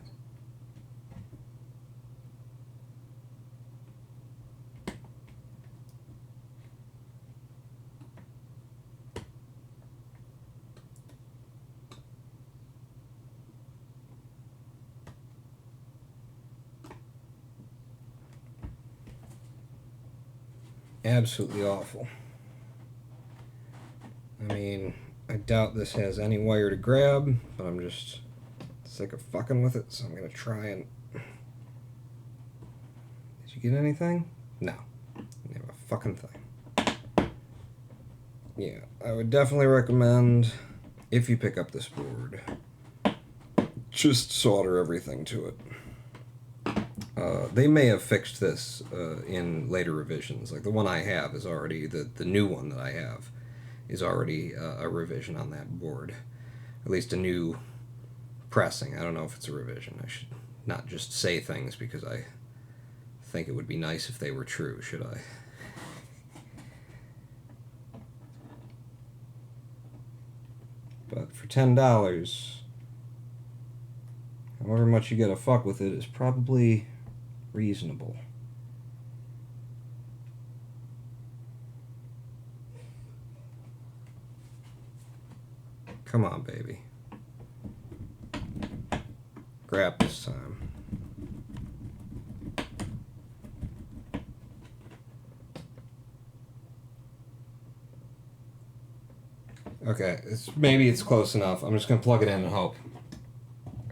Absolutely awful. I mean, I doubt this has any wire to grab, but I'm just sick of fucking with it, so I'm gonna try and... Did you get anything? No. You didn't have a fucking thing. Yeah, I would definitely recommend, if you pick up this board, just solder everything to it. They may have fixed this in later revisions. Like the one I have is already, the new one that I have is already a revision on that board. At least a new pressing. I don't know if it's a revision. I should not just say things because I think it would be nice if they were true, should I? But for $10, however much you gotta fuck with it is probably reasonable. Come on, baby. Grab this time. Okay, maybe it's close enough. I'm just gonna plug it in and hope.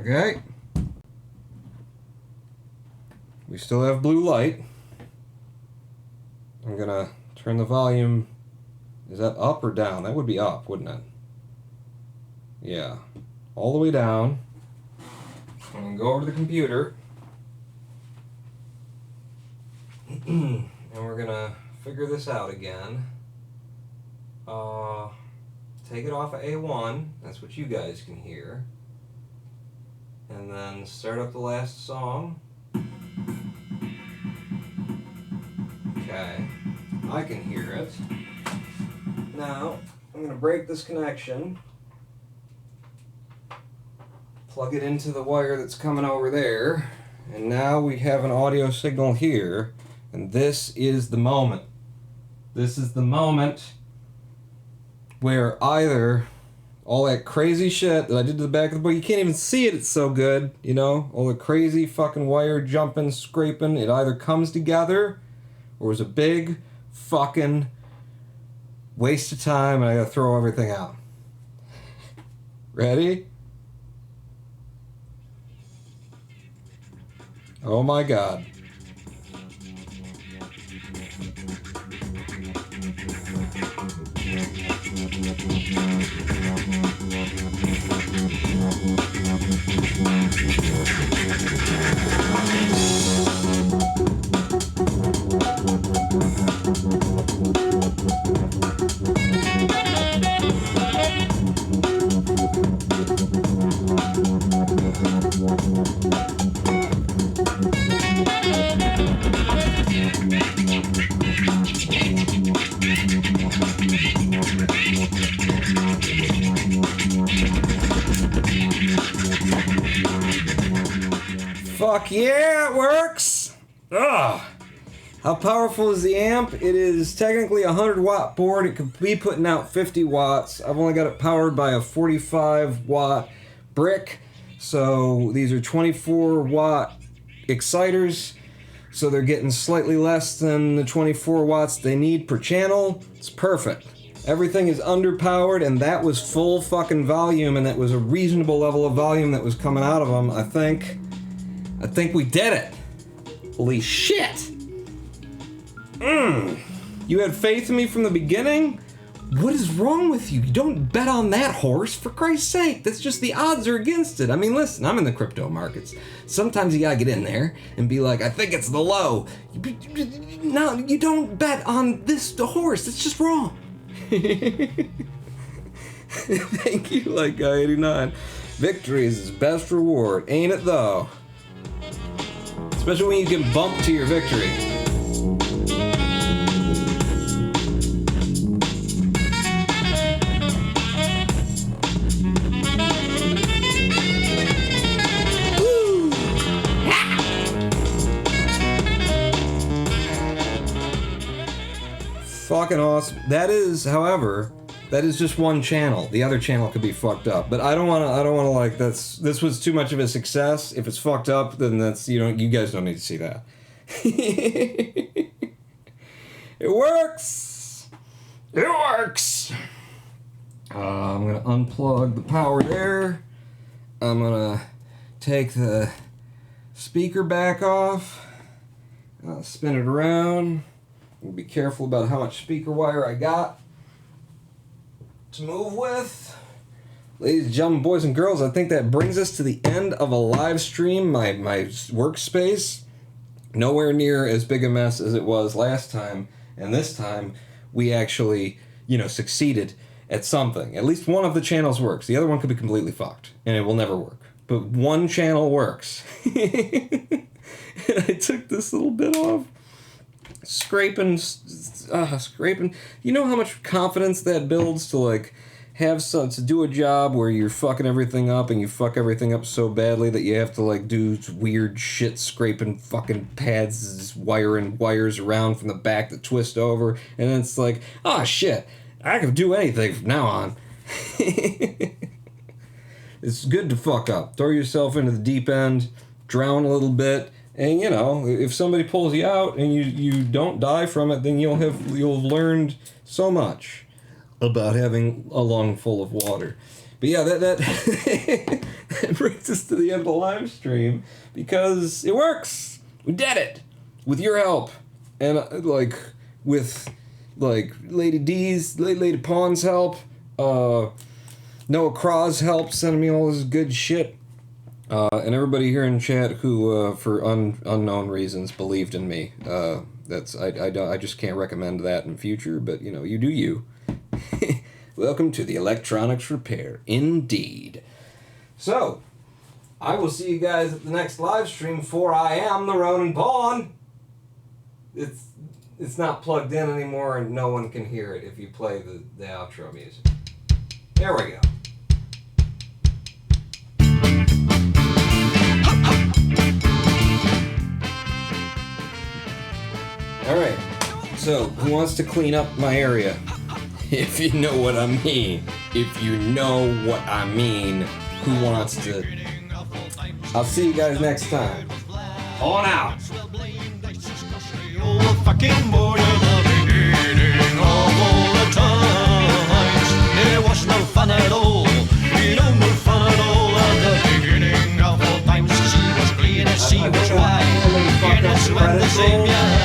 Okay. We still have blue light. I'm gonna turn the volume. Is that up or down? That would be up, wouldn't it? Yeah. All the way down. So I'm gonna go over to the computer. And we're gonna figure this out again. Take it off of A1, that's what you guys can hear. And then start up the last song. Okay, I can hear it. Now, I'm gonna break this connection. Plug it into the wire that's coming over there. And now we have an audio signal here. And this is the moment. This is the moment where either all that crazy shit that I did to the back of the board, you can't even see it, it's so good, you know? All the crazy fucking wire jumping, scraping, it either comes together or is a big fucking waste of time and I gotta throw everything out. Ready? Oh my god. Fuck yeah, it works! Ugh! How powerful is the amp? It is technically a 100-watt board. It could be putting out 50 watts. I've only got it powered by a 45-watt brick. So these are 24-watt exciters. So they're getting slightly less than the 24 watts they need per channel. It's perfect. Everything is underpowered, and that was full fucking volume, and that was a reasonable level of volume that was coming out of them, I think. I think we did it. Holy shit. You had faith in me from the beginning? What is wrong with you? You don't bet on that horse, for Christ's sake. That's just the odds are against it. I mean, listen, I'm in the crypto markets. Sometimes you gotta get in there and be like, I think it's the low. No, you don't bet on the horse. It's just wrong. Thank you, like guy 89. Victory is his best reward, ain't it though? Especially when you get bumped to your victory. Woo! Fucking awesome. That is, however, that is just one channel. The other channel could be fucked up. But I don't wanna like this was too much of a success. If it's fucked up, then that's you guys don't need to see that. It works! It works! I'm gonna unplug the power there. I'm gonna take the speaker back off. Spin it around. Be careful about how much speaker wire I got to move with. Ladies and gentlemen, boys and girls, I think that brings us to the end of a live stream. My workspace, nowhere near as big a mess as it was last time, and this time we actually, succeeded at something. At least one of the channels works. The other one could be completely fucked, and it will never work. But one channel works. And I took this little bit off. Scraping. You know how much confidence that builds to to do a job where you're fucking everything up and you fuck everything up so badly that you have to do weird shit, scraping fucking pads, wiring wires around from the back that twist over, and then it's like, oh shit, I can do anything from now on. It's good to fuck up. Throw yourself into the deep end, drown a little bit. And if somebody pulls you out and you don't die from it, then you'll have learned so much about having a lung full of water. But yeah, that that brings us to the end of the live stream because it works. We did it with your help and with Lady D's, Lady Pawn's help, Noah Craw's help sending me all this good shit. And everybody here in chat who, for unknown reasons, believed in me. I just can't recommend that in future, but you know, you do you. Welcome to the electronics repair, indeed. So, I will see you guys at the next live stream, for I am the Ronin Pawn. It's not plugged in anymore, and no one can hear it if you play the outro music. There we go. Alright, so who wants to clean up my area? If you know what I mean. If you know what I mean, who wants to? I'll see you guys next time. On out! It was no fun at all. No fun at all at the beginning of all times. She was clean and she was white. And that's when the Savior